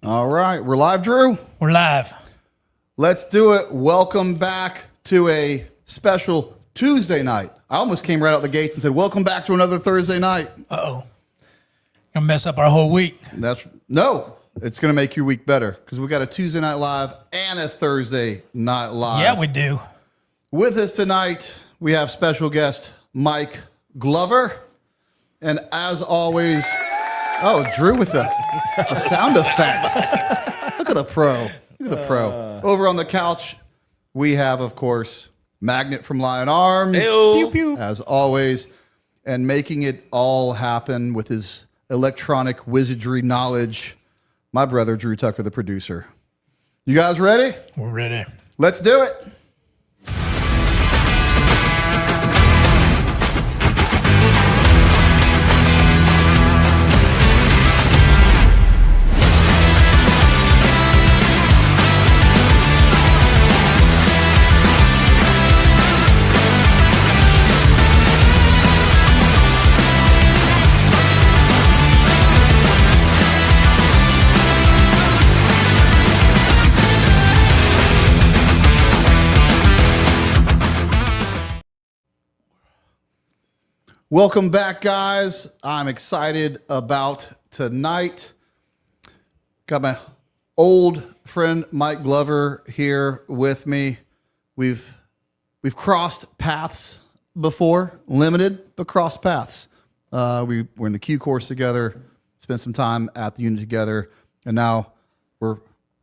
All right, we're live, Drew. We're live. Let's do it. Welcome back to a special Tuesday night. I almost came right out the gates and said, welcome back to another Thursday night. Uh-oh. Gonna mess up our whole week. No, it's going to make your week better because we got a Tuesday night live and a Thursday night live. Yeah, we do. With us tonight, we have special guest Mike Glover. And as always, Drew with the sound effects. Look at the pro. Look at the pro. Over on the couch, we have, of course, Magnet from Lion Arms. Pew, pew. As always. And making it all happen with his electronic wizardry knowledge, my brother, Drew Tucker, the producer. You guys ready? We're ready. Let's do it. Welcome back, guys. I'm excited about tonight. Got my old friend Mike Glover here with me. We've crossed paths before, limited, but crossed paths. We were in the Q course together, spent some time at the unit together, and now we're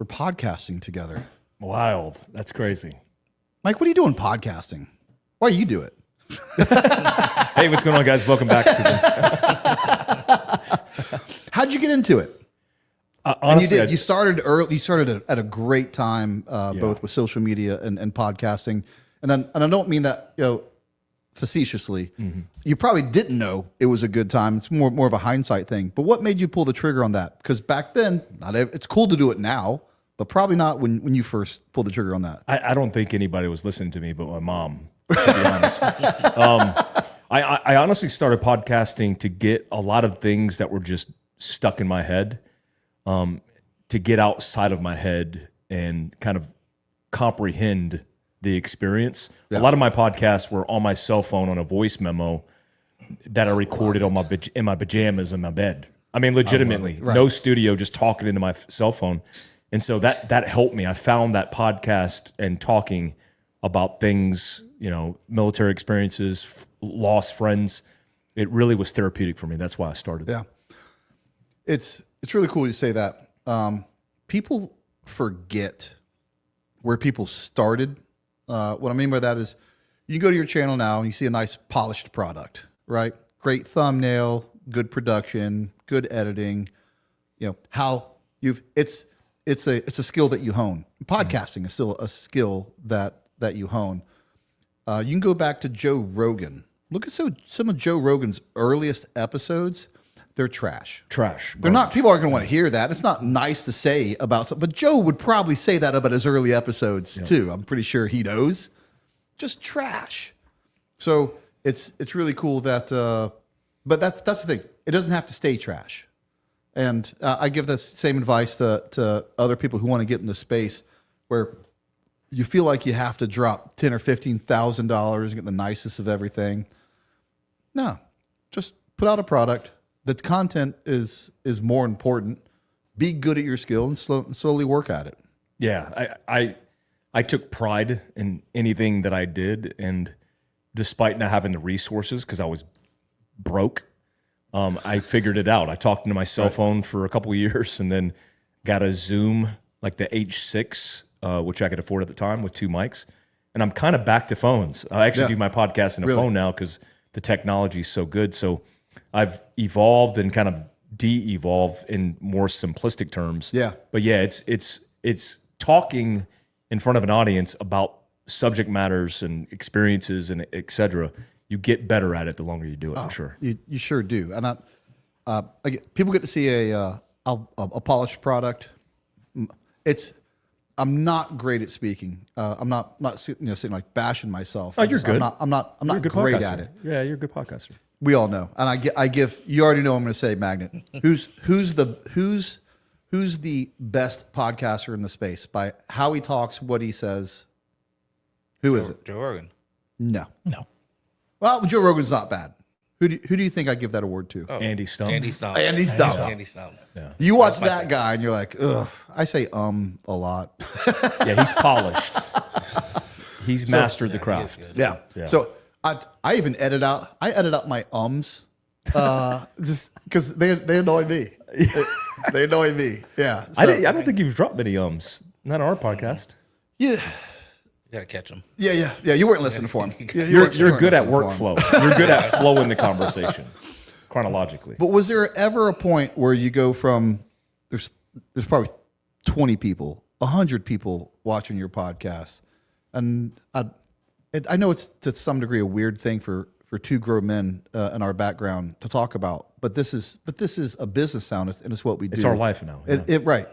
podcasting together. Wild. That's crazy. Mike, what are you doing podcasting? Why you do it? Hey, what's going on, guys? Welcome back to the... How'd you get into it? Honestly, you started early. You started at a great time, both with social media and podcasting. And I don't mean that facetiously. Mm-hmm. You probably didn't know it was a good time. It's more of a hindsight thing. But what made you pull the trigger on that? Because back then, it's cool to do it now, but probably not when you first pulled the trigger on that. I don't think anybody was listening to me but my mom, to be honest. I honestly started podcasting to get a lot of things that were just stuck in my head, to get outside of my head and kind of comprehend the experience. Yeah. A lot of my podcasts were on my cell phone on a voice memo that I recorded in my pajamas in my bed. I mean, legitimately, right. No studio, just talking into my cell phone. And so that helped me. I found that podcast and talking about things, military experiences, lost friends, it really was therapeutic for me. That's why I started. Yeah. It's really cool you say that. People forget where people started. What I mean by that is you go to your channel now and you see a nice polished product, right? Great thumbnail, good production, good editing, it's a skill that you hone. Podcasting is still a skill that you hone. You can go back to Joe Rogan. Look at some of Joe Rogan's earliest episodes. They're trash. They're not. People aren't going to want to hear that. It's not nice to say about something. But Joe would probably say that about his early episodes too. I'm pretty sure he knows. Just trash. So it's really cool that. But that's the thing. It doesn't have to stay trash. And I give this same advice to other people who want to get in the space where you feel like you have to drop $10,000 or $15,000 and get the nicest of everything. No, just put out a product. The content is more important. Be good at your skill and slowly work at it. Yeah, I took pride in anything that I did, and despite not having the resources because I was broke, I figured it out. I talked into my cell phone for a couple of years, and then got a Zoom like the H6. Which I could afford at the time with 2 mics. And I'm kind of back to phones. I actually do my podcast in a phone now because the technology is so good. So I've evolved and kind of de-evolved in more simplistic terms. Yeah. But yeah, it's talking in front of an audience about subject matters and experiences and et cetera. You get better at it the longer you do it, for sure. You sure do. And people get to see a polished product. I'm not great at speaking. I'm not sitting like bashing myself. Oh, you're good. I'm not great at it. Yeah, you're a good podcaster. We all know, and I give. You already know. I'm going to say Magnet. Who's who's the best podcaster in the space by how he talks, what he says? Who is it? Joe Rogan. No. No. Well, Joe Rogan's not bad. Who do you think I give that award to? Andy Stump. Andy Stump. Andy's dumb. Andy Stump. You watch that guy and you're like, ugh. I say a lot. Yeah, he's polished. He's mastered the craft. Yeah. So I even edit out my ums just because they annoy me. They annoy me. Yeah. So, I don't think you've dropped many ums. Not on our podcast. yeah. You gotta catch him. Yeah. You weren't listening for him. You're good at workflow. You're good at flowing the conversation chronologically. But was there ever a point where you go from there's probably 20 people, 100 people watching your podcast, and I know it's to some degree a weird thing for two grown men in our background to talk about, but this is a business sound, and it's what we do. It's our life now. Yeah. Right.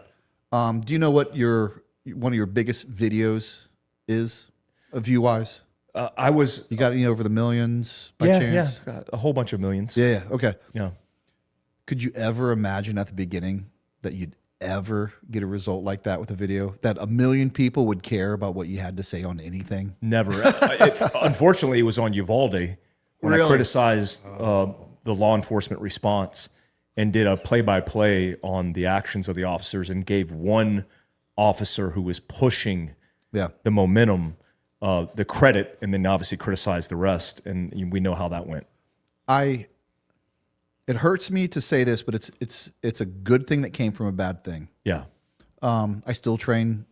Do you know what one of your biggest videos is, view wise? You got any over the millions by chance? Yeah, got a whole bunch of millions. Yeah. Okay. Yeah. Could you ever imagine at the beginning that you'd ever get a result like that with a video, that 1 million people would care about what you had to say on anything? Never. Unfortunately, it was on Uvalde when I criticized the law enforcement response and did a play-by-play on the actions of the officers and gave one officer who was pushing the momentum the credit, and then obviously criticized the rest. And we know how that went. It hurts me to say this, but it's a good thing that came from a bad thing. Yeah. I still train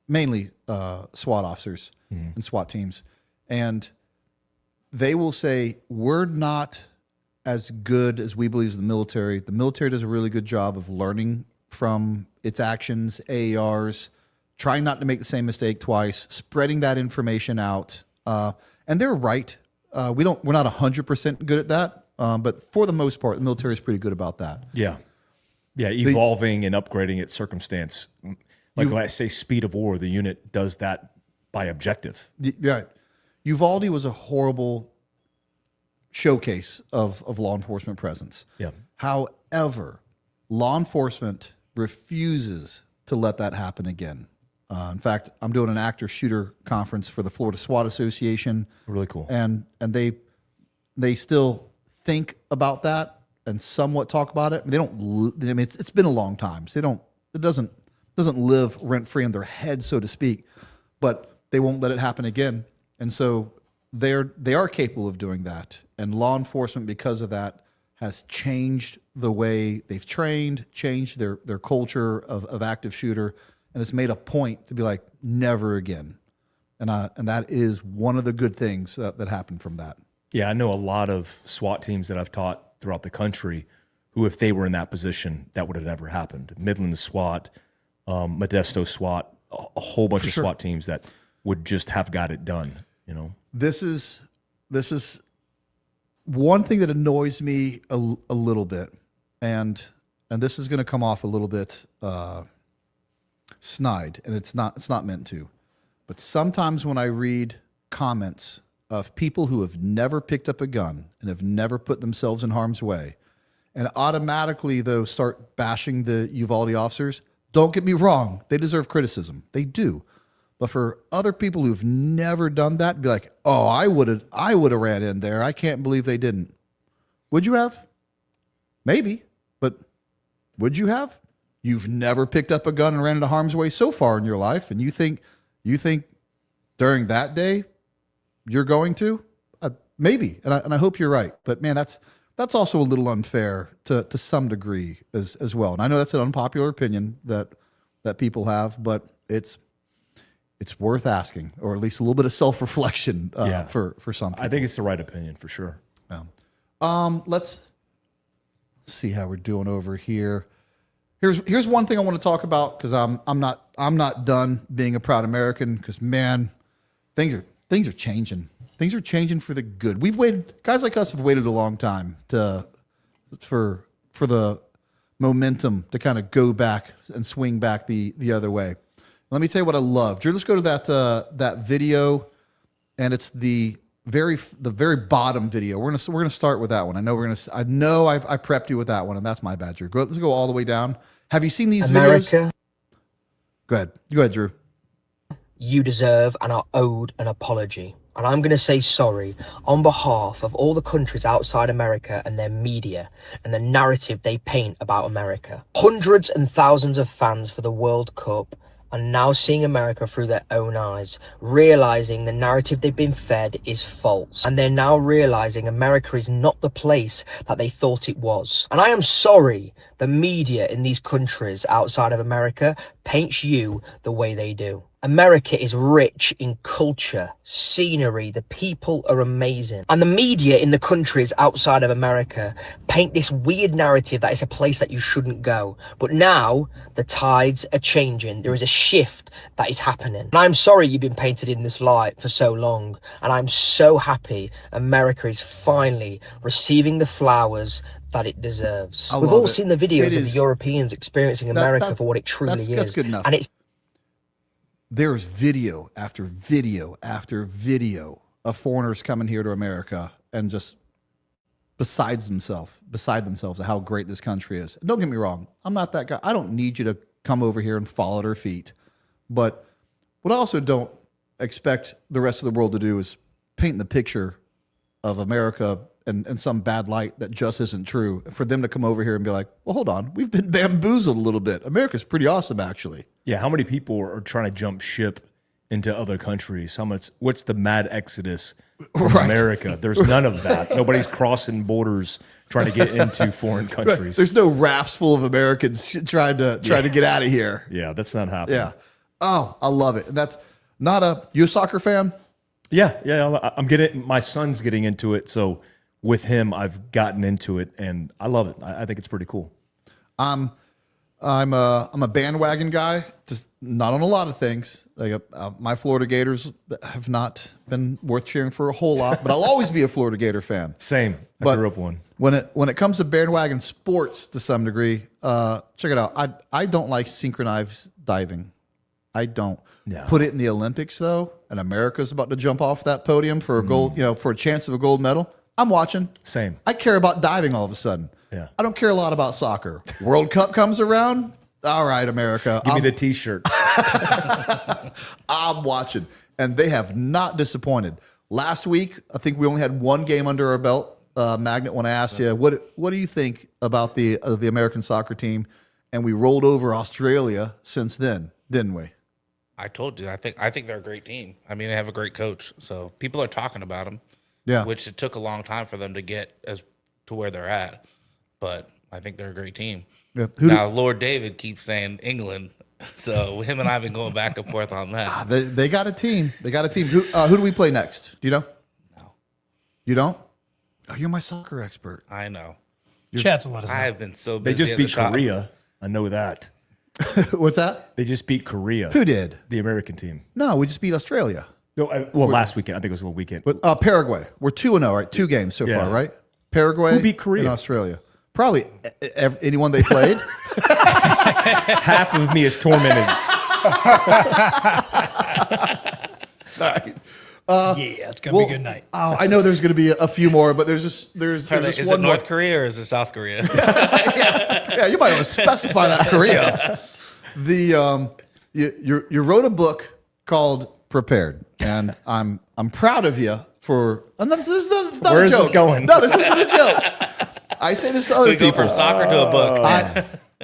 mainly SWAT officers and SWAT teams, and they will say, we're not as good as we believe as the military. The military does a really good job of learning from its actions, AARs, trying not to make the same mistake twice, spreading that information out. And they're right. We're not 100% good at that. But for the most part, the military is pretty good about that. Yeah. Yeah. Evolving and upgrading its circumstance. Like when I say speed of war, the unit does that by objective. Right. Uvalde was a horrible showcase of law enforcement presence. Yeah. However, law enforcement refuses to let that happen again. In fact, I'm doing an actor shooter conference for the Florida SWAT Association. Really cool. And they still think about that and somewhat talk about it. They don't. I mean, it's been a long time, so it doesn't live rent free in their head, so to speak. But they won't let it happen again, and so they are capable of doing that. And law enforcement, because of that, has changed the way they've trained, changed their culture of active shooter, and it's made a point to be like, never again. And that is one of the good things that happened from that. Yeah, I know a lot of SWAT teams that I've taught throughout the country who, if they were in that position, that would have never happened. Midland SWAT, Modesto SWAT, a whole bunch of SWAT teams that would just have got it done. You know, this is one thing that annoys me a little bit, and this is going to come off a little bit snide, and it's not meant to. But sometimes when I read comments of people who have never picked up a gun and have never put themselves in harm's way, and automatically, though, start bashing the Uvalde officers, don't get me wrong, they deserve criticism. They do. But for other people who've never done that, be like, oh, I would have ran in there. I can't believe they didn't. Would you have? Maybe. But would you have? You've never picked up a gun and ran into harm's way so far in your life, and you think during that day you're going to? Maybe, and I hope you're right. But man, that's also a little unfair to some degree as well. And I know that's an unpopular opinion that people have, but it's worth asking, or at least a little bit of self-reflection for some people. I think it's the right opinion for sure. Let's see how we're doing over here. Here's one thing I want to talk about, because I'm not done being a proud American, because man, things are changing. Things are changing for the good. We've waited, guys like us have waited a long time for the momentum to kind of go back and swing back the other way. Let me tell you what I love. Drew, let's go to that video, and it's the very bottom video. We're gonna start with that one. I know I prepped you with that one, and that's my bad, Drew. Let's go all the way down, Have you seen these videos? America, Go ahead, Drew. you deserve and are owed an apology. And I'm going to say sorry on behalf of all the countries outside America and their media and the narrative they paint about America. Hundreds and thousands of fans for the World Cup are now seeing America through their own eyes, realizing the narrative they've been fed is false. And they're now realizing America is not the place that they thought it was. And I am sorry the media in these countries outside of America paints you the way they do. America is rich in culture, scenery, the people are amazing. And the media in the countries outside of America paint this weird narrative that it's a place that you shouldn't go. But now the tides are changing. There is a shift that is happening. And I'm sorry you've been painted in this light for so long. And I'm so happy America is finally receiving the flowers that it deserves. We've all seen the videos of the Europeans experiencing America for what it truly is. That's good enough. And it's There's video after video after video of foreigners coming here to America and just beside themselves of how great this country is. And don't get me wrong, I'm not that guy. I don't need you to come over here and fall at our feet. But what I also don't expect the rest of the world to do is paint the picture of America in some bad light that just isn't true. For them to come over here and be like, well, hold on, we've been bamboozled a little bit. America's pretty awesome, actually. Yeah, how many people are trying to jump ship into other countries? What's the mad exodus from America? There's none of that. Nobody's crossing borders trying to get into foreign countries. There's no rafts full of Americans trying to get out of here. Yeah, that's not happening. Yeah. Oh, I love it. And that's not you a soccer fan? Yeah. I'm getting, my son's getting into it, so with him, I've gotten into it, and I love it. I think it's pretty cool. I'm a bandwagon guy, just not on a lot of things. Like my Florida Gators have not been worth cheering for a whole lot, but I'll always be a Florida Gator fan. Same. I grew up one. When it comes to bandwagon sports to some degree, check it out. I don't like synchronized diving. I don't. No. Put it in the Olympics though, and America's about to jump off that podium for a gold, for a chance of a gold medal. I'm watching. Same. I care about diving all of a sudden. Yeah. I don't care a lot about soccer. World Cup comes around. All right, America. Give me the T-shirt. I'm watching. And they have not disappointed. Last week, I think we only had one game under our belt. Magnet, when I asked you, what do you think about the American soccer team? And we rolled over Australia since then, didn't we? I told you. I think they're a great team. I mean, they have a great coach. So people are talking about them. Yeah. Which it took a long time for them to get as to where they're at. But I think they're a great team. Yeah. Now, Lord David keeps saying England. So him and I have been going back and forth on that. They got a team. They got a team. Who do we play next? Do you know? No. You don't? Oh, you're my soccer expert. I know. Chats will let us know. I have been so They busy. just at the beat shop. Korea. I know that. What's that? They just beat Korea. Who did? The American team. No, we just beat Australia. No, last weekend. I think it was a little weekend. But Paraguay. We're 2-0, right? 2 games so far, right? Paraguay Who beat Korea? and Australia. Probably anyone they played. Half of me is tormented. Yeah, it's gonna be a good night. Oh, I know there's going to be a few more, but there's just Is one it more. North Korea or is it South Korea? Yeah, you might want to specify that Korea. You wrote a book called Prepared, and I'm proud of you for. And this is not Where a is joke. this going? No, this isn't a joke. I say this to other We go people. from soccer to a book.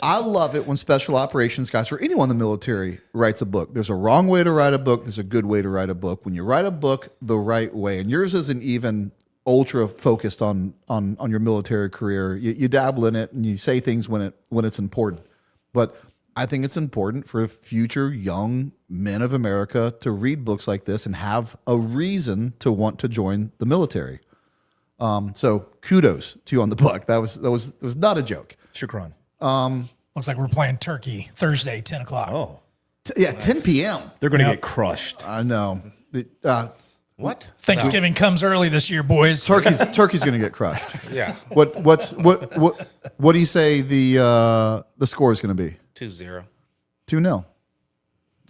I love it when special operations guys or anyone in the military writes a book. There's a wrong way to write a book. There's a good way to write a book. When you write a book the right way, and yours isn't even ultra focused on your military career. You dabble in it and you say things when it's important. But I think it's important for future young men of America to read books like this and have a reason to want to join the military. So kudos to you on the book. That was not a joke. Shukran. Looks like we're playing Turkey Thursday, 10 o'clock. Oh, 10 p.m. they're going to get crushed. I know. What? Thanksgiving comes early this year, boys. Turkey's going to get crushed. Yeah. What do you say the score is going to be? 2-0. 2-0. All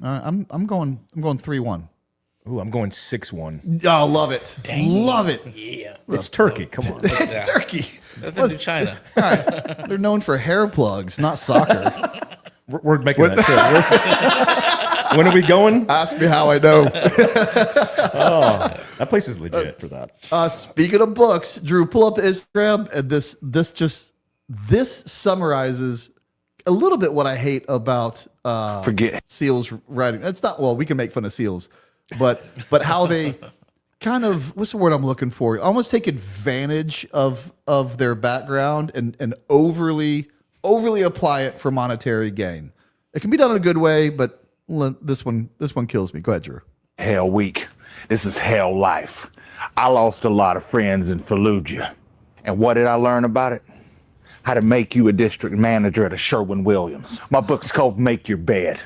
right, I'm going 3-1. Ooh, I'm going 6-1. Oh, love it. Love it. Yeah. It's Turkey. Come on. It's Turkey. Nothing to China. All right. They're known for hair plugs, not soccer. We're making that trip. When are we going? Ask me how I know. That place is legit for that. Speaking of books, Drew, pull up Instagram, and this summarizes a little bit what I hate about SEALs writing. It's not, well, we can make fun of SEALs, but how they kind of, what's the word I'm looking for? Almost take advantage of their background and overly apply it for monetary gain. It can be done in a good way, but this one kills me. Go ahead, Drew. Hell week. This is hell life. I lost a lot of friends in Fallujah. And what did I learn about it? How to make you a district manager at a Sherwin-Williams. My book's called Make Your Bed.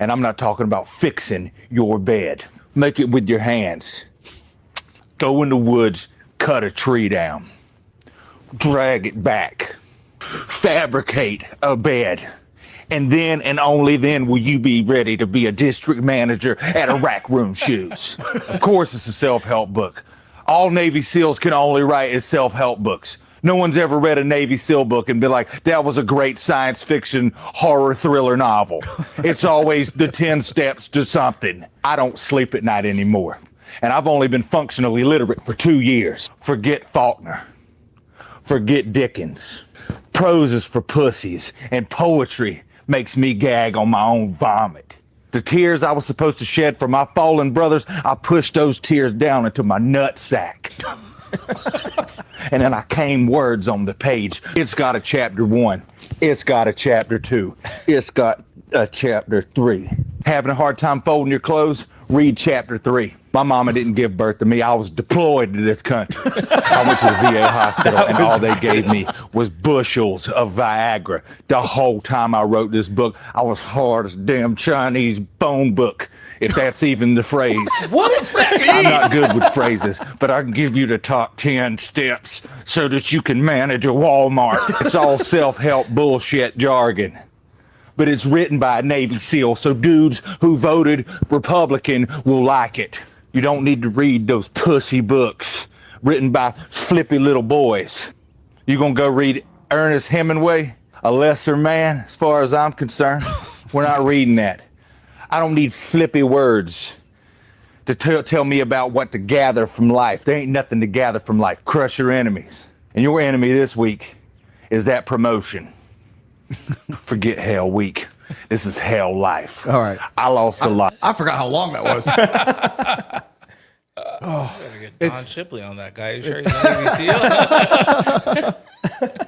And I'm not talking about fixing your bed. Make it with your hands. Go in the woods, cut a tree down. Drag it back. Fabricate a bed. And then and only then will you be ready to be a district manager at a Rack Room Shoes. Of course, it's a self-help book. All Navy SEALs can only write is self-help books. No one's ever read a Navy SEAL book and be like, that was a great science fiction horror thriller novel. It's always the 10 steps to something. I don't sleep at night anymore. And I've only been functionally literate for 2 years. Forget Faulkner. Forget Dickens. Prose is for pussies, and poetry makes me gag on my own vomit. The tears I was supposed to shed for my fallen brothers, I pushed those tears down into my nutsack. And then I came words on the page. It's got a chapter 1. It's got a chapter 2. It's got a chapter 3. Having a hard time folding your clothes? Read chapter 3. My mama didn't give birth to me. I was deployed to this country. I went to the VA hospital, and all they gave me was bushels of Viagra. The whole time I wrote this book, I was hard as a damn Chinese phone book, if that's even the phrase. What does that mean? I'm not good with phrases, but I can give you the top 10 steps so that you can manage a Walmart. It's all self-help bullshit jargon. But it's written by a Navy SEAL, so dudes who voted Republican will like it. You don't need to read those pussy books written by flippy little boys. You gonna go read Ernest Hemingway, A Lesser Man, as far as I'm concerned? We're not reading that. I don't need flippy words to tell me about what to gather from life. There ain't nothing to gather from life. Crush your enemies. And your enemy this week is that promotion. Forget hell week. This is hell life. All right. I lost a lot. I forgot how long that was. Gotta get Don Shipley on that guy. You sure he's a Navy SEAL?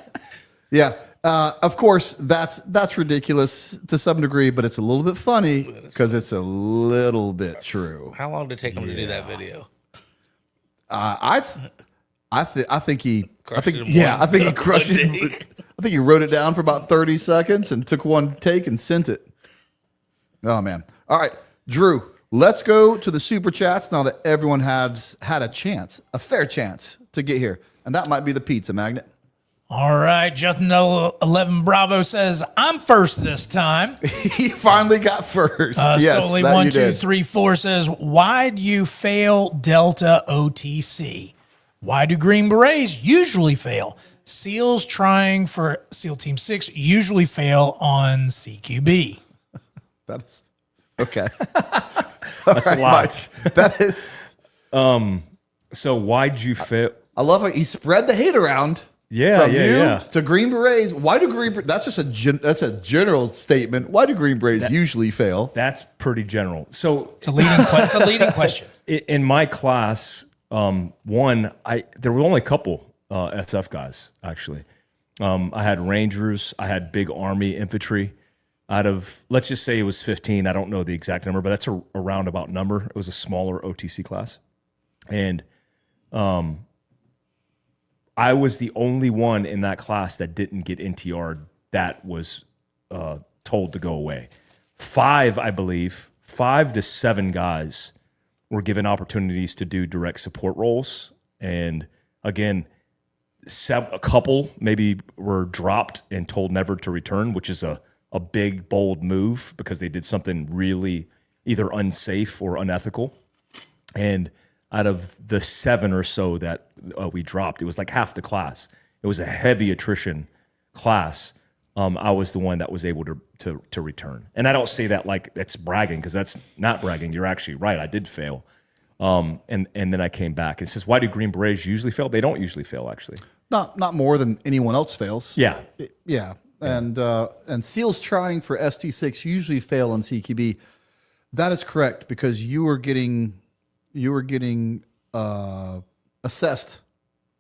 Yeah. Of course, that's ridiculous to some degree, but it's a little bit funny because it's a little bit true. How long did it take him to do that video? I think he Crushed it in yeah, one- I think he crushed one it. take. I think he wrote it down for about 30 seconds and took one take and sent it. Oh man. All right, Drew, let's go to the super chats now that everyone has had a chance, a fair chance to get here. And that might be the pizza magnet. All right, Justin 11 Bravo says, I'm first this time. He finally got first. Yes, Solely that 1, you 2, did. 3, 4 says, why do you fail Delta OTC? Why do Green Berets usually fail? SEALs trying for SEAL Team 6 usually fail on CQB. That's okay. That's a lot. Mike, that is. So why'd you fail? I love how he spread the hate around. Yeah, from yeah, you yeah. to Green Berets. Why do Green? That's just that's a general statement. Why do Green Berets usually fail? That's pretty general. So It's a leading question. in my class, there were only a couple SF guys actually. I had Rangers, I had big Army infantry. Out of, let's just say it was 15. I don't know the exact number, but that's a roundabout number. It was a smaller OTC class, and I was the only one in that class that didn't get NTR that was told to go away. 5 to 7 guys were given opportunities to do direct support roles. And again, a couple maybe were dropped and told never to return, which is a big, bold move because they did something really either unsafe or unethical. And out of the 7 or so that we dropped, it was like half the class. it was a heavy attrition class. I was the one that was able to return. And I don't say that like that's bragging, because that's not bragging. You're actually right. I did fail. And then I came back. It says, why do Green Berets usually fail? They don't usually fail, actually. Not more than anyone else fails. Yeah. Yeah. And SEALs trying for ST6 usually fail on CQB. That is correct, because you were getting assessed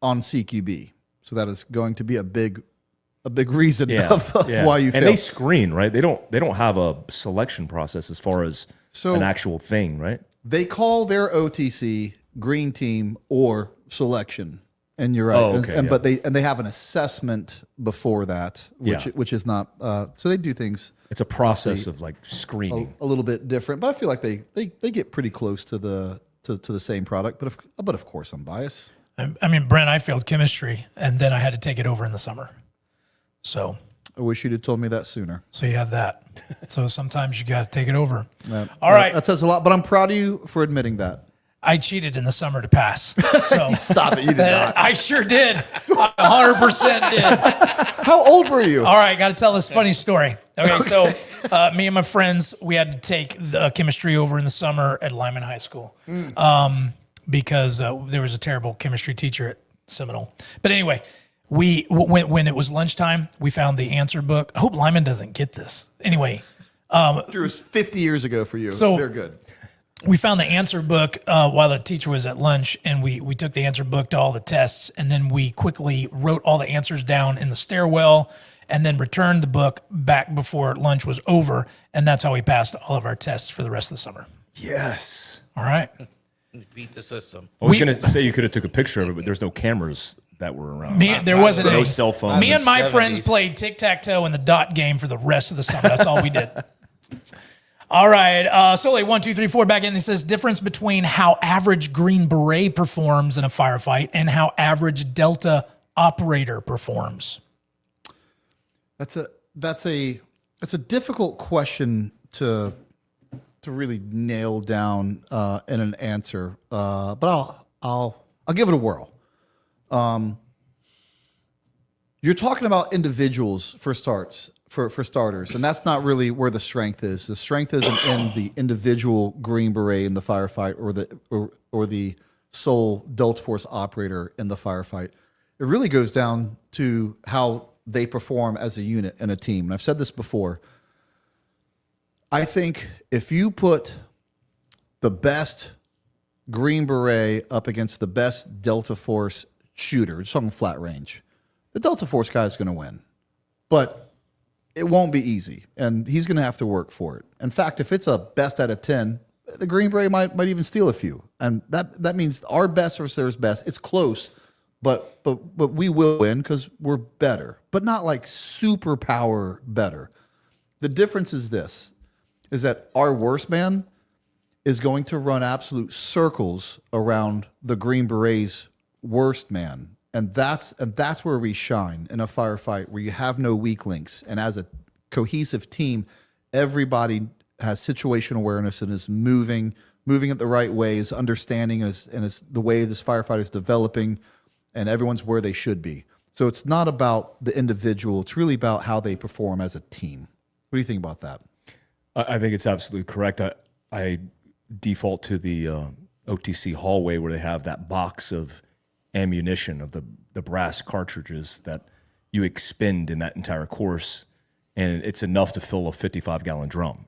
on CQB. So that is going to be a big reason of why you fail. And they screen, right? They don't have a selection process as far as an actual thing, right? They call their OTC green team or selection. And you're right. Oh, okay, But they have an assessment before that, which is not so they do things. It's a process of like screening. A little bit different, but I feel like they get pretty close to the same product. But of course I'm biased. I mean, Brent, I failed chemistry, and then I had to take it over in the summer. So I wish you'd have told me that sooner. So you have that. So sometimes you got to take it over. All right. That says a lot, but I'm proud of you for admitting that. I cheated in the summer to pass. So Stop it. You did not. I sure did. I 100% did. How old were you? All right. Got to tell this funny story. Okay. So me and my friends, we had to take the chemistry over in the summer at Lyman High School because there was a terrible chemistry teacher at Seminole. But anyway, when it was lunchtime, we found the answer book. I hope Lyman doesn't get this. Anyway. Drew, it was 50 years ago for you. So they're good. We found the answer book while the teacher was at lunch, and we took the answer book to all the tests, and then we quickly wrote all the answers down in the stairwell, and then returned the book back before lunch was over, and that's how we passed all of our tests for the rest of the summer. Yes. All right. Beat the system. I was going to say you could have took a picture of it, but there's no cameras that were around. There wasn't no any. cell phones. Me and my 70s. friends played tic-tac-toe in the dot game for the rest of the summer. That's all we did. All right. Soleil 1, 2, 3, 4 back in. It says difference between how average Green Beret performs in a firefight and how average Delta operator performs. That's a difficult question to really nail down in an answer. But I'll give it a whirl. You're talking about individuals for starters, and that's not really where the strength is. The strength isn't in the individual Green Beret in the firefight or the sole Delta Force operator in the firefight. It really goes down to how they perform as a unit and a team. And I've said this before. I think if you put the best Green Beret up against the best Delta Force shooter, just talking flat range, the Delta Force guy is going to win. But it won't be easy, and he's going to have to work for it. In fact, if it's a best out of 10, the Green Beret might even steal a few. And that means our best versus their best. It's close, but we will win because we're better, but not like superpower better. The difference is this, is that our worst man is going to run absolute circles around the Green Beret's worst man. And that's where we shine in a firefight, where you have no weak links. And as a cohesive team, everybody has situational awareness and is moving it the right way, is understanding and is the way this firefight is developing, and everyone's where they should be. So it's not about the individual. It's really about how they perform as a team. What do you think about that? I think it's absolutely correct. I default to the OTC hallway where they have that box of ammunition of the brass cartridges that you expend in that entire course, and it's enough to fill a 55-gallon drum.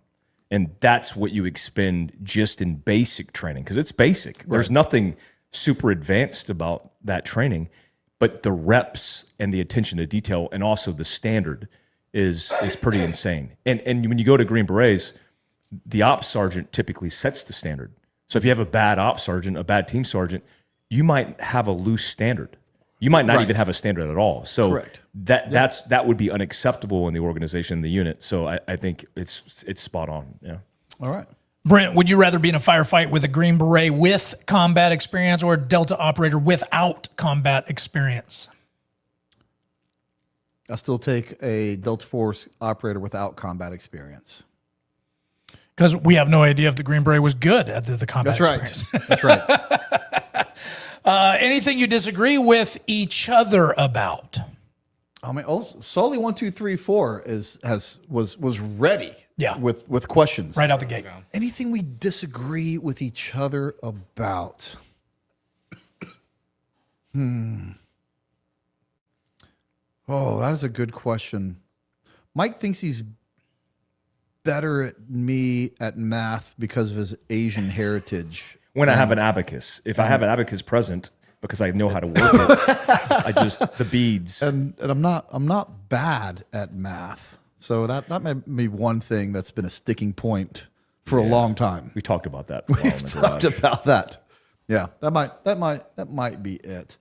And that's what you expend just in basic training, because it's basic. Right. There's nothing super advanced about that training, but the reps and the attention to detail and also the standard is pretty insane. And when you go to Green Berets, the ops sergeant typically sets the standard. So if you have a bad ops sergeant, a bad team sergeant, you might have a loose standard. You might not even have a standard at all. So that would be unacceptable in the organization, the unit. So I think it's spot on. Yeah. All right. Brent, would you rather be in a firefight with a Green Beret with combat experience or a Delta operator without combat experience? I'll still take a Delta Force operator without combat experience. Because we have no idea if the Green Beret was good at the combat experience. That's right. Anything you disagree with each other about? I mean, Sully 1 2 3 4 was ready. Yeah. With questions Right out the gate. Anything we disagree with each other about? Oh, that is a good question. Mike thinks he's better at me at math because of his Asian heritage. When I have an abacus, if I have an abacus present because I know how to work it, I just the beads. And I'm not bad at math. So that may be one thing that's been a sticking point for a long time. We talked about that. For a while in We've the talked garage. about that. Yeah, that might be it.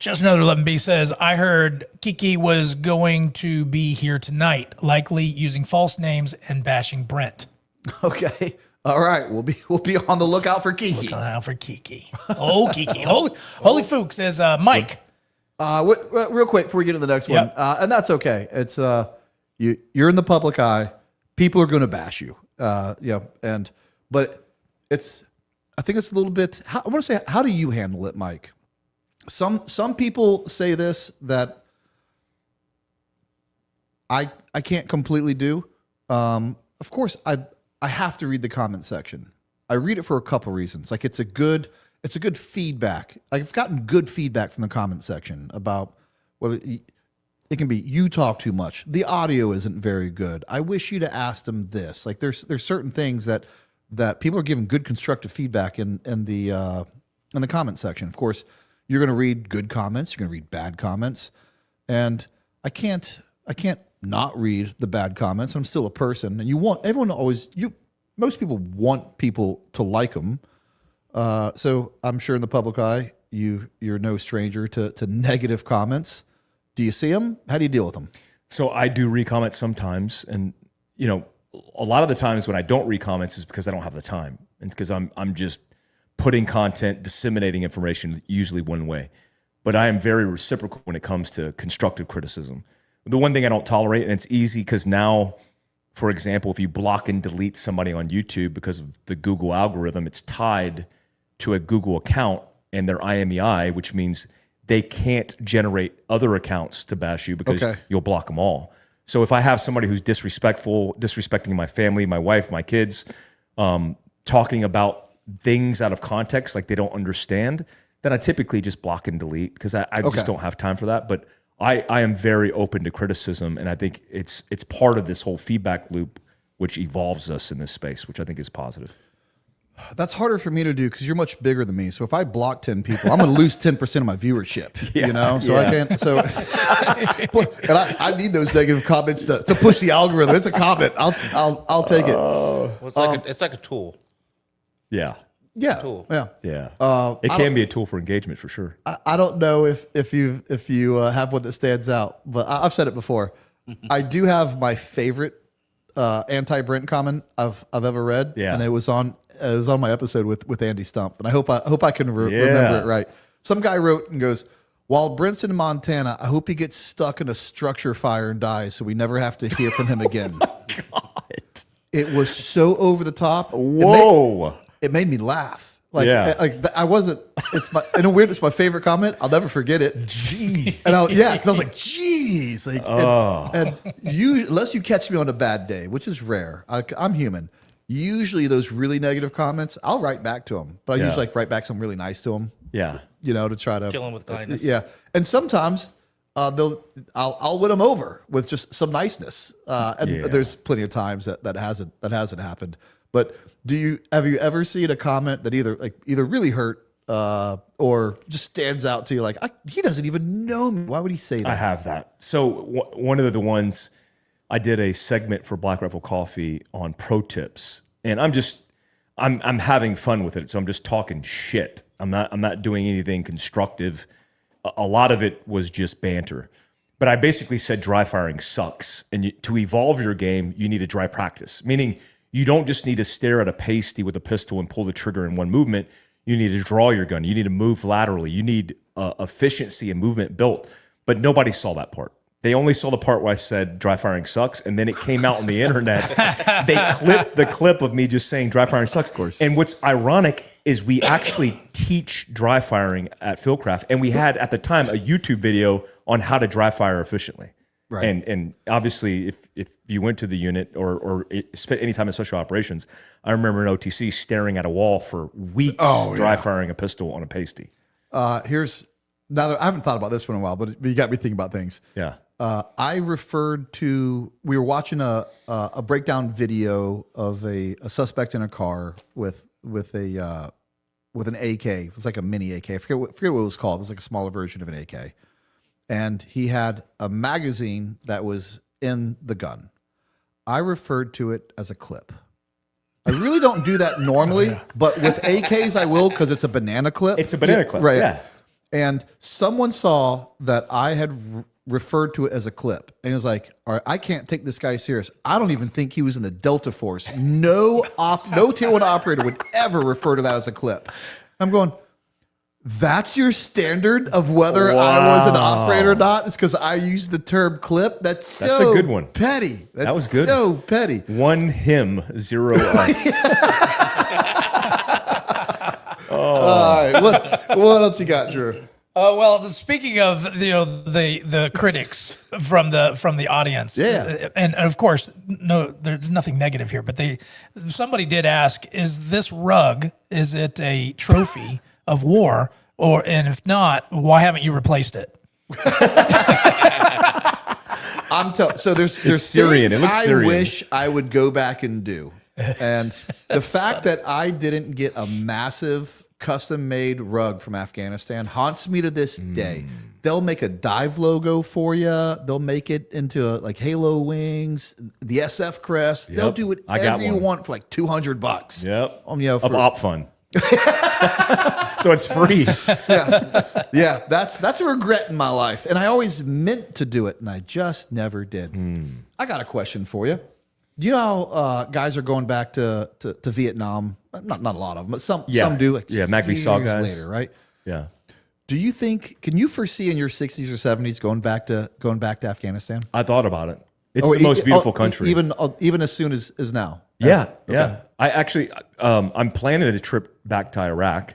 Just another 11B says, I heard Kiki was going to be here tonight, likely using false names and bashing Brent. Okay. All right. We'll be on the lookout for Kiki. Looking out for Kiki. Oh, Kiki. Holy Fook says, Mike. Real quick before we get to the next one, Yep. and that's okay. It's you're in the public eye. People are going to bash you. But I think it's a little bit. I want to say, how do you handle it, Mike? Some people say this that I can't completely do. Of course, I have to read the comment section. I read it for a couple reasons. Like it's a good feedback. I've gotten good feedback from the comment section about whether it can be you talk too much. The audio isn't very good. I wish you'd have asked them this. Like there's certain things that people are giving good constructive feedback in the comment section. Of course, you're going to read good comments. You're going to read bad comments, and I can't not read the bad comments. I'm still a person, and most people want people to like them. So I'm sure in the public eye, you're no stranger to negative comments. Do you see them? How do you deal with them? So I do read comments sometimes, and a lot of the times when I don't read comments is because I don't have the time, and because I'm just putting content, disseminating information, usually one way. But I am very reciprocal when it comes to constructive criticism. The one thing I don't tolerate, and it's easy because now, for example, if you block and delete somebody on YouTube because of the Google algorithm, it's tied to a Google account and their IMEI, which means they can't generate other accounts to bash you because you'll block them all. So if I have somebody who's disrespecting my family, my wife, my kids, talking about things out of context, like they don't understand, then I typically just block and delete because I just don't have time for that. But I am very open to criticism, and I think it's part of this whole feedback loop which evolves us in this space, which I think is positive. That's harder for me to do because you're much bigger than me. So if I block 10 people, I'm going to lose 10% of my viership. I can't. So, and I need those negative comments to push the algorithm. It's a comment. I'll take it. Well, it's like a tool. Yeah. Yeah. Tool. Yeah. Yeah. It can be a tool for engagement for sure. I don't know if you have one that stands out, but I've said it before. I do have my favorite anti-Brent comment I've ever read, and it was on my episode with Andy Stump, and I hope I can remember it right. Some guy wrote and goes, "While Brent's in Montana, I hope he gets stuck in a structure fire and dies, so we never have to hear from him again." God. It was so over the top. Whoa. It made me laugh. I wasn't. It's my favorite comment. I'll never forget it. Jeez. And because I was like, "Jeez!" And unless you catch me on a bad day, which is rare, I'm human. Usually, those really negative comments, I'll write back to them, but I usually write back something really nice to them. Yeah. To try to Kill them with kindness. Yeah, and sometimes I'll win them over with just some niceness. There's plenty of times that hasn't happened. But have you ever seen a comment that either really hurt or just stands out to you? Like he doesn't even know me. Why would he say that? I have that. So one of the ones I did a segment for Black Rifle Coffee on pro tips, and I'm having fun with it. So I'm just talking shit. I'm not doing anything constructive. A lot of it was just banter. But I basically said dry firing sucks. And to evolve your game, you need a dry practice, meaning you don't just need to stare at a pasty with a pistol and pull the trigger in one movement. You need to draw your gun. You need to move laterally. You need efficiency and movement built. But nobody saw that part. They only saw the part where I said dry firing sucks, and then it came out on the internet. They clipped the clip of me just saying dry firing sucks. Of course. And what's ironic is we actually teach dry firing at Fieldcraft, and we had at the time a YouTube video on how to dry fire efficiently. Right. And obviously, if you went to the unit or spent any time in special operations, I remember in OTC staring at a wall for weeks dry firing a pistol on a pasty. Here's now that I haven't thought about this one in a while, but you got me thinking about things. Yeah. I referred to, we were watching a breakdown video of a suspect in a car with an AK. It was like a mini AK. I forget what it was called. It was like a smaller version of an AK. And he had a magazine that was in the gun. I referred to it as a clip. I really don't do that normally, but with AKs I will, because it's a banana clip. It's a banana clip, right? yeah. And someone saw that I had referred to it as a clip, and it was like, "All right, I can't take this guy serious. I don't even think he was in the Delta Force. No Tier 1 operator would ever refer to that as a clip." I'm going, that's your standard of whether I was an operator or not? It's because I used the term clip? That's a good one. Petty. That was good. So petty. 1 him, 0 us. All right. What else you got, Drew? Well, speaking of the critics from the audience, and of course, no, there's nothing negative here, but somebody did ask, is this rug, is it a trophy of war, and if not, why haven't you replaced it? So there's Syrian. things It looks I Syrian. wish I would go back and do, and the fact that I didn't get a massive custom-made rug from Afghanistan haunts me to this day. They'll make a dive logo for you. They'll make it into like Halo wings, the SF crest. They'll do whatever you want for like $200. Yep. For Op Fun. So it's free. Yeah, that's a regret in my life, and I always meant to do it, and I just never did. I got a question for you. You know how guys are going back to Vietnam? Not a lot of them, but some do. Like MACV-SAW guys later, right? Yeah. Do you think? Can you foresee in your 60s or 70s going back to Afghanistan? I thought about it. It's the most beautiful country. Even as soon as now. Yeah. I actually, I'm planning a trip back to Iraq,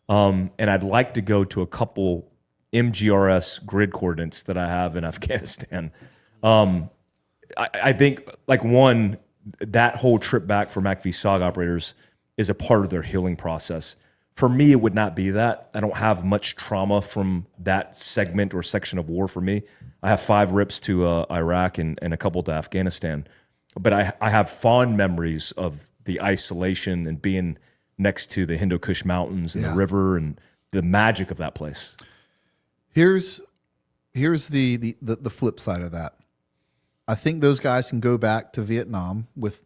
and I'd like to go to a couple MGRS grid coordinates that I have in Afghanistan. I think, like, one, that whole trip back for MACV-SAW operators is a part of their healing process. For me, it would not be that. I don't have much trauma from that segment or section of war for me. I have 5 rips to Iraq and a couple to Afghanistan. But I have fond memories of the isolation and being next to the Hindu Kush Mountains and the river and the magic of that place. Here's the flip side of that. I think those guys can go back to Vietnam with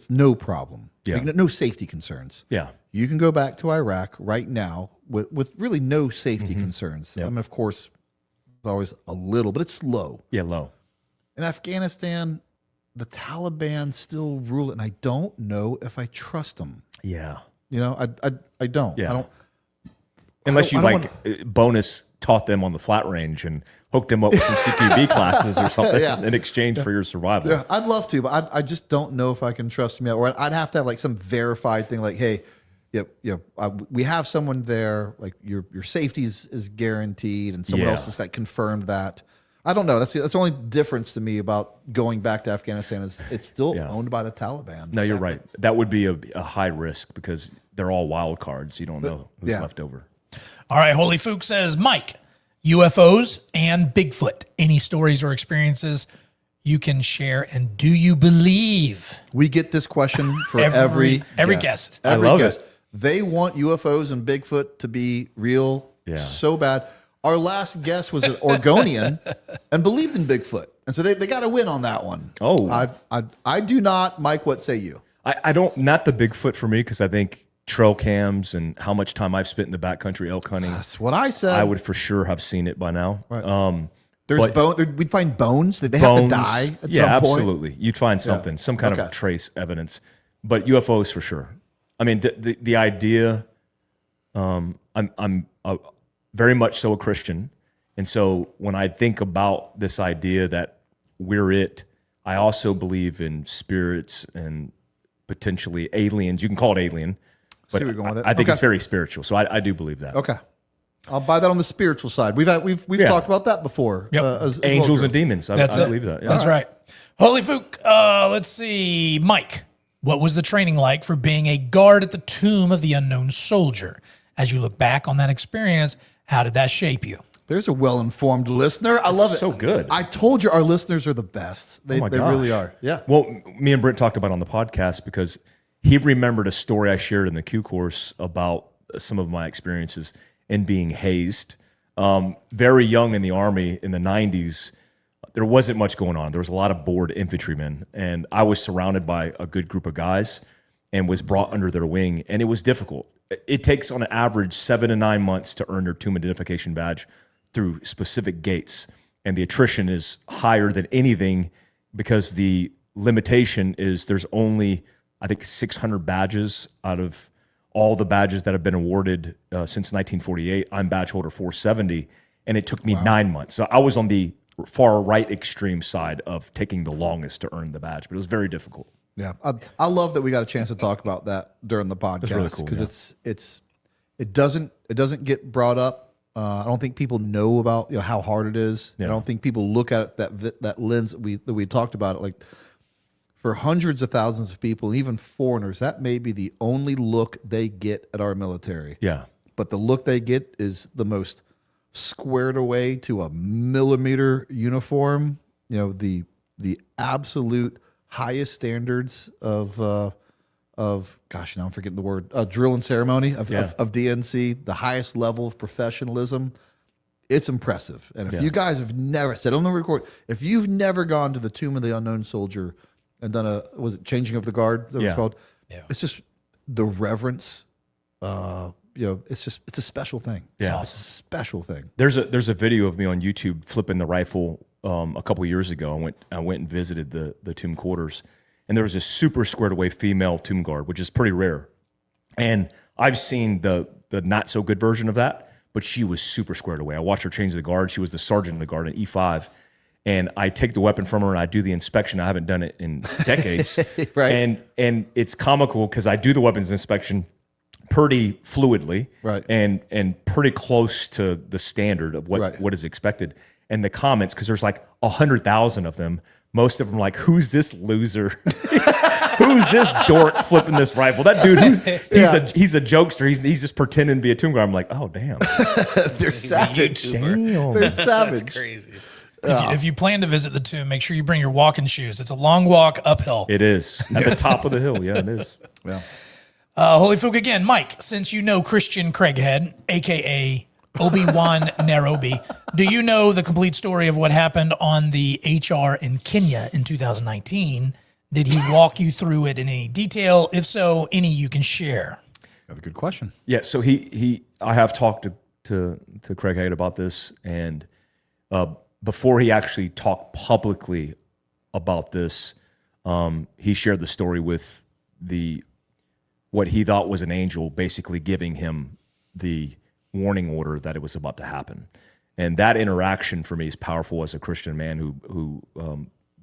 no problem. Yeah. Like, no safety concerns. Yeah. You can go back to Iraq right now with really no safety concerns. Yep. I mean, of course, it's always a little, but it's low. Yeah, low. In Afghanistan, the Taliban still rule it, and I don't know if I trust them. Yeah. You know, I don't. Yeah. I don't. Unless you I don't bonus taught them on the flat range and hooked them up with some CQB classes or something in exchange for your survival. Yeah, I'd love to, but I just don't know if I can trust them yet. Or I'd have to have like some verified thing, like, hey, we have someone there, like your safety is guaranteed, and someone else has like confirmed that. I don't know. That's the only difference to me about going back to Afghanistan is it's still owned by the Taliban. No, you're right. That would be a high risk because they're all wild cards. You don't know who's left over. All right, Holy Fook says, Mike, UFOs and Bigfoot. Any stories or experiences you can share, and do you believe? We get this question for every guest. Every I love guest. it. They want UFOs and Bigfoot to be real so bad. Our last guest was an Oregonian and believed in Bigfoot. And so they got to win on that one. Oh. I do not. Mike, what say you? I don't, not the Bigfoot for me, because I think trail cams and how much time I've spent in the backcountry elk hunting, That's what I said. I would for sure have seen it by now. Right. But we'd find bones. They have to die at some point. Absolutely. You'd find something, some kind of trace evidence. But UFOs for sure. I mean, the idea. I'm very much so a Christian, and so when I think about this idea that we're it, I also believe in spirits and potentially aliens. You can call it alien. see where you're going with it. I think Okay. it's very spiritual. So I do believe that. Okay. I'll buy that on the spiritual side. We've Yeah. talked about that before. Yep. As Angels well, and Drew. demons. I That's it. believe that. Yeah. That's right. Holy Fook. Let's see. Mike, what was the training like for being a guard at the tomb of the unknown soldier? As you look back on that experience, how did that shape you? There's a well-informed listener. I love it. so good. I told you our listeners are the best. They, Oh my they really gosh. are. Yeah. Well, me and Brent talked about it on the podcast because he remembered a story I shared in the Q course about some of my experiences in being hazed. Very young in the Army in the 90s, there wasn't much going on. There was a lot of bored infantrymen, and I was surrounded by a good group of guys and was brought under their wing, and it was difficult. It takes on an average 7 to 9 months to earn your tomb identification badge through specific gates, and the attrition is higher than anything because the limitation is there's only, I think, 600 badges out of all the badges that have been awarded since 1948. I'm badge holder 470, and it took me 9 months. So I was on the far right extreme side of taking the longest to earn the badge, but it was very difficult. Yeah. I love that we got a chance to talk about that during the podcast really cool, because it doesn't get brought up. I don't think people know about how hard it is. Yeah. I don't think people look at it that lens that we talked about. Like for hundreds of thousands of people, and even foreigners, that may be the only look they get at our military. Yeah. But the look they get is the most squared away to a millimeter uniform. The absolute highest standards of gosh, now I'm forgetting the word, drill and ceremony of DNC, the highest level of professionalism. It's impressive. And if you guys have never said on the record, if you've never gone to the Tomb of the Unknown Soldier and done was it Changing of the Guard that was called? Yeah. It's just the reverence. It's a special thing. Yeah. It's a special thing. There's a video of me on YouTube flipping the rifle a couple years ago. I went and visited the tomb quarters, and there was a super squared away female tomb guard, which is pretty rare. And I've seen the not so good version of that, but she was super squared away. I watched her change the guard. She was the sergeant of the guard in E5. And I take the weapon from her and I do the inspection. I haven't done it in decades. Right. And it's comical because I do the weapons inspection pretty fluidly, right, and pretty close to the standard of what is expected. And the comments, because there's like 100,000 of them, most of them like, who's this loser? Who's this dork flipping this rifle? That dude, he's a jokester. He's just pretending to be a tomb guard. I'm like, oh damn, they're savage. Damn. They're savage. That's crazy. If you plan to visit the tomb, make sure you bring your walking shoes. It's a long walk uphill. It is at the top of the hill. Yeah, it is. Yeah. Holy Fook again, Mike, since you know Christian Craighead, a.k.a. Obi-Wan Nairobi, do you know the complete story of what happened on the HR in Kenya in 2019? Did he walk you through it in any detail? If so, any you can share? That's a good question. Yeah, so I have talked to Craig Hayden about this, and before he actually talked publicly about this, he shared the story with what he thought was an angel basically giving him the warning order that it was about to happen. And that interaction for me is powerful as a Christian man who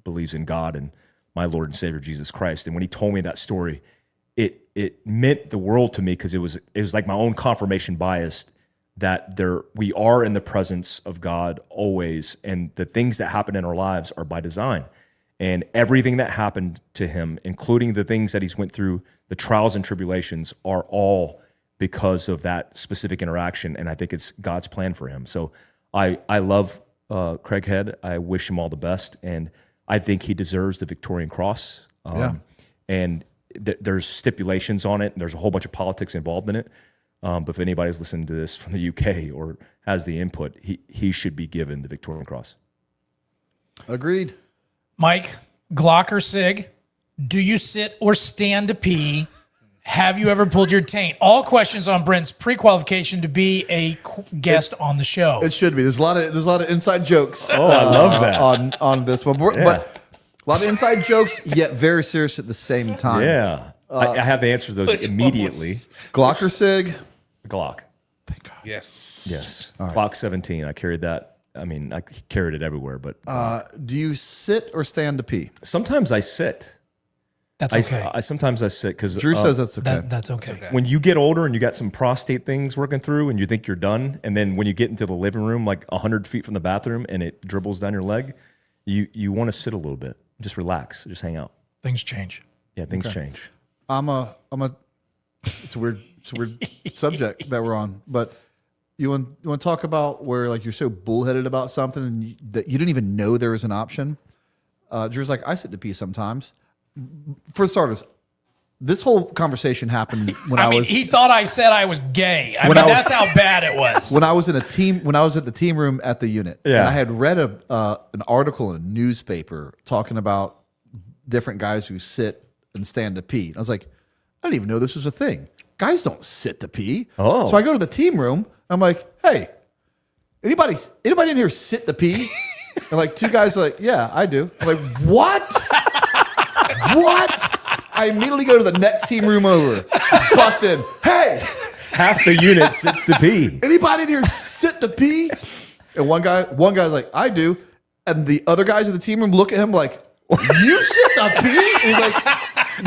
believes in God and my Lord and Savior Jesus Christ. And when he told me that story, it meant the world to me because it was like my own confirmation bias that we are in the presence of God always, and the things that happen in our lives are by design. And everything that happened to him, including the things that he's went through, the trials and tribulations, are all because of that specific interaction. And I think it's God's plan for him. So I love Craig Head. I wish him all the best. And I think he deserves the Victorian Cross. And there's stipulations on it. And there's a whole bunch of politics involved in it. But if anybody's listening to this from the UK or has the input, he should be given the Victorian Cross. Agreed. Mike, Glock or Sig, do you sit or stand to pee? Have you ever pulled your taint? All questions on Brent's pre-qualification to be a guest on the show. It should be. There's a lot of inside jokes. Oh, I love that. on this one, but a lot of inside jokes, yet very serious at the same time. Yeah. I have the answer to those immediately. Glock or Sig? Glock. Yes. Yes. Glock 17. I carried that. I mean, I carried it everywhere, but Do you sit or stand to pee? sometimes I sit. That's okay. Sometimes I sit because Drew says that's okay. That's okay. when you get older and you got some prostate things working through and you think you're done, and then when you get into the living room, like 100 feet from the bathroom, and it dribbles down your leg, you want to sit a little bit, just relax, just hang out. Things change. Yeah, things change. It's a weird subject that we're on, but you want to talk about where like you're so bullheaded about something and that you didn't even know there was an option. Drew's like, I sit to pee sometimes. For starters, this whole conversation happened when he thought I said I was gay. That's how bad it was. When I was at the team room at the unit. Yeah. And I had read an article in a newspaper talking about different guys who sit and stand to pee. And I was like, I didn't even know this was a thing. Guys don't sit to pee. Oh. So I go to the team room. I'm like, hey, anybody in here sit to pee? And like two guys are like, yeah, I do. I'm like, what? What? I immediately go to the next team room over, bust in. Hey, Half the unit sits to pee. anybody in here sit to pee? And one guy's like, I do. And the other guys in the team room look at him like, you sit to pee? And he's like,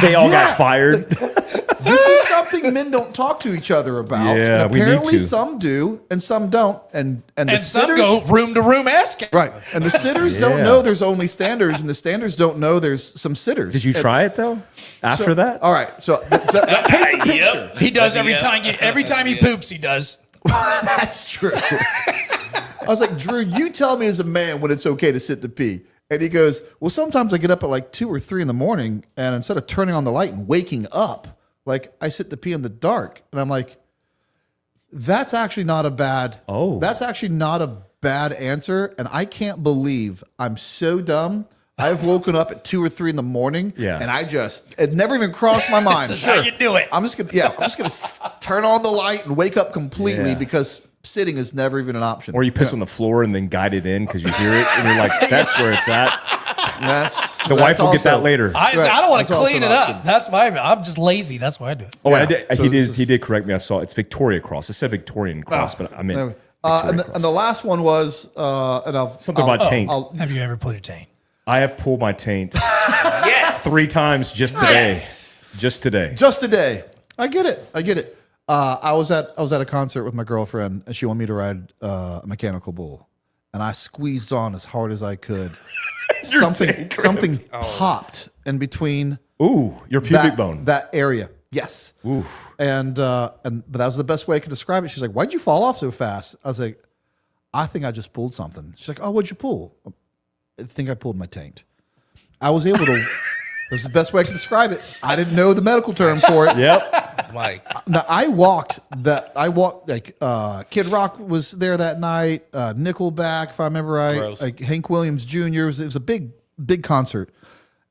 They all yeah. got fired. This is something men don't talk to each other about. Yeah, and we need apparently to. some do and some don't. And the and some sitters go room to room asking. right. And the sitters don't know there's only standers, and the standers don't know there's some sitters. Did you try it though? After that? All right. So that paints a picture. He does every time he poops. He does. That's true. I was like, Drew, you tell me as a man when it's okay to sit to pee. And he goes, well, sometimes I get up at like 2 or 3 in the morning, and instead of turning on the light and waking up, like I sit to pee in the dark. And I'm like, that's actually not a bad. Oh. That's actually not a bad answer. And I can't believe I'm so dumb. I've woken up at 2 or 3 in the morning. Yeah. And it never even crossed my mind. This is how you do it. I'm just gonna turn on the light and wake up completely Yeah. because sitting is never even an option. Or you piss on the floor and then guide it in because you hear it and you're like, that's where it's at. The wife will get that later. I don't want That's to also clean an it option. up. That's I'm just lazy. That's why I do it. Oh, Yeah. he did correct me. I saw it's Victoria Cross. I said Victorian Cross, but I meant Victoria Cross. and the last one was Something about taint. Have you ever put a taint? I have pulled my taint 3 times just today. Just today. just today. I get it. I was at a concert with my girlfriend, and she wanted me to ride a mechanical bull, and I squeezed on as hard as I could. something popped in between. Ooh, your pubic bone. That area. Yes. Ooh. But that was the best way I could describe it. She's like, "Why'd you fall off so fast?" I was like, "I think I just pulled something." She's like, "Oh, what'd you pull?" I think I pulled my taint. I was able to. This is the best way I can describe it. I didn't know the medical term for it. Yep. Mike. Now I walked like Kid Rock was there that night. Nickelback, if I remember right. Gross. Like Hank Williams Jr. It was a big concert,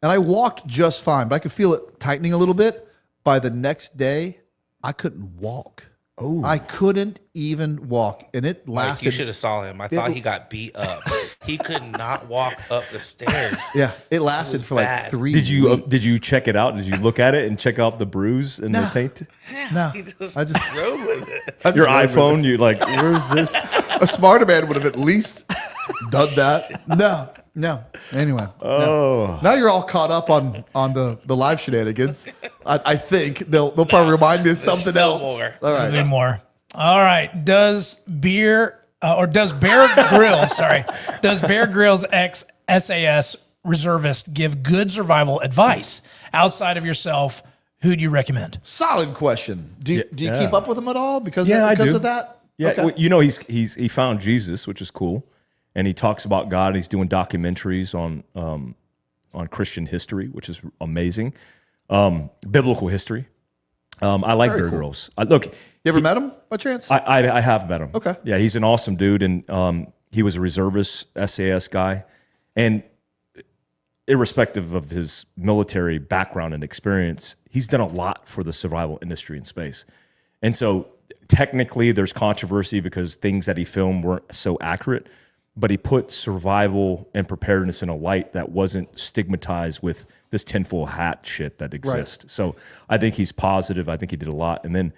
and I walked just fine, but I could feel it tightening a little bit. By the next day, I couldn't walk. Oh, I couldn't even walk, and it Mike, lasted. you should have saw him. I thought he got beat up. He could not walk up the stairs. Yeah, it lasted for like bad. 3 Did you weeks. did you check it out? Did you look at it and check out the bruise and the taint? No, He just I just rode with it. Your iPhone, you like, where's this? a smarter man would have at least done that. No. Anyway. Oh. Now you're all caught up on the live shenanigans. I think they'll probably remind me of something still else. more. All A bit right. more. All right. Does Bear Grylls ex SAS reservist give good survival advice outside of yourself? Who do you recommend? Solid question. Do you Yeah. keep up with them at all because I do. of that? Yeah, Okay. well, you know he found Jesus, which is cool, and he talks about God. He's doing documentaries on Christian history, which is amazing, biblical history. I like Bear Grylls. Look, You ever met him by chance? I have met him. Okay. Yeah, he's an awesome dude, and he was a reservist SAS guy, and irrespective of his military background and experience, he's done a lot for the survival industry in space. And so technically there's controversy because things that he filmed weren't so accurate, but he put survival and preparedness in a light that wasn't stigmatized with this tinfoil hat shit that exists. So I think he's positive. I think he did a lot. And then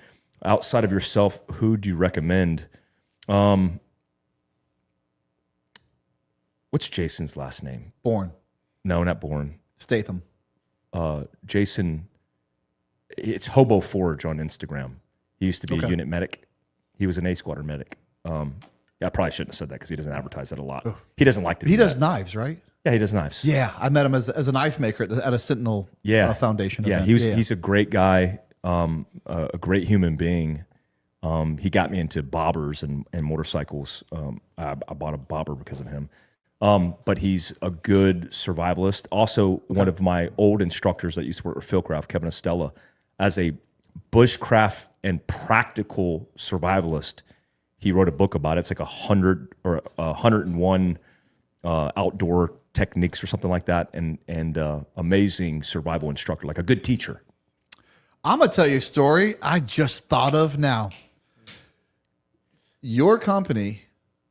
outside of yourself, who do you recommend? What's Jason's last name? Born. No, not Bourne. Statham. Jason. It's Hobo Forge on Instagram. He used to be a unit medic. He was an A Squadron medic. I probably shouldn't have said that because he doesn't advertise that a lot. He doesn't like to. He does knives, right? Yeah, he does knives. Yeah, I met him as a knife maker at a Sentinel Foundation event. He's a great guy, a great human being. He got me into bobbers and motorcycles. I bought a bobber because of him. But he's a good survivalist. Also, one of my old instructors that used to work with Philcraft, Kevin Estella, as a bushcraft and practical survivalist. He wrote a book about it. It's like 101 outdoor techniques or something like that, and amazing survival instructor, like a good teacher. I'm gonna tell you a story I just thought of now. Your company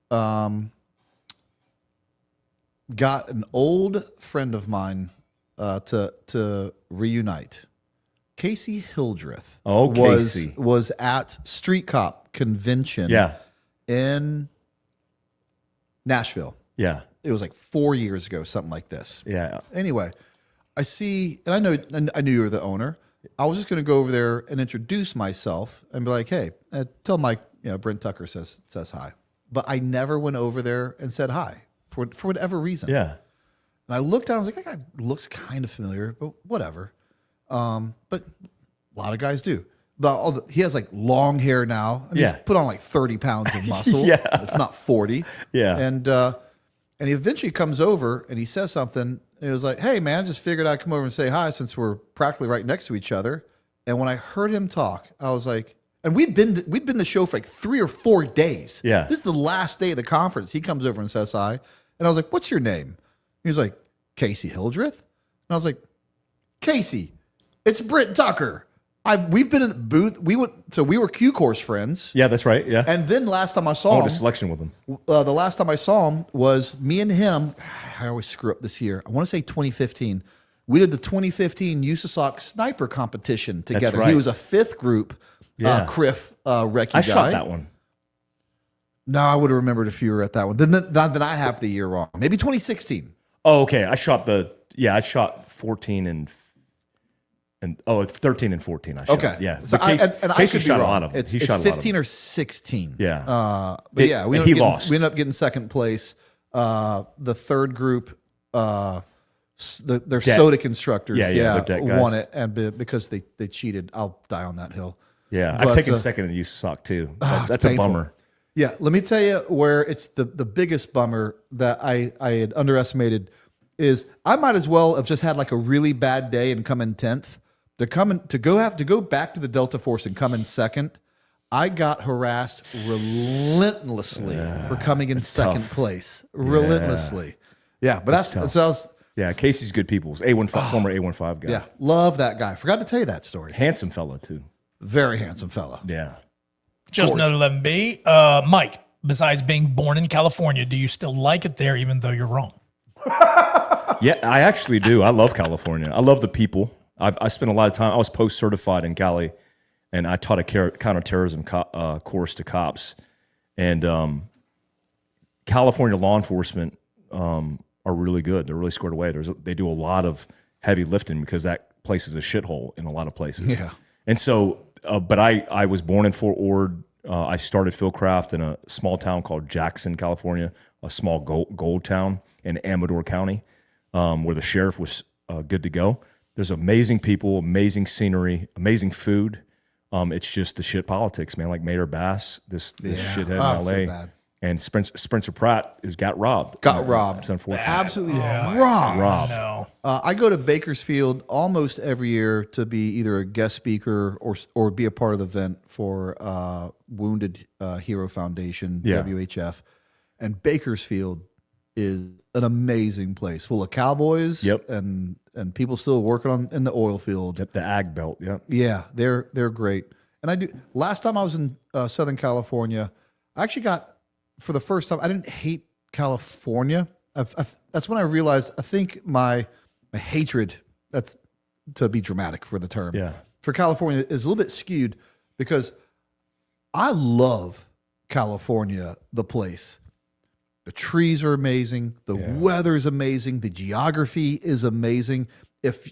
got an old friend of mine to reunite. Casey Hildreth was at Street Cop Convention in Nashville. Yeah. It was like 4 years ago, something like this. Yeah. Anyway, I see, and I knew you were the owner. I was just going to go over there and introduce myself and be like, hey, tell Mike, Brent Tucker says hi. But I never went over there and said hi for whatever reason. Yeah. And I looked at him, I was like, that guy looks kind of familiar, but whatever. But a lot of guys do. He has like long hair now. And he's put on like 30 pounds of muscle, if not 40. Yeah. And he eventually comes over and he says something. And he was like, hey, man, I just figured I'd come over and say hi since we're practically right next to each other. And when I heard him talk, I was like, and we'd been to the show for like 3 or 4 days. Yeah. This is the last day of the conference. He comes over and says hi. And I was like, what's your name? He was like, Casey Hildreth. And I was like, Casey, it's Brent Tucker. We've been in the booth. We were Q course friends. Yeah, that's right. Yeah. And then last time I I saw went him, to selection with him. the last time I saw him was me and him. I always screw up this year. I want to say 2015. We did the 2015 USASOC sniper competition together. That's right. He was a 5th group CRIF recce guy. I shot that one. No, I would have remembered if you were at that one. Then I have the year wrong. Maybe 2016. Oh, okay. I shot 14 and 13 and 14. I shot. Okay. Yeah. So Casey shot a lot of them. It's He shot 15 or 16. Yeah. But yeah, we lost. ended up getting second place. The third group, their Sodic instructors, their deck guys. won it, and because they cheated, I'll die on that hill. Yeah. But, I've taken second in the USASOC too. That's a painful. bummer. Yeah, let me tell you where it's the biggest bummer that I had underestimated is I might as well have just had like a really bad day and come in 10th. To go back to the Delta Force and come in second, I got harassed relentlessly for coming in second place. Relentlessly. Yeah, but that's Yeah, Casey's good people. Former A15 guy. yeah, love that guy. Forgot to tell you that story. Handsome fella too. Very handsome fella. Yeah. Just another 11B. Mike, besides being born in California, do you still like it there even though you're wrong? Yeah, I actually do. I love California. I love the people. I spent a lot of time. I was post-certified in Cali, and I taught a counterterrorism course to cops. And California law enforcement are really good. They're really squared away. They do a lot of heavy lifting because that place is a shithole in a lot of places. Yeah. And so, but I was born in Fort Ord. I started Philcraft in a small town called Jackson, California, a small gold town in Amador County, where the sheriff was good to go. There's amazing people, amazing scenery, amazing food. It's just the shit politics, man. Like Mayor Bass, this shithead in LA. So bad. And Spencer Pratt got robbed. It's unfortunate. Absolutely robbed. No. I go to Bakersfield almost every year to be either a guest speaker or be a part of the event for Wounded Hero Foundation, WHF. And Bakersfield is an amazing place, full of cowboys and people still working in the oil field. The ag belt, Yeah, they're great. And last time I was in Southern California, I actually got, for the first time, I didn't hate California. That's when I realized, I think my hatred, that's to be dramatic for the term, for California is a little bit skewed because I love California, the place. The trees are amazing. The weather is amazing. The geography is amazing. If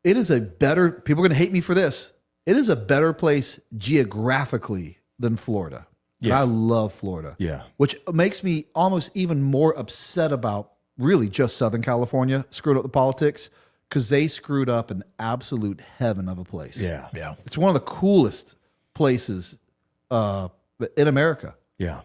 it is a better, people are going to hate me for this. It is a better place geographically than Florida. And Yeah. I love Florida. Yeah. Which makes me almost even more upset about really just Southern California screwed up the politics, because they screwed up an absolute heaven of a place. Yeah. Yeah. It's one of the coolest places in America. Yeah.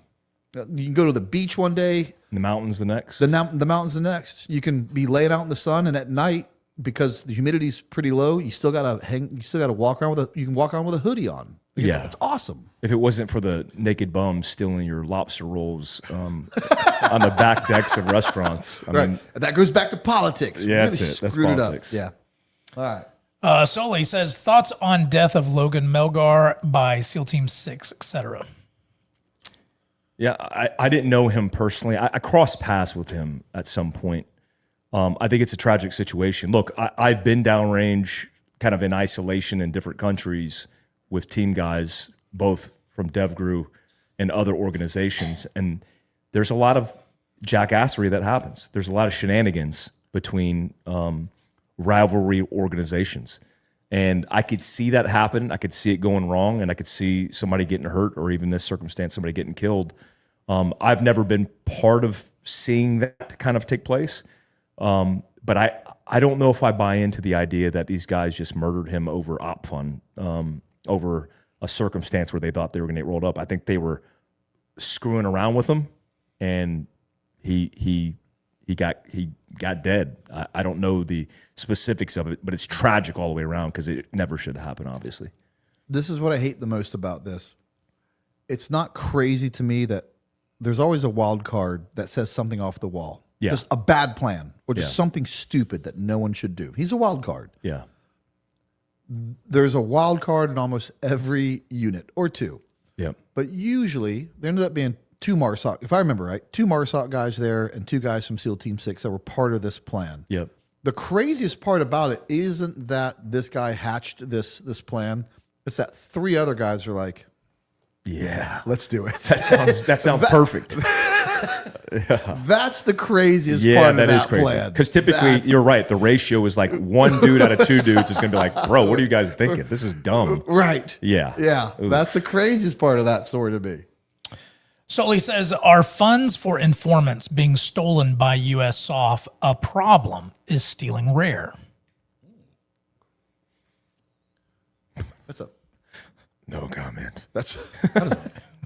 You can go to the beach one day, And the mountains the next. the mountains the next. You can be laying out in the sun, and at night, because the humidity's pretty low, you still gotta hang. You still gotta walk around you can walk around with a hoodie on. Like, Yeah. it's awesome. If it wasn't for the naked bums stealing your lobster rolls on the back decks of restaurants, I Right, mean, and that goes back to politics. Yeah, We that's really it. That's screwed it politics. up. Yeah. All right. Soli says, thoughts on death of Logan Melgar by SEAL Team 6, etc. yeah, I didn't know him personally. I crossed paths with him at some point. I think it's a tragic situation. Look, I've been downrange, kind of in isolation in different countries with team guys, both from DevGru and other organizations. And there's a lot of jackassery that happens. There's a lot of shenanigans between rivalry organizations. And I could see that happen. I could see it going wrong, and I could see somebody getting hurt, or even this circumstance, somebody getting killed. I've never been part of seeing that kind of take place. But I don't know if I buy into the idea that these guys just murdered him over op fun, over a circumstance where they thought they were going to get rolled up. I think they were screwing around with him, and he got dead. I don't know the specifics of it, but it's tragic all the way around, because it never should have happened, obviously. This is what I hate the most about this. It's not crazy to me that there's always a wild card that says something off the wall. Yeah. Just a bad plan, or just Yeah. something stupid that no one should do. He's a wild card. Yeah. There's a wild card in almost every unit, or two. Yep. But usually there ended up being two MARSOC, if I remember right, two MARSOC guys there and two guys from SEAL Team 6 that were part of this plan. Yep. The craziest part about it isn't that this guy hatched this plan. It's that three other guys are like, Yeah. let's do it. That sounds perfect. That's the craziest Yeah, part of that that is crazy. plan. Because typically, That's- you're right. The ratio is like one dude out of two dudes is going to be like, bro, what are you guys thinking? This is dumb. Right. Yeah. Yeah. Oof. That's the craziest part of that story to me. Soli says, are funds for informants being stolen by U.S. SOF a problem? Is stealing rare? That's a No comment.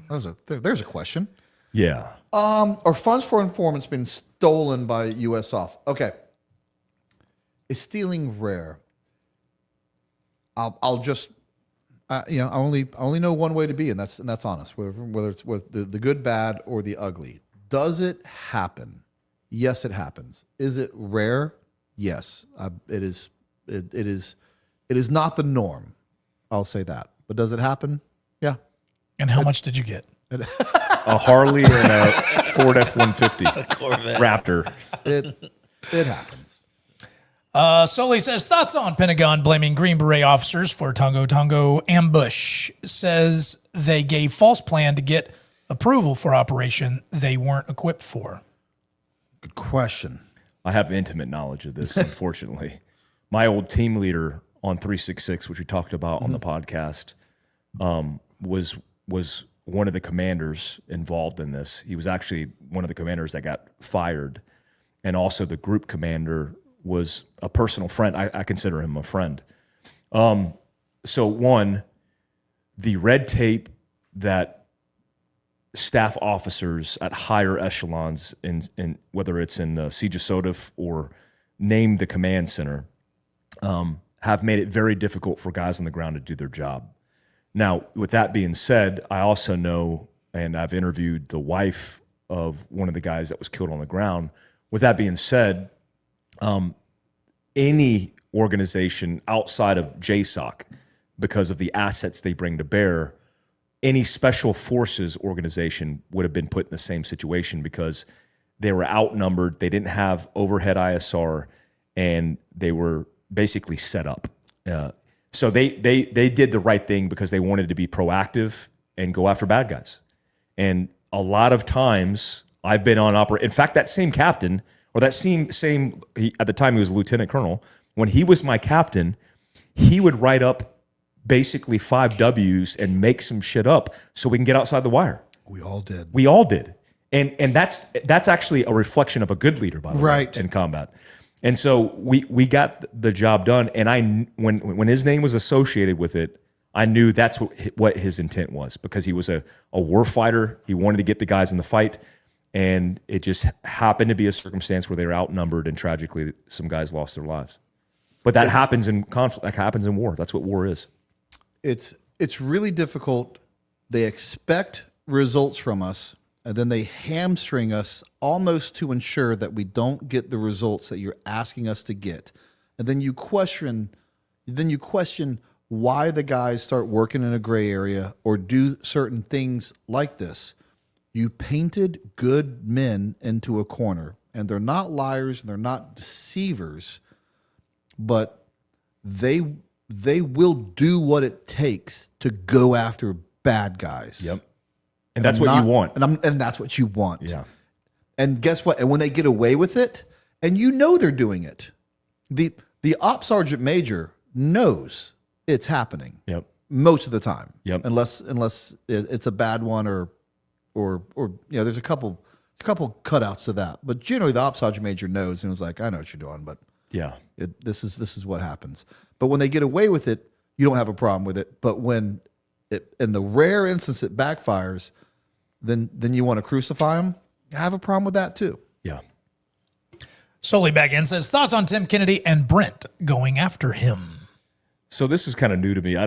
there's a question. Yeah. Are funds for informants been stolen by U.S. SOF? Okay. Is stealing rare? I'll just, I only know one way to be, and that's honest. Whether it's with the good, bad, or the ugly. Does it happen? Yes, it happens. Is it rare? Yes, it is. It is not the norm. I'll say that. But does it happen? Yeah. And how much did you get? A Harley and a Ford F-150 Raptor. It happens. Soli says, thoughts on Pentagon blaming Green Beret officers for Tongo ambush. Says they gave false plan to get approval for operation they weren't equipped for. Good question. I have intimate knowledge of this, unfortunately. My old team leader on 366, which we talked about on the podcast, was one of the commanders involved in this. He was actually one of the commanders that got fired. And also the group commander was a personal friend. I consider him a friend. So one, the red tape that staff officers at higher echelons, in whether it's in the CJSOTF or name the command center, have made it very difficult for guys on the ground to do their job. Now, with that being said, I also know, and I've interviewed the wife of one of the guys that was killed on the ground. With that being said, any organization outside of JSOC, because of the assets they bring to bear, any special forces organization would have been put in the same situation because they were outnumbered. They didn't have overhead ISR, and they were basically set up. So they did the right thing because they wanted to be proactive and go after bad guys. And a lot of times I've been on in fact, that same captain, or that same at the time he was a lieutenant colonel, When he was my captain, he would write up basically 5 W's and make some shit up so we can get outside the wire. We all did. We all did. And that's actually a reflection of a good leader, by the way, in combat. And so we got the job done. And when his name was associated with it, I knew that's what his intent was, because he was a war fighter. He wanted to get the guys in the fight. And it just happened to be a circumstance where they were outnumbered, and tragically some guys lost their lives. But that happens in conflict. That happens in war. That's what war is. It's really difficult. They expect results from us, and then they hamstring us almost to ensure that we don't get the results that you're asking us to get. And then you question why the guys start working in a gray area or do certain things like this. You painted good men into a corner, and they're not liars and they're not deceivers, but they will do what it takes to go after bad guys. Yep. And that's what you want. And that's what you want. Yeah. And guess what? And when they get away with it, and you know they're doing it, the op sergeant major knows it's happening. Yep. Most of the time. Yep. Unless it's a bad one or there's a couple cutouts to that. But generally the op sergeant major knows and was like, I know what you're doing, but yeah, this is what happens. But when they get away with it, you don't have a problem with it. But when in the rare instance it backfires, then you want to crucify them. I have a problem with that too. Yeah. Solely back in says, thoughts on Tim Kennedy and Brent going after him. So this is kind of new to me.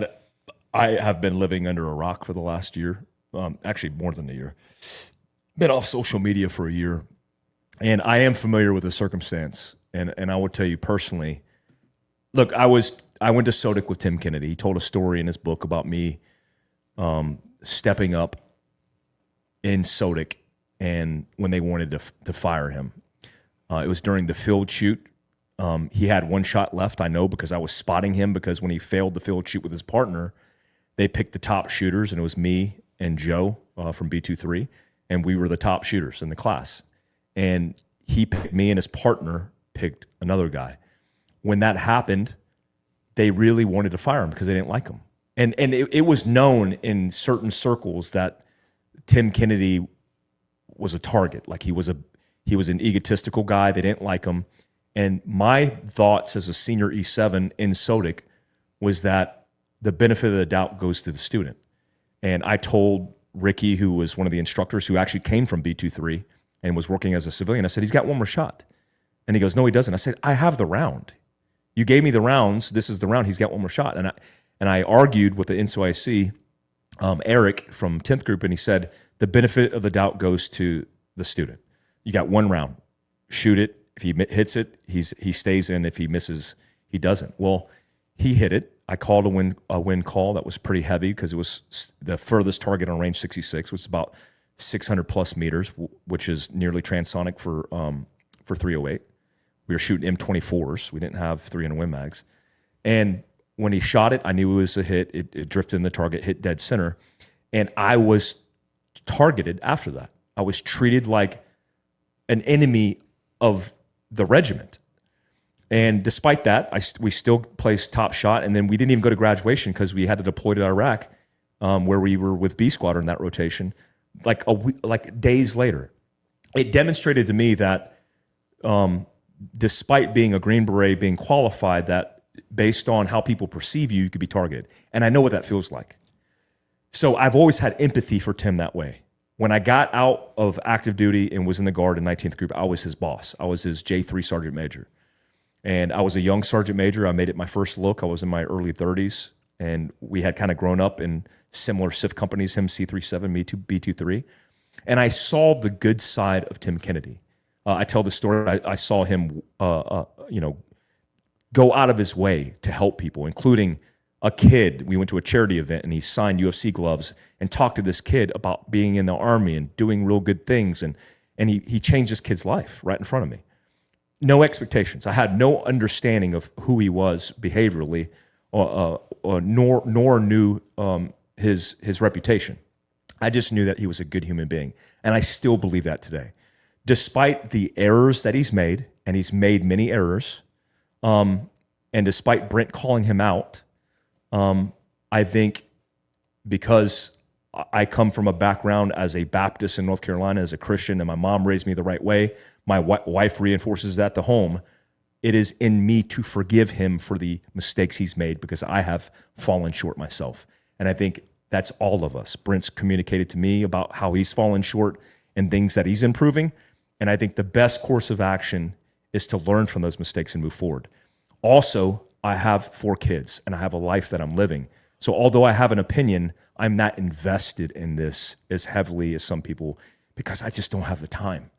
I have been living under a rock for the last year. Actually more than a year. Been off social media for a year. And I am familiar with the circumstance. And I will tell you personally, look, I went to SODIC with Tim Kennedy. He told a story in his book about me stepping up in SODIC and when they wanted to fire him. It was during the field shoot. He had one shot left, I know, because I was spotting him, because when he failed the field shoot with his partner, they picked the top shooters, and it was me and Joe from B23, and we were the top shooters in the class. And he picked me, and his partner picked another guy. When that happened, they really wanted to fire him because they didn't like him. And it was known in certain circles that Tim Kennedy was a target. Like he was an egotistical guy. They didn't like him. And my thoughts as a senior E7 in SODIC was that the benefit of the doubt goes to the student. And I told Ricky, who was one of the instructors who actually came from B23 and was working as a civilian, I said, he's got one more shot. And he goes, no, he doesn't. I said, I have the round. You gave me the rounds. This is the round. He's got one more shot. And I argued with the NCOIC, Eric from 10th Group, and he said, the benefit of the doubt goes to the student. You got one round. Shoot it. If he hits it, he stays in. If he misses, he doesn't. Well, he hit it. I called a wind call that was pretty heavy because it was the furthest target on range 66, which is about 600 plus meters, which is nearly transonic for 308. We were shooting M24s. We didn't have 300 Win mags. And when he shot it, I knew it was a hit. It drifted in the target, hit dead center. And I was targeted after that. I was treated like an enemy of the regiment. And despite that, we still placed top shot. And then we didn't even go to graduation because we had to deploy to Iraq, where we were with B Squadron in that rotation, like days later. It demonstrated to me that despite being a Green Beret, being qualified, that based on how people perceive you, you could be targeted. And I know what that feels like. So I've always had empathy for Tim that way. When I got out of active duty and was in the Guard in 19th Group, I was his boss. I was his J3 Sergeant Major. And I was a young Sergeant Major. I made it my first look. I was in my early 30s. And we had kind of grown up in similar SIF companies, him C37, me B23. And I saw the good side of Tim Kennedy. I tell the story. I saw him, go out of his way to help people, including a kid. We went to a charity event, and he signed UFC gloves and talked to this kid about being in the Army and doing real good things. And he changed this kid's life right in front of me. No expectations. I had no understanding of who he was behaviorally, nor knew his reputation. I just knew that he was a good human being, and I still believe that today. Despite the errors that he's made, and he's made many errors, And despite Brent calling him out, I think because I come from a background as a Baptist in North Carolina, as a Christian, and my mom raised me the right way, my wife reinforces that the home, it is in me to forgive him for the mistakes he's made because I have fallen short myself. And I think that's all of us. Brent's communicated to me about how he's fallen short and things that he's improving. And I think the best course of action is to learn from those mistakes and move forward. Also, I have 4 kids and I have a life that I'm living. So although I have an opinion, I'm not invested in this as heavily as some people because I just don't have the time.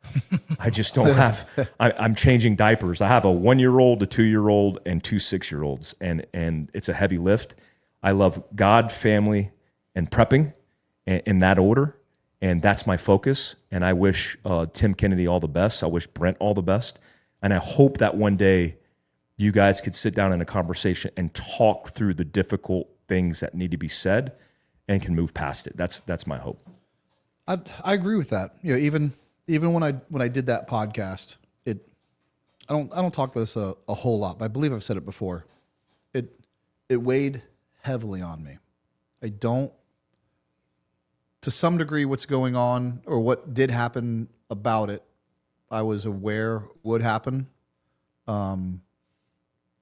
I just don't have, I'm changing diapers. I have a 1-year-old, a 2-year-old, and 2 6-year-olds. And it's a heavy lift. I love God, family, and prepping in that order. And that's my focus. And I wish Tim Kennedy all the best. I wish Brent all the best. And I hope that one day you guys could sit down in a conversation and talk through the difficult things that need to be said and can move past it. That's my hope. I agree with that. You know, even when I did that podcast, I don't talk about this a whole lot, but I believe I've said it before. It weighed heavily on me. I don't, to some degree, what's going on or what did happen about it, I was aware would happen.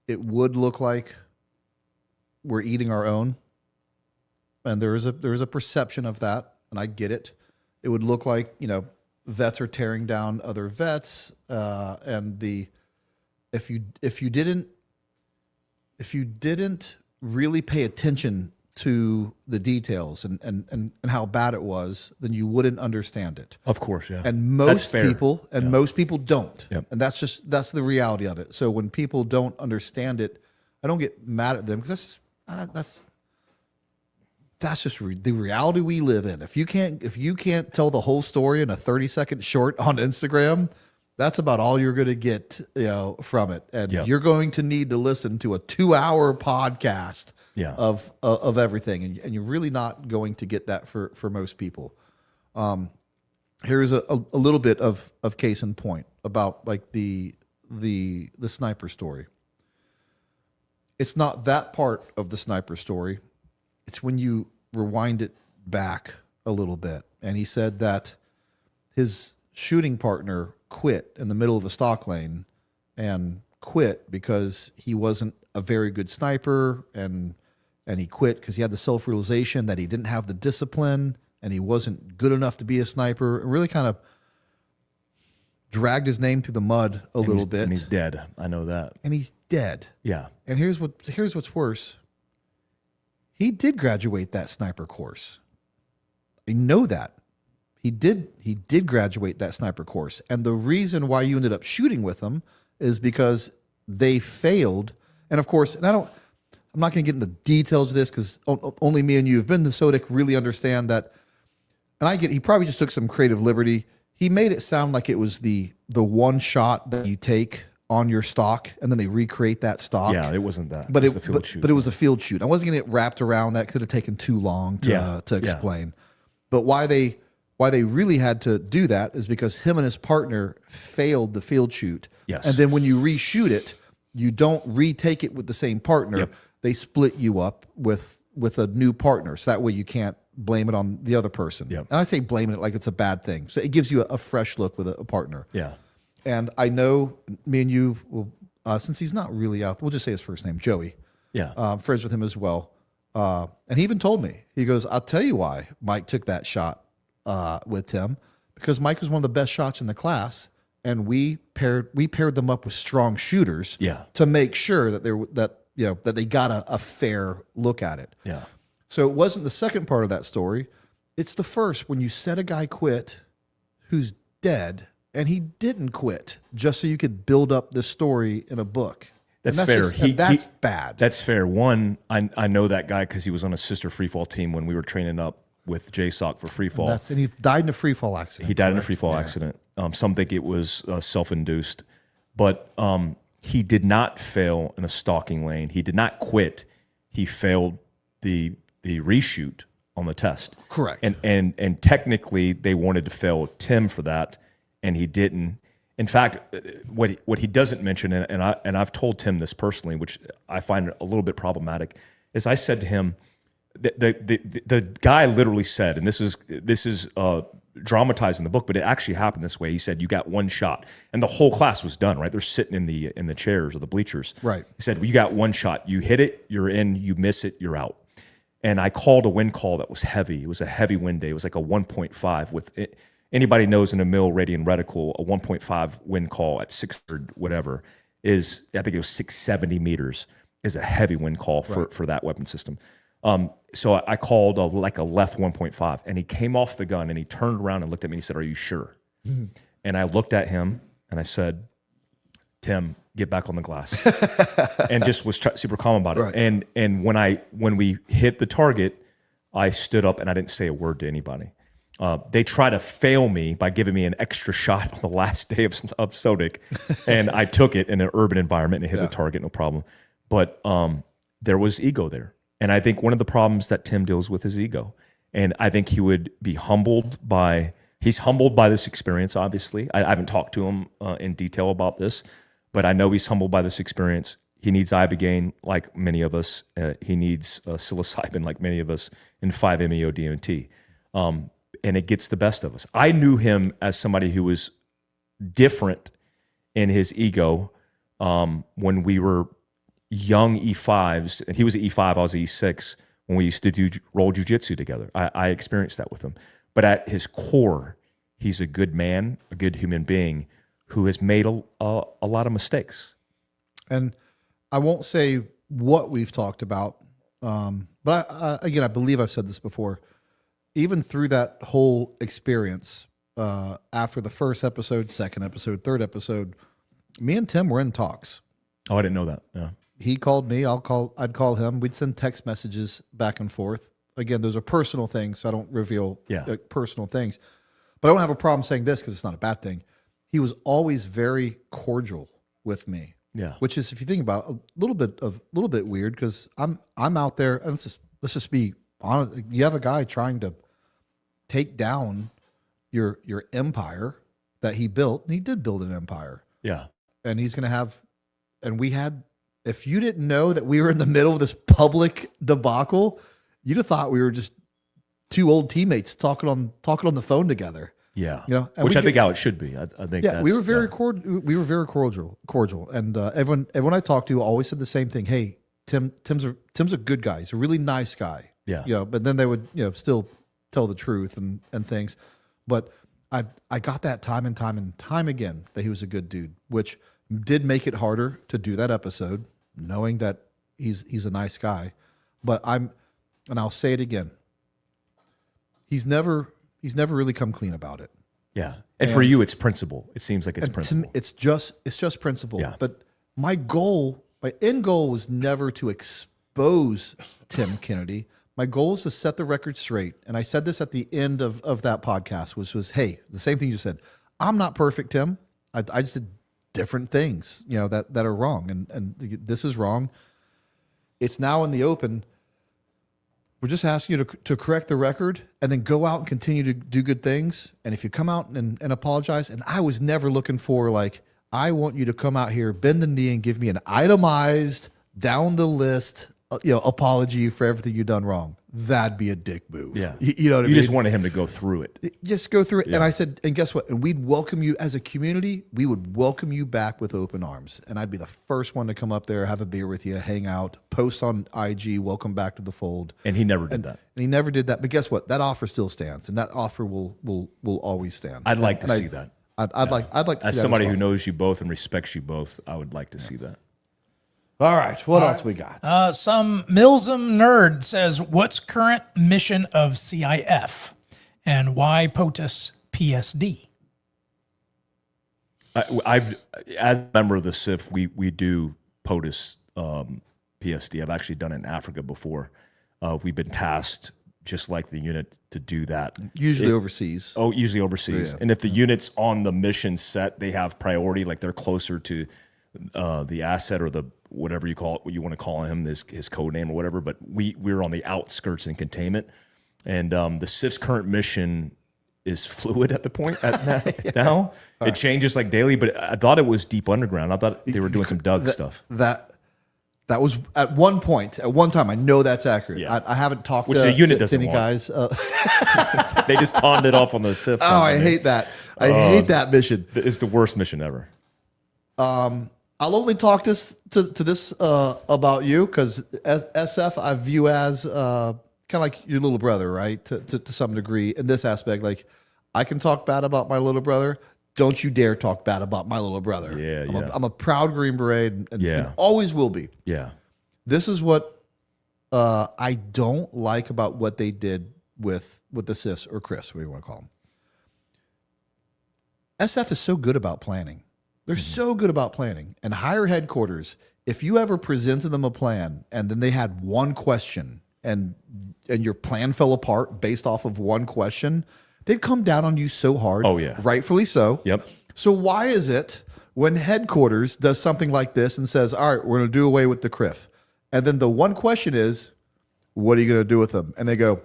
It would look like we're eating our own, and there is a perception of that, and I get it. It would look like, you know, vets are tearing down other vets, and if you didn't really pay attention to the details and how bad it was, then you wouldn't understand it. Of course, yeah. And most people don't. Yep. And that's the reality of it. So when people don't understand it, I don't get mad at them because that's just the reality we live in. If you can't tell the whole story in a 30-second short on Instagram, that's about all you're going to get, you know, from it. And Yep. you're going to need to listen to a 2-hour podcast Yeah. of everything. And you're really not going to get that for most people. Here's a little bit of case in point about like the sniper story. It's not that part of the sniper story. It's when you rewind it back a little bit. And he said that his shooting partner quit in the middle of a stock lane and quit because he wasn't a very good sniper, and he quit because he had the self-realization that he didn't have the discipline and he wasn't good enough to be a sniper. It really kind of dragged his name through the mud a little bit. And he's dead. I know that. And he's dead. Yeah. And here's what's worse. He did graduate that sniper course. I know that. He did graduate that sniper course. And the reason why you ended up shooting with them is because they failed. And of course, I'm not going to get into details of this because only me and you have been to Sodic really understand that. And I get, he probably just took some creative liberty. He made it sound like it was the one shot that you take on your stock and then they recreate that stock. Yeah, it wasn't that. But it was the field shoot. But it was a field shoot. I wasn't going to get wrapped around that because it would have taken too long to explain. But why they really had to do that is because him and his partner failed the field shoot. Yes. And then when you reshoot it, you don't retake it with the same partner. Yep. They split you up with a new partner. So that way you can't blame it on the other person. Yep. And I say blaming it like it's a bad thing. So it gives you a fresh look with a partner. Yeah. And I know me and you will, since he's not really out, we'll just say his first name, Joey. Yeah. Friends with him as well. And he even told me, he goes, I'll tell you why Mike took that shot with Tim, because Mike was one of the best shots in the class, and we paired them up with strong shooters to make sure that they got a fair look at it. Yeah. So it wasn't the second part of that story. It's the first, when you said a guy quit who's dead, and he didn't quit just so you could build up this story in a book. That's fair. That's bad. That's fair. One, I know that guy because he was on a sister Freefall team when we were training up with JSOC for Freefall. And he died in a Freefall accident. He died in a Freefall accident. Some think it was self-induced. But he did not fail in a stalking lane. He did not quit. He failed the reshoot on the test. Correct. And technically they wanted to fail Tim for that, and he didn't. In fact, what he doesn't mention, and I've told Tim this personally, which I find a little bit problematic, is I said to him, the guy literally said, and this is dramatized in the book, but it actually happened this way. He said, "You got one shot," and the whole class was done. Right, they're sitting in the chairs or the bleachers. Right. He said, "Well, you got one shot. You hit it, you're in. You miss it, you're out." And I called a wind call that was heavy. It was a heavy wind day. It was like a 1.5 with it. Anybody knows in a mil radian reticle, a 1.5 wind call at 600 whatever is, I think it was 670 meters, is a heavy wind call for that weapon system. So I called a left 1.5, and he came off the gun and he turned around and looked at me and he said, "Are you sure?" Mm-hmm. And I looked at him and I said, "Tim, get back on the glass," and just was super calm about it. Right. And when we hit the target, I stood up and I didn't say a word to anybody. They try to fail me by giving me an extra shot on the last day of Sodic, and I took it in an urban environment and hit the target, no problem. But there was ego there. And I think one of the problems that Tim deals with is ego. And I think he would be he's humbled by this experience, obviously. I haven't talked to him in detail about this, but I know he's humbled by this experience. He needs Ibogaine, like many of us. He needs psilocybin, like many of us, and 5-MeO-DMT. And it gets the best of us. I knew him as somebody who was different in his ego when we were young E5s, and he was an E5, I was an E6, when we used to roll jujitsu together. I experienced that with him. But at his core, he's a good man, a good human being who has made a lot of mistakes. And I won't say what we've talked about, but I believe I've said this before. Even through that whole experience, after the first episode, second episode, third episode, me and Tim were in talks. Oh, I didn't know that. Yeah. He called me, I'd call him. We'd send text messages back and forth. Again, those are personal things, so I don't reveal personal things. But I don't have a problem saying this because it's not a bad thing. He was always very cordial with me. Yeah. Which is, if you think about it, a little bit weird, because I'm out there, and let's just be honest. You have a guy trying to take down your empire that he built, and he did build an empire. Yeah. And he's going to have, and we had, if you didn't know that we were in the middle of this public debacle, you'd have thought we were just two old teammates talking on the phone together. Yeah, you know, which I think how it should be. I think. Yeah, we were very cordial, and everyone I talked to always said the same thing. Hey, Tim's a good guy. He's a really nice guy. Yeah, you know, but then they would still tell the truth and things. But I got that time and time again that he was a good dude, which did make it harder to do that episode, knowing that he's a nice guy. But I'll say it again. He's never really come clean about it. Yeah. And for you, it's principle. It seems like it's principle. It's just principle. Yeah. But my end goal was never to expose Tim Kennedy. My goal is to set the record straight. And I said this at the end of that podcast, was, hey, the same thing you said. I'm not perfect, Tim. I just did different things, that are wrong. And this is wrong. It's now in the open. We're just asking you to correct the record and then go out and continue to do good things. And if you come out and apologize, and I was never looking for, like, I want you to come out here, bend the knee, and give me an itemized, down the list, apology for everything you've done wrong. That'd be a dick move. Yeah. You know what I mean? You just wanted him to go through it. Just go through it. Yeah. And I said, and guess what? And we'd welcome you as a community. We would welcome you back with open arms. And I'd be the first one to come up there, have a beer with you, hang out, post on IG, welcome back to the fold. And he never did that. And he never did that. But guess what? That offer still stands. And that offer will always stand. I'd like to see that. I'd like to see that. As somebody as well. who knows you both and respects you both, I would like to see that. All right. What else we got? Some Milsum nerd says, what's current mission of CIF and why POTUS PSD? I've, as a member of the CIF, we do POTUS PSD. I've actually done it in Africa before. We've been tasked, just like the unit, to do that. Usually overseas. Oh, usually overseas. Yeah. And if the unit's on the mission set, they have priority, like they're closer to the asset or the whatever you call it, what you want to call him, his code name or whatever. But we're on the outskirts in containment. And the CIF's current mission is fluid at the point now. It changes like daily, but I thought it was deep underground. I thought they were doing some Doug stuff. That was at one point, at one time. I know that's accurate. Yeah. I haven't talked Which to, the unit to doesn't any want. guys. They just pawned it off on the SIF. Oh, I hate that. I hate that mission. It's the worst mission ever. I'll only talk to this about you because SF I view as kind of like your little brother, right? To some degree in this aspect, like I can talk bad about my little brother. Don't you dare talk bad about my little brother. Yeah, I'm a proud Green Beret and always will be. Yeah. This is what I don't like about what they did with the SIFs or Chris, what do you want to call them. SF is so good about planning. They're so good about planning. And higher headquarters, if you ever presented them a plan and then they had one question and your plan fell apart based off of one question, they'd come down on you so hard. Oh, yeah. Rightfully so. Yep. So why is it when headquarters does something like this and says, all right, we're going to do away with the CRIF. And then the one question is, what are you going to do with them? And they go,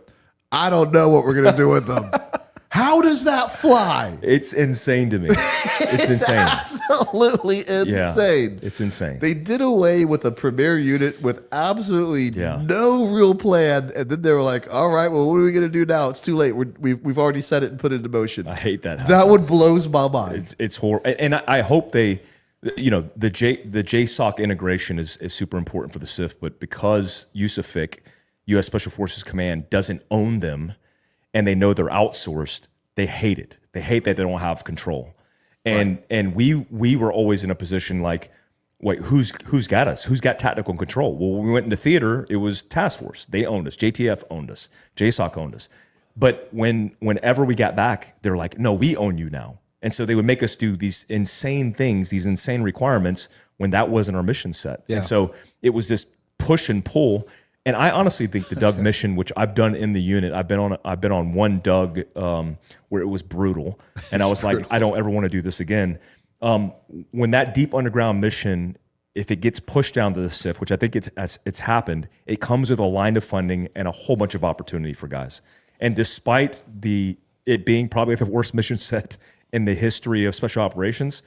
I don't know what we're going to do with them. How does that fly? It's insane to me. It's insane. Absolutely insane. Yeah, it's insane. They did away with a premier unit with absolutely no real plan, and then they were like, "All right, well, what are we going to do now? It's too late. We've already set it and put it into motion." I hate that. That one blows my mind. It's horrible, and I hope they, the JSOC integration is super important for the SIF, but because USAFIC, U.S. Special Forces Command, doesn't own them, and they know they're outsourced, they hate it. They hate that they don't have control. And we were always in a position like, wait, who's got us? Who's got tactical control? Well, when we went into theater, it was task force. They owned us. JTF owned us. JSOC owned us. But whenever we got back, they're like, no, we own you now. And so they would make us do these insane things, these insane requirements when that wasn't our mission set. Yeah. And so it was this push and pull. And I honestly think the Doug mission, which I've done in the unit, I've been on one Doug where it was brutal, and I was like, I don't ever want to do this again. When that deep underground mission, if it gets pushed down to the SIF, which I think it's happened, it comes with a line of funding and a whole bunch of opportunity for guys. And despite it being probably the worst mission set in the history of special operations,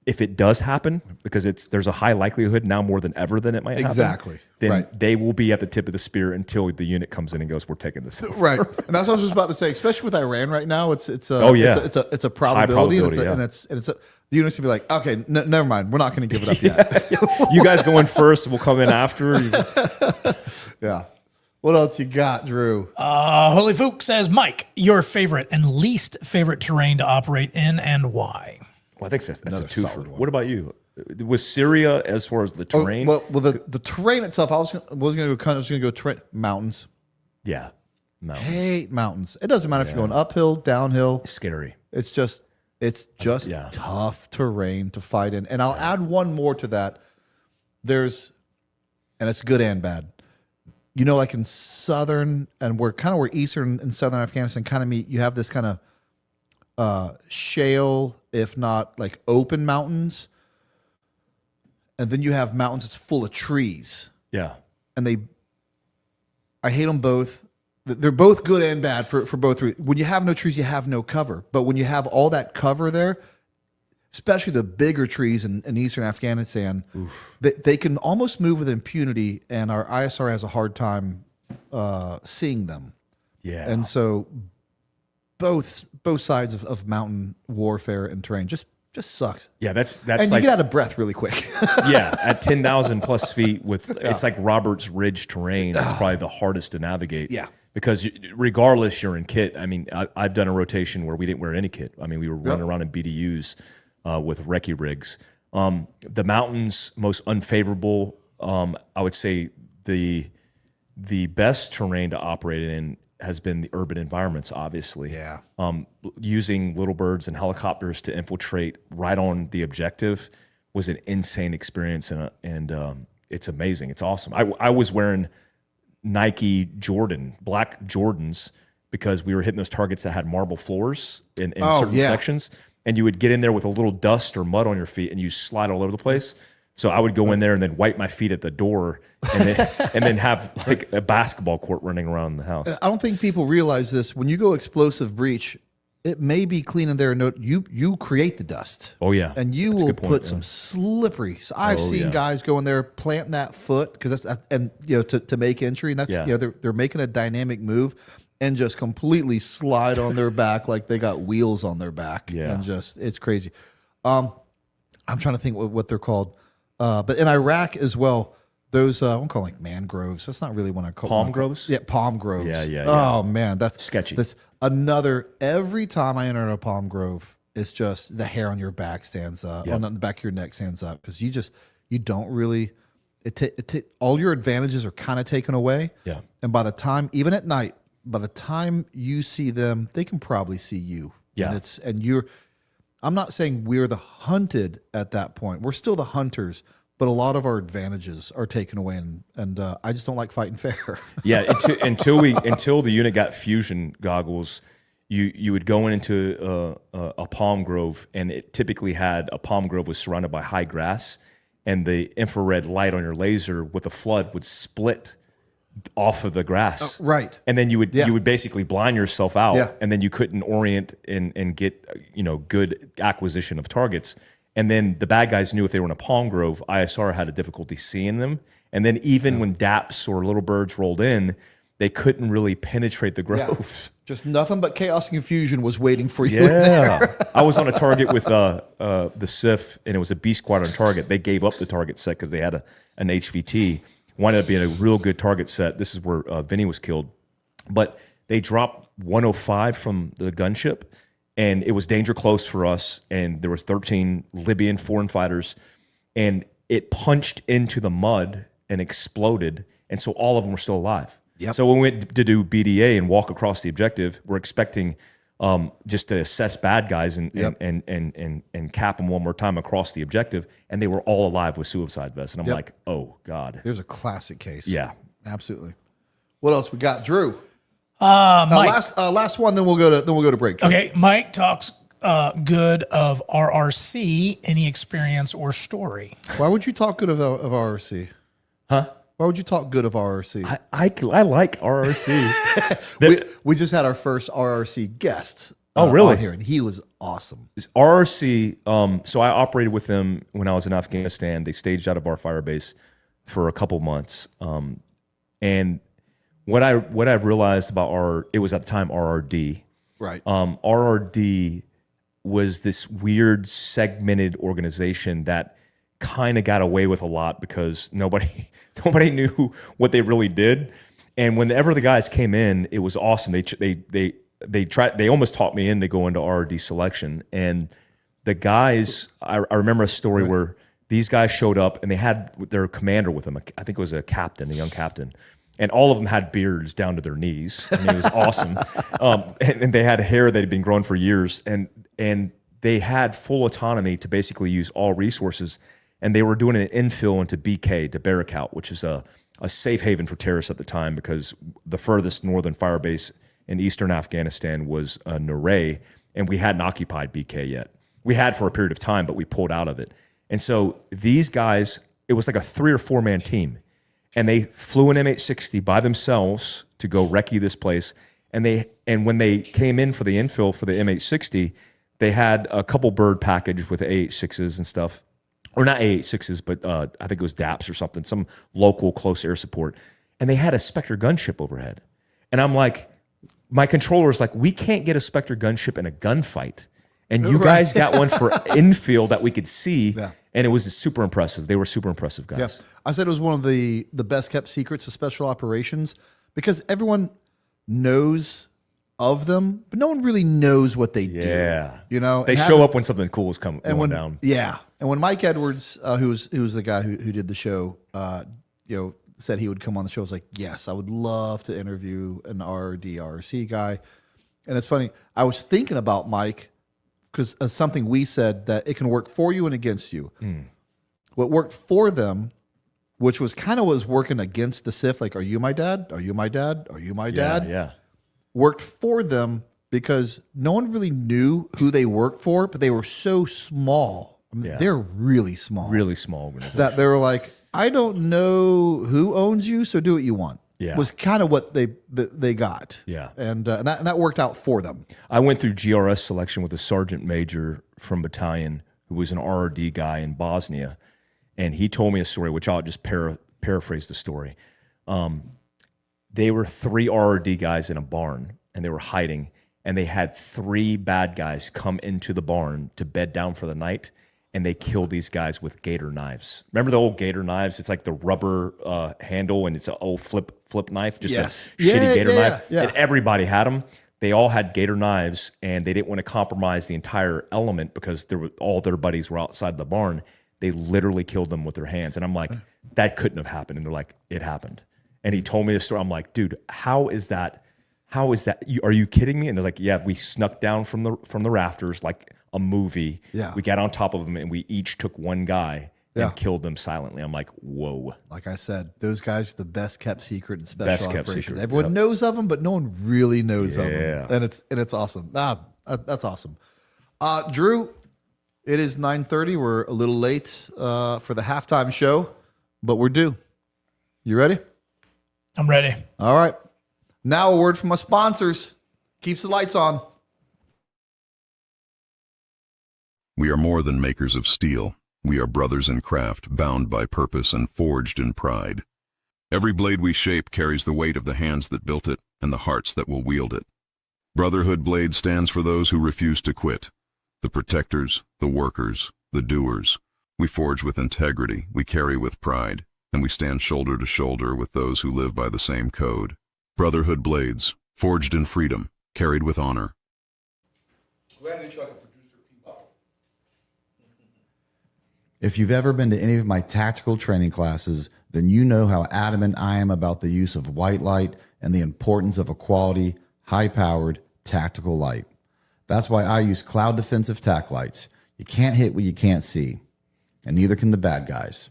if it does happen, because there's a high likelihood now more than ever that it might happen. Exactly. Then they will be at the tip of the spear until the unit comes in and goes, "We're taking this." Right, and that's what I was just about to say. Especially with Iran right now, it's a probability, and it's the unit's gonna be like, okay, never mind, we're not going to give it up yet. You guys go in first, we'll come in after. Yeah. What else you got, Drew? Holy Fook says, Mike, your favorite and least favorite terrain to operate in and why? Well, I think that's Another a twofer. solid one. What about you? Was Syria as far as the terrain? Well, the terrain itself, I was going to go terrain, mountains. Yeah, mountains. Hate mountains. It doesn't matter if you're going uphill, downhill. Scary. It's just tough terrain to fight in. And I'll add one more to that. And it's good and bad. Like in southern and where eastern and southern Afghanistan kind of meet, you have this kind of shale, if not like open mountains. And then you have mountains that's full of trees. Yeah. And I hate them both. They're both good and bad for both. When you have no trees, you have no cover. But when you have all that cover there, especially the bigger trees in eastern Afghanistan, they can almost move with impunity, and our ISR has a hard time seeing them. Yeah. And so both sides of mountain warfare and terrain just sucks. Yeah, that's and like, you get out of breath really quick. yeah, at 10,000 plus feet it's like Roberts Ridge terrain. It's probably the hardest to navigate. Yeah. Because regardless, you're in kit. I mean, I've done a rotation where we didn't wear any kit. I mean, we were running around in BDUs with recce rigs. The mountains, most unfavorable. I would say the best terrain to operate in has been the urban environments, obviously. Yeah. Using little birds and helicopters to infiltrate right on the objective was an insane experience, and it's amazing. It's awesome. I was wearing Nike black Jordans, because we were hitting those targets that had marble floors in certain sections, and you would get in there with a little dust or mud on your feet, and you slide all over the place. So I would go in there and then wipe my feet at the door, and then have like a basketball court running around the house. I don't think people realize this. When you go explosive breach, it may be clean in there. No, you create the dust. Oh yeah, And you That's a will good point, put yeah. some slippery. So I've seen yeah. guys go in there, planting that foot because that's and to make entry, and that's Yeah. they're making a dynamic move and just completely slide on their back like they got wheels on their back. Yeah. And just it's crazy. I'm trying to think what they're called, but in Iraq as well. Those I won't call them like mangroves. That's not really what I call Palm groves? Yeah, palm groves. Yeah. Oh man, that's Sketchy. That's another. Every time I enter a palm grove, it's just the hair on your back stands up, on the back of your neck stands up because you don't really. All your advantages are kind of taken away. Yeah. And by the time, even at night, by the time you see them, they can probably see you. Yeah. And you're. I'm not saying we're the hunted at that point. We're still the hunters. But a lot of our advantages are taken away, and I just don't like fighting fair. Yeah, until the unit got fusion goggles, you would go into a palm grove, and it typically had a palm grove was surrounded by high grass, and the infrared light on your laser with a flood would split off of the grass, Right. And then you would basically blind yourself out, Yeah. and then you couldn't orient and get good acquisition of targets. And then the bad guys knew if they were in a palm grove, ISR had a difficulty seeing them. And then even when DAPs or little birds rolled in, they couldn't really penetrate the groves. Just nothing but chaos and confusion was waiting for you. Yeah. I was on a target with the SIF, and it was a B squadron target. They gave up the target set because they had an HVT. Wound up being a real good target set. This is where Vinny was killed. But they dropped 105 from the gunship. And it was danger close for us, and there was 13 Libyan foreign fighters, and it punched into the mud and exploded, and so all of them were still alive. Yep. So when we went to do BDA and walk across the objective, we're expecting just to assess bad guys and cap them one more time across the objective, and they were all alive with suicide vests, and I'm like, oh God. There's a classic case. Yeah. Absolutely. What else we got, Drew? Mike. Last one, then we'll go to break. Drew. Okay, Mike talks good of RRC. Any experience or story? Why would you talk good of RRC? Huh? Why would you talk good of RRC? I like RRC. We just had our first RRC guest. Oh, really? On here, and he was awesome. RRC, so I operated with them when I was in Afghanistan. They staged out of our fire base for a couple months. And what I've realized about it was at the time RRD. Right. RRD was this weird segmented organization that kind of got away with a lot because nobody knew what they really did. And whenever the guys came in, it was awesome. They almost taught me into going to RRD selection. And the guys, I remember a story where these guys showed up and they had their commander with them. I think it was a young captain. And all of them had beards down to their knees. I mean, it was awesome. And they had hair that had been growing for years. And they had full autonomy to basically use all resources. And they were doing an infill into BK, to Beret, which is a safe haven for terrorists at the time because the furthest northern fire base in eastern Afghanistan was Nuray, and we hadn't occupied BK yet. We had for a period of time, but we pulled out of it. And so these guys, it was like a 3 or 4 man team. And they flew an MH-60 by themselves to go recce this place. And when they came in for the infill for the MH-60, they had a couple bird package with AH-6s and stuff. Or not AH-6s, but I think it was DAPs or something, some local close air support. And they had a Spectre gunship overhead. And I'm like, my controller's like, we can't get a Spectre gunship in a gunfight. And you guys got one for infill that we could see. Yeah. And it was super impressive. They were super impressive guys. Yeah. I said it was one of the best kept secrets of special operations because everyone knows of them, but no one really knows what they do. Yeah. You know, they show up when something cool is going down. Yeah. And when Mike Edwards, who was the guy who did the show, said he would come on the show, I was like, yes, I would love to interview an RRC guy. And it's funny, I was thinking about Mike because something we said that it can work for you and against you. What worked for them, which was kind of was working against the SIF, like, are you my dad? Are you my dad? Are you my dad? Yeah. Worked for them because no one really knew who they worked for, but they were so small. I mean, they're really small. Really small organization. That they were like, I don't know who owns you, so do what you want. Yeah. was kind of what they got. Yeah. And that worked out for them. I went through GRS selection with a sergeant major from battalion who was an RRD guy in Bosnia, and he told me a story, which I'll just paraphrase the story. They were 3 RRD guys in a barn, and they were hiding, and they had 3 bad guys come into the barn to bed down for the night, and they killed these guys with gator knives. Remember the old gator knives? It's like the rubber handle, and it's an old flip knife, just Yes. a shitty gator knife. Yeah. And everybody had them. They all had gator knives, and they didn't want to compromise the entire element because all their buddies were outside the barn. They literally killed them with their hands. And I'm like, that couldn't have happened. And they're like, it happened. And he told me the story. I'm like, dude, how is that? How is that? Are you kidding me? And they're like, yeah, we snuck down from the rafters like a movie. Yeah. We got on top of them, and we each took one guy Yeah. and killed them silently. I'm like, whoa. Like I said, those guys are the best kept secret in special Best kept operations. secret, Everyone yep. knows of them, but no one really knows of Yeah. them. And it's awesome. That's awesome. Drew, it is 9:30. We're a little late for the halftime show, but we're due. You ready? I'm ready. All right. Now a word from my sponsors. Keeps the lights on. We are more than makers of steel. We are brothers in craft, bound by purpose and forged in pride. Every blade we shape carries the weight of the hands that built it and the hearts that will wield it. Brotherhood Blade stands for those who refuse to quit. The protectors, the workers, the doers. We forge with integrity, we carry with pride, and we stand shoulder to shoulder with those who live by the same code. Brotherhood Blades, forged in freedom, carried with honor. If you've ever been to any of my tactical training classes, then you know how adamant I am about the use of white light and the importance of a quality, high-powered tactical light. That's why I use cloud defensive tac lights. You can't hit what you can't see, and neither can the bad guys.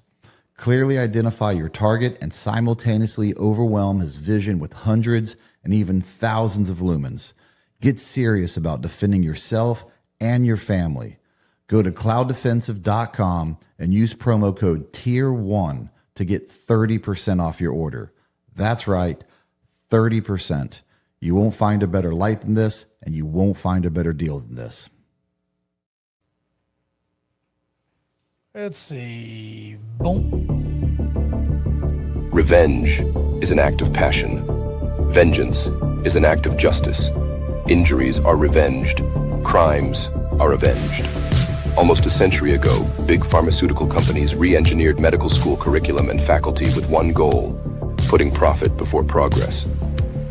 Clearly identify your target and simultaneously overwhelm his vision with hundreds and even thousands of lumens. Get serious about defending yourself and your family. Go to clouddefensive.com and use promo code Tier1 to get 30% off your order. That's right, 30%. You won't find a better light than this, and you won't find a better deal than this. Let's see. Boom. Revenge is an act of passion. Vengeance is an act of justice. Injuries are revenged. Crimes are avenged. Almost a century ago, big pharmaceutical companies re-engineered medical school curriculum and faculty with one goal: putting profit before progress.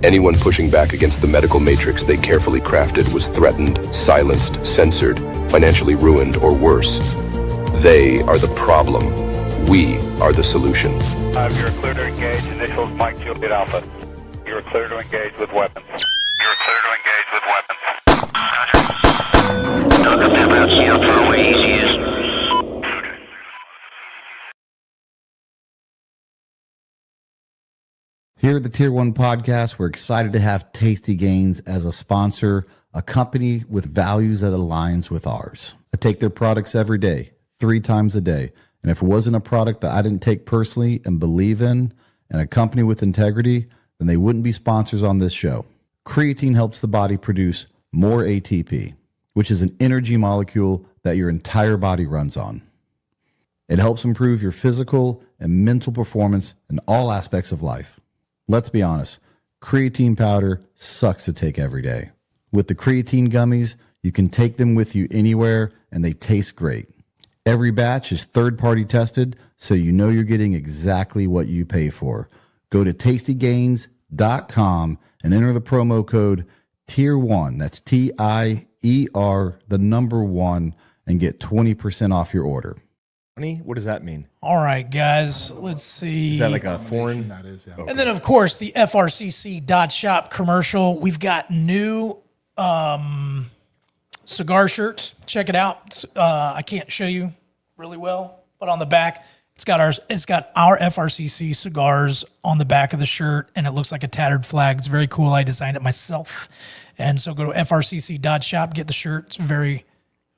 Anyone pushing back against the medical matrix they carefully crafted was threatened, silenced, censored, financially ruined, or worse. They are the problem. We are the solution. You're clear to engage. Initials Mike Juliet Alpha. You're clear to engage with weapons. You're clear to engage with weapons. Dr. Pepper, see how far away he is. Here at the Tier 1 Podcast, we're excited to have Tasty Gains as a sponsor, a company with values that aligns with ours. I take their products every day, 3 times a day. And if it wasn't a product that I didn't take personally and believe in, and a company with integrity, then they wouldn't be sponsors on this show. Creatine helps the body produce more ATP, which is an energy molecule that your entire body runs on. It helps improve your physical and mental performance in all aspects of life. Let's be honest, creatine powder sucks to take every day. With the creatine gummies, you can take them with you anywhere and they taste great. Every batch is third-party tested, so you know you're getting exactly what you pay for. Go to tastygains.com and enter the promo code Tier1, that's TIER, the number 1, and get 20% off your order. What does that mean? All right, guys. Let's see. Is that like a foreign? That is, yeah. And then, of course, the FRCC.shop commercial. We've got new cigar shirts. Check it out. I can't show you really well, but on the back, it's got our FRCC cigars on the back of the shirt, and it looks like a tattered flag. It's very cool. I designed it myself. And so go to FRCC.shop, get the shirt. It's very,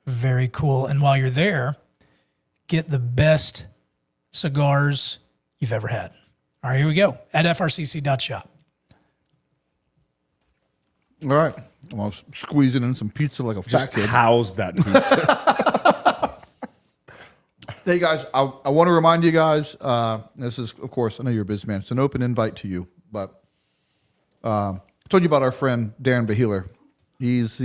very cool. And while you're there, get the best cigars you've ever had. All right, here we go. At frcc.shop. All right. I'm going to squeeze it in some pizza like a fat Just kid. house that pizza. Hey, guys, I want to remind you guys, this is, of course, I know you're a busy man. It's an open invite to you, but I told you about our friend, Darren Baheeler. He is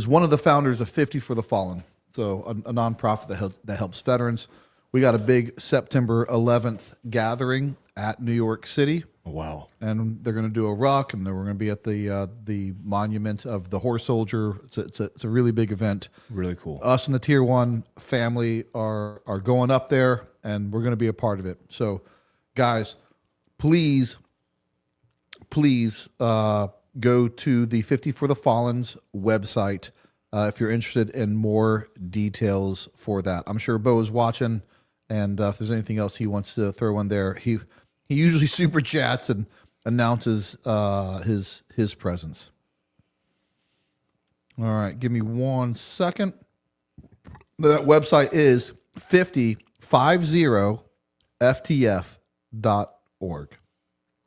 one of the founders of 50 for the Fallen, so a nonprofit that helps veterans. We got a big September 11th gathering at New York City. Wow. And they're going to do a ruck, and then we're going to be at the monument of the horse soldier. It's a really big event. Really cool. Us and the Tier 1 family are going up there, and we're going to be a part of it. So, guys, please go to the 50 for the Fallen's website if you're interested in more details for that. I'm sure Bo is watching, and if there's anything else he wants to throw in there, he usually super chats and announces his presence. All right, give me 1 second. That website is 50ftf.org.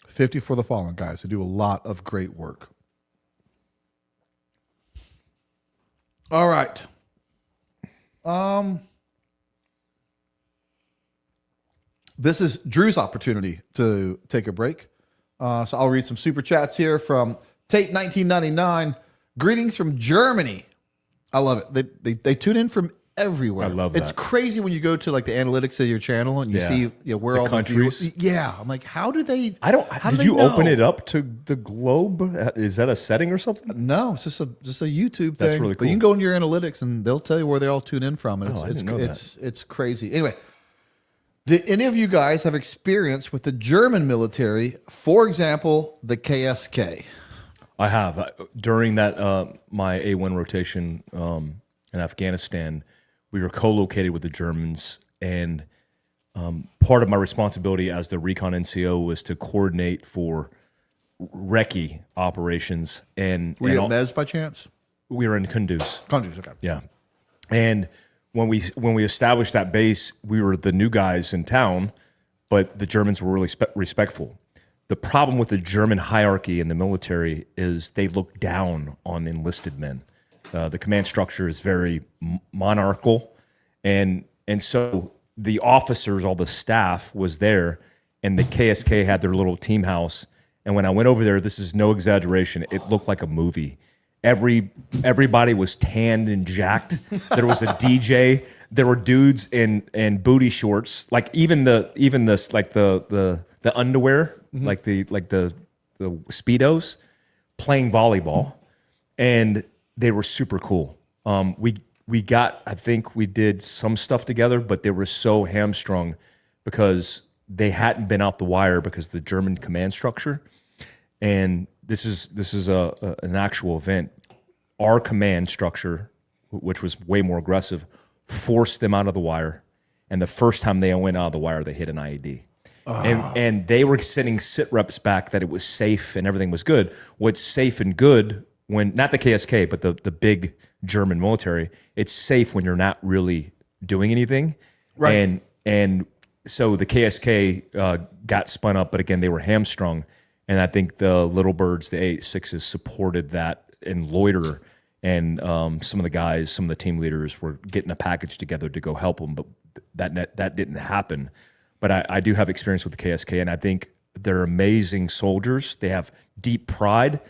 50 for the Fallen, guys. They do a lot of great work. All right. This is Drew's opportunity to take a break. So I'll read some super chats here from Tate1999. Greetings from Germany. I love it. They tune in from everywhere. I love that. It's crazy when you go to like the analytics of your channel and you see where The all countries. the viewers. Yeah, I'm like, how do they? How do Did they you open know? it up to the globe? Is that a setting or something? No, it's just a YouTube thing. That's really But you cool. can go in your analytics and they'll tell you where they all tune in from. And Oh, I didn't know it's crazy. Anyway, did any of you guys have experience with the German military? For example, the KSK. I have. During that my A1 rotation in Afghanistan, we were co-located with the Germans, and part of my responsibility as the recon NCO was to coordinate for recce operations. And Were you at Mez by chance? we were in Kunduz. Kunduz, okay. Yeah, and when we established that base, we were the new guys in town, but the Germans were really respectful. The problem with the German hierarchy in the military is they look down on enlisted men. The command structure is very monarchical, and so the officers, all the staff was there, and the KSK had their little team house. And when I went over there, this is no exaggeration, it looked like a movie. Everybody was tanned and jacked. There was a DJ. There were dudes in booty shorts, like even the underwear, like the Speedos, playing volleyball, and they were super cool. I think we did some stuff together, but they were so hamstrung because they hadn't been out the wire because of the German command structure. And this is an actual event. Our command structure, which was way more aggressive, forced them out of the wire. And the first time they went out of the wire, they hit an IED. And they were sending sit reps back that it was safe and everything was good. What's safe and good when, not the KSK, but the big German military, it's safe when you're not really doing anything. Right. And so the KSK got spun up, but again, they were hamstrung. And I think the little birds, the 8.6s, supported that and loiter. And some of the guys, some of the team leaders were getting a package together to go help them, but that didn't happen. But I do have experience with the KSK, and I think they're amazing soldiers. They have deep pride,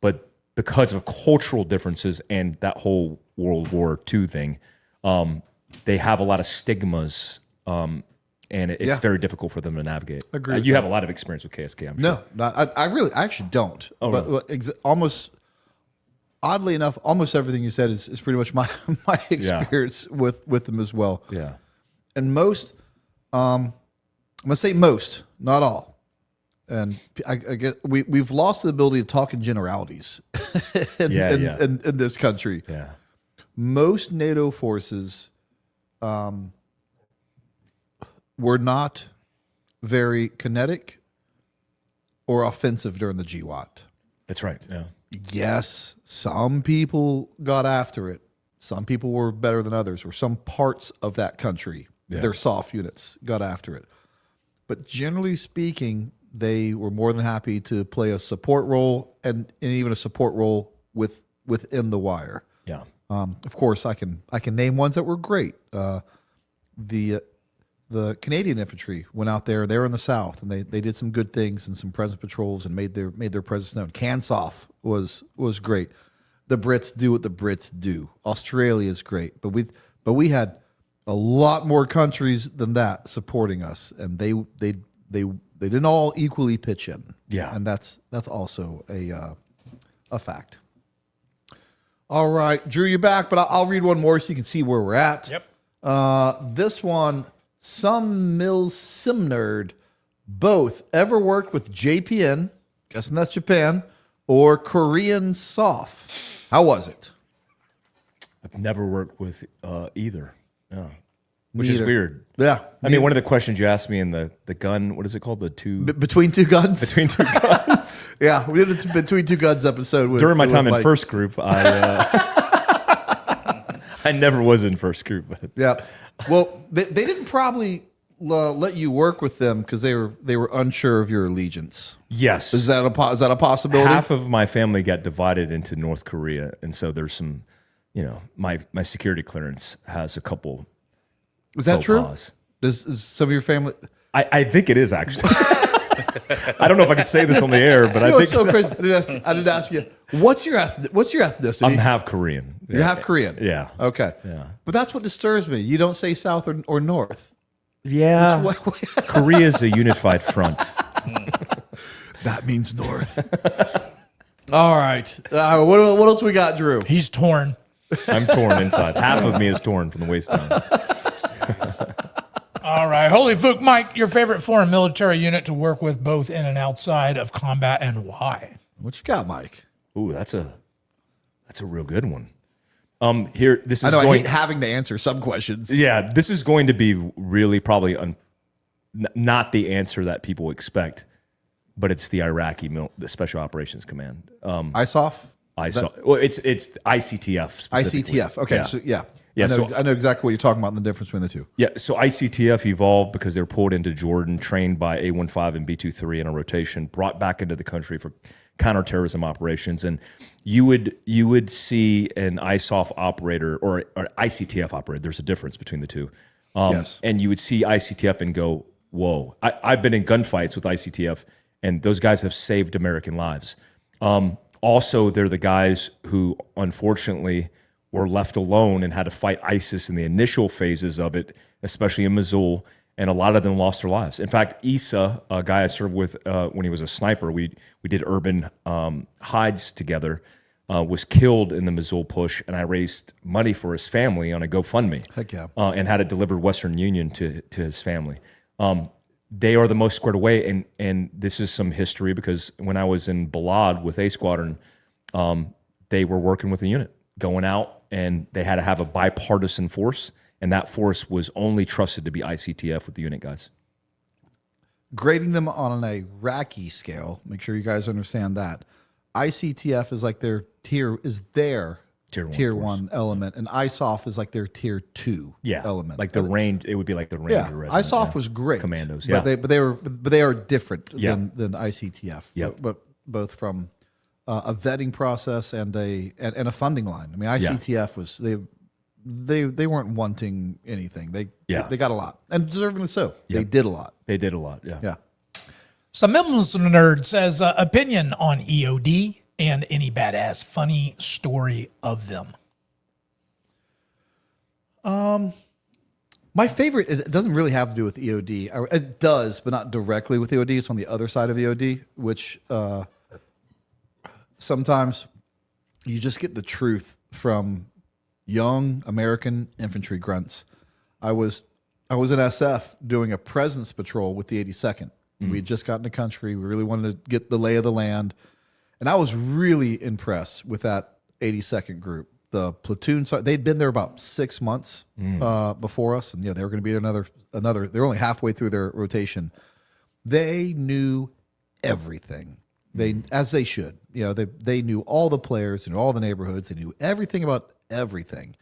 but because of cultural differences and that whole World War II thing, they have a lot of stigmas, and it's very difficult for them to navigate. Agree with you that. have a lot of experience with KSK, I'm sure. No, I actually don't. Oh, but almost, oddly enough, almost everything you said is pretty much my experience with them as well. Yeah. And most, I'm gonna say most, not all. And I guess we've lost the ability to talk in generalities in this country. Yeah. Most NATO forces were not very kinetic or offensive during the GWAT. That's right. Yeah. Yes, some people got after it. Some people were better than others, or some parts of that country, their soft units got after it. but generally speaking, they were more than happy to play a support role and even a support role within the wire. Yeah. Of course, I can name ones that were great. The Canadian infantry went out there. They were in the South, and they did some good things and some presence patrols and made their presence known. CANSOF was great. The Brits do what the Brits do. Australia is great, but we had a lot more countries than that supporting us, and they didn't all equally pitch in. Yeah, and that's also a fact. All right, Drew, you're back, but I'll read one more so you can see where we're at. Yep. This one, some Mills Sim Nerd, both ever worked with JPN, guessing that's Japan, or Korean SOF. How was it? I've never worked with either. Yeah. Which is Neither. weird. Yeah. I mean, one of the questions you asked me in the gun, what is it called? The two... Between Two Guns? Between Two Guns. Yeah, we did a Between Two Guns episode. During my time in first group, I never was in first group. But. Yeah. Well, they didn't probably let you work with them because they were unsure of your allegiance. Yes. Is that a possibility? Half of my family got divided into North Korea, and so there's some, my security clearance has a couple. Is that true? Pause. Is some of your family? I think it is actually. I don't know if I can say this on the air, but I think it's so crazy. I didn't ask you. What's your ethnicity? I'm half Korean. You're half Korean. Yeah. Okay. Yeah. But that's what disturbs me. You don't say South or North. Yeah. Korea is a unified front. That means North. All right. What else we got, Drew? He's torn. I'm torn inside. Half of me is torn from the waist down. All right. Holy Fook, Mike, your favorite foreign military unit to work with both in and outside of combat, and why? What you got, Mike? Ooh, that's a real good one. Here, this is. I know I hate having to answer some questions. Yeah, this is going to be really probably not the answer that people expect, but it's the Iraqi the Special Operations Command. ISOF? Well, it's ICTF specifically. ICTF. Okay, Yeah. so yeah. Yeah, I know exactly what you're talking about and the difference between the two. Yeah, so ICTF evolved because they were pulled into Jordan, trained by A-15 and B-23 in a rotation, brought back into the country for counterterrorism operations. And you would see an ISOF operator or ICTF operator. There's a difference between the two. Yes. And you would see ICTF and go, whoa. I've been in gunfights with ICTF, and those guys have saved American lives. Also, they're the guys who, unfortunately, were left alone and had to fight ISIS in the initial phases of it, especially in Mosul, and a lot of them lost their lives. In fact, Issa, a guy I served with when he was a sniper, we did urban hides together, was killed in the Mosul push, and I raised money for his family on a GoFundMe. Heck yeah. And had it delivered Western Union to his family. They are the most squared away, and this is some history because when I was in Balad with A Squadron, they were working with a unit, going out, and they had to have a bipartisan force, and that force was only trusted to be ICTF with the unit guys. Grading them on an Iraqi scale, make sure you guys understand that. ICTF is like their tier one element, and ISOF is like their tier 2 element. Like the range, it would be like the Ranger Yeah, regiment. ISOF was great. Commandos, but they are different than ICTF. Yep. But both from a vetting process and a funding line. I mean, ICTF was they weren't wanting anything. They got a lot, and deservingly so. They did a lot. They did a lot. Yeah. Yeah. Some Muslim nerd says opinion on EOD and any badass funny story of them. My favorite, it doesn't really have to do with EOD. It does, but not directly with EOD. It's on the other side of EOD, which sometimes you just get the truth from young American infantry grunts. I was in SF doing a presence patrol with the 82nd. We had just gotten to country. We really wanted to get the lay of the land. And I was really impressed with that 82nd group. The platoon, they'd been there about 6 months before us. And they were going to be another, they're only halfway through their rotation. They knew everything. As they should. They knew all the players, they knew all the neighborhoods, they knew everything about everything.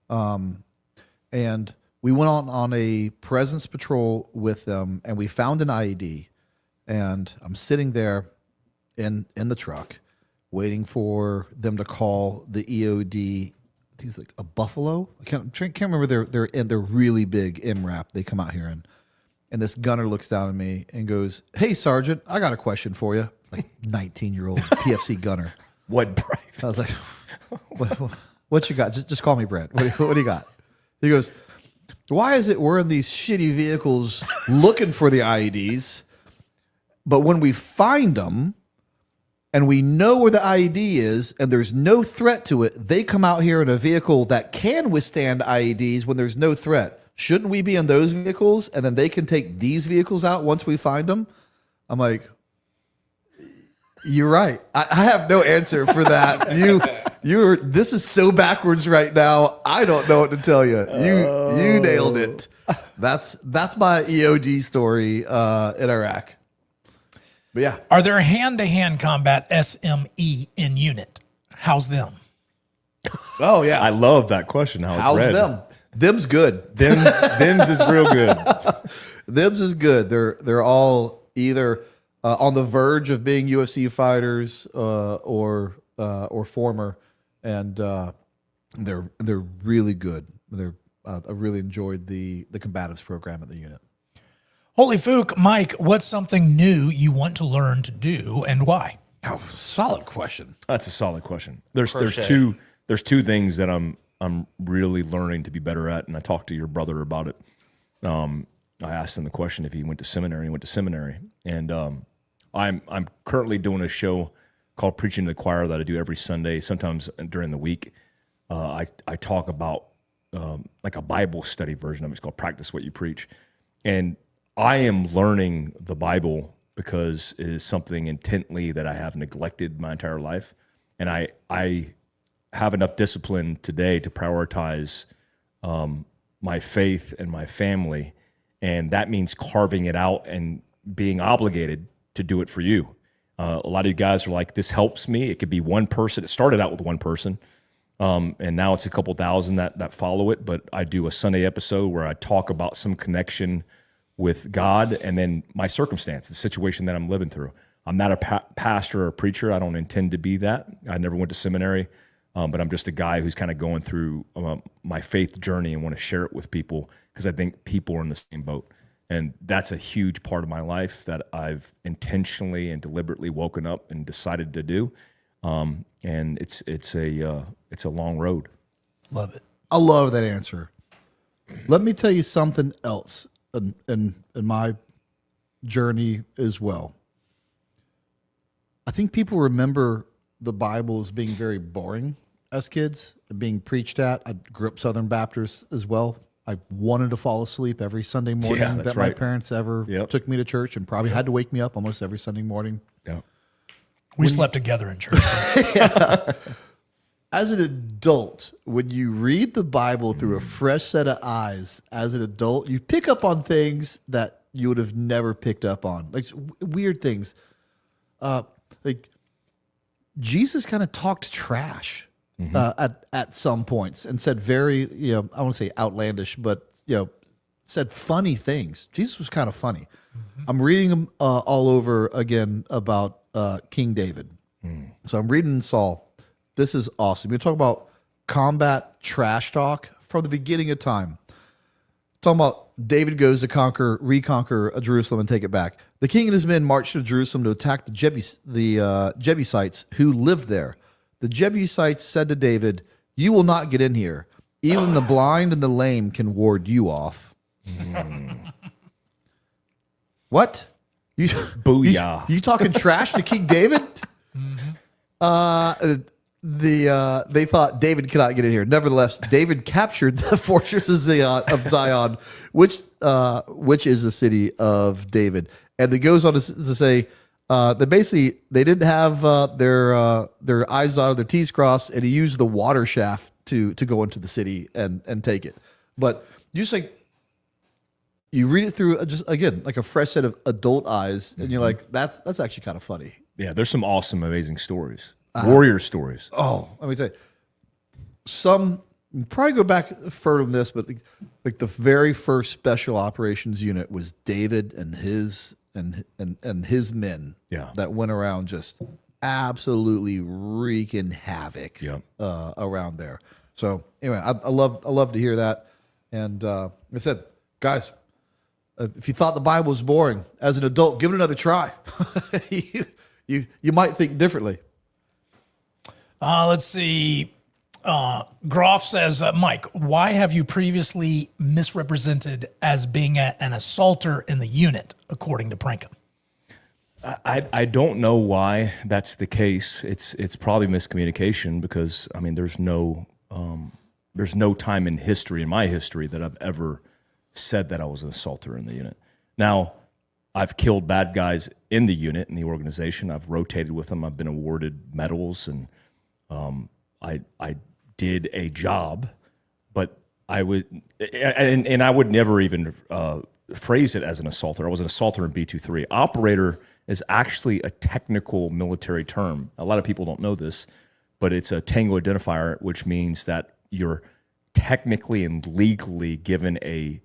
And we went on a presence patrol with them, and we found an IED. And I'm sitting there in the truck, waiting for them to call the EOD. I think it's like a Buffalo. I can't remember they're really big MRAP. They come out here and this gunner looks down at me and goes, "Hey Sergeant, I got a question for you." Like 19-year-old PFC gunner. What brave? I was like, what you got? Just call me Brent. What do you got? He goes, "Why is it we're in these shitty vehicles looking for the IEDs, but when we find them and we know where the IED is and there's no threat to it, they come out here in a vehicle that can withstand IEDs when there's no threat? Shouldn't we be in those vehicles and then they can take these vehicles out once we find them?" I'm like, "You're right. I have no answer for that. This is so backwards right now. I don't know what to tell you. You nailed it." That's my EOD story in Iraq. But yeah, Are there hand-to-hand combat SME in unit? How's them? oh yeah. I love that question. How's read. them? Them's good. Them's is real good. Them's is good. They're all either on the verge of being UFC fighters or former, and they're really good. I really enjoyed the combatives program at the unit. Holy Fook, Mike, what's something new you want to learn to do and why? Oh, solid question. That's a solid question. There's Crochet. two things that I'm really learning to be better at, and I talked to your brother about it. I asked him the question if he went to seminary. He went to seminary, and I'm currently doing a show called Preaching to the Choir that I do every Sunday. Sometimes during the week, I talk about like a Bible study version of it. It's called Practice What You Preach, and I am learning the Bible because it is something intently that I have neglected my entire life, and I have enough discipline today to prioritize my faith and my family, and that means carving it out and being obligated to do it for you. A lot of you guys are like, this helps me. It could be one person. It started out with one person, and now it's a couple thousand that follow it. But I do a Sunday episode where I talk about some connection with God and then my circumstance, the situation that I'm living through. I'm not a pastor or a preacher. I don't intend to be that. I never went to seminary, but I'm just a guy who's kind of going through my faith journey and want to share it with people because I think people are in the same boat. And that's a huge part of my life that I've intentionally and deliberately woken up and decided to do. And it's a long road. Love it. I love that answer. Let me tell you something else in my journey as well. I think people remember the Bible as being very boring as kids, being preached at. I grew up Southern Baptist as well. I wanted to fall asleep every Sunday morning that my parents ever took me to church, and probably had to wake me up almost every Sunday morning. Yeah. We slept together in church. As an adult, when you read the Bible through a fresh set of eyes, as an adult, you pick up on things that you would have never picked up on, like weird things. Like Jesus kind of talked trash at some points and said very, I want to say outlandish, but said funny things. Jesus was kind of funny. I'm reading them all over again about King David. So I'm reading Saul. This is awesome. We're talking about combat trash talk from the beginning of time. Talking about David goes to reconquer Jerusalem and take it back. The king and his men marched to Jerusalem to attack the Jebusites who lived there. The Jebusites said to David, "You will not get in here. Even the blind and the lame can ward you off." What? Booyah. You talking trash to King David? They thought David cannot get in here. Nevertheless, David captured the fortress of Zion, which is the city of David. And it goes on to say that basically they didn't have their I's dotted, their T's crossed, and he used the water shaft to go into the city and take it. But just like you read it through just again like a fresh set of adult eyes, and you're like, that's actually kind of funny. Yeah, there's some awesome, amazing stories. Warrior stories. Oh, let me tell you. Some you probably go back further than this, but like the very first special operations unit was David and his men that went around just absolutely wreaking havoc around there. So anyway, I love to hear that. And like I said, guys, if you thought the Bible was boring as an adult, give it another try. you might think differently. Let's see. Groff says, Mike, why have you previously misrepresented as being an assaulter in the unit, according to Pranka? I don't know why that's the case. It's probably miscommunication because I mean there's no time in history, in my history, that I've ever said that I was an assaulter in the unit. Now, I've killed bad guys in the unit, in the organization. I've rotated with them. I've been awarded medals, and I did a job, but I would never even phrase it as an assaulter. I was an assaulter in B-23. Operator is actually a technical military term. A lot of people don't know this, but it's a tango identifier, which means that you're technically and legally given a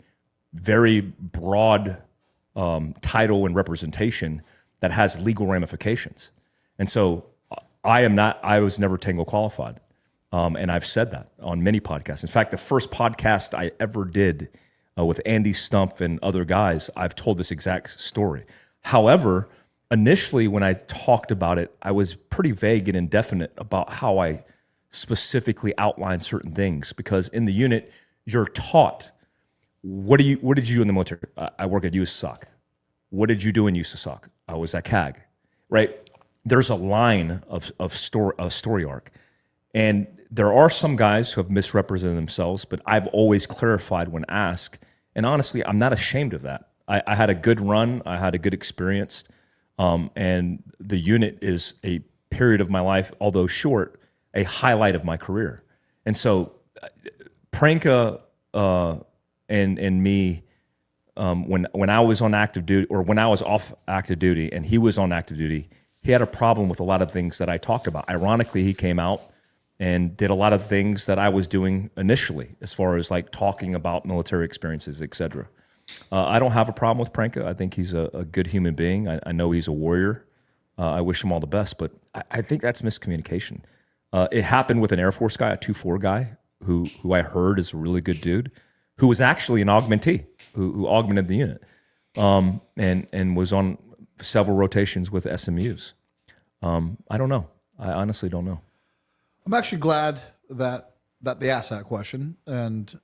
very broad title and representation that has legal ramifications. And so I was never tango qualified. And I've said that on many podcasts. In fact, the first podcast I ever did with Andy Stumpf and other guys, I've told this exact story. However, initially when I talked about it, I was pretty vague and indefinite about how I specifically outlined certain things, because in the unit, you're taught, what did you do in the military? I work at USASOC. What did you do in USASOC? I was at CAG, right? There's a line of story arc. And there are some guys who have misrepresented themselves, but I've always clarified when asked. And honestly, I'm not ashamed of that. I had a good run. I had a good experience. And the unit is a period of my life, although short, a highlight of my career. And so Pranka and me, when I was on active duty, or when I was off active duty and he was on active duty, he had a problem with a lot of things that I talked about. Ironically, he came out and did a lot of things that I was doing initially, as far as like talking about military experiences, et cetera. I don't have a problem with Pranka. I think he's a good human being. I know he's a warrior. I wish him all the best, but I think that's miscommunication. It happened with an Air Force guy, a 2-4 guy, who I heard is a really good dude, who was actually an augmentee, who augmented the unit, and was on several rotations with SMUs. I don't know. I honestly don't know. I'm actually glad that they asked that question, and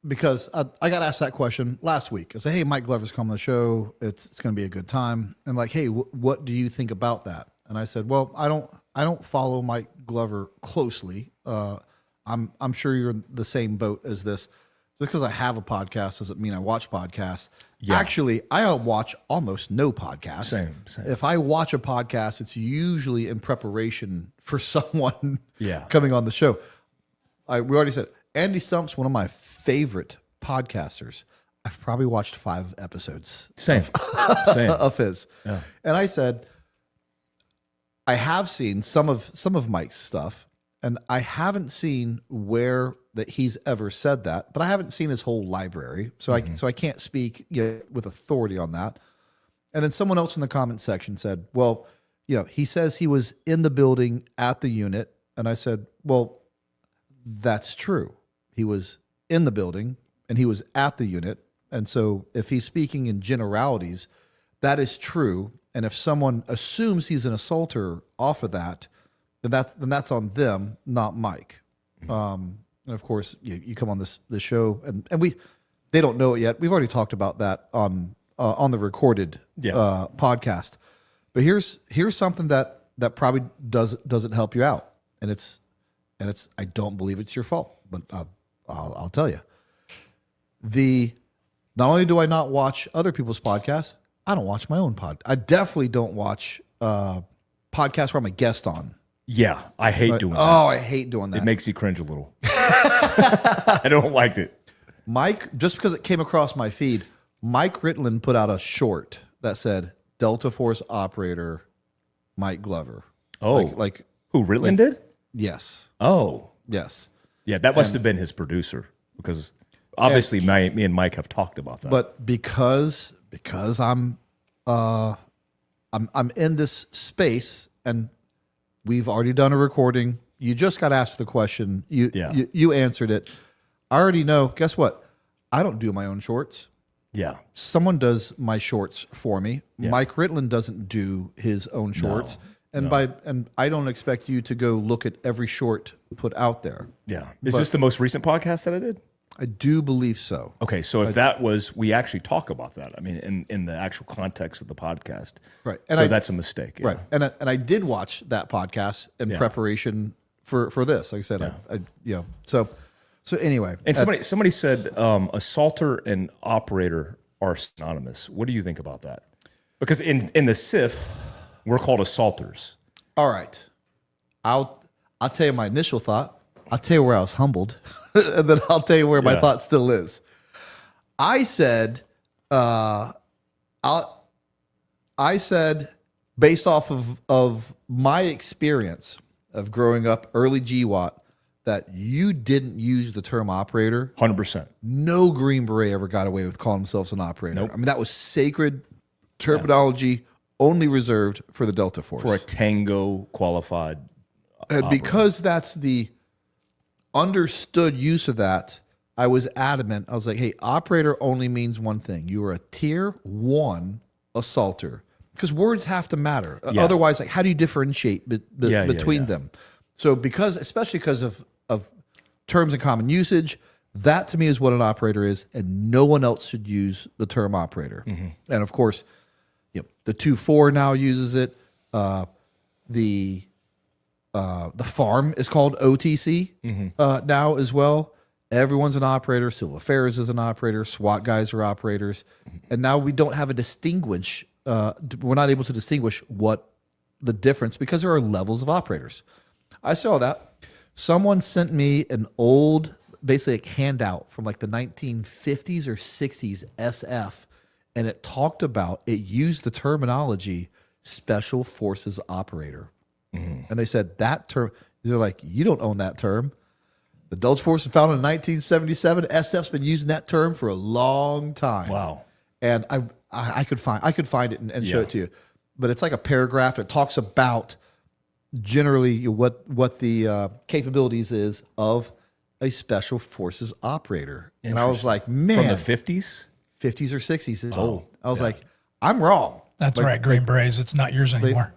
because I got asked that question last week. I said, "Hey, Mike Glover's coming on the show. It's going to be a good time." And like, "Hey, what do you think about that?" And I said, "Well, I don't follow Mike Glover closely. I'm sure you're in the same boat as this. Just because I have a podcast doesn't mean I watch podcasts. Yeah. Actually, I watch almost no podcasts. Same. If I watch a podcast, it's usually in preparation for someone Yeah. coming on the show. We already said Andy Stumpf's one of my favorite podcasters. I've probably watched 5 episodes. Same. Of his. Yeah. And I said, I have seen some of Mike's stuff, and I haven't seen where that he's ever said that, but I haven't seen his whole library, so I can't speak with authority on that. And then someone else in the comment section said, "Well, he says he was in the building at the unit," and I said, "Well, that's true. He was in the building and he was at the unit, and so if he's speaking in generalities, that is true. And if someone assumes he's an assaulter off of that, then that's on them, not Mike." And of course, you come on this show, and they don't know it yet. We've already talked about that on the recorded podcast. But here's something that probably doesn't help you out, and it's I don't believe it's your fault, but I'll tell you. Not only do I not watch other people's podcasts, I don't watch my own pod. I definitely don't watch podcasts where I'm a guest on. Yeah, I hate doing that. Oh, I hate doing that. It makes me cringe a little. I don't like it. Mike, just because it came across my feed, Mike Ritland put out a short that said Delta Force operator Mike Glover. Oh, like who, Ritland did? Yes. Oh, yes. Yeah, that must have been his producer because obviously me and Mike have talked about that. But because I'm in this space and we've already done a recording. You just got asked the question. You answered it. I already know. Guess what? I don't do my own shorts. Yeah. Someone does my shorts for me. Yeah. Mike Ritland doesn't do his own shorts. And I don't expect you to go look at every short put out there. Yeah. Is this the most recent podcast that I did? I do believe so. Okay, so if that was, we actually talk about that. I mean, in the actual context of the podcast. Right. And so that's a mistake. Yeah. Right. And I did watch that podcast in preparation for this. Like I said, So anyway. And somebody said assaulter and operator are synonymous. What do you think about that? Because in the SIF, we're called assaulters. All right. I'll tell you my initial thought. I'll tell you where I was humbled. And then I'll tell you where my thought still is. I said, based off of my experience of growing up early GWAT, that you didn't use the term operator. 100%. No Green Beret ever got away with calling themselves an operator. Nope. I mean, that was sacred terminology only reserved for the Delta Force. For a Tango qualified and operator. Because that's the understood use of that, I was adamant. I was like, hey, operator only means one thing. You are a tier 1 assaulter. Because words have to matter. Yeah. Otherwise, like, how do you differentiate between them? So especially because of terms and common usage, that to me is what an operator is, and no one else should use the term operator. Mm-hmm. And of course, the 2-4 now uses it. The farm is called OTC now as well. Everyone's an operator. Civil Affairs is an operator. SWAT guys are operators. And now we don't have we're not able to distinguish what the difference, because there are levels of operators. I saw that. Someone sent me an old, basically a handout from like the 1950s or 60s SF, and it used the terminology Special Forces Operator. And they said that term, they're like, you don't own that term. The Delta Force was founded in 1977. SF's been using that term for a long time. Wow. And I could find it and show it to you. But it's like a paragraph that talks about generally what the capabilities is of a Special Forces operator. And I was like, man. From the 50s? 50s or 60s. It's old. I was like, I'm wrong. That's right, Green Berets. It's not yours anymore.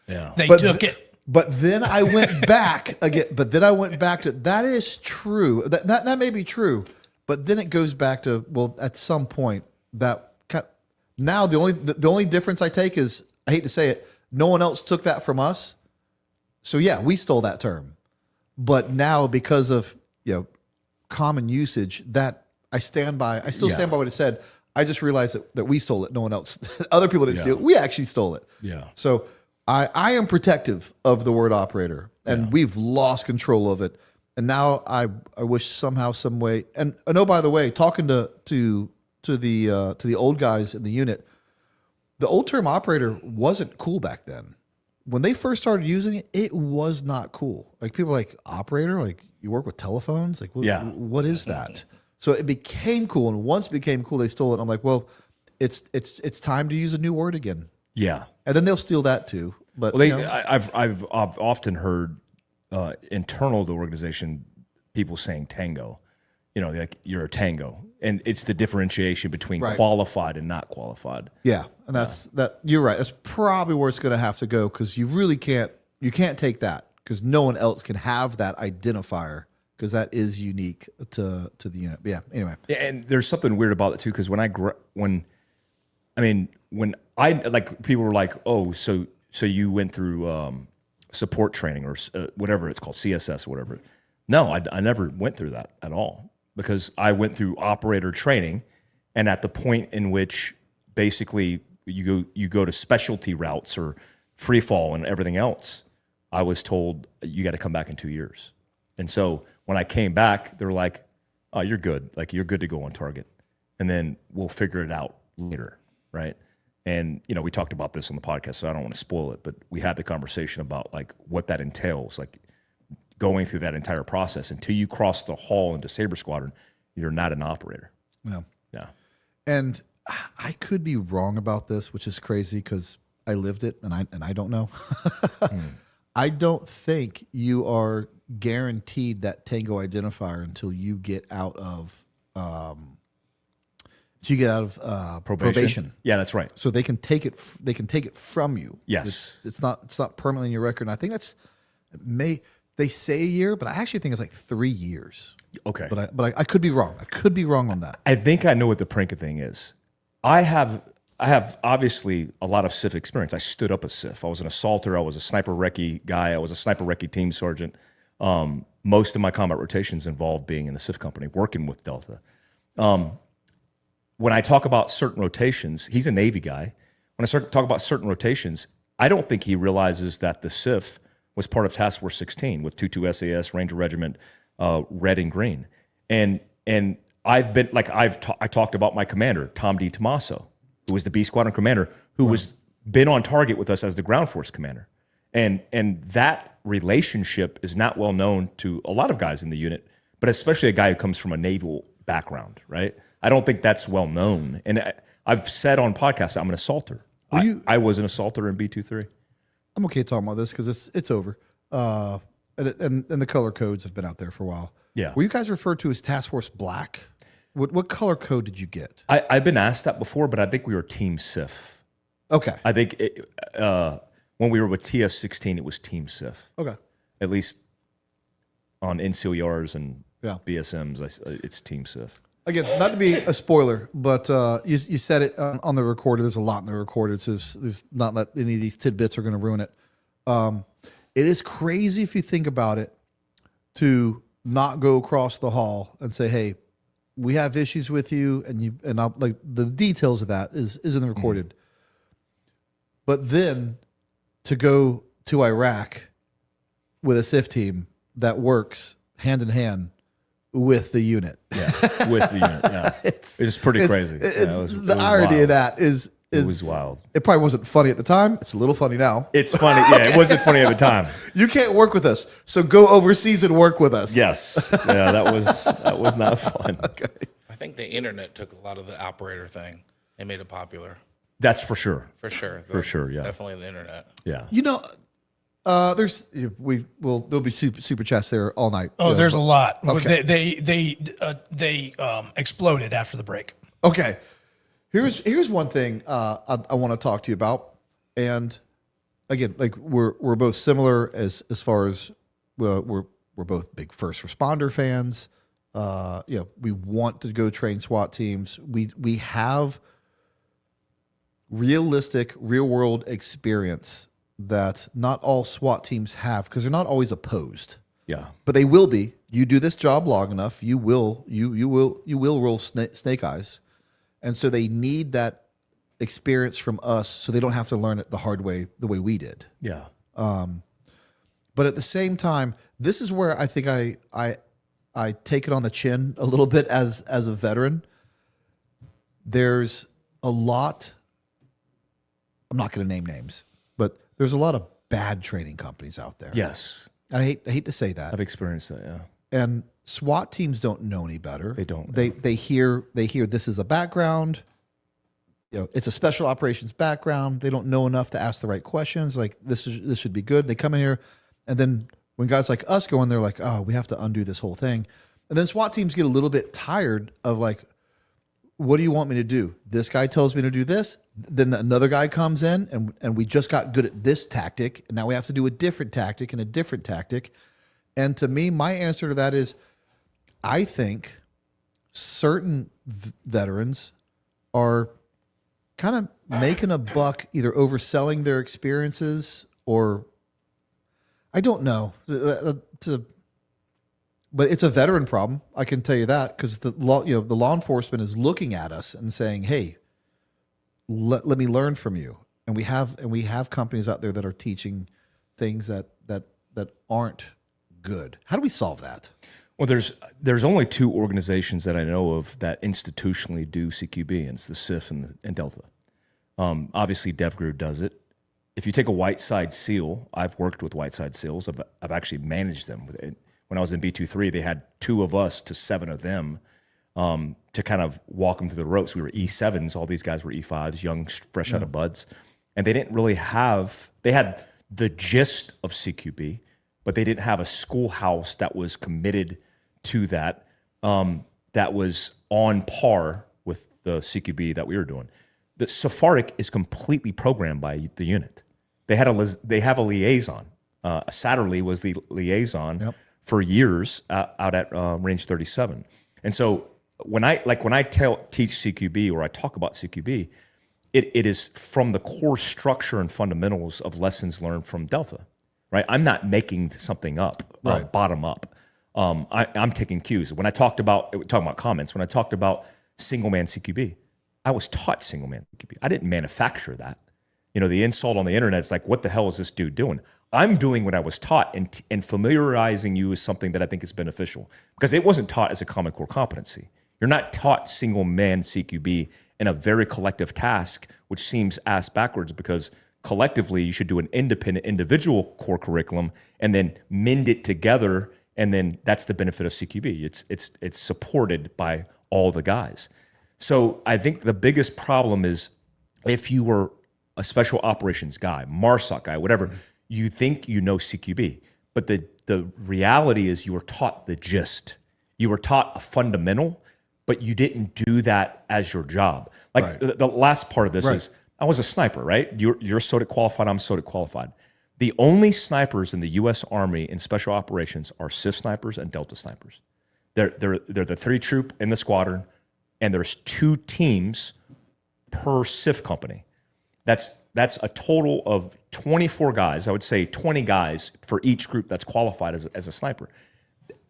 They But took it. But then I went back again. But then I went back to that is true. That may be true. But then it goes back to, well, at some point now the only difference I take is, I hate to say it, no one else took that from us. So yeah, we stole that term. But now because of common usage, that I stand by. I still stand by what it said. I just realized that we stole it. No one else. Other people didn't steal it. We actually stole it. Yeah. So I am protective of the word operator, and we've lost control of it. And now I wish somehow, some way. And oh, by the way, talking to the old guys in the unit, the old term operator wasn't cool back then. When they first started using it, it was not cool. Like, people were like, operator, like, you work with telephones? Like, what is that? So it became cool, and once it became cool, they stole it. I'm like, well, it's time to use a new word again. Yeah. And then they'll steal that too. But I've often heard internal to the organization people saying tango. Like, you're a tango, and it's the differentiation between qualified and not qualified. Yeah, and that's that. You're right. That's probably where it's going to have to go, because you really can't take that, because no one else can have that identifier, because that is unique to the unit. But yeah. Anyway. Yeah, and there's something weird about it too, because when I like, people were like, oh, so you went through support training or whatever it's called, CSS or whatever. No, I never went through that at all, because I went through operator training, and at the point in which basically you go to specialty routes or Freefall and everything else, I was told you got to come back in 2 years. And so when I came back, they were like, oh, you're good. Like, you're good to go on target, and then we'll figure it out later, right? And, we talked about this on the podcast, so I don't want to spoil it, but we had the conversation about, like, what that entails. Like, going through that entire process. Until you cross the hall into Saber Squadron, you're not an operator. Yeah. Yeah. And I could be wrong about this, which is crazy because I lived it and I don't know. I don't think you are guaranteed that Tango identifier until you get out of probation. Yeah, that's right. So they can take it. They can take it from you. Yes. It's not permanently in your record. And I think they say a year, but I actually think it's like 3 years. Okay. But I could be wrong. I could be wrong on that. I think I know what the Prinka thing is. I have obviously a lot of SIF experience. I stood up a SIF. I was an assaulter. I was a sniper recce guy. I was a sniper recce team sergeant. Most of my combat rotations involved being in the SIF company, working with Delta. When I talk about certain rotations, he's a Navy guy. When I start to talk about certain rotations, I don't think he realizes that the SIF was part of Task Force 16 with 22 SAS, Ranger Regiment, Red and Green. And I've been like I talked about my commander, Tom D. Tomaso, who was the B Squadron commander, who was been on target with us as the ground force commander. And that relationship is not well known to a lot of guys in the unit, but especially a guy who comes from a naval background, right? I don't think that's well known. And I've said on podcasts, I'm an assaulter. I was an assaulter in B-23. I'm okay talking about this because it's over. And the color codes have been out there for a while. Yeah. Were you guys referred to as Task Force Black? What color code did you get? I've been asked that before, but I think we were Team SIF. Okay. I think when we were with TF-16, it was Team SIF. Okay. At least on NCOERs and Yeah. BSMs, it's Team SIF. Again, not to be a spoiler, but you said it on the recorder. There's a lot in the recorder, so there's not that any of these tidbits are going to ruin it. It is crazy if you think about it to not go across the hall and say, "Hey, we have issues with you," and I'll, like the details of that is in the recorded. But then to go to Iraq with a SIF team that works hand in hand with the unit. Yeah, with the unit. Yeah, it's pretty crazy. The irony of that is it was wild. It probably wasn't funny at the time. It's a little funny now. It's funny. Yeah, it wasn't funny at the time. You can't work with us, so go overseas and work with us. Yes. Yeah, that was not fun. Okay. I think the internet took a lot of the operator thing and made it popular. That's for sure. For sure. For sure. Yeah. Definitely the internet. Yeah. You know, there'll be super chats there all night. Oh, there's a lot. Okay. They exploded after the break. Okay. Here's one thing I want to talk to you about, and again, like we're both similar as far as we're both big first responder fans. We want to go train SWAT teams. We have realistic real world experience that not all SWAT teams have because they're not always opposed. Yeah. But they will be. You do this job long enough, you will roll snake eyes. And so they need that experience from us so they don't have to learn it the hard way, the way we did. Yeah. But at the same time, this is where I think I take it on the chin a little bit as a veteran. There's a lot, I'm not going to name names, but there's a lot of bad training companies out there. Yes. And I hate to say that. I've experienced that, yeah. And SWAT teams don't know any better. They don't. They hear this is a background. It's a special operations background. They don't know enough to ask the right questions. Like this should be good. They come in here, and then when guys like us go in, they're like, oh, we have to undo this whole thing. And then SWAT teams get a little bit tired of like, what do you want me to do? This guy tells me to do this. Then another guy comes in, and we just got good at this tactic, and now we have to do a different tactic and a different tactic. And to me, my answer to that is, I think certain veterans are kind of making a buck either overselling their experiences or I don't know. But it's a veteran problem. I can tell you that because the law enforcement is looking at us and saying, "Hey, let me learn from you." And we have companies out there that are teaching things that aren't good. How do we solve that? Well, there's only two organizations that I know of that institutionally do CQB, and it's the SIF and Delta. Obviously, DevGru does it. if you take a white-side SEAL, I've worked with white-side SEALs. I've actually managed them. When I was in B-23, they had 2 of us to 7 of them to kind of walk them through the ropes. We were E7s. All these guys were E5s, young, fresh out of buds. And they didn't really have, they had the gist of CQB, but they didn't have a schoolhouse that was committed to that, that was on par with the CQB that we were doing. The Sephardic is completely programmed by the unit. They have a liaison. Satterley was the liaison for years out at Range 37. And so when I teach CQB or I talk about CQB, it is from the core structure and fundamentals of lessons learned from Delta, right? I'm not making something up, bottom up. I'm taking cues. When I talking about comments, when I talked about single man CQB, I was taught single man CQB. I didn't manufacture that. You know, the insult on the internet is like, what the hell is this dude doing? I'm doing what I was taught and familiarizing you with something that I think is beneficial, because it wasn't taught as a common core competency. You're not taught single man CQB in a very collective task, which seems ass backwards, because collectively you should do an independent individual core curriculum and then mend it together. And then that's the benefit of CQB. It's supported by all the guys. So I think the biggest problem is if you were a special operations guy, MARSOC guy, whatever, you think you know CQB. But the reality is you were taught the gist. You were taught a fundamental, but you didn't do that as your job. Like the last part of this is, I was a sniper, right? You're SOTIC qualified, I'm SOTIC qualified. The only snipers in the U.S. Army in special operations are SIF snipers and Delta snipers. They're the 3 troop in the squadron, and there's 2 teams per SIF company. That's a total of 24 guys. I would say 20 guys for each group that's qualified as a sniper.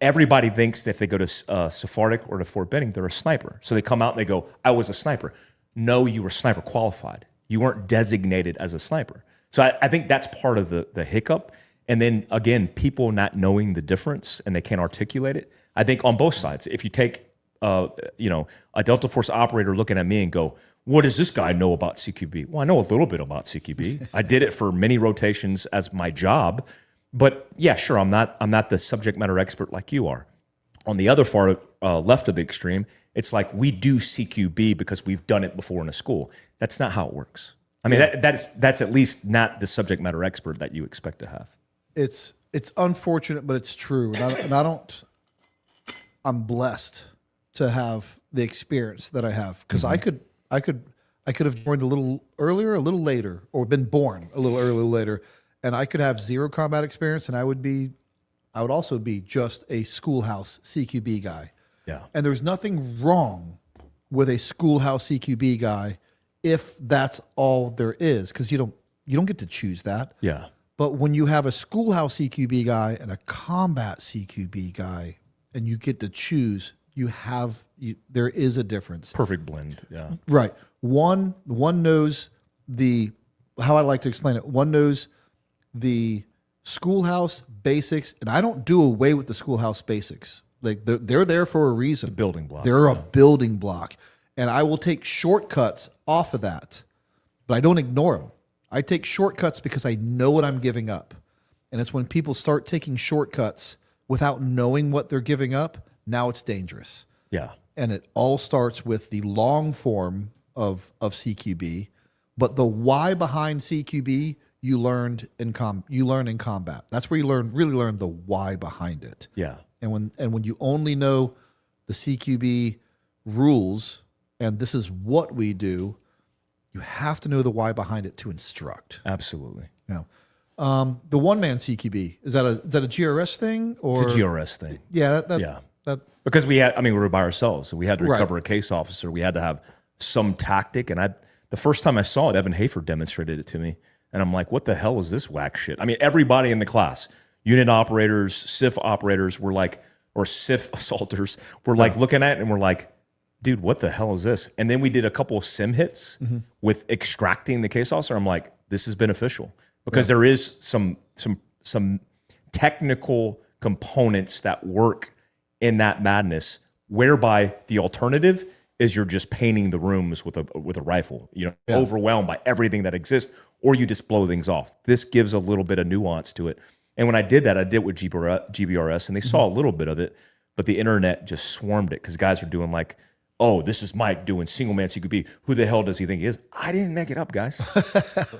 Everybody thinks that if they go to Sephardic or to Fort Benning, they're a sniper. So they come out and they go, I was a sniper. No, you were sniper qualified. You weren't designated as a sniper. So I think that's part of the hiccup. And then again, people not knowing the difference and they can't articulate it. I think on both sides, if you take a Delta Force operator looking at me and go, what does this guy know about CQB? Well, I know a little bit about CQB. I did it for many rotations as my job. But yeah, sure, I'm not the subject matter expert like you are. On the other far left of the extreme, it's like we do CQB because we've done it before in a school. That's not how it works. I mean, that's at least not the subject matter expert that you expect to have. It's unfortunate, but it's true. And I'm blessed to have the experience that I have, because I could have joined a little earlier, a little later, or been born a little earlier, a little later, and I could have 0 combat experience, and I would also be just a schoolhouse CQB guy. Yeah. And there's nothing wrong with a schoolhouse CQB guy if that's all there is, because you don't get to choose that. Yeah. But when you have a schoolhouse CQB guy and a combat CQB guy, and you get to choose, there is a difference. Perfect blend. Yeah. Right. One knows how I like to explain it. One knows the schoolhouse basics, and I don't do away with the schoolhouse basics. Like they're there for a reason. Building block. They're a building block. And I will take shortcuts off of that, but I don't ignore them. I take shortcuts because I know what I'm giving up. And it's when people start taking shortcuts without knowing what they're giving up, now it's dangerous. Yeah. And it all starts with the long form of CQB, but the why behind CQB you learn in combat. That's where you really learn the why behind it. Yeah. And when you only know the CQB rules and this is what we do, you have to know the why behind it to instruct. Absolutely. Yeah. The one-man CQB, is that a GRS thing? Or? It's a GRS thing. Yeah. Because we were by ourselves, so we had to recover a case officer. We had to have some tactic. And the first time I saw it, Evan Hafer demonstrated it to me. And I'm like, what the hell is this whack shit? I mean, everybody in the class, unit operators, SIF operators were like, or SIF assaulters were like looking at it and we're like, dude, what the hell is this? And then we did a couple of sim hits with extracting the case officer. I'm like, this is beneficial because there is some technical components that work in that madness, whereby the alternative is you're just painting the rooms with a rifle, overwhelmed by everything that exists, or you just blow things off. This gives a little bit of nuance to it. And when I did that, I did it with GBRS, and they saw a little bit of it, but the internet just swarmed it because guys are doing like, oh, this is Mike doing single man CQB. Who the hell does he think he is? I didn't make it up, guys.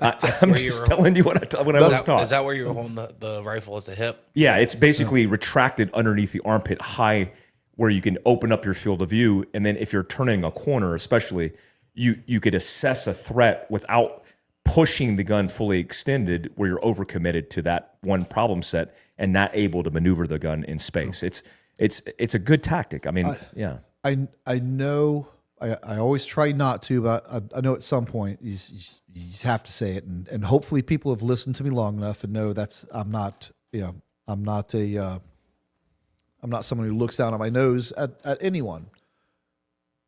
I'm just telling you what I was taught. Is that where you're holding the rifle at the hip? Yeah, it's basically retracted underneath the armpit high where you can open up your field of view. And then if you're turning a corner, especially, you could assess a threat without pushing the gun fully extended where you're overcommitted to that one problem set and not able to maneuver the gun in space. It's a good tactic. I mean, yeah. I know I always try not to, but I know at some point you have to say it, and hopefully people have listened to me long enough and know I'm not someone who looks down on my nose at anyone.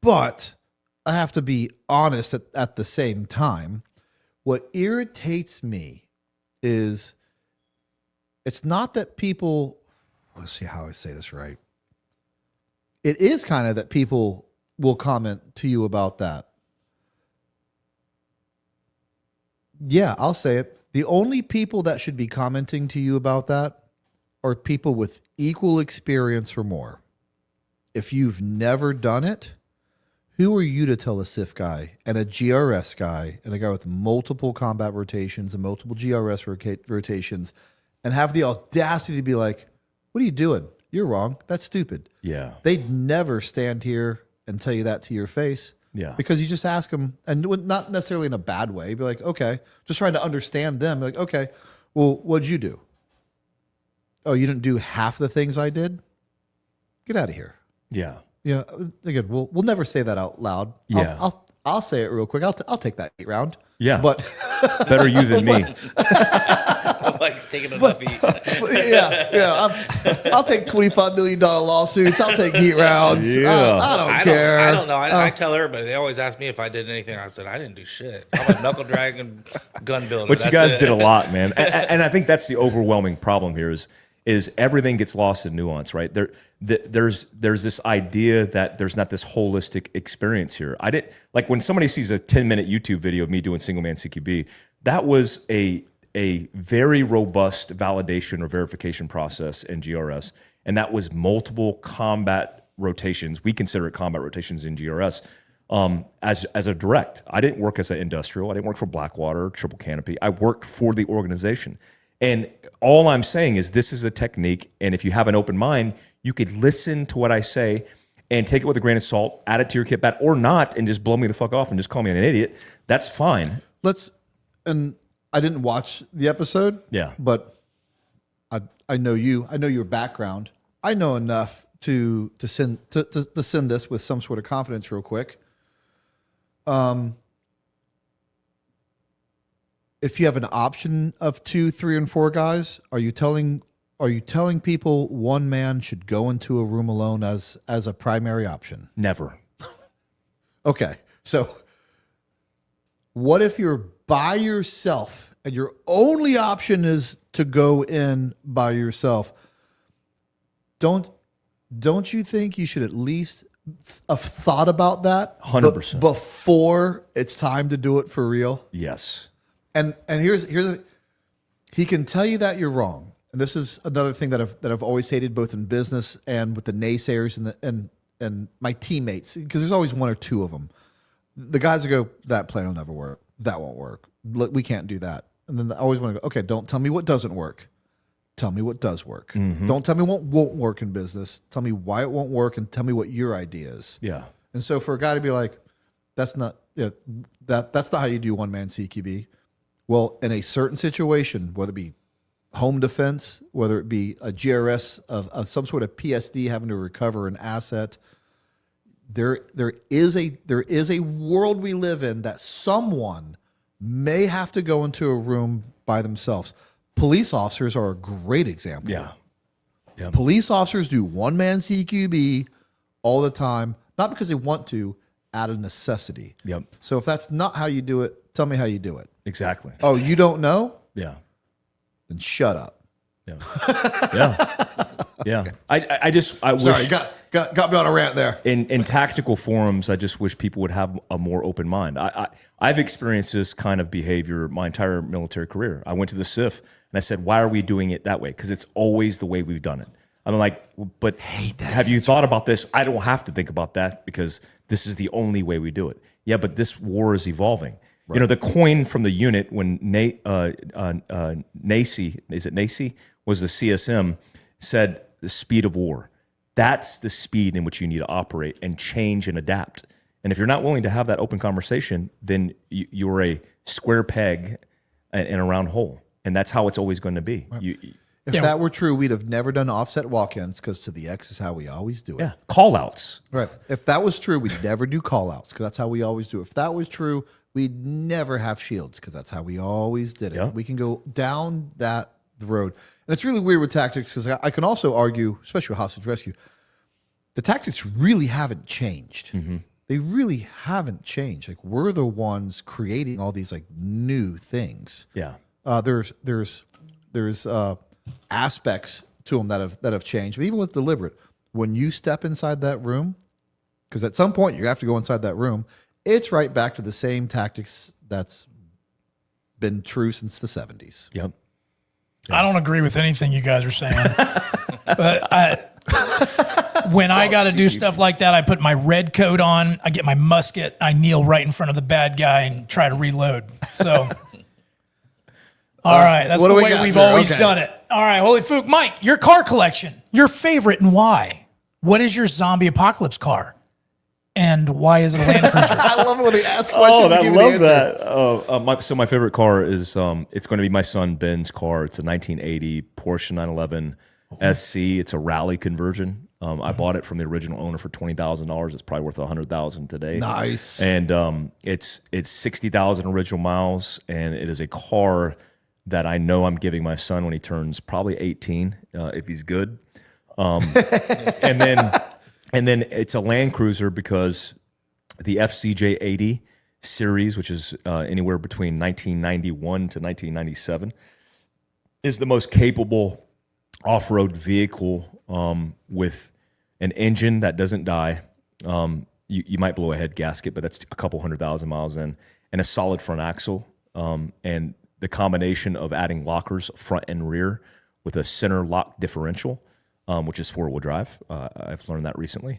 But I have to be honest at the same time. What irritates me is it's not that people, let's see how I say this right. It is kind of that people will comment to you about that. Yeah, I'll say it. The only people that should be commenting to you about that are people with equal experience or more. If you've never done it, who are you to tell a CIF guy and a GRS guy and a guy with multiple combat rotations and multiple GRS rotations and have the audacity to be like, what are you doing? You're wrong. That's stupid. Yeah. They'd never stand here and tell you that to your face. Yeah. Because you just ask them, and not necessarily in a bad way, be like, okay, just trying to understand them. Like, okay, well, what'd you do? Oh, you didn't do half the things I did? Get out of here. Yeah. Yeah. Again, we'll never say that out loud. Yeah. I'll say it real quick. I'll take that 8 round. Yeah. But better you than me. Mike's taking enough heat. I'll take $25 million lawsuits. I'll take heat rounds. Yeah. I don't care. I don't know. I tell everybody. They always ask me if I did anything. I said I didn't do shit. I'm a knuckle dragging gun builder. But you guys did a lot, man. And I think that's the overwhelming problem here is everything gets lost in nuance, right? There's this idea that there's not this holistic experience here. I didn't like when somebody sees a 10-minute YouTube video of me doing single man CQB, that was a very robust validation or verification process in GRS. And that was multiple combat rotations. We consider it combat rotations in GRS as a direct. I didn't work as an industrial. I didn't work for Blackwater, Triple Canopy. I worked for the organization. And all I'm saying is this is a technique. And if you have an open mind, you could listen to what I say and take it with a grain of salt, add it to your kit bat or not, and just blow me the fuck off and just call me an idiot. That's fine. And I didn't watch the episode. Yeah. But I know you. I know your background. I know enough to send this with some sort of confidence real quick. If you have an option of 2, 3, and 4 guys, are you telling people one man should go into a room alone as a primary option? Never. Okay. So what if you're by yourself and your only option is to go in by yourself? Don't you think you should at least have thought about that 100% before it's time to do it for real? Yes. And here's he can tell you that you're wrong. And this is another thing that I've always hated, both in business and with the naysayers and my teammates, because there's always one or two of them. The guys who go, that plan will never work. That won't work. We can't do that. And then I always want to go, okay, don't tell me what doesn't work. Tell me what does work. Mm-hmm. Don't tell me what won't work in business. Tell me why it won't work, and tell me what your idea is. Yeah. And so for a guy to be like, that's not that's not how you do one man CQB. Well, in a certain situation, whether it be home defense, whether it be a GRS of some sort of PSD having to recover an asset, there is a world we live in that someone may have to go into a room by themselves. Police officers are a great example. Yeah. Yeah. Police officers do one man CQB all the time, not because they want to, out of necessity. Yep. So if that's not how you do it, tell me how you do it. Exactly. Oh, you don't know? Yeah. Then shut up. Yeah. Yeah. Yeah. I Sorry, wish. got me on a rant there. In tactical forums, I just wish people would have a more open mind. I've experienced this kind of behavior my entire military career. I went to the SIF and I said, why are we doing it that way? Because it's always the way we've done it. I'm like, but have you thought about this? I don't have to think about that because this is the only way we do it. Yeah, but this war is evolving. Right. You know, the coin from the unit when NACI, is it NACI, was the CSM, said the speed of war. That's the speed in which you need to operate and change and adapt. And if you're not willing to have that open conversation, then you're a square peg in a round hole. And that's how it's always going to be. Right. If that were true, we'd have never done offset walk-ins because to the X is how we always do it. Yeah, call-outs. Right. If that was true, we'd never do call-outs because that's how we always do it. If that was true, we'd never have shields because that's how we always did it. Yeah. We can go down that road. And it's really weird with tactics because I can also argue, especially with hostage rescue, the tactics really haven't changed. Mm-hmm. They really haven't changed. Like we're the ones creating all these like new things. Yeah. There's aspects to them that have changed. But even with deliberate, when you step inside that room, because at some point you have to go inside that room, it's right back to the same tactics that's been true since the 70s. Yep. I don't agree with anything you guys are saying. But when I got to do stuff like that, I put my red coat on, I get my musket, I kneel right in front of the bad guy and try to reload. So, all right, that's the way we've always done it. All right, Holy Fook. Mike, your car collection, your favorite and why? What is your zombie apocalypse car? And why is it a Land Cruiser? I love it when they ask questions. I love that. So my favorite car is it's going to be my son Ben's car. It's a 1980 Porsche 911 SC. It's a rally conversion. I bought it from the original owner for $20,000. It's probably worth $100,000 today. Nice. And it's 60,000 original miles, and it is a car that I know I'm giving my son when he turns probably 18, if he's good. And then it's a Land Cruiser because the FCJ 80 series, which is anywhere between 1991 to 1997, is the most capable off-road vehicle with an engine that doesn't die. You might blow a head gasket, but that's a couple 100,000 miles in, and a solid front axle. And the combination of adding lockers front and rear with a center lock differential, which is four-wheel drive, I've learned that recently,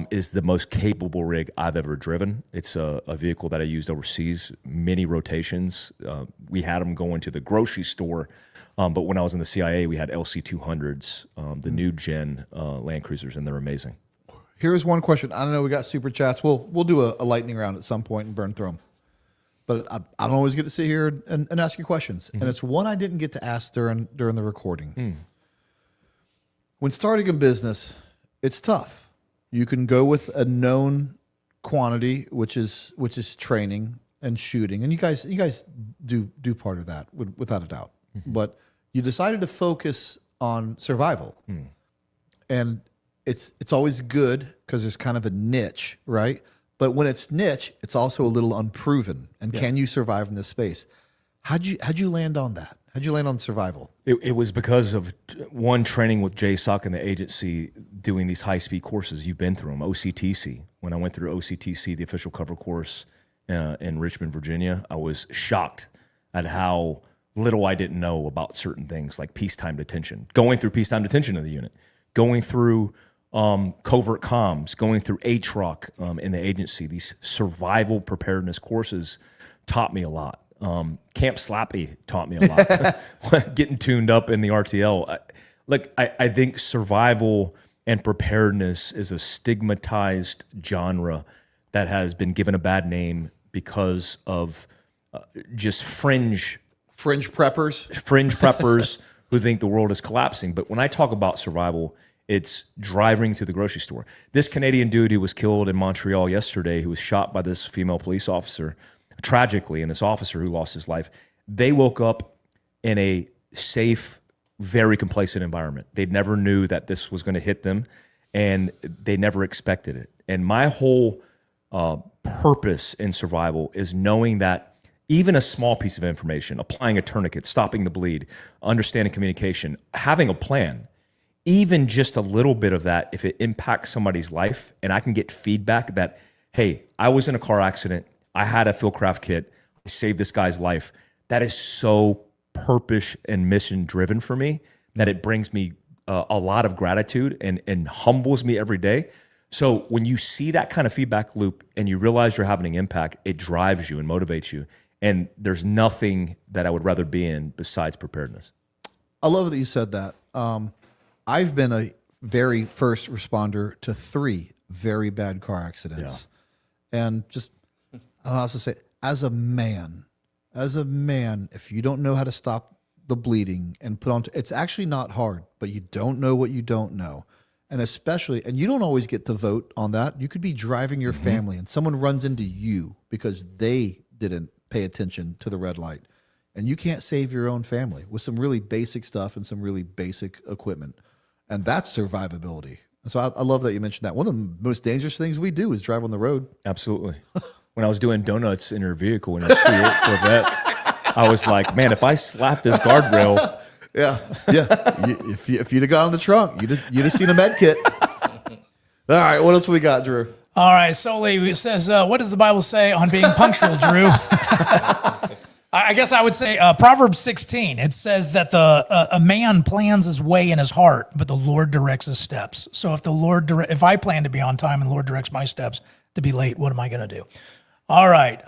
is the most capable rig I've ever driven. It's a vehicle that I used overseas, many rotations. We had them going to the grocery store, but when I was in the CIA, we had LC200s, the new gen Land Cruisers, and they're amazing. Here's one question. I don't know, we got super chats. We'll do a lightning round at some point and burn through them. But I don't always get to sit here and ask you questions. Mm-hmm. And it's one I didn't get to ask during the recording. When starting a business, it's tough. You can go with a known quantity, which is training and shooting, and you guys do part of that without a doubt. Mm-hmm. But you decided to focus on survival, and it's always good because there's kind of a niche, right? But when it's niche, it's also a little unproven. And can you survive in this space? How'd you land on that? How'd you land on survival? It was because of, one, training with JSOC and the agency, doing these high-speed courses. You've been through them. OCTC. When I went through OCTC, the official cover course in Richmond, Virginia, I was shocked at how little I didn't know about certain things like peacetime detention. Going through peacetime detention in the unit. Going through covert comms, going through ATROC in the agency. These survival preparedness courses taught me a lot. Camp Slappy taught me a lot. Getting tuned up in the RTL. I think survival and preparedness is a stigmatized genre that has been given a bad name because of just fringe preppers who think the world is collapsing. But when I talk about survival, it's driving to the grocery store. This Canadian dude who was killed in Montreal yesterday, who was shot by this female police officer, tragically, and this officer who lost his life, they woke up in a safe, very complacent environment. They never knew that this was going to hit them, and they never expected it. And my whole purpose in survival is knowing that even a small piece of information, applying a tourniquet, stopping the bleed, understanding communication, having a plan, even just a little bit of that, if it impacts somebody's life and I can get feedback that, hey, I was in a car accident, I had a Philcraft kit, I saved this guy's life, that is so purpose and mission driven for me that it brings me a lot of gratitude and humbles me every day. So when you see that kind of feedback loop and you realize you're having an impact, it drives you and motivates you. And there's nothing that I would rather be in besides preparedness. I love that you said that. I've been a very first responder to 3 very bad car accidents. And just, I don't know how to say it, as a man, if you don't know how to stop the bleeding and put on, it's actually not hard, but you don't know what you don't know. And especially, and you don't always get to vote on that. You could be driving your family and someone runs into you because they didn't pay attention to the red light. And you can't save your own family with some really basic stuff and some really basic equipment. And that's survivability. And so I love that you mentioned that. One of the most dangerous things we do is drive on the road. Absolutely. When I was doing donuts in your vehicle in a Corvette, I was like, man, if I slap this guardrail. Yeah. If you'd have gone in the trunk, you'd have seen a med kit. All right, what else we got, Drew? All right, Soli says, what does the Bible say on being punctual, Drew? I guess I would say Proverbs 16. It says that a man plans his way in his heart, but the Lord directs his steps. So if I plan to be on time and the Lord directs my steps to be late, what am I going to do? All right.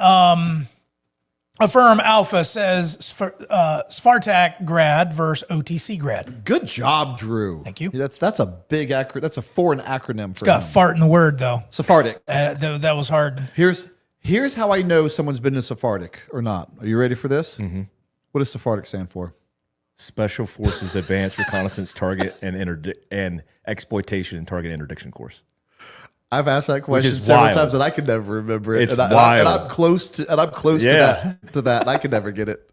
Affirm Alpha says Spartak grad versus OTC grad. Good job, Drew. Thank you. That's a big acronym. That's a foreign acronym. It's got fart in the word, though. Sephardic. That was hard. Here's how I know someone's been to Sephardic or not. Are you ready for this? Mm-hmm. What does Sephardic stand for? Special Forces Advanced Reconnaissance Target and Exploitation and Target Interdiction Course. I've asked that question several times and I can never remember it. It's and wild. I'm close to that, and I can never get it.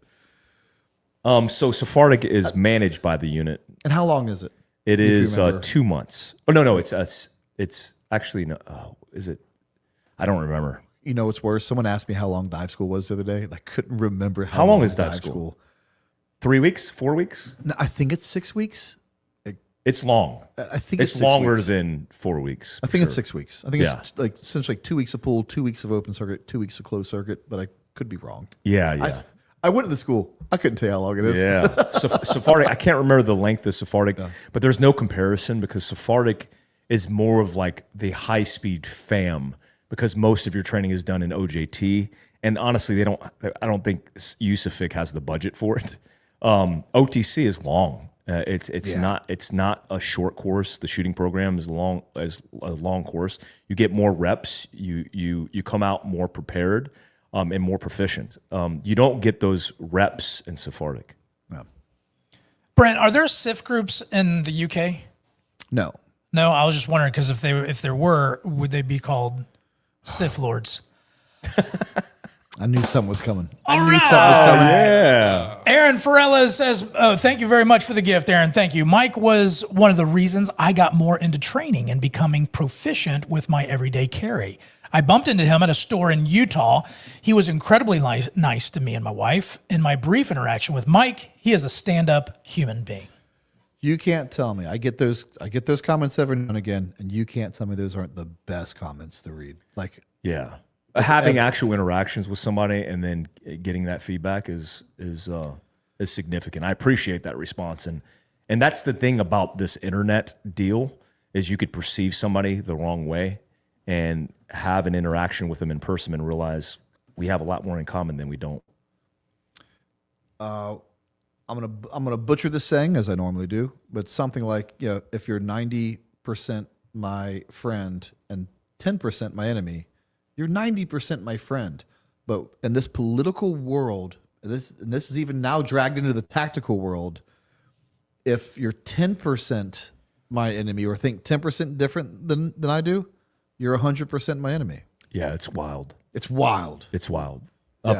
So Sephardic is managed by the unit. And how long is it? It is 2 months. Oh no, it's actually no. Is it? I don't remember. You know what's worse? Someone asked me how long dive school was the other day, and I couldn't remember how long is dive school. 3 weeks? 4 weeks? No, I think it's 6 weeks. It's long. I think it's 6 longer weeks. than 4 weeks. I think it's 6 weeks. I think it's essentially 2 weeks of pool, 2 weeks of open circuit, 2 weeks of closed circuit, but I could be wrong. Yeah. I went to the school. I couldn't tell you how long it is. Yeah. Sephardic, I can't remember the length of Sephardic, but there's no comparison because Sephardic is more of like the high-speed FAM because most of your training is done in OJT. And honestly, I don't think USAFIC has the budget for it. OTC is long. It's not a short course. The shooting program is a long course. You get more reps. You come out more prepared and more proficient. You don't get those reps in Sephardic. No. Brent, are there SIF groups in the UK? No. No, I was just wondering because if there were, would they be called SIF lords? I knew something was coming. Yeah. Aaron Farella says, thank you very much for the gift, Aaron. Thank you. Mike was one of the reasons I got more into training and becoming proficient with my everyday carry. I bumped into him at a store in Utah. He was incredibly nice to me and my wife. In my brief interaction with Mike, he is a stand-up human being. You can't tell me. I get those comments every now and again, and you can't tell me those aren't the best comments to read. Yeah. Having actual interactions with somebody and then getting that feedback is significant. I appreciate that response, and that's the thing about this internet deal is you could perceive somebody the wrong way and have an interaction with them in person and realize we have a lot more in common than we don't. I'm gonna butcher this saying as I normally do, but something like, if you're 90% my friend and 10% my enemy, you're 90% my friend. But in this political world, this is even now dragged into the tactical world, if you're 10% my enemy or think 10% different than I do, you're 100% my enemy. Yeah, it's wild. It's wild. It's wild.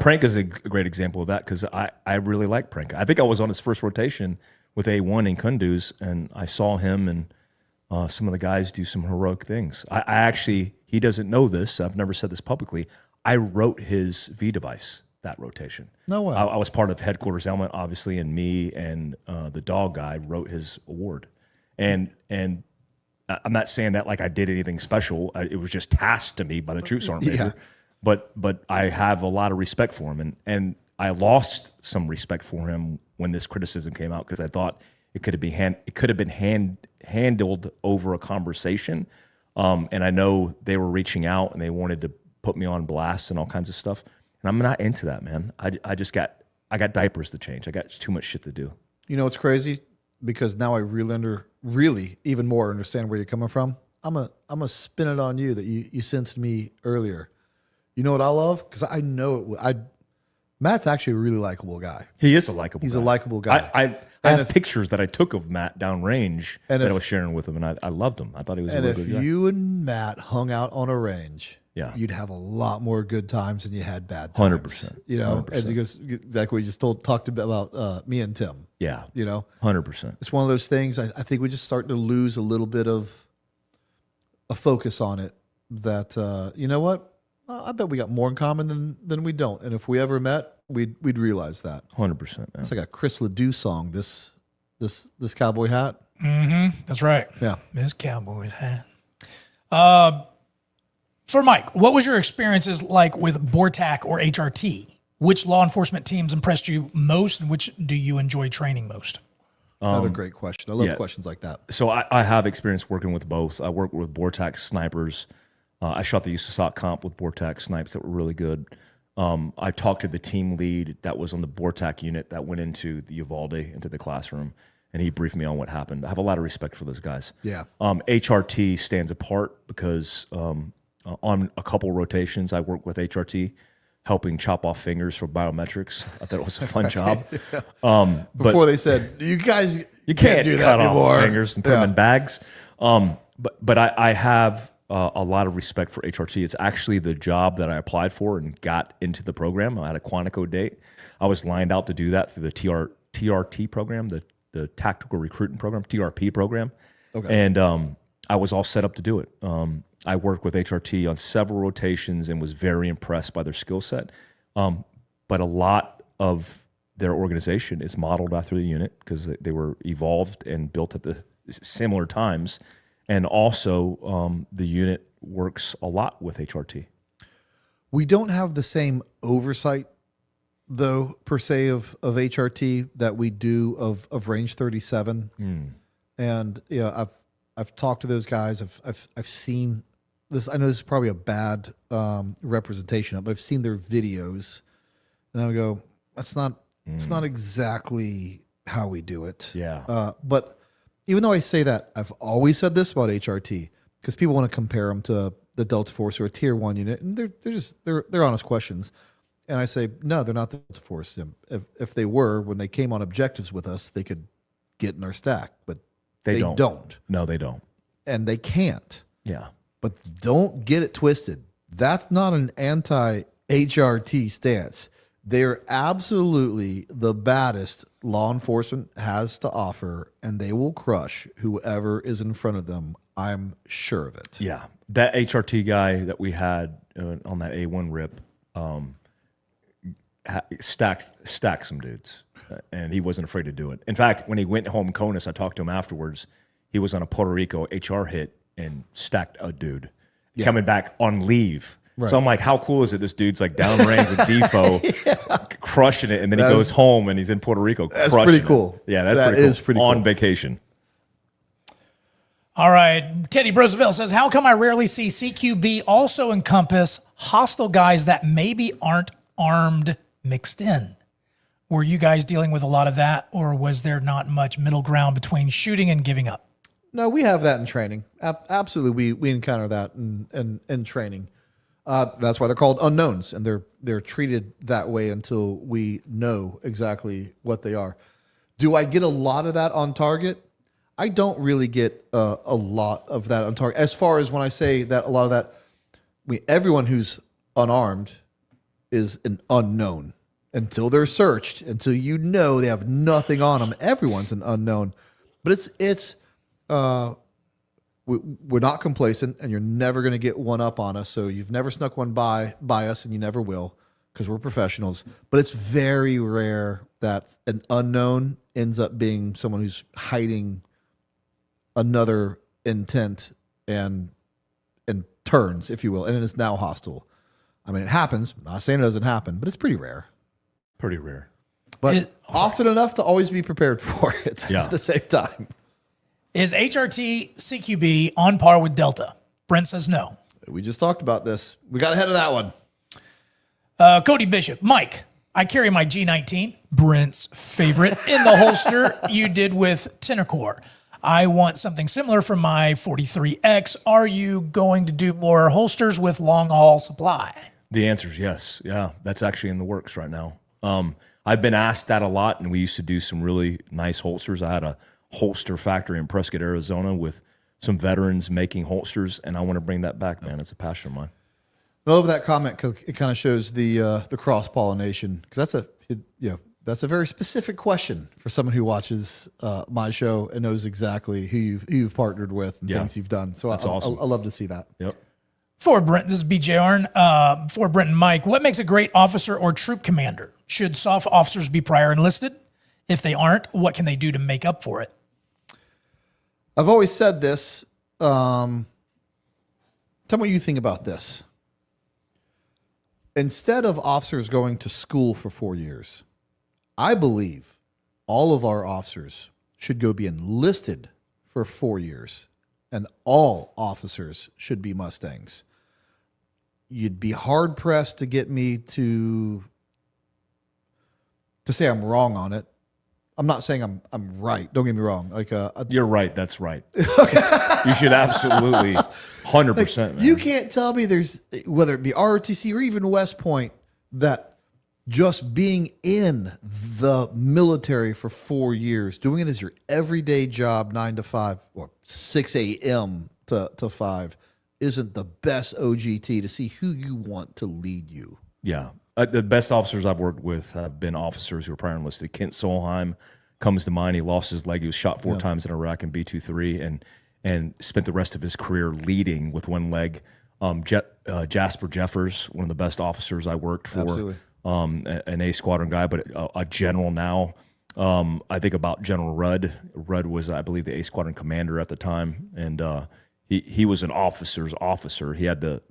Prank is a great example of that because I really like Prank. I think I was on his first rotation with A1 in Kunduz, and I saw him and some of the guys do some heroic things. I actually, he doesn't know this. I've never said this publicly. I wrote his V device that rotation. No way. I was part of headquarters element, obviously, and me and the dog guy wrote his award. And I'm not saying that like I did anything special. It was just tasked to me by the troop sergeant major. But I have a lot of respect for him, and I lost some respect for him when this criticism came out because I thought it could have been handled over a conversation. And I know they were reaching out and they wanted to put me on blast and all kinds of stuff. And I'm not into that, man. I got diapers to change. I got too much shit to do. You know what's crazy? Because now I really even more understand where you're coming from. I'm a spin it on you that you sensed me earlier. You know what I love? Because I know Matt's actually a really likable guy. He is a likable guy. He's a likable guy. I have pictures that I took of Matt downrange that I was sharing with him, and I loved him. I thought he was a really good guy. And if you and Matt hung out on a range, yeah, you'd have a lot more good times than you had bad times. 100%. You know, 100%. and because like we just talked about me and Tim. Yeah. You know, 100%. It's one of those things. I think we just start to lose a little bit of a focus on it. That you know what? I bet we got more in common than we don't. And if we ever met, we'd realize that. 100%. It's like a Chris Ledoux song. This cowboy hat. Mm-hmm. That's right. Yeah. This cowboy hat. For Mike, what was your experiences like with BORTAC or HRT? Which law enforcement teams impressed you most, and which do you enjoy training most? Another great question. I love questions like that. So I have experience working with both. I worked with BORTAC snipers. I shot the USASOC comp with BORTAC snipes that were really good. I talked to the team lead that was on the BORTAC unit that went into the Uvalde, into the classroom, and he briefed me on what happened. I have a lot of respect for those guys. Yeah. HRT stands apart because on a couple rotations, I worked with HRT, helping chop off fingers for biometrics. I thought it was a fun job. Before they said, you guys, you can't do cut that anymore. off fingers and put them in bags. But I have a lot of respect for HRT. It's actually the job that I applied for and got into the program. I had a Quantico date. I was lined out to do that through the TRT program, the Tactical Recruiting Program, TRP program. Okay. And I was all set up to do it. I worked with HRT on several rotations and was very impressed by their skill set. But a lot of their organization is modeled after the unit because they were evolved and built at the similar times. And also, the unit works a lot with HRT. We don't have the same oversight, though, per se, of HRT that we do of Range 37. And I've talked to those guys. I've seen this. I know this is probably a bad representation, but I've seen their videos, and I go, "That's not. It's not exactly how we do it." Yeah. But even though I say that, I've always said this about HRT because people want to compare them to the Delta Force or a Tier 1 unit, and they're honest questions. And I say, no, they're not the Delta Force. If they were, when they came on objectives with us, they could get in our stack, but they don't. No, they don't. And they can't. Yeah. But don't get it twisted. That's not an anti-HRT stance. They're absolutely the baddest law enforcement has to offer, and they will crush whoever is in front of them. I'm sure of it. Yeah. That HRT guy that we had on that A1 rip stacked some dudes, and he wasn't afraid to do it. In fact, when he went home CONUS, I talked to him afterwards. He was on a Puerto Rico HR hit and stacked a dude coming back on leave. Right. So I'm like, how cool is it? This dude's like downrange with Defo, crushing it, and then he goes home and he's in Puerto Rico. That's pretty cool. Yeah, that's pretty cool. Pretty on cool. vacation. All right. Teddy Roosevelt says, how come I rarely see CQB also encompass hostile guys that maybe aren't armed mixed in? Were you guys dealing with a lot of that, or was there not much middle ground between shooting and giving up? No, we have that in training. Absolutely, we encounter that in training. That's why they're called unknowns, and they're treated that way until we know exactly what they are. Do I get a lot of that on target? I don't really get a lot of that on target. As far as when I say that a lot of that, everyone who's unarmed is an unknown until they're searched, until you know they have nothing on them. Everyone's an unknown, but we're not complacent, and you're never going to get one up on us. So you've never snuck one by us, and you never will, because we're professionals. But it's very rare that an unknown ends up being someone who's hiding another intent and turns, if you will, and it is now hostile. I mean, it happens. I'm not saying it doesn't happen, but it's pretty rare. Pretty rare. But often enough to always be prepared for it Yeah. at the same time. Is HRT CQB on par with Delta? Brent says no. We just talked about this. We got ahead of that one. Cody Bishop, Mike, I carry my G19, Brent's favorite, in the holster you did with Tenorcore. I want something similar for my 43X. Are you going to do more holsters with long haul supply? The answer is yes. Yeah, that's actually in the works right now. I've been asked that a lot, and we used to do some really nice holsters. I had a holster factory in Prescott, Arizona with some veterans making holsters, and I want to bring that back, man. It's a passion of mine. I love that comment because it kind of shows the cross pollination, because that's a very specific question for someone who watches my show and knows exactly who you've partnered with and things you've done. So That's awesome. I love to see that. Yep. For Brent, this is BJ Arn. For Brent and Mike, what makes a great officer or troop commander? Should soft officers be prior enlisted? If they aren't, what can they do to make up for it? I've always said this. Tell me what you think about this. Instead of officers going to school for 4 years, I believe all of our officers should go be enlisted for 4 years, and all officers should be Mustangs. You'd be hard pressed to get me to say I'm wrong on it. I'm not saying I'm right. Don't get me wrong. You're right. That's right. You should absolutely 100%. Man. You can't tell me there's, whether it be ROTC or even West Point, that just being in the military for 4 years, doing it as your everyday job, 9 to 5 or 6 a.m. to 5, isn't the best OGT to see who you want to lead you. Yeah. The best officers I've worked with have been officers who are prior enlisted. Kent Solheim comes to mind. He lost his leg. He was shot 4 times in Iraq in B-23 and spent the rest of his career leading with one leg. Jasper Jeffers, one of the best officers I worked for. Absolutely. An A squadron guy, but a general now. I think about General Rudd. Rudd was, I believe, the A squadron commander at the time, and he was an officer's officer. He had the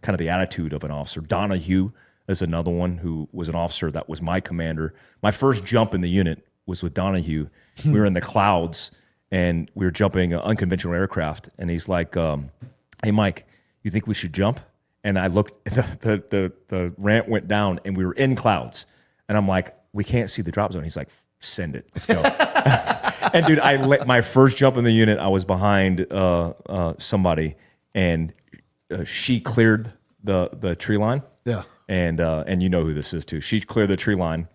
kind of the attitude of an officer. Donahue is another one who was an officer that was my commander. My first jump in the unit was with Donahue. We were in the clouds, and we were jumping an unconventional aircraft, and he's like, hey, Mike, you think we should jump? And I looked, the ramp went down, and we were in clouds. And I'm like, we can't see the drop zone. He's like, send it. Let's go. And, dude, my first jump in the unit, I was behind somebody, and she cleared the tree line. Yeah. And you know who this is, too. She cleared the tree line.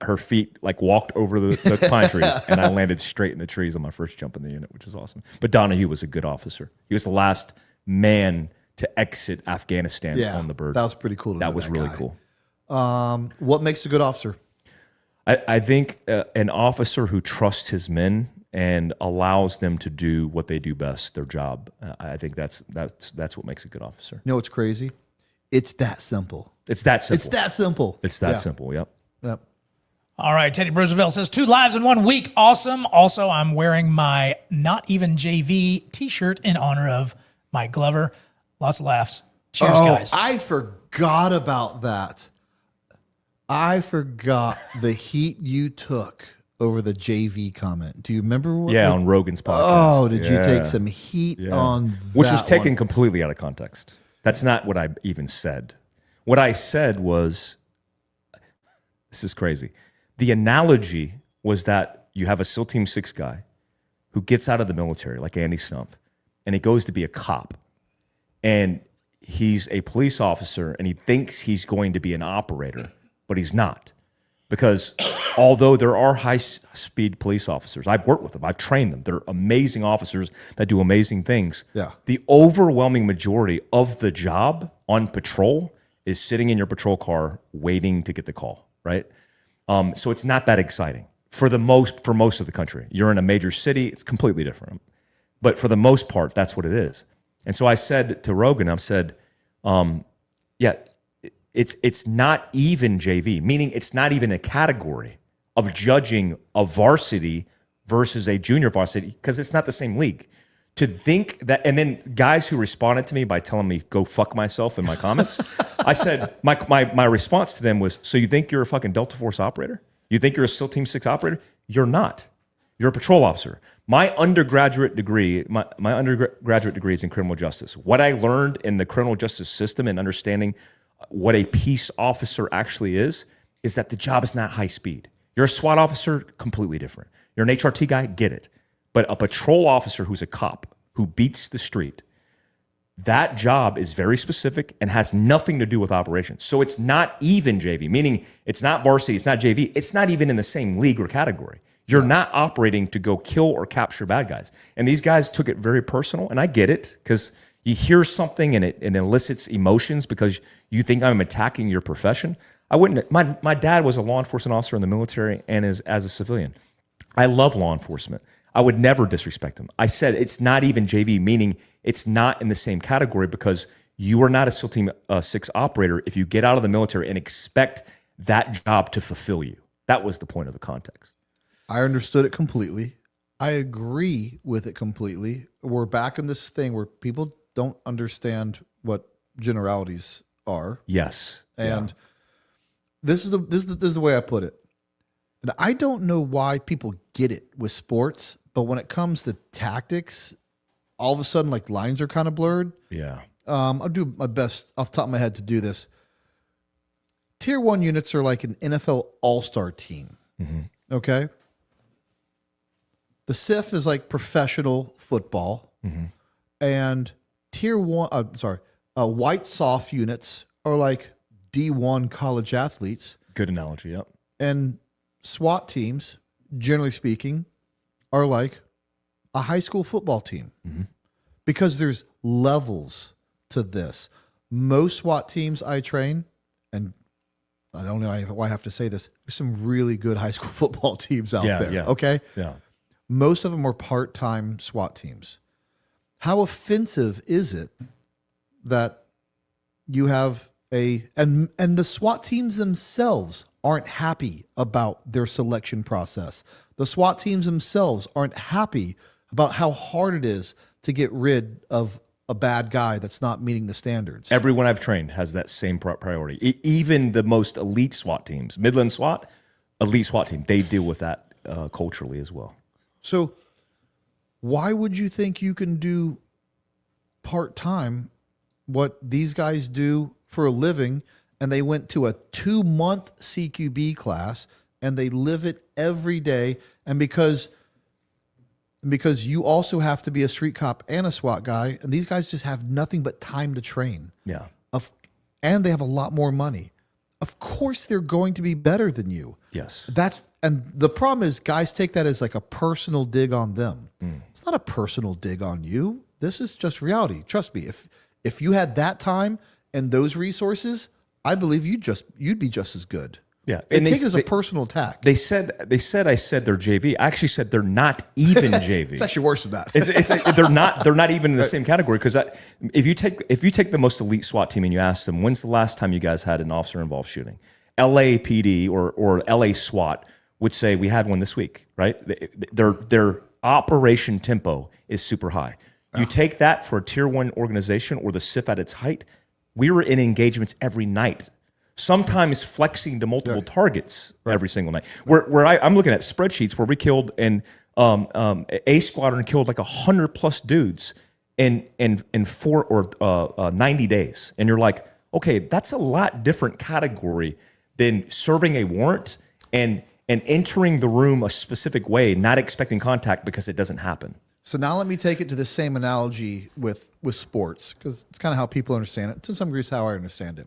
Her feet, walked over the pine trees, and I landed straight in the trees on my first jump in the unit, which was awesome. But Donahue was a good officer. He was the last man to exit Afghanistan on the bird. That was pretty cool. That was really cool. What makes a good officer? I think an officer who trusts his men and allows them to do what they do best, their job. I think that's what makes a good officer. You know what's crazy? It's that simple. It's that simple. It's that simple. It's that simple. Yep. Yep. All right, Teddy Roosevelt says 2 lives in 1 week. Awesome. Also, I'm wearing my Not Even JV t-shirt in honor of Mike Glover. Lots of laughs. Cheers, guys. I forgot about that. I forgot the heat you took over the JV comment. Do you remember what? Yeah, on Rogan's podcast. Oh, did you take some heat on that? Which was taken completely out of context. That's not what I even said. What I said was, this is crazy. The analogy was that you have a SEAL Team 6 guy who gets out of the military, like Andy Stump, and he goes to be a cop. And he's a police officer, and he thinks he's going to be an operator, but he's not. Because although there are high-speed police officers, I've worked with them, I've trained them, they're amazing officers that do amazing things. Yeah. The overwhelming majority of the job on patrol is sitting in your patrol car waiting to get the call, right? So it's not that exciting for most of the country. You're in a major city, it's completely different. But for the most part, that's what it is. And so I said to Rogan, I've said, it's not even JV, meaning it's not even a category of judging a varsity versus a junior varsity because it's not the same league. To think that, and then guys who responded to me by telling me go fuck myself in my comments, I said my response to them was, so you think you're a fucking Delta Force operator? You think you're a SEAL Team 6 operator? You're not. You're a patrol officer. My undergraduate degree is in criminal justice. What I learned in the criminal justice system and understanding what a peace officer actually is that the job is not high speed. You're a SWAT officer, completely different. You're an HRT guy, get it. But a patrol officer who's a cop, who beats the street, that job is very specific and has nothing to do with operations. So it's not even JV, meaning it's not varsity, it's not JV, it's not even in the same league or category. You're not operating to go kill or capture bad guys. And these guys took it very personal, and I get it, because you hear something and it elicits emotions because you think I'm attacking your profession. I wouldn't. My dad was a law enforcement officer in the military and is as a civilian. I love law enforcement. I would never disrespect him. I said it's not even JV, meaning it's not in the same category because you are not a SEAL Team 6 operator if you get out of the military and expect that job to fulfill you. That was the point of the context. I understood it completely. I agree with it completely. We're back in this thing where people don't understand what generalities are. Yes. And this is the way I put it. And I don't know why people get it with sports, but when it comes to tactics, all of a sudden like lines are kind of blurred. Yeah. I'll do my best off the top of my head to do this. Tier 1 units are like an NFL all-star team. Mm-hmm. Okay. The SIF is like professional football. Mm-hmm. And Tier 1, white soft units are like D1 college athletes. Good analogy, yep. And SWAT teams, generally speaking, are like a high school football team because there's levels to this. Most SWAT teams I train, and I don't know why I have to say this, there's some really good high school football teams out there. Yeah. Okay. Yeah. Most of them are part-time SWAT teams. How offensive is it that you have and the SWAT teams themselves aren't happy about their selection process. The SWAT teams themselves aren't happy about how hard it is to get rid of a bad guy that's not meeting the standards. Everyone I've trained has that same priority. Even the most elite SWAT teams, Midland SWAT, elite SWAT team, they deal with that culturally as well. So why would you think you can do part-time what these guys do for a living, and they went to a 2-month CQB class and they live it every day, and because you also have to be a street cop and a SWAT guy, and these guys just have nothing but time to train. Yeah. And they have a lot more money. Of course they're going to be better than you. Yes. And the problem is guys take that as like a personal dig on them. It's not a personal dig on you. This is just reality. Trust me. If you had that time and those resources, I believe you'd be just as good. Yeah. They take it as a personal attack. They said I said they're JV. I actually said they're not even JV. It's actually worse than that. They're not even in the same category, because if you take the most elite SWAT team and you ask them, when's the last time you guys had an officer involved shooting? LAPD or LA SWAT would say we had one this week, right? Their operation tempo is super high. You take that for a tier 1 organization or the SIF at its height, we were in engagements every night, sometimes flexing to multiple targets every single night. Where I'm looking at spreadsheets where we killed a squadron killed like 100+ dudes in 4 or 90 days, and you're like, okay, that's a lot different category than serving a warrant and entering the room a specific way, not expecting contact because it doesn't happen. So now let me take it to the same analogy with sports, because it's kind of how people understand it. To some degree, it's how I understand it.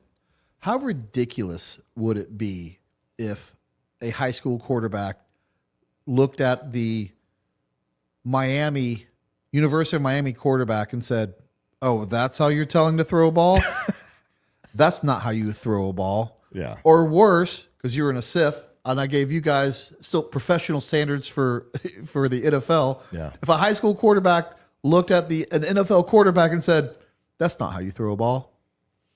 How ridiculous would it be if a high school quarterback looked at the University of Miami quarterback and said, "Oh, that's how you're telling to throw a ball? That's not how you throw a ball." Yeah. Or worse, because you're in a SIF, and I gave you guys still professional standards for the NFL. Yeah. If a high school quarterback looked at an NFL quarterback and said, "That's not how you throw a ball."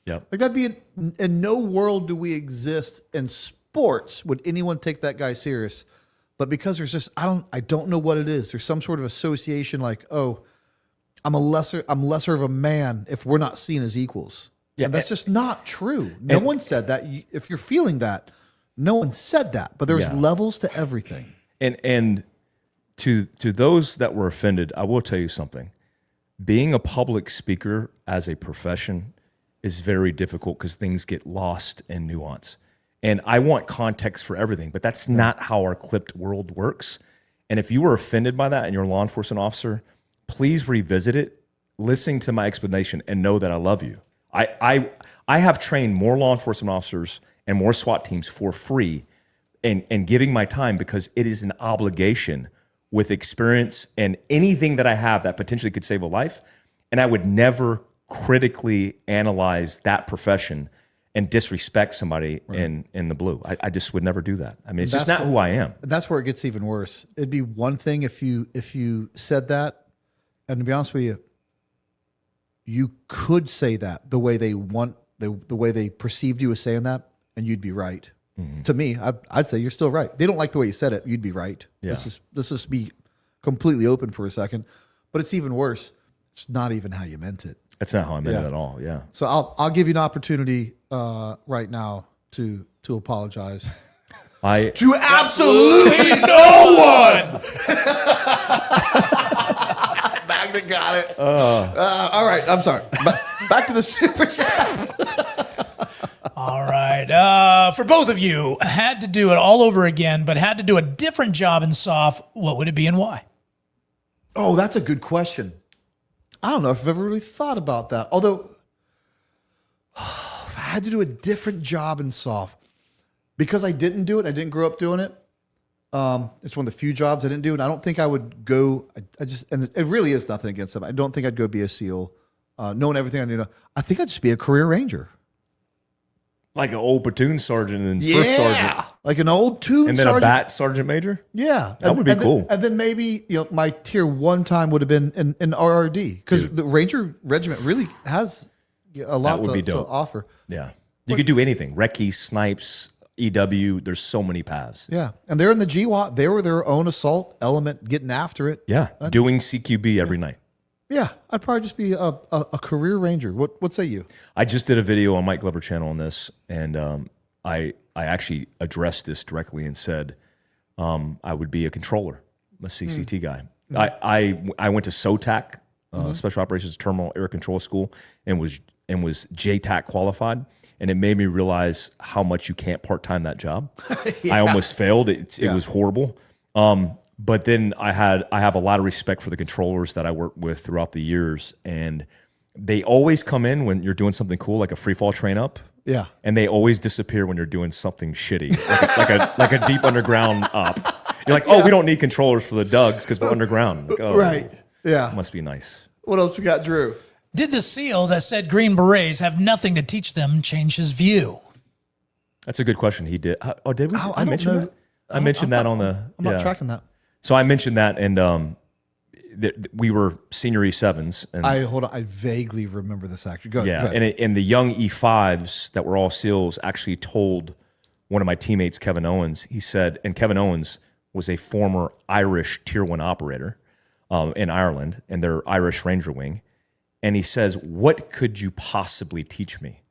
Yep. Like that'd be in no world do we exist in sports would anyone take that guy serious. but because there's just I don't know what it is. There's some sort of association like, oh, I'm lesser of a man if we're not seen as equals. Yeah, and that's just not true. No one said that. If you're feeling that, no one said that. But there's levels to everything. And to those that were offended, I will tell you something. Being a public speaker as a profession is very difficult because things get lost in nuance. And I want context for everything, but that's not how our clipped world works. And if you were offended by that and you're a law enforcement officer, please revisit it, listen to my explanation, and know that I love you. I have trained more law enforcement officers and more SWAT teams for free and giving my time because it is an obligation with experience and anything that I have that potentially could save a life. And I would never critically analyze that profession and disrespect somebody in the blue. I just would never do that. I mean, it's just not who I am. That's where it gets even worse. It'd be one thing if you said that, and to be honest with you, you could say that the way they want, the way they perceived you as saying that, and you'd be right. Mm-hmm. To me, I'd say you're still right. They don't like the way you said it. You'd be right. Yeah. Let's just be completely open for a second. But it's even worse. It's not even how you meant it. That's not how I meant it at all. Yeah. So I'll give you an opportunity right now to apologize. To absolutely no one. Magnet got it. All right. I'm sorry. Back to the super chats. All right. For both of you, had to do it all over again, but had to do a different job in SOF, what would it be and why? Oh, that's a good question. I don't know if I've ever really thought about that. Although, if I had to do a different job in SOF, because I didn't do it, I didn't grow up doing it. It's one of the few jobs I didn't do, and I don't think I would go. And it really is nothing against them. I don't think I'd go be a SEAL, knowing everything I knew. I think I'd just be a career ranger. Like an old platoon sergeant and first sergeant. Like an old platoon and then sergeant. a bat sergeant major? Yeah. That would be cool. And then maybe my tier 1 time would have been in RRD because the Ranger Regiment really has a lot to offer. Yeah. You could do anything. Recce, snipes, EW. There's so many paths. Yeah. And they're in the GWAT. They were their own assault element getting after it. Yeah. Doing CQB every night. Yeah, I'd probably just be a career ranger. What say you? I just did a video on Mike Glover channel on this, and I actually addressed this directly and said I would be a controller, a CCT guy. I went to SOTAC, Special Operations Terminal Air Control School, and was JTAC qualified, and it made me realize how much you can't part-time that job. I almost failed. It was horrible. But then I have a lot of respect for the controllers that I worked with throughout the years, and they always come in when you're doing something cool, like a free fall train up. Yeah. And they always disappear when you're doing something shitty, like a deep underground up. You're like, oh, we don't need controllers for the Dougs because we're underground. Like, oh, right. Yeah. Must be nice. What else we got, Drew? Did the SEAL that said Green Berets have nothing to teach them change his view? That's a good question. He did. Oh, did we? I mentioned that. I mentioned that on the. I'm not tracking that. So I mentioned that, and we were senior E7s. And I vaguely remember this actually. Go ahead. Yeah, and the young E5s that were all SEALs actually told one of my teammates, Kevin Owens. He said, and Kevin Owens was a former Irish Tier 1 operator in Ireland, and their Irish Ranger Wing. And he says, "What could you possibly teach me?"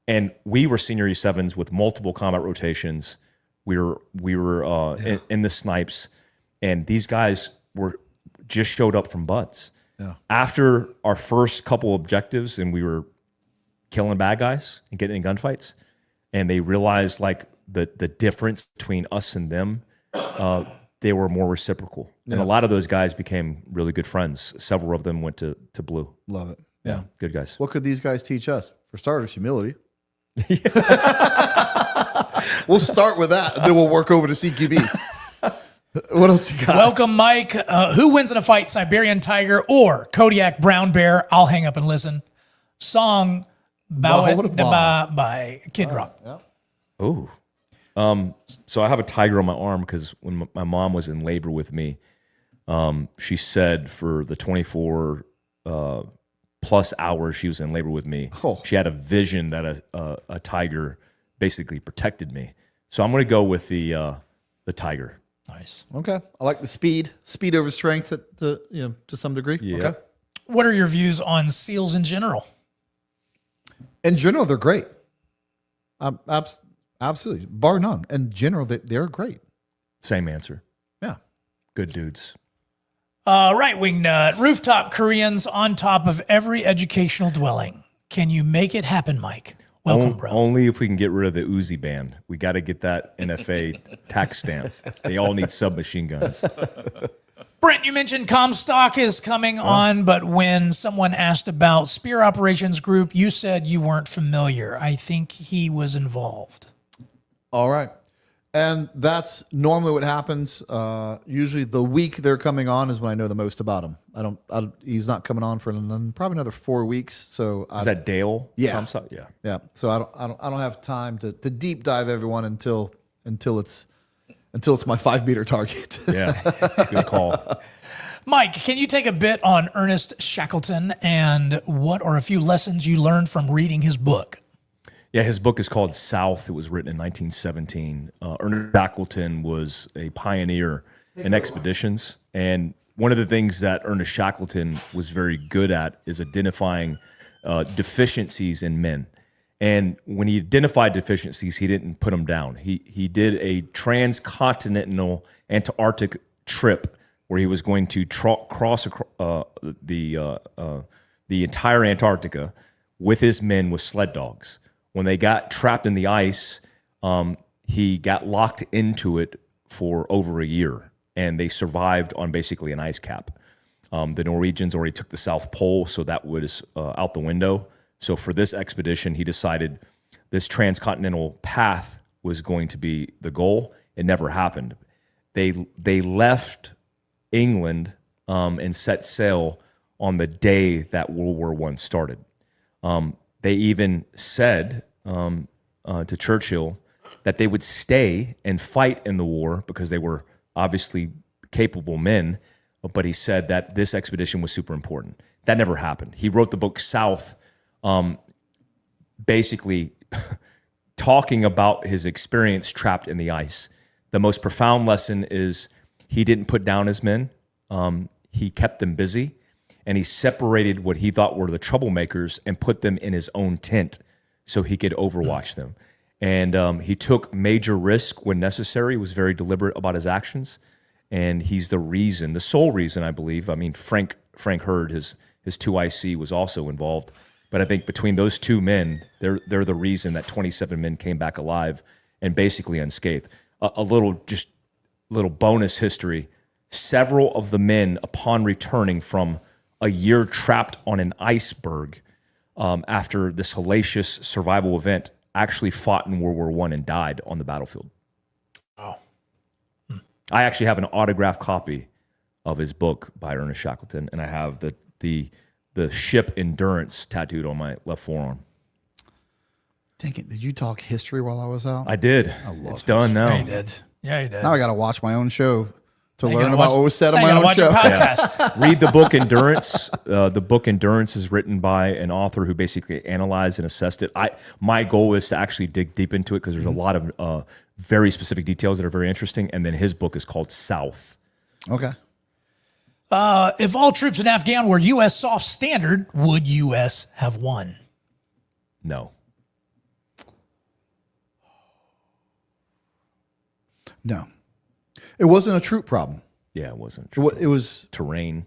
And we were senior E7s with multiple combat rotations. We were in the snipes. And these guys just showed up from buds. Yeah. After our first couple objectives, and we were killing bad guys and getting in gunfights, and they realized like the difference between us and them, they were more reciprocal. Yeah. And a lot of those guys became really good friends. Several of them went to Blue. Love it. Yeah, good guys. What could these guys teach us? For starters, humility. We'll start with that, and then we'll work over to CQB. What else you got? Welcome, Mike. Who wins in a fight, Siberian Tiger or Kodiak Brown Bear? I'll hang up and listen. Song Bow It by Kid Rock. Yeah. Oh. So I have a tiger on my arm because when my mom was in labor with me, she said for the 24 plus hours she was in labor with me, she had a vision that a tiger basically protected me. So I'm going to go with the tiger. Nice. Okay. I like the speed over strength to some degree. Yeah. Okay. What are your views on SEALs in general? In general, they're great. Absolutely. Bar none. In general, they're great. Same answer. Yeah. Good dudes. Right wing nut. Rooftop Koreans on top of every educational dwelling. Can you make it happen, Mike? Welcome, bro. Only if we can get rid of the Uzi ban. We got to get that NFA tax stamp. They all need submachine guns. Brent, you mentioned Comstock is coming on, but when someone asked about Spear Operations Group, you said you weren't familiar. I think he was involved. All right. And that's normally what happens. Usually the week they're coming on is when I know the most about him. He's not coming on for probably another 4 weeks. So Is that Dale? Yeah. Comstock? Yeah. Yeah. So I don't have time to deep dive everyone until it's my 5-meter target. Yeah. Good call. Mike, can you take a bit on Ernest Shackleton and what are a few lessons you learned from reading his book? Yeah, his book is called South. It was written in 1917. Ernest Shackleton was a pioneer in expeditions. And one of the things that Ernest Shackleton was very good at is identifying deficiencies in men. And when he identified deficiencies, he didn't put them down. He did a transcontinental Antarctic trip where he was going to cross the entire Antarctica with his men with sled dogs. When they got trapped in the ice, he got locked into it for over a year, and they survived on basically an ice cap. The Norwegians already took the South Pole, so that was out the window. So for this expedition, he decided this transcontinental path was going to be the goal. It never happened. They left England and set sail on the day that World War I started. They even said to Churchill that they would stay and fight in the war because they were obviously capable men, but he said that this expedition was super important. That never happened. He wrote the book South, basically talking about his experience trapped in the ice. The most profound lesson is he didn't put down his men. He kept them busy. And he separated what he thought were the troublemakers and put them in his own tent so he could overwatch them. And he took major risk when necessary, was very deliberate about his actions. And he's the sole reason, I believe. I mean, Frank Hurd, his 2IC, was also involved. But I think between those two men, they're the reason that 27 men came back alive and basically unscathed. A little bonus history. Several of the men, upon returning from a year trapped on an iceberg after this hellacious survival event, actually fought in World War I and died on the battlefield. Oh. I actually have an autographed copy of his book by Ernest Shackleton, and I have the ship Endurance tattooed on my left forearm. Dang it. Did you talk history while I was out? I did. It's done now. Yeah, you did. Yeah, you did. Now I got to watch my own show to Now you learn gotta about watch- what was said on now my you own gotta show. watch a podcast. Read the book Endurance. The book Endurance is written by an author who basically analyzed and assessed it. My goal is to actually dig deep into it because there's a lot of very specific details that are very interesting. And then his book is called South. Okay. If all troops in Afghan were U.S. soft standard, would U.S. have won? No. No. It wasn't a troop problem. Yeah, it wasn't. It was Terrain,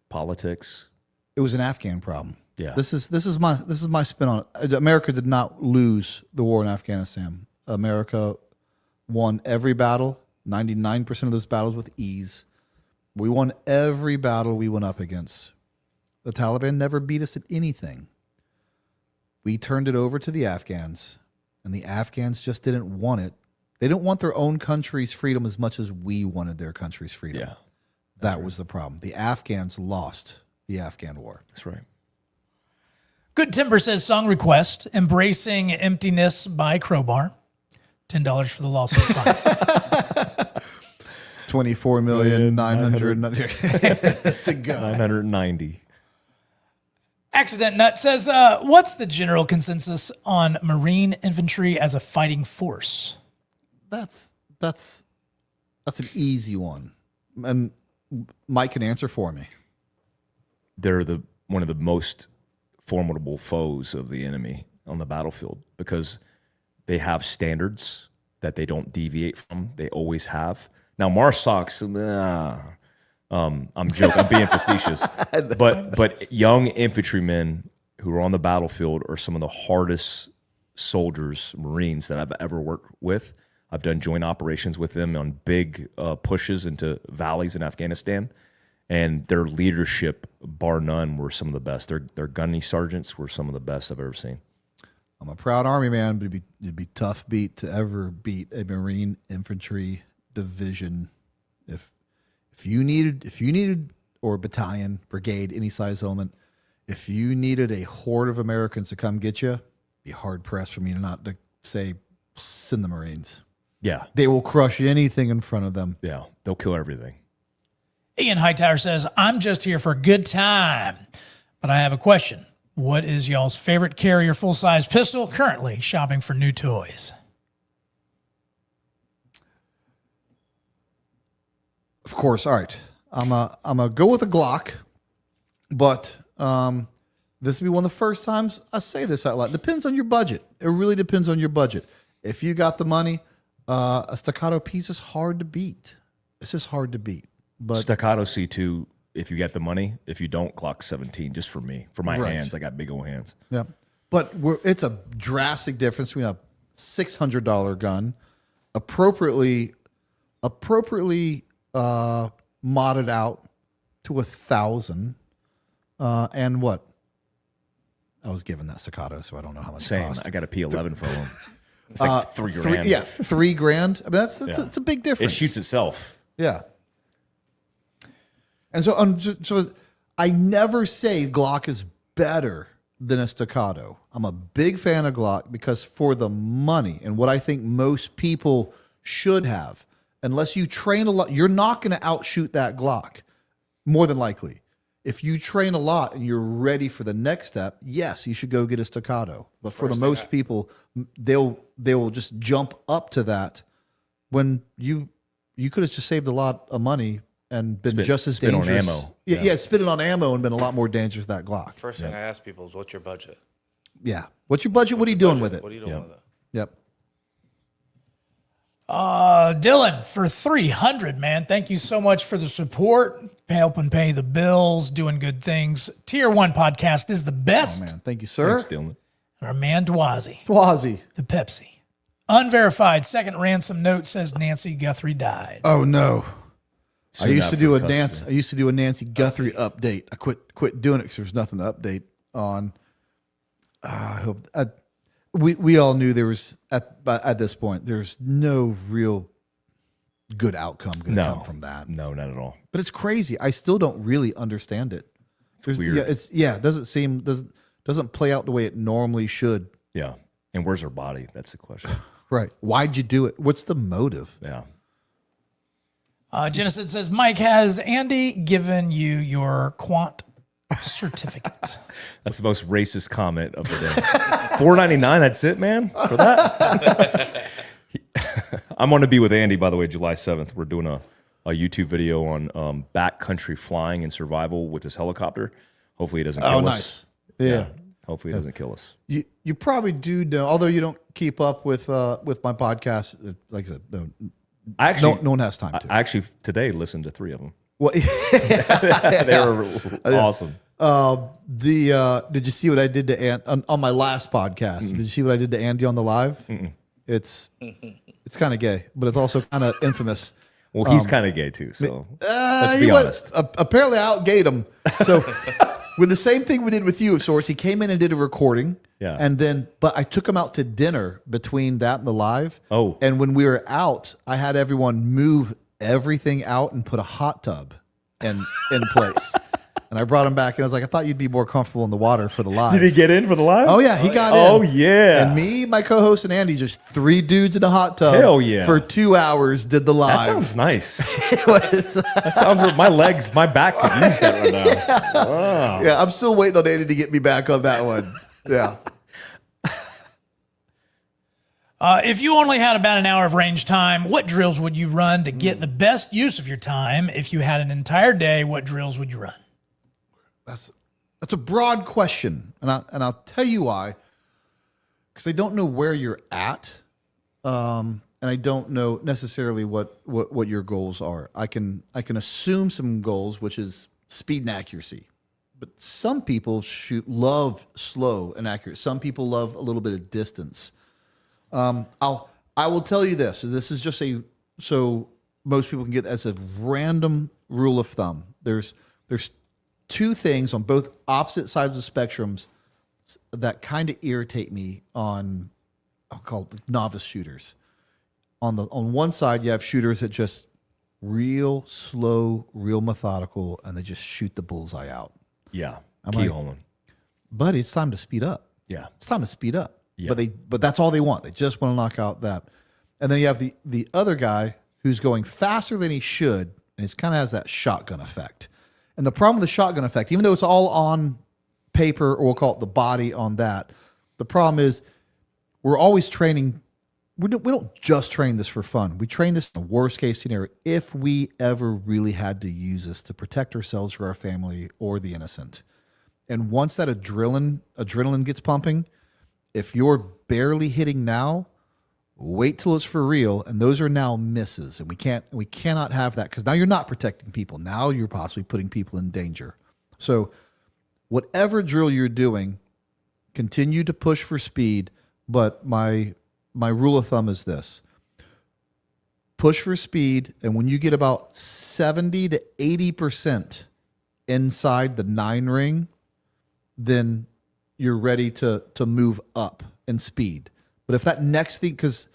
politics. It was an Afghan problem. Yeah. This is my spin on it. America did not lose the war in Afghanistan. America won every battle, 99% of those battles with ease. We won every battle we went up against. The Taliban never beat us at anything. We turned it over to the Afghans, and the Afghans just didn't want it. They didn't want their own country's freedom as much as we wanted their country's freedom. Yeah. That was the problem. The Afghans lost the Afghan war. That's right. Good Timber says song request, Embracing Emptiness by Crowbar. $10 for the lawsuit fine. 24,900,000 to go. 990. Accident Nut says, what's the general consensus on Marine infantry as a fighting force? That's That's an easy one. And Mike can answer for me. They're one of the most formidable foes of the enemy on the battlefield because they have standards that they don't deviate from. They always have. Now, MARSOCs, I'm joking. I'm being facetious. But young infantrymen who are on the battlefield are some of the hardest soldiers, Marines that I've ever worked with. I've done joint operations with them on big pushes into valleys in Afghanistan. And their leadership, bar none, were some of the best. Their gunny sergeants were some of the best I've ever seen. I'm a proud Army man, but it'd be tough beat to ever beat a Marine infantry division. If you needed or battalion, brigade, any size element, if you needed a horde of Americans to come get you, be hard pressed for me not to say send the Marines. Yeah, they will crush anything in front of them. Yeah, they'll kill everything. Ian Hightower says, I'm just here for a good time, but I have a question. What is y'all's favorite carrier full-size pistol currently shopping for new toys? Of course, all right. I'm a go with a Glock, but this will be one of the first times I say this out loud. Depends on your budget. It really depends on your budget. If you got the money, a staccato piece is hard to beat. It's just hard to beat. But staccato C2, if you get the money. If you don't, Glock 17, just for me. For my hands, I got big old hands. Yeah. But it's a drastic difference between a $600 gun, appropriately modded out to 1,000, and what? I was given that staccato, so I don't know how much it cost. I got a P11 from them. It's like $3,000. $3,000. I mean, it's a big difference. It shoots itself. Yeah. And so I never say Glock is better than a staccato. I'm a big fan of Glock because for the money and what I think most people should have, unless you train a lot, you're not going to outshoot that Glock, more than likely. If you train a lot and you're ready for the next step, yes, you should go get a staccato. But for the most people, they will just jump up to that when you could have just saved a lot of money and been just as dangerous. On ammo. Yeah, spit it on ammo and been a lot more dangerous with that Glock. First thing I ask people is, what's your budget? Yeah. What's your budget? What are you doing with it? What are you doing with it? Yep. Dylan, for 300, man. Thank you so much for the support, helping pay the bills, doing good things. Tier 1 podcast is the best. Oh, man. Thank you, sir. Thanks, Dylan. Our man Dwazi. The Pepsi. Unverified second ransom note says Nancy Guthrie died. Oh, no. I Soon used to after do a custody. I used to do a Nancy Guthrie update. I quit doing it because there's nothing to update on. I hope we all knew there was at this point there's no real good outcome going to come from that. No, not at all. But it's crazy. I still don't really understand it. There's weird. It doesn't play out the way it normally should. Yeah. And where's her body? That's the question. Right. Why'd you do it? What's the motive? Yeah. Genesis says, Mike, has Andy given you your quant certificate? That's the most racist comment of the day. $4.99, that's it, man, for that? I'm going to be with Andy, by the way, July 7th. We're doing a YouTube video on backcountry flying and survival with this helicopter. Hopefully it doesn't kill us. Nice. Yeah. Hopefully it doesn't kill us. You probably do know, although you don't keep up with my podcast. Like I said, no one has time to. I actually today listened to 3 of them. Well, They were awesome. Did you see what I did to on my last podcast? Did you see what I did to Andy on the live? It's kind of gay, but it's also kind of infamous. Well, he's kind of gay too, so let's be honest. Apparently, I outgayed him. So, with the same thing we did with you, of sorts, he came in and did a recording. Yeah. But I took him out to dinner between that and the live. Oh. And when we were out, I had everyone move everything out and put a hot tub in place. And I brought him back, and I was like, I thought you'd be more comfortable in the water for the live. Did he get in for the live? Oh, yeah, he got in. Oh, yeah. And me, my co-host, and Andy, just 3 dudes in a hot tub. Hell yeah. For 2 hours, did the live. That sounds nice. It was. That sounds my back could use that right now. Wow. Yeah, I'm still waiting on Andy to get me back on that one. Yeah. If you only had about an hour of range time, what drills would you run to get the best use of your time? If you had an entire day, what drills would you run? That's a broad question, and I'll tell you why. Because I don't know where you're at, and I don't know necessarily what your goals are. I can assume some goals, which is speed and accuracy. But some people love slow and accurate. Some people love a little bit of distance. I will tell you this. This is just so most people can get as a random rule of thumb. There's two things on both opposite sides of the spectrums that kind of irritate me on, I'll call it novice shooters. On one side, you have shooters that just real slow, real methodical, and they just shoot the bullseye out. Yeah, I'm keyholing. Buddy, it's time to speed up. Yeah, it's time to speed up. Yeah. But that's all they want. They just want to knock out that. And then you have the other guy who's going faster than he should, and it kind of has that shotgun effect. And the problem with the shotgun effect, even though it's all on paper, or we'll call it the body on that, the problem is we're always training. We don't just train this for fun. We train this in the worst case scenario if we ever really had to use this to protect ourselves or our family or the innocent. And once that adrenaline gets pumping, if you're barely hitting now, wait till it's for real. And those are now misses. And we cannot have that, because now you're not protecting people. Now you're possibly putting people in danger. So whatever drill you're doing, continue to push for speed. But my rule of thumb is this: push for speed. And when you get about 70 to 80% inside the 9 ring, then you're ready to move up in speed. But if that next thing, because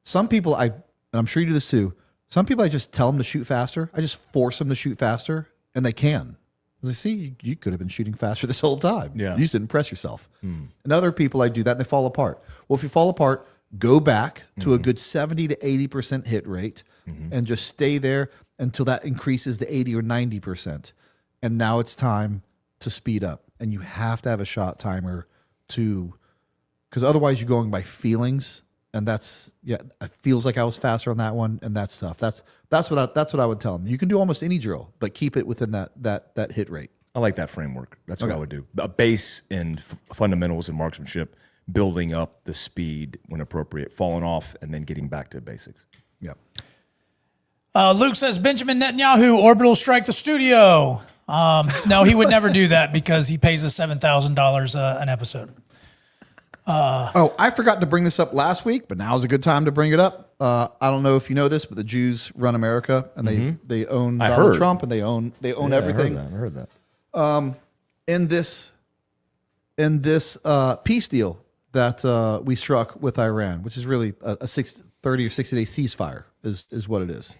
some people, and I'm sure you do this too, some people I just tell them to shoot faster. I just force them to shoot faster, and they can. As I see, you could have been shooting faster this whole time. Yeah. You just didn't press yourself. And other people, I do that, and they fall apart. Well, if you fall apart, go back to a good 70 to 80% hit rate, and just stay there until that increases to 80 or 90%. And now it's time to speed up. And you have to have a shot timer because otherwise you're going by feelings, and it feels like I was faster on that one, and that's tough. That's what I would tell them. You can do almost any drill, but keep it within that hit rate. I like that framework. That's what I would do. A base in fundamentals and marksmanship, building up the speed when appropriate, falling off, and then getting back to basics. Yeah. Luke says Benjamin Netanyahu orbital strike the studio. No, he would never do that because he pays us $7,000 an episode. I forgot to bring this up last week, but now's a good time to bring it up. I don't know if you know this, but the Jews run America, and they own Donald Trump, and they own everything. I heard that. In this peace deal that we struck with Iran, which is really a 30 or 60 day ceasefire, is what it is.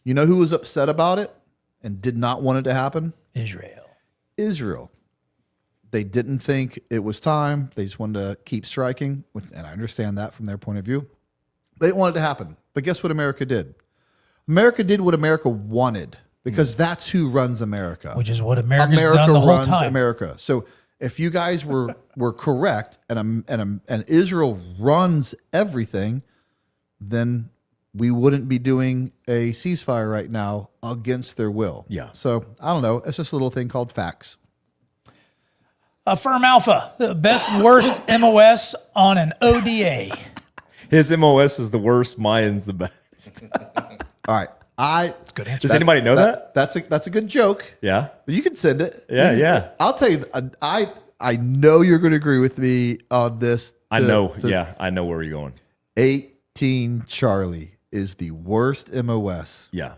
You know who was upset about it and did not want it to happen? Israel. They didn't think it was time. They just wanted to keep striking, and I understand that from their point of view. They didn't want it to happen. But guess what America did? America did what America wanted, because that's who runs America. Which is what America's done the whole runs time. America. So if you guys were correct, and Israel runs everything, then we wouldn't be doing a ceasefire right now against their will. Yeah. So I don't know. It's just a little thing called facts. Firm Alpha, the best worst MOS on an ODA. His MOS is the worst. Mine's the best. All right. That's a good answer. Does anybody know that? That's a good joke. Yeah. You can send it. Yeah. I'll tell you. I know you're going to agree with me on this. I know. I know where you're going. 18 Charlie is the worst MOS. Yeah.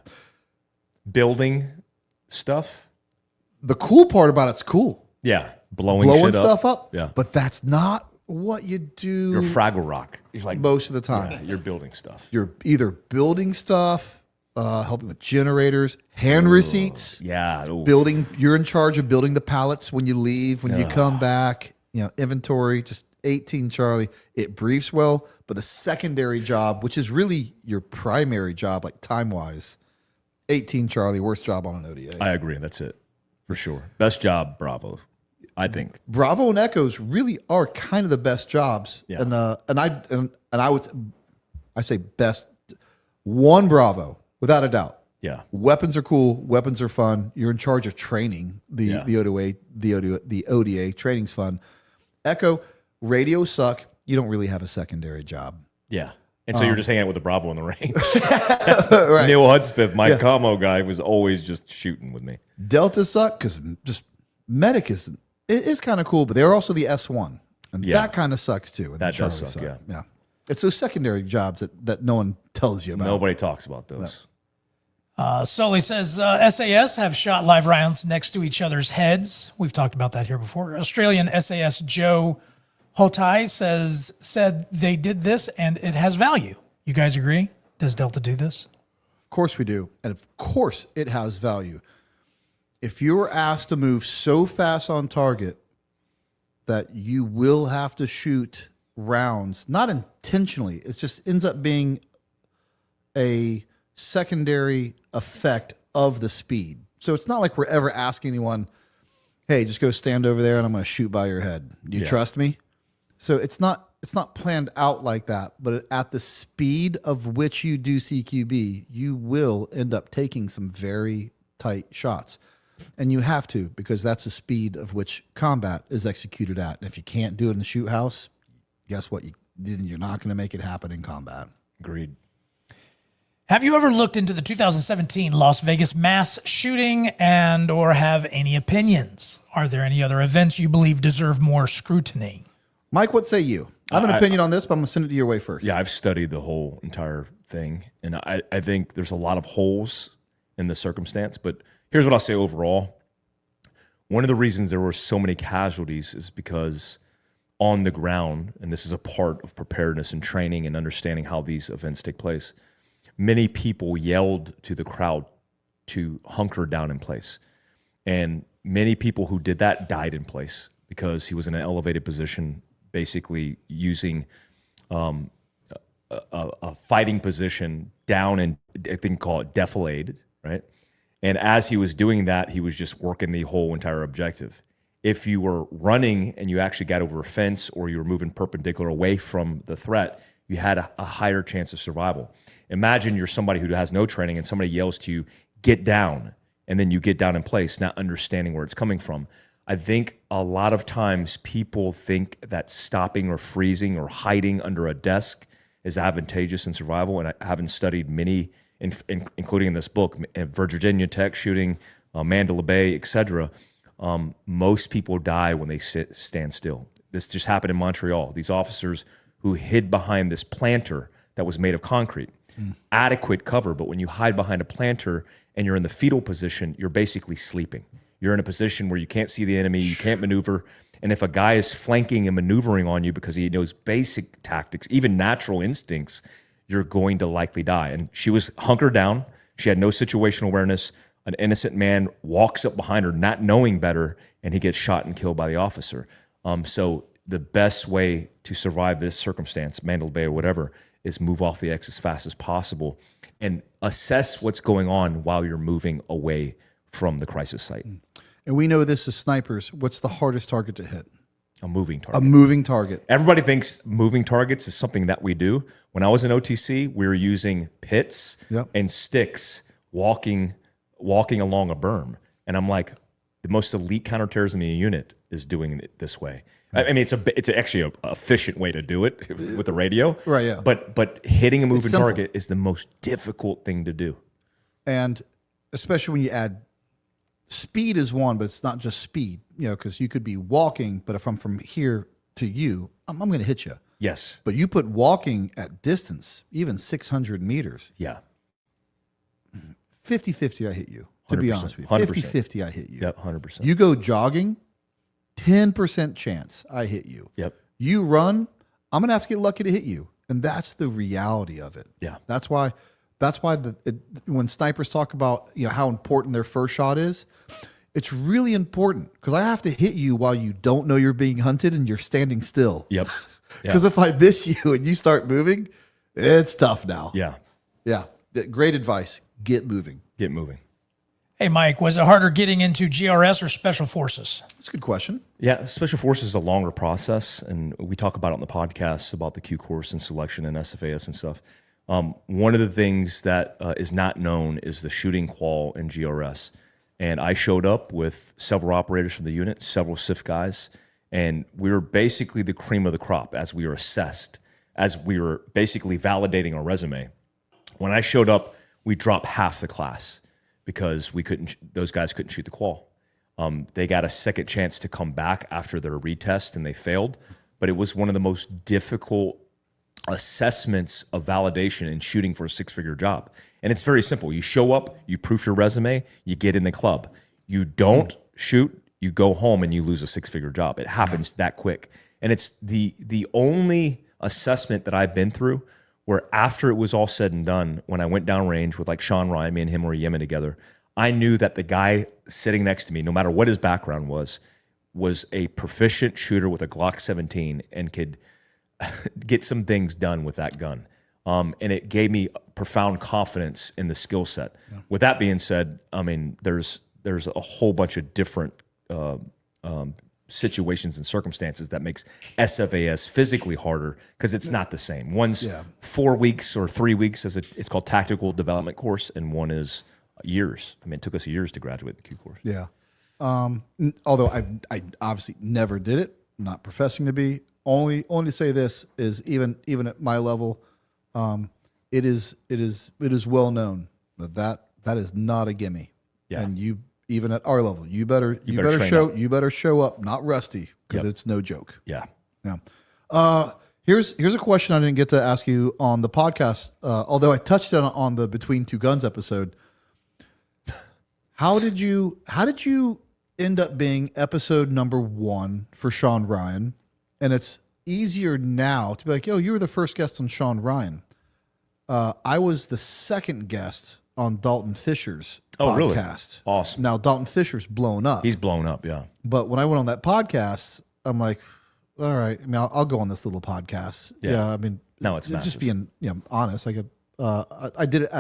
Building stuff. The cool part about it's cool. Yeah. Blowing shit stuff up. Yeah. But that's not what you do. You're Fraggle Rock. You're like most of the time. Yeah, you're building stuff. You're either building stuff, helping with generators, hand receipts. Yeah. Ooh. Building. You're in charge of building the pallets when you leave, when you come back. Inventory. Just 18 Charlie. It briefs well, but the secondary job, which is really your primary job, like time wise, 18 Charlie, worst job on an ODA. I agree. That's it for sure. Best job. Bravo. I think. Bravo and Echoes really are kind of the best jobs. Yeah. And I say best one Bravo without a doubt. Yeah. Weapons are cool. Weapons are fun. You're in charge of training. The ODA training's fun. Echo, radio suck. You don't really have a secondary job. Yeah. And so you're just hanging out with the Bravo on the range. Right. Neil Hudspeth, my commo guy, was always just shooting with me. Delta suck because just medic is kind of cool, but they're also the S1. And that kind of sucks too. And That the does Charlie suck, yeah. It's those secondary jobs that no one tells you about. Nobody talks about those. Sully says SAS have shot live rounds next to each other's heads. We've talked about that here before. Australian SAS Joe Hotai said they did this and it has value. You guys agree? Does Delta do this? Of course we do. And of course it has value. If you were asked to move so fast on target that you will have to shoot rounds, not intentionally, it just ends up being a secondary effect of the speed. So it's not like we're ever asking anyone, hey, just go stand over there and I'm going to shoot by your head. Do you trust me? So it's not planned out like that, but at the speed of which you do CQB, you will end up taking some very tight shots. And you have to, because that's the speed of which combat is executed at. And if you can't do it in the shoot house, guess what? You're not going to make it happen in combat. Agreed. Have you ever looked into the 2017 Las Vegas mass shooting and or have any opinions? Are there any other events you believe deserve more scrutiny? Mike, what say you? I have an opinion on this, but I'm going to send it to your way first. Yeah, I've studied the whole entire thing, and I think there's a lot of holes in the circumstance, but here's what I'll say overall. One of the reasons there were so many casualties is because on the ground, and this is a part of preparedness and training and understanding how these events take place, many people yelled to the crowd to hunker down in place. And many people who did that died in place because he was in an elevated position, basically using a fighting position down and I think call it deflated, right? And as he was doing that, he was just working the whole entire objective. If you were running and you actually got over a fence or you were moving perpendicular away from the threat, you had a higher chance of survival. Imagine you're somebody who has no training and somebody yells to you, get down, and then you get down in place, not understanding where it's coming from. I think a lot of times people think that stopping or freezing or hiding under a desk is advantageous in survival, and I haven't studied many, including in this book, Virginia Tech shooting, Mandalay Bay, etc. Most people die when they stand still. This just happened in Montreal. These officers who hid behind this planter that was made of concrete. Adequate cover, but when you hide behind a planter and you're in the fetal position, you're basically sleeping. You're in a position where you can't see the enemy, you can't maneuver, and if a guy is flanking and maneuvering on you because he knows basic tactics, even natural instincts, you're going to likely die. And she was hunkered down. She had no situational awareness. An innocent man walks up behind her not knowing better, and he gets shot and killed by the officer. So the best way to survive this circumstance, Mandalay Bay or whatever, is move off the X as fast as possible and assess what's going on while you're moving away from the crisis site. And we know this as snipers. What's the hardest target to hit? A moving target. A moving target. Everybody thinks moving targets is something that we do. When I was in OTC, we were using pits and sticks walking along a berm. And I'm like, the most elite counterterrorism unit is doing it this way. I mean, it's actually an efficient way to do it with the radio. Right, yeah. But hitting a moving target is the most difficult thing to do. And especially when you add speed is one, but it's not just speed, because you could be walking, but if I'm from here to you, I'm going to hit you. Yes. But you put walking at distance, even 600 meters. Yeah. 50-50 I hit you, to be honest with you. 50-50 I hit you. Yep, 100%. You go jogging, 10% chance I hit you. Yep. You run, I'm going to have to get lucky to hit you. And that's the reality of it. Yeah. That's why when snipers talk about how important their first shot is, it's really important because I have to hit you while you don't know you're being hunted and you're standing still. Yep. Because if I miss you and you start moving, it's tough now. Yeah. Yeah. Great advice. Get moving. Get moving. Hey, Mike, was it harder getting into GRS or Special Forces? That's a good question. Yeah, Special Forces is a longer process, and we talk about it on the podcast about the Q course and selection and SFAS and stuff. One of the things that is not known is the shooting qual in GRS. And I showed up with several operators from the unit, several SIF guys, and we were basically the cream of the crop as we were assessed, as we were basically validating our resume. When I showed up, we dropped half the class because those guys couldn't shoot the qual. They got a second chance to come back after their retest and they failed, but it was one of the most difficult assessments of validation in shooting for a six-figure job. And it's very simple. You show up, you proof your resume, you get in the club. You don't shoot, you go home and you lose a six-figure job. It happens that quick. And it's the only assessment that I've been through where after it was all said and done, when I went downrange with like Sean Ryan, me and him were in Yemen together, I knew that the guy sitting next to me, no matter what his background was a proficient shooter with a Glock 17 and could get some things done with that gun. And it gave me profound confidence in the skill set. Yeah. With that being said, I mean, there's a whole bunch of different situations and circumstances that makes SFAS physically harder because it's not the same. One's 4 weeks or 3 weeks it's called tactical development course, and one is years. I mean, it took us years to graduate the Q course. Yeah. Although I obviously never did it, not professing to be. Only to say this is even at my level, it is well known that is not a gimme. Yeah. And you even at our level, you better show up not rusty because it's no joke. Yeah. Yeah. Here's a question I didn't get to ask you on the podcast, although I touched on the Between Two Guns episode. How did you end up being episode number 1 for Sean Ryan? And it's easier now to be like, yo, you were the first guest on Sean Ryan. I was the second guest on Dalton Fisher's podcast. Really? Awesome. Now, Dalton Fisher's blown up. He's blown up, yeah. But when I went on that podcast, I'm like, all right, I mean, I'll go on this little podcast. Yeah, I mean, no, it's just massive. being honest. I did it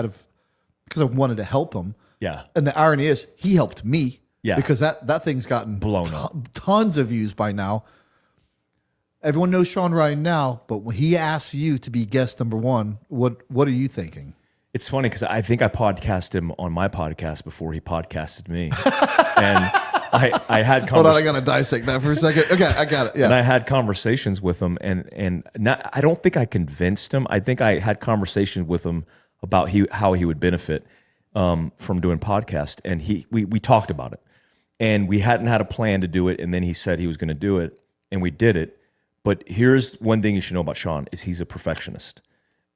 because I wanted to help him. Yeah. And the irony is, he helped me. Yeah. Because that thing's gotten blown up. Tons of views by now. Everyone knows Sean Ryan now, but when he asks you to be guest number 1, what are you thinking? It's funny because I think I podcasted him on my podcast before he podcasted me. And I had Hold on, I got to dissect that for a second. Okay, I got it. Yeah. And I had conversations with him, and I don't think I convinced him. I think I had conversations with him about how he would benefit from doing podcast, and we talked about it. And we hadn't had a plan to do it, and then he said he was going to do it, and we did it. But here's one thing you should know about Sean is he's a perfectionist.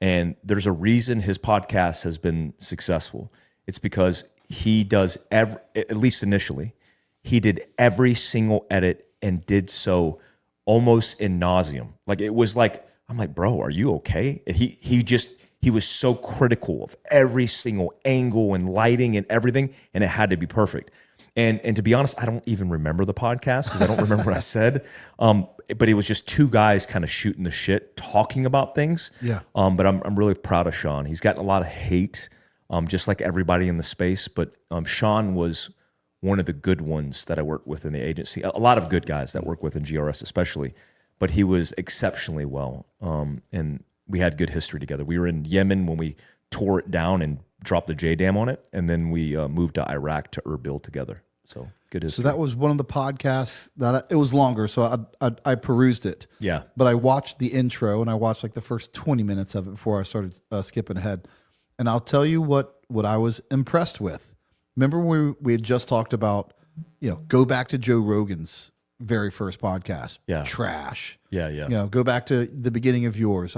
And there's a reason his podcast has been successful. It's because he does at least initially, he did every single edit and did so almost in nauseum. Like it was like, I'm like, bro, are you okay? And he was so critical of every single angle and lighting and everything, and it had to be perfect. And to be honest, I don't even remember the podcast because I don't remember what I said. But it was just two guys kind of shooting the shit, talking about things. Yeah. But I'm really proud of Sean. He's gotten a lot of hate, just like everybody in the space. But Sean was one of the good ones that I worked with in the agency. A lot of good guys that work with in GRS especially. But he was exceptionally well. And we had good history together. We were in Yemen when we tore it down and dropped the JDAM on it, and then we moved to Iraq to Erbil together. So good history. So that was one of the podcasts. It was longer, so I perused it. Yeah. But I watched the intro, and I watched like the first 20 minutes of it before I started skipping ahead. And I'll tell you what I was impressed with. Remember when we had just talked about, go back to Joe Rogan's very first podcast. Yeah. Trash. Yeah. Go back to the beginning of yours.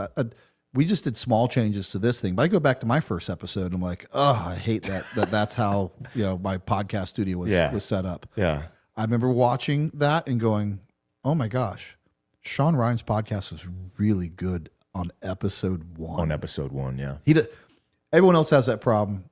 We just did small changes to this thing, but I go back to my first episode and I'm like, oh, I hate that's how my podcast studio was set up. Yeah. I remember watching that and going, oh my gosh, Sean Ryan's podcast was really good on episode 1. On episode 1, yeah. Everyone else has that problem,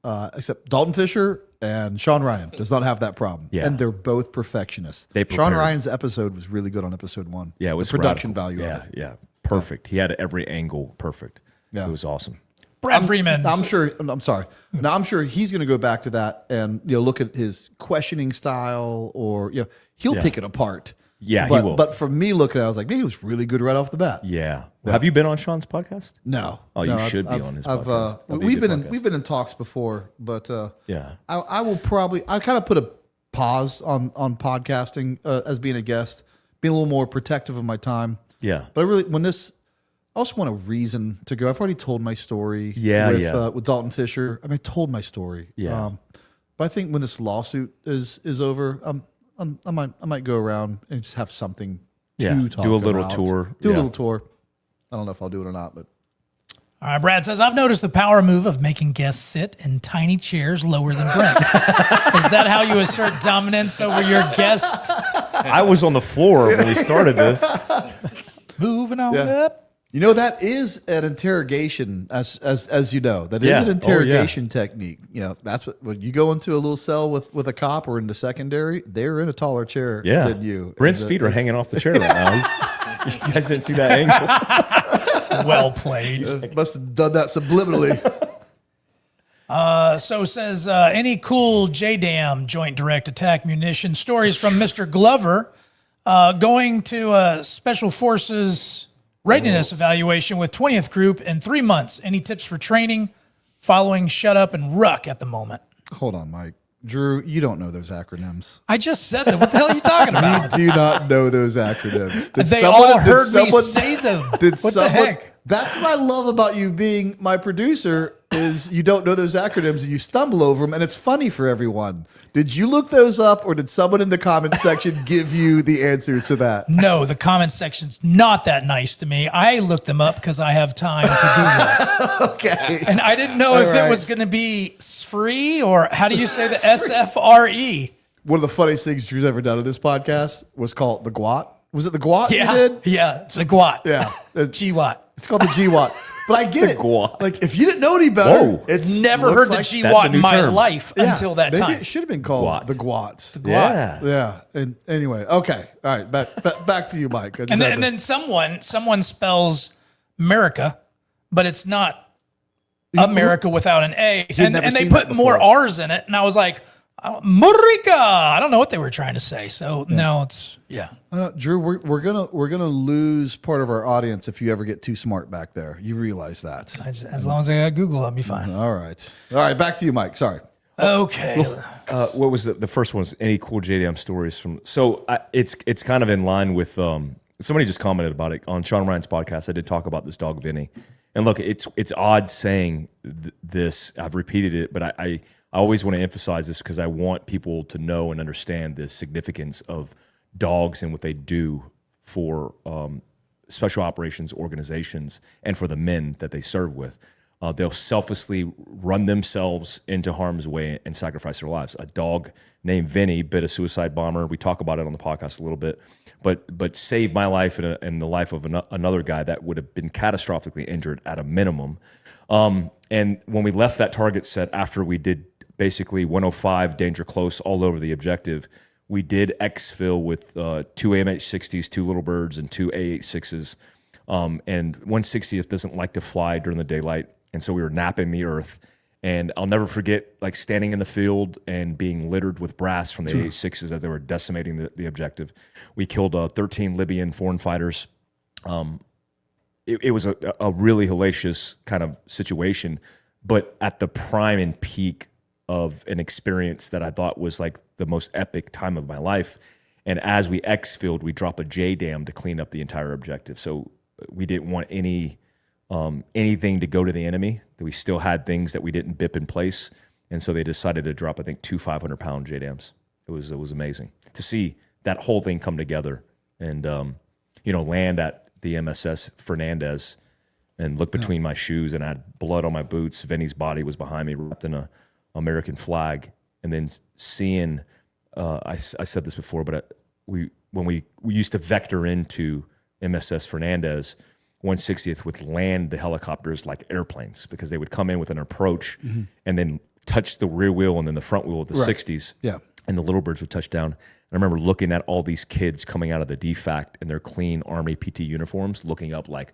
except Dalton Fisher and Sean Ryan does not have that problem. Yeah. And they're both perfectionists. Sean Ryan's episode was really good on episode 1. Yeah, it was the production radical. value of it. Yeah. Perfect. He had every angle perfect. Yeah. It was awesome. Brad Freeman. I'm sure. I'm sorry. Now I'm sure he's going to go back to that and look at his questioning style, or he'll pick it apart. Yeah, but, he will. But for me looking at it, I was like, man, he was really good right off the bat. Yeah. Have you been on Sean's podcast? No. Oh, no, you should be on his podcast. We've been in talks before, but yeah, I will probably. I kind of put a pause on podcasting as being a guest, being a little more protective of my time. Yeah. But I also want a reason to go. I've already told my story. With Dalton Fisher. I told my story. Yeah. But I think when this lawsuit is over, I might go around and just have something to talk about. Do a little tour. Do a little tour. I don't know if I'll do it or not, but. All right, Brad says, I've noticed the power move of making guests sit in tiny chairs lower than Brent. Is that how you assert dominance over your guest? I was on the floor when we started this. Moving on up. That is an interrogation, as you know. That is an interrogation technique. That's when you go into a little cell with a cop or in the secondary, they're in a taller chair than you. Brent's feet are hanging off the chair right now. You guys didn't see that angle? Well played. Must have done that subliminally. So says, any cool JDAM, Joint Direct Attack Munition stories from Mr. Glover going to a Special Forces readiness evaluation with 20th Group in 3 months. Any tips for training following Shut Up and Ruck at the moment? Hold on, Mike. Drew, you don't know those acronyms. I just said that. What the hell are you talking about? You do not know those acronyms. They all heard me say them. What the heck? That's what I love about you being my producer is you don't know those acronyms and you stumble over them, and it's funny for everyone. Did you look those up, or did someone in the comment section give you the answers to that? No, the comment section's not that nice to me. I looked them up because I have time to Google. Okay. And I didn't know if it was going to be free, or how do you say the SFRE? One of the funniest things Drew's ever done in this podcast was called the GWAT. Was it the GWAT you did? Yeah, it's the GWAT. Yeah. GWAT. It's called the GWAT. But I get it. GWAT. Like, if you didn't know any better, Whoa. it's Never heard the GWAT in my life until that maybe time. It should have been called GWAT. the GWAT. The GWAT. Yeah. And anyway, okay. All right. Back to you, Mike. And then someone spells America, but it's not America without an A. And they put more R's in it. And I was like, Murica. I don't know what they were trying to say. So now it's Drew, we're gonna lose part of our audience if you ever get too smart back there. You realize that. As long as I got Google, I'll be fine. All right. Back to you, Mike. Sorry. Okay. What was the first one? Was any cool JDM stories from? So it's kind of in line with somebody just commented about it on Sean Ryan's podcast. I did talk about this dog Vinny, and look, it's odd saying this. I've repeated it, but I always want to emphasize this because I want people to know and understand the significance of dogs and what they do for special operations organizations and for the men that they serve with. They'll selflessly run themselves into harm's way and sacrifice their lives. A dog named Vinny bit a suicide bomber. We talk about it on the podcast a little bit, but saved my life and the life of another guy that would have been catastrophically injured at a minimum. And when we left that target set after we did basically 105 danger close all over the objective, we did exfil with 2 AMH-60s, 2 Little Birds, and 2 AH-6s. And 160th doesn't like to fly during the daylight, and so we were napping the earth. And I'll never forget like standing in the field and being littered with brass from the AH-6s as they were decimating the objective. We killed 13 Libyan foreign fighters. It was a really hellacious kind of situation, but at the prime and peak of an experience that I thought was like the most epic time of my life. And as we exfilled, we drop a JDAM to clean up the entire objective. So we didn't want anything to go to the enemy. We still had things that we didn't bip in place. And so they decided to drop, I think, 2 500-pound JDAMs. It was amazing to see that whole thing come together and, land at the MSS Fernandez and look between my shoes, and I had blood on my boots. Vinny's body was behind me, wrapped in a American flag, and then seeing, I said this before, but when we used to vector into MSS Fernandez, 160th would land the helicopters like airplanes because they would come in with an approach and then touch the rear wheel and then the front wheel of the 60s. Yeah. And the Little Birds would touch down. And I remember looking at all these kids coming out of the DFAC in their clean Army PT uniforms, looking up like,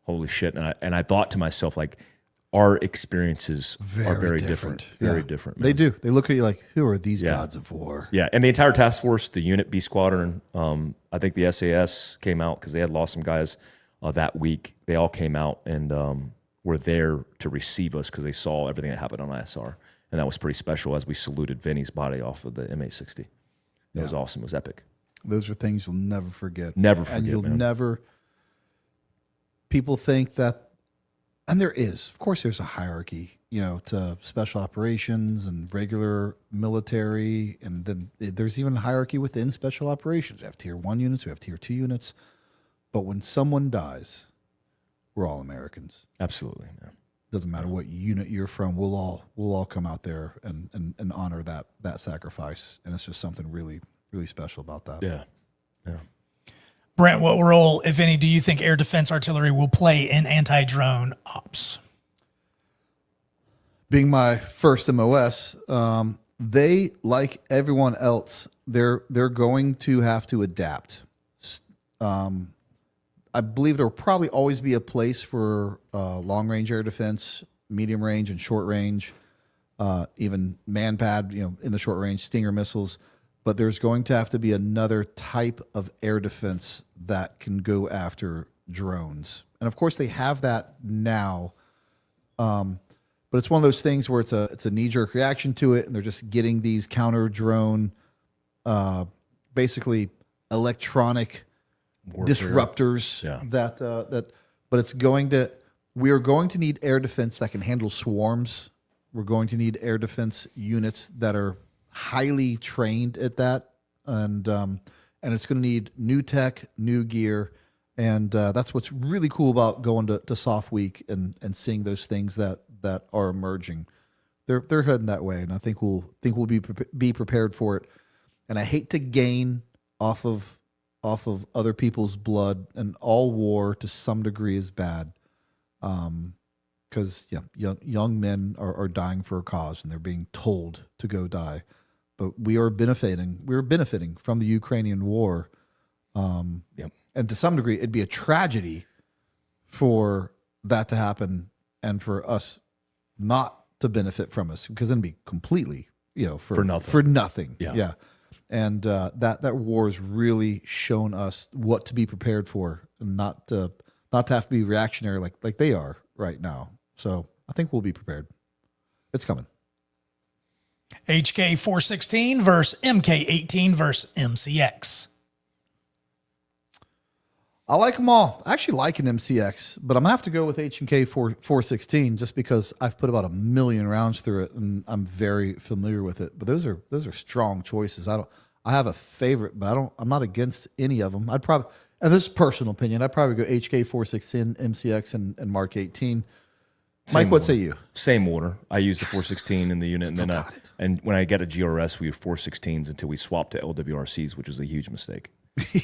holy shit. And I thought to myself, like, our experiences are very different. different. Very Yeah. different. They man. do. They look at you like, who are these Yeah. gods of war? Yeah, and the entire task force, the unit, B Squadron, I think the SAS came out because they had lost some guys that week. They all came out and were there to receive us because they saw everything that happened on ISR. And that was pretty special as we saluted Vinny's body off of the M860. It was awesome. It was epic. Those are things you'll never forget. Never forget, And you'll man. never, people think that, and there is, of course, there's a hierarchy, to special operations and regular military. And then there's even a hierarchy within special operations. We have tier 1 units, we have tier 2 units. But when someone dies, we're all Americans. Absolutely, man. Doesn't matter what unit you're from. We'll all come out there and honor that sacrifice. And it's just something really, really special about that. Yeah. Brent, what role, if any, do you think air defense artillery will play in anti-drone ops? Being my first MOS, they, like everyone else, they're going to have to adapt. I believe there will probably always be a place for long-range air defense, medium range and short range, even man-pad, in the short range, Stinger missiles. But there's going to have to be another type of air defense that can go after drones. And of course, they have that now. But it's one of those things where it's a knee-jerk reaction to it, and they're just getting these counter-drone, basically electronic Warfare. disruptors but we are going to need air defense that can handle swarms. We're going to need air defense units that are highly trained at that, and it's going to need new tech, new gear, and that's what's really cool about going to Soft Week and seeing those things that are emerging. They're heading that way, and I think we'll be prepared for it. And I hate to gain off of other people's blood, and all war to some degree is bad. Because young men are dying for a cause, and they're being told to go die. But we're benefiting from the Ukrainian war. And to some degree, it'd be a tragedy for that to happen and for us not to benefit from us, because then it'd be completely, for nothing. For nothing. Yeah. And that war has really shown us what to be prepared for, and not to have to be reactionary like they are right now. So I think we'll be prepared. It's coming. HK 416 versus MK 18 versus MCX. I like them all. I actually like an MCX, but I'm gonna have to go with H&K 416 just because I've put about 1 million rounds through it, and I'm very familiar with it. But those are strong choices. I have a favorite, but I'm not against any of them. I'd probably, and this is personal opinion, I'd probably go HK 416, MCX, and Mark 18. Mike, what say you? Same order. I use the 416 in the unit, and then and when I get a GRS, we have 416s until we swap to LWRCs, which is a huge mistake.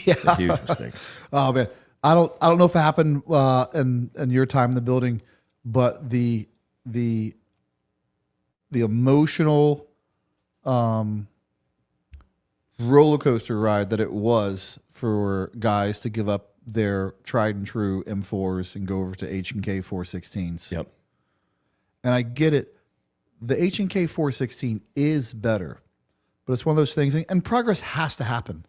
Yeah, a huge mistake. Oh man, I don't know if it happened in your time in the building, but the emotional roller coaster ride that it was for guys to give up their tried and true M4s and go over to H&K 416s. Yep. And I get it. The H&K 416 is better, but it's one of those things, and progress has to happen.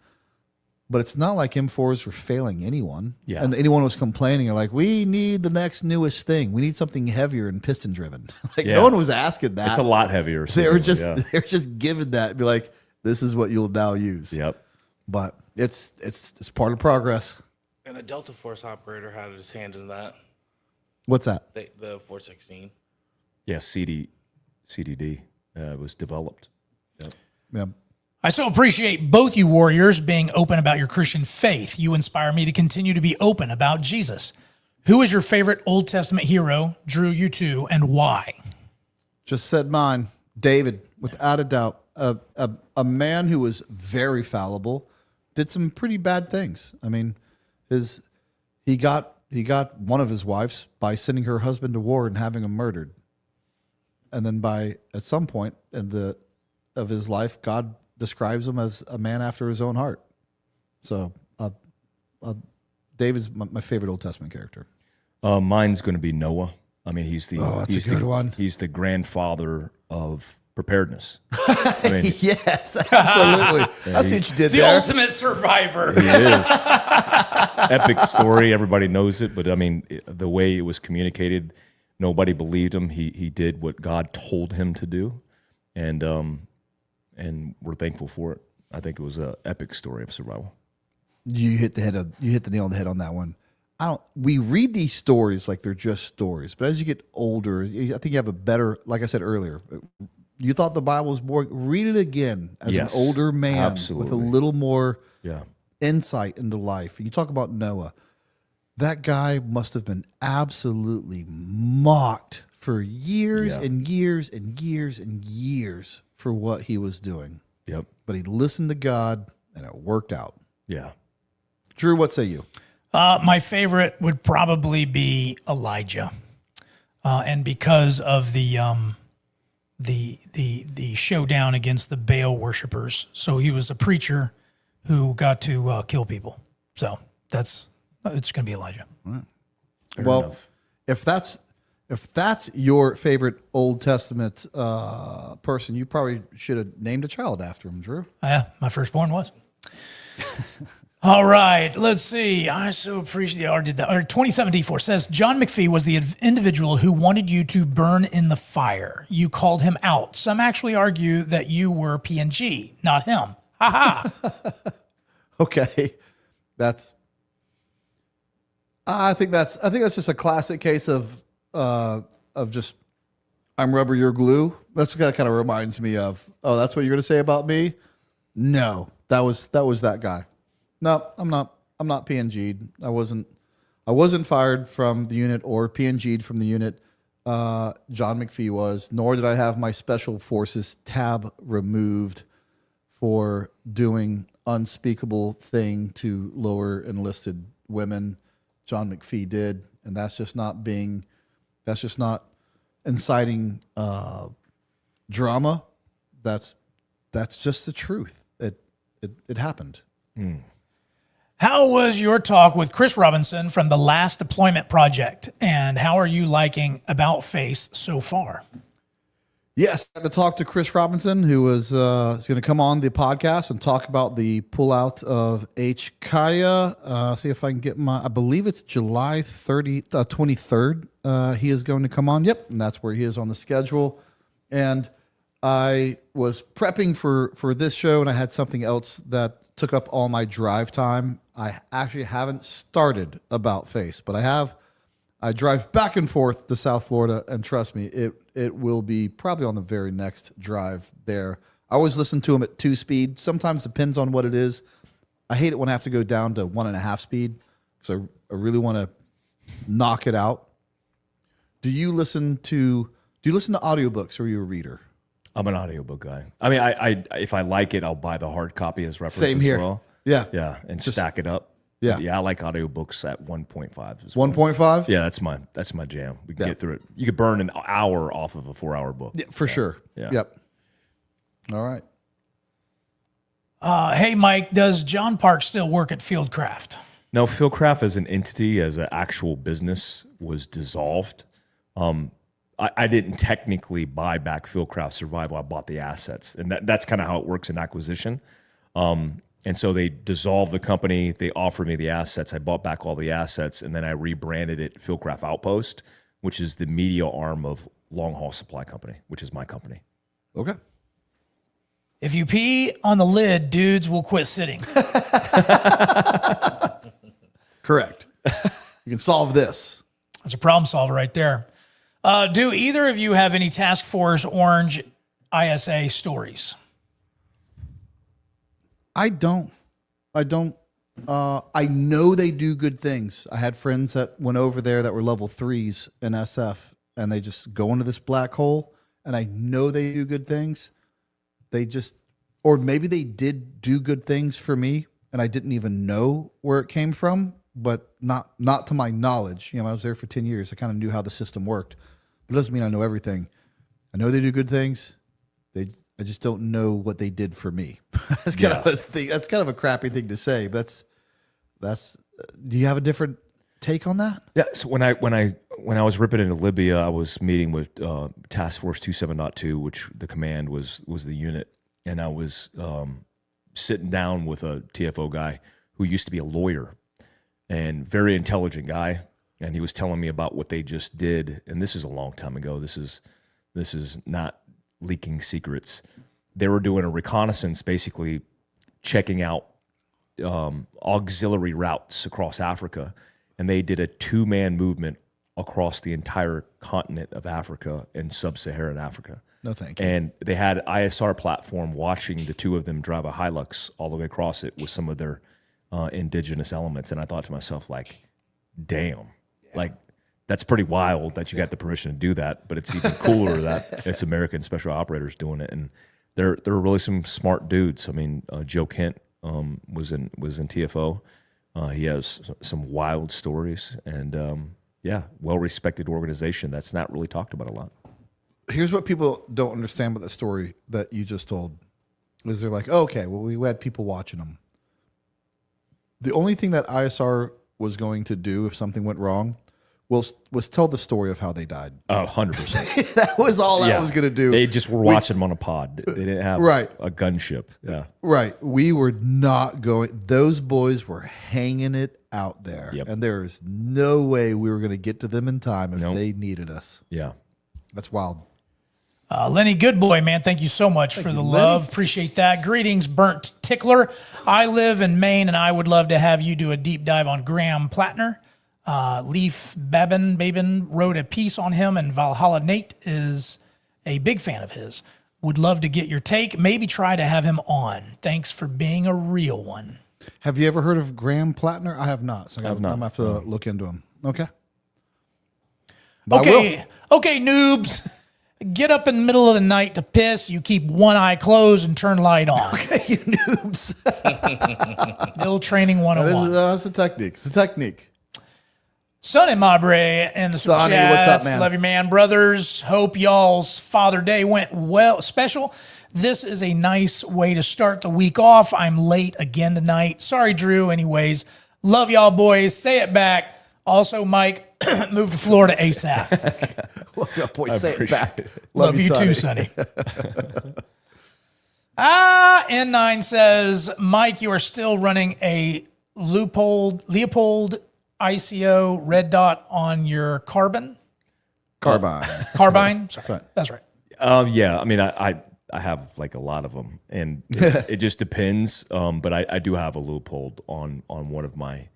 But it's not like M4s were failing anyone. Yeah. And anyone was complaining, like, we need the next newest thing. We need something heavier and piston driven. No one was asking that. It's a lot heavier. They were just given that and be like, this is what you'll now use. Yep. But it's part of progress. And a Delta Force operator had his hand in that. What's that? The 416. Yeah, CDD was developed. Yep. Yeah. I so appreciate both you warriors being open about your Christian faith. You inspire me to continue to be open about Jesus. Who is your favorite Old Testament hero, Drew, you too, and why? Just said mine, David, without a doubt. A man who was very fallible, did some pretty bad things. I mean, he got one of his wives by sending her husband to war and having him murdered. And then at some point of his life, God describes him as a man after his own heart. So David's my favorite Old Testament character. Mine's going to be Noah. I mean, he's the that's he's a good the, one. He's the grandfather of preparedness. I mean, Yes, absolutely. I see what you did The there. ultimate survivor. he is. Epic story. Everybody knows it, but I mean, the way it was communicated, nobody believed him. He did what God told him to do, and we're thankful for it. I think it was an epic story of survival. You hit the nail on the head on that one. We read these stories like they're just stories, but as you get older, I think you have a better, like I said earlier, you thought the Bible was boring. Read it again as Yes, an older man absolutely. with a little more Yeah. insight into life. And you talk about Noah. That guy must have been absolutely mocked for years Yeah. and years and years and years for what he was doing. Yep. But he listened to God and it worked out. Yeah. Drew, what say you? My favorite would probably be Elijah, and because of the showdown against the Baal worshipers. So he was a preacher who got to kill people. So it's going to be Elijah. Well, enough. if that's your favorite Old Testament person, you probably should have named a child after him, Drew. Yeah, my firstborn was. All right, let's see. I so appreciate the did that. 27D4 says John McPhee was the individual who wanted you to burn in the fire. You called him out. Some actually argue that you were P&G, not him. Ha ha. Okay, I think that's just a classic case of just I'm rubber, you're glue. That's what that kind of reminds me of. Oh, that's what you're going to say about me? No, that was that guy. No, I'm not PNG'd. I wasn't fired from the unit or PNG'd from the unit. John McPhee was, nor did I have my special forces tab removed for doing unspeakable thing to lower enlisted women. John McPhee did, and that's just not inciting drama. That's just the truth. It happened. How was your talk with Chris Robinson from the Last Deployment Project, and how are you liking About Face so far? Yes, I had to talk to Chris Robinson, who was going to come on the podcast and talk about the pullout of H. Kaya. See if I can get I believe it's July 23rd. He is going to come on. Yep, and that's where he is on the schedule. And I was prepping for this show, and I had something else that took up all my drive time. I actually haven't started About Face, but I have. I drive back and forth to South Florida, and trust me, it will be probably on the very next drive there. I always listen to them at 2 speed. Sometimes depends on what it is. I hate it when I have to go down to 1.5 speed because I really want to knock it out. Do you listen to audiobooks, or are you a reader? I'm an audiobook guy. I mean, I if I like it, I'll buy the hard copy as reference Same as here. well. Yeah. Yeah, and stack it up. Yeah. But yeah, I like audiobooks at 1.5. 1.5? Yeah, that's my jam. We can get through it. You could burn an hour off of a 4-hour book. Yeah, for sure. Yeah. Yep. All right. Hey, Mike, does John Park still work at Fieldcraft? No, Fieldcraft as an entity, as an actual business, was dissolved. I didn't technically buy back Fieldcraft Survival. I bought the assets, and that's kind of how it works in acquisition. And so they dissolved the company. They offered me the assets. I bought back all the assets, and then I rebranded it Fieldcraft Outpost, which is the media arm of Long Haul Supply Company, which is my company. Okay. If you pee on the lid, dudes will quit sitting. Correct. You can solve this. That's a problem solver right there. Do either of you have any Task Force Orange ISA stories? I don't. I know they do good things. I had friends that went over there that were level 3s in SF, and they just go into this black hole, and I know they do good things. They just, or maybe they did do good things for me, and I didn't even know where it came from, but not to my knowledge. You know, I was there for 10 years. I kind of knew how the system worked. But it doesn't mean I know everything. I know they do good things. I just don't know what they did for me. That's kind of a thing. That's kind of a crappy thing to say. But that's. Do you have a different take on that? Yeah. So when when I was ripping into Libya, I was meeting with Task Force 27.2, which the command was the unit, and I was sitting down with a TFO guy who used to be a lawyer and very intelligent guy, and he was telling me about what they just did. And this is a long time ago. This is not leaking secrets. They were doing a reconnaissance, basically checking out auxiliary routes across Africa, and they did a 2-man movement across the entire continent of Africa and sub-Saharan Africa. No, thank you. And they had ISR platform watching the two of them drive a Hilux all the way across it with some of their indigenous elements. And I thought to myself, like, damn, like, that's pretty wild that you got the permission to do that. But it's even cooler that it's American special operators doing it. And they're really some smart dudes. I mean, Joe Kent was in TFO. He has some wild stories, and well-respected organization that's not really talked about a lot. Here's what people don't understand about the story that you just told. Is they're like, oh, okay, well, we had people watching them. The only thing that ISR was going to do if something went wrong was tell the story of how they died. Oh, 100%. That was all that was going to do. They just were watching them on a pod. They didn't have a gunship. Yeah. Right. We were not going. Those boys were hanging it out there. Yep. And there's no way we were going to get to them in time if they needed us. Yeah. That's wild. Lenny Goodboy, man, thank you so much for the love. Appreciate that. Greetings, Burnt Tickler. I live in Maine, and I would love to have you do a deep dive on Graham Plattner. Leaf Babin wrote a piece on him, and Valhalla Nate is a big fan of his. Would love to get your take. Maybe try to have him on. Thanks for being a real one. Have you ever heard of Graham Plattner? I have not. So I'm going to have to look into him. Okay. But Okay, noobs. Get up in the middle of the night to piss. You keep one eye closed and turn light on. Okay, you noobs. Mill training 101. That's a technique. It's a technique. Sonny Mabre and the Sonny, chats. what's up, man? Love you, man. Brothers, hope y'all's Father Day went well, special. This is a nice way to start the week off. I'm late again tonight. Sorry, Drew. Anyways, love y'all, boys. Say it back. Also, Mike, move to Florida ASAP. Love y'all, boys. Say it back. Love you too, Sonny. N9 says, Mike, you are still running a Leopold ICO red dot on your carbine. Carbine? Sorry. That's right. Yeah, I mean, I have like a lot of them, and it just depends. But I do have a Leopold on one of my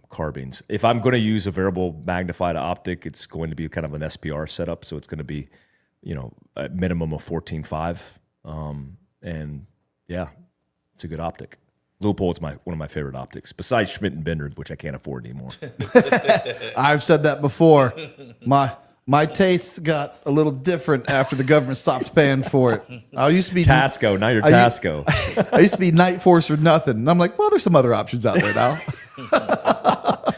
carbines. If I'm going to use a variable magnified optic, it's going to be kind of an SPR setup, so it's going to be, a minimum of 14.5. And yeah, it's a good optic. Leopold's one of my favorite optics, besides Schmidt and Bender, which I can't afford anymore. I've said that before. My tastes got a little different after the government stopped paying for it. I used to be Tasco. Now you're Tasco. I used to be Night Force or nothing. And I'm like, well, there's some other options out there now.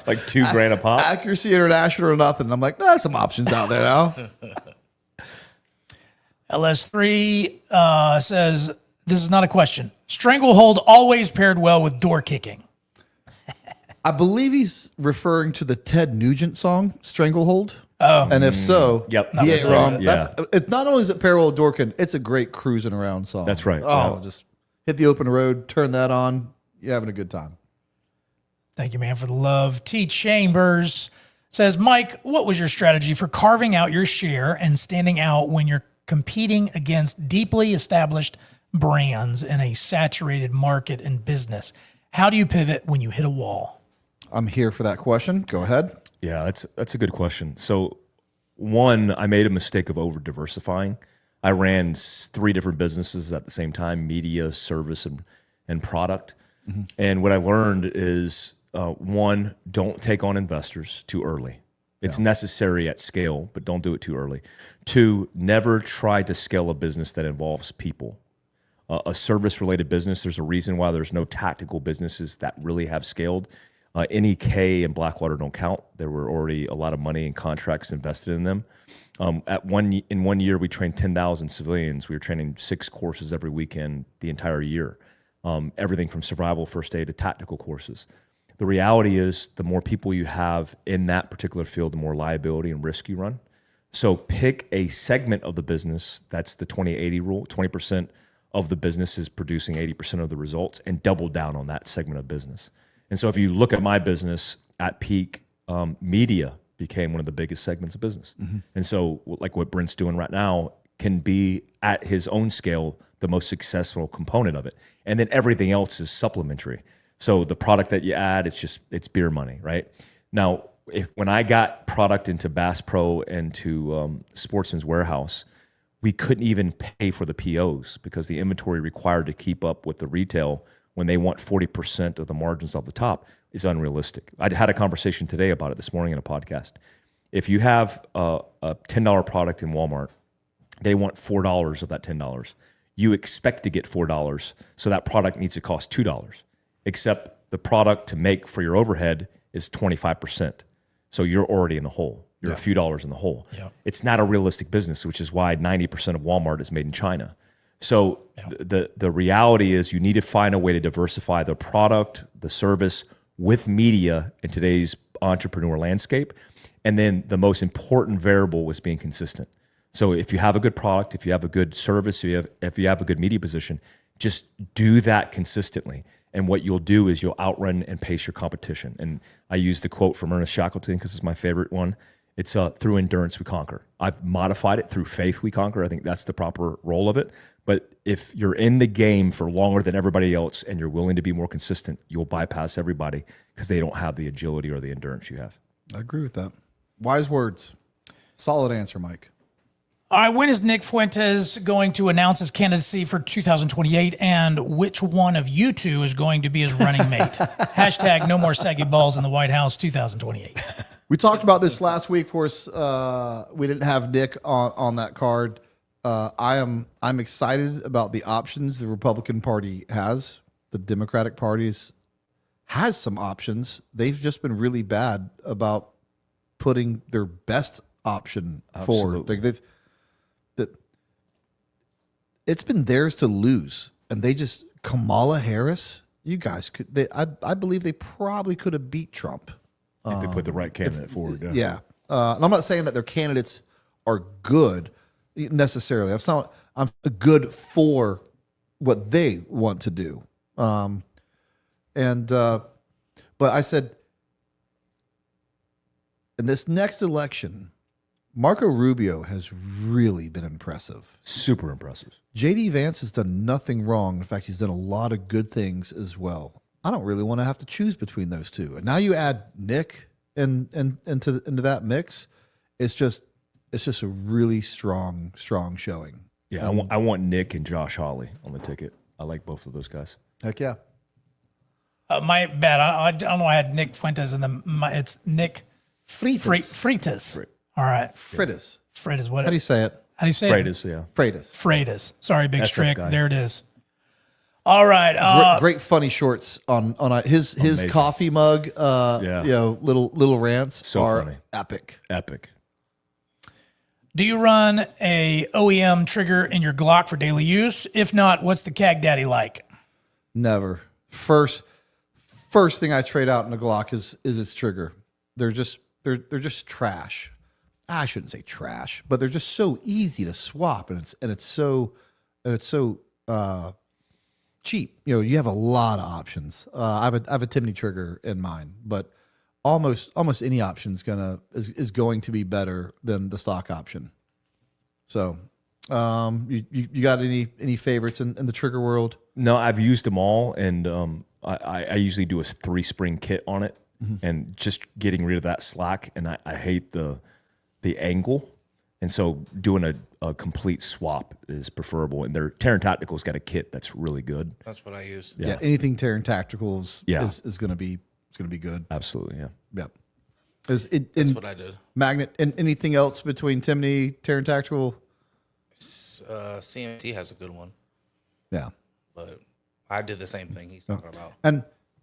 Like $2,000 a pop. Accuracy International or nothing. I'm like, no, there's some options out there now. LS3 says, this is not a question. Stranglehold always paired well with door kicking. I believe he's referring to the Ted Nugent song, Stranglehold. Oh. And if so, yep. he ain't wrong. Yeah. It's not only is it pair well with door kicking, it's a great cruising around song. That's right. Oh, Yeah. just hit the open road, turn that on. You're having a good time. Thank you, man, for the love. T. Chambers says, Mike, what was your strategy for carving out your share and standing out when you're competing against deeply established brands in a saturated market and business? How do you pivot when you hit a wall? I'm here for that question. Go ahead. Yeah, that's a good question. So, one, I made a mistake of over diversifying. I ran 3 different businesses at the same time: media, service, and product. Mm-hmm. And what I learned is, one, don't take on investors too early. It's necessary at scale, but don't do it too early. 2, never try to scale a business that involves people. A service-related business, there's a reason why there's no tactical businesses that really have scaled. NEK and Blackwater don't count. There were already a lot of money and contracts invested in them. In 1 year, we trained 10,000 civilians. We were training 6 courses every weekend the entire year. Everything from survival, first aid to tactical courses. The reality is the more people you have in that particular field, the more liability and risk you run. So pick a segment of the business. That's the 20-80 rule. 20% of the business is producing 80% of the results, and double down on that segment of business. And so if you look at my business at peak, media became one of the biggest segments of business. And so like what Brent's doing right now can be at his own scale the most successful component of it. And then everything else is supplementary. So the product that you add, it's beer money, right? Now, when I got product into Bass Pro and to Sportsman's Warehouse, we couldn't even pay for the POs because the inventory required to keep up with the retail when they want 40% of the margins off the top is unrealistic. I had a conversation today about it this morning in a podcast. If you have a $10 product in Walmart, they want $4 of that $10. You expect to get $4, so that product needs to cost $2. Except the product to make for your overhead is 25%. So you're already in the hole. You're a few dollars in the hole. Yeah. It's not a realistic business, which is why 90% of Walmart is made in China. So the reality is you need to find a way to diversify the product, the service with media in today's entrepreneur landscape. And then the most important variable was being consistent. So if you have a good product, if you have a good service, if you have a good media position, just do that consistently. And what you'll do is you'll outrun and pace your competition. And I use the quote from Ernest Shackleton because it's my favorite one. It's through endurance we conquer. I've modified it through faith we conquer. I think that's the proper role of it. But if you're in the game for longer than everybody else and you're willing to be more consistent, you'll bypass everybody because they don't have the agility or the endurance you have. I agree with that. Wise words. Solid answer, Mike. All right, when is Nick Fuentes going to announce his candidacy for 2028, and which one of you two is going to be his running mate? Hashtag no more saggy balls in the White House 2028. We talked about this last week. Of course, we didn't have Nick on that card. I'm excited about the options the Republican Party has. The Democratic Party has some options. They've just been really bad about putting their best option forward. Like it's been theirs to lose, and they just Kamala Harris. You guys could. I believe they probably could have beat Trump if they put the right candidate forward. Yeah. And I'm not saying that their candidates are good necessarily. I'm good for what they want to do. But I said in this next election, Marco Rubio has really been impressive. Super impressive. J.D. Vance has done nothing wrong. In fact, he's done a lot of good things as well. I don't really want to have to choose between those two. And now you add Nick into that mix. It's just a really strong showing. Yeah, I want Nick and Josh Hawley on the ticket. I like both of those guys. Heck yeah. My bad. I don't know. I had Nick Fuentes in it's Nick Freitas. All right. Freitas. What? How do you say it? How do you say Freitas, it? Yeah. Freitas. Sorry, big That's strick. that guy. There it is. All right. Great funny shorts on his Amazing. coffee mug. Little rants So are funny. epic. Do you run a OEM trigger in your Glock for daily use? If not, what's the CAG Daddy like? Never. First thing I trade out in a Glock is its trigger. They're just trash. I shouldn't say trash, but they're just so easy to swap, and it's so cheap. You know, you have a lot of options. I have a Timney trigger in mine, but almost any option is going to be better than the stock option. So, you got any favorites in the trigger world? No, I've used them all, and I usually do a 3-spring kit on it, and just getting rid of that slack. And I hate the angle, and so doing a complete swap is preferable. And their Terran Tactical's got a kit that's really good. That's what I use. Yeah, anything Terran Tactical is going to be good. Absolutely, yeah. Yep. That's what I did. Magnet and anything else between Timney, Terran Tactical? CMT has a good one. Yeah. But I did the same thing he's talking about.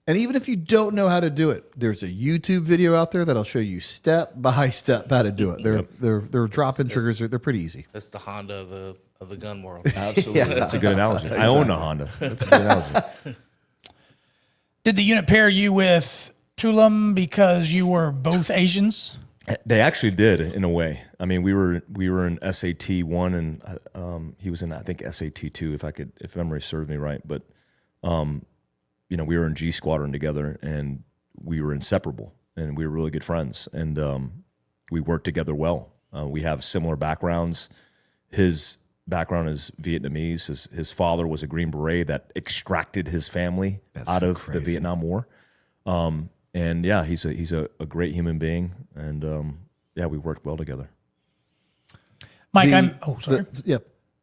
And even if you don't know how to do it, there's a YouTube video out there that'll show you step by step how to do it. They're drop-in triggers. They're pretty easy. It's the Honda of the gun world. Absolutely. Yeah. That's a good analogy. Exactly. I own a Honda. That's a good analogy. Did the unit pair you with Tulum because you were both Asians? They actually did, in a way. I mean, we were in SAT 1, and he was in, I think, SAT 2, if memory serves me right. But you know, we were in G Squadron together, and we were inseparable, and we were really good friends, and we worked together well. We have similar backgrounds. His background is Vietnamese. His father was a Green Beret that extracted his family out of the Vietnam War. And yeah, he's a great human being, and yeah, we worked well together. Mike, sorry.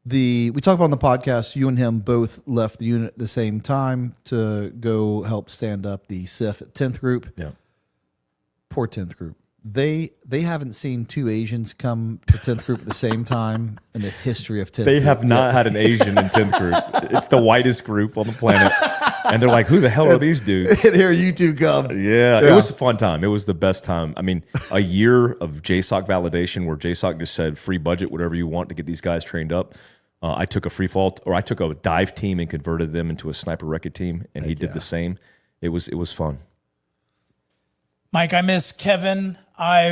We talked about on the podcast, you and him both left the unit at the same time to go help stand up the SIF at 10th Group. Yeah. Poor 10th Group. They haven't seen two Asians come to 10th Group at the same time in the history of 10th Group. They have not had an Asian in 10th Group. It's the whitest group on the planet. And they're like, who the hell are these dudes? And here you two come. Yeah, it was a fun time. It was the best time. I mean, a year of JSOC validation where JSOC just said free budget, whatever you want to get these guys trained up. I took a Freefall, or I took a dive team and converted them into a sniper record team, and he did the same. It was fun. Mike, I miss Kevin. I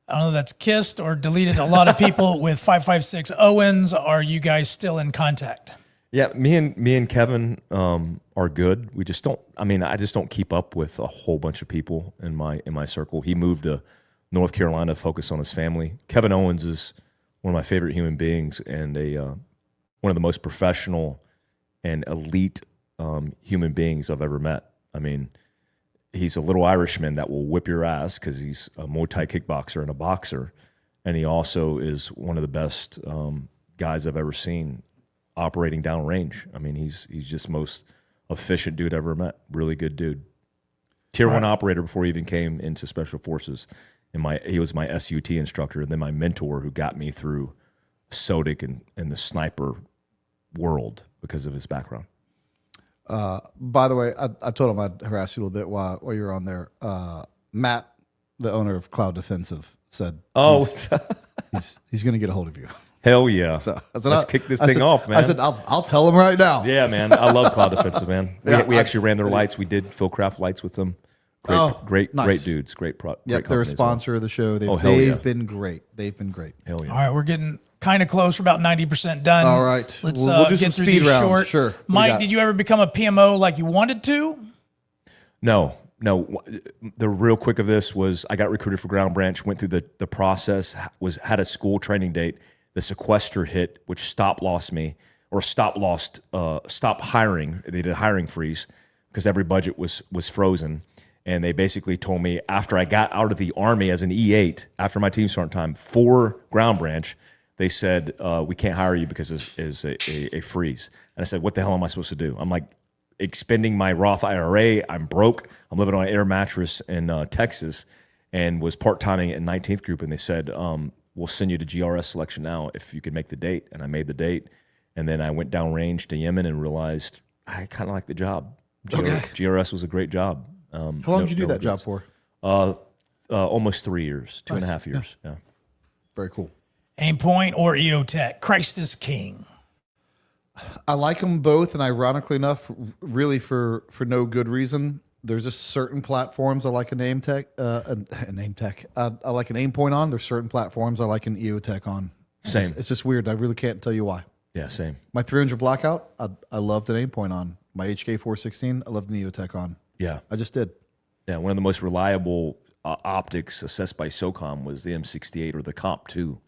don't know if that's kissed or deleted a lot of people with 556 Owens. Are you guys still in contact? Yeah, me and Kevin are good. We just don't. I mean, I just don't keep up with a whole bunch of people in my circle. He moved to North Carolina to focus on his family. Kevin Owens is one of my favorite human beings and one of the most professional and elite human beings I've ever met. I mean, he's a little Irishman that will whip your ass because he's a Muay Thai kickboxer and a boxer, and he also is one of the best guys I've ever seen operating downrange. I mean, he's just most efficient dude I've ever met. Really good dude. Tier 1 operator before he even came into Special Forces. And he was my SUT instructor, and then my mentor who got me through SODIC and the sniper world because of his background. By the way, I told him I'd harass you a little bit while you were on there. Matt, the owner of Cloud Defensive, said he's going to get a hold of you. Hell yeah. So I said, let's kick this thing off, man. I said, I'll tell him right now. Yeah, man. I love Cloud Defensive, man. We actually ran their lights. We did Philcraft lights with them. Great dudes. Great they're a sponsor of the show. They've been great. They've been great. Hell yeah. All right, we're getting kind of close. We're about 90% done. All right. Let's we'll do get some through speed these rounds. short. Sure. Mike, did you ever become a PMO like you wanted to? No. The real quick of this was I got recruited for Ground Branch, went through the process, had a school training date. The sequester hit, which stop hiring. They did a hiring freeze because every budget was frozen. And they basically told me after I got out of the Army as an E8, after my team start time, for Ground Branch, they said, we can't hire you because it's a freeze. And I said, what the hell am I supposed to do? I'm like expending my Roth IRA. I'm broke. I'm living on an air mattress in Texas, and was part-timing at 19th Group. And they said, we'll send you to GRS selection now if you can make the date. And I made the date. And then I went downrange to Yemen and realized I kind of like the job. GRS was a great job. How long did you do that job for? Almost 3 years, 2.5 years. Yeah. Very cool. Aimpoint or EOTech? Christ is king. I like them both, and ironically enough, really for no good reason. There's just certain platforms I like a name tech. I like an Aimpoint on. There's certain platforms I like an EOTech on. Same. It's just weird. I really can't tell you why. Yeah, same. My 300 Blackout, I loved an Aimpoint on. My HK 416, I loved an EOTech on. Yeah. I just did. Yeah, one of the most reliable optics assessed by SOCOM was the M68 or the Comp 2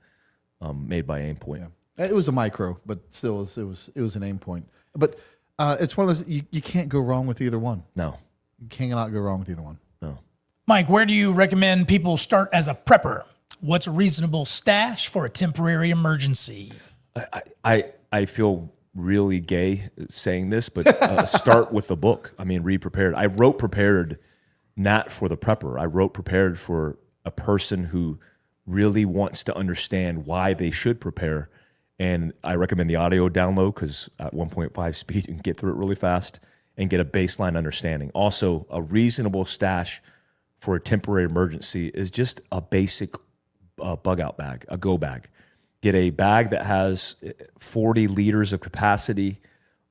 made by Aimpoint. Yeah. It was a micro, but still it was an Aimpoint. But it's one of those, you can't go wrong with either one. No. You cannot go wrong with either one. No. Mike, where do you recommend people start as a prepper? What's a reasonable stash for a temporary emergency? I feel really gay saying this, but start with the book. I mean, read Prepared. I wrote Prepared not for the prepper. I wrote Prepared for a person who really wants to understand why they should prepare. And I recommend the audio download because at 1.5 speed, you can get through it really fast and get a baseline understanding. Also, a reasonable stash for a temporary emergency is just a basic bug out bag, a go bag. Get a bag that has 40 liters of capacity,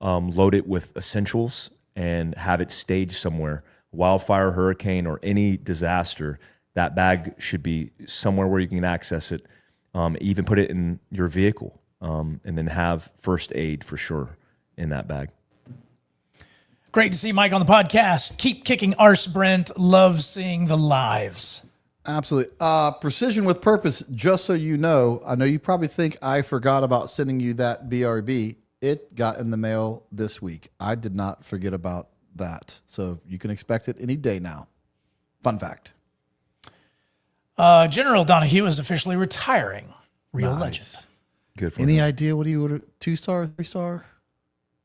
load it with essentials, and have it staged somewhere. wildfire, hurricane, or any disaster, that bag should be somewhere where you can access it. Even put it in your vehicle, and then have first aid for sure in that bag. Great to see Mike on the podcast. Keep kicking arse, Brent. Love seeing the lives. Absolutely. Precision with purpose, just so you know, I know you probably think I forgot about sending you that BRB. It got in the mail this week. I did not forget about that. So you can expect it any day now. Fun fact. General Donahue is officially retiring. Real legend. Good for Any him. idea what he would 2-star, 3-star?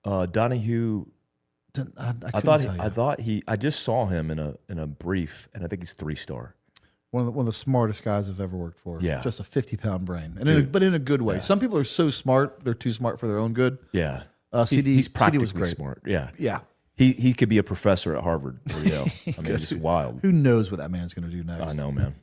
Donahue. I thought I just saw him in a brief, and I think he's 3-star. One of the smartest guys I've ever worked for. Yeah. Just a 50-pound brain, and but in a good way. Some people are so smart they're too smart for their own good. Yeah. CD He's practically was great. smart. Yeah. Yeah. He could be a professor at Harvard or Yale. I mean, just wild. Who knows what that man's going to do next? I know, man.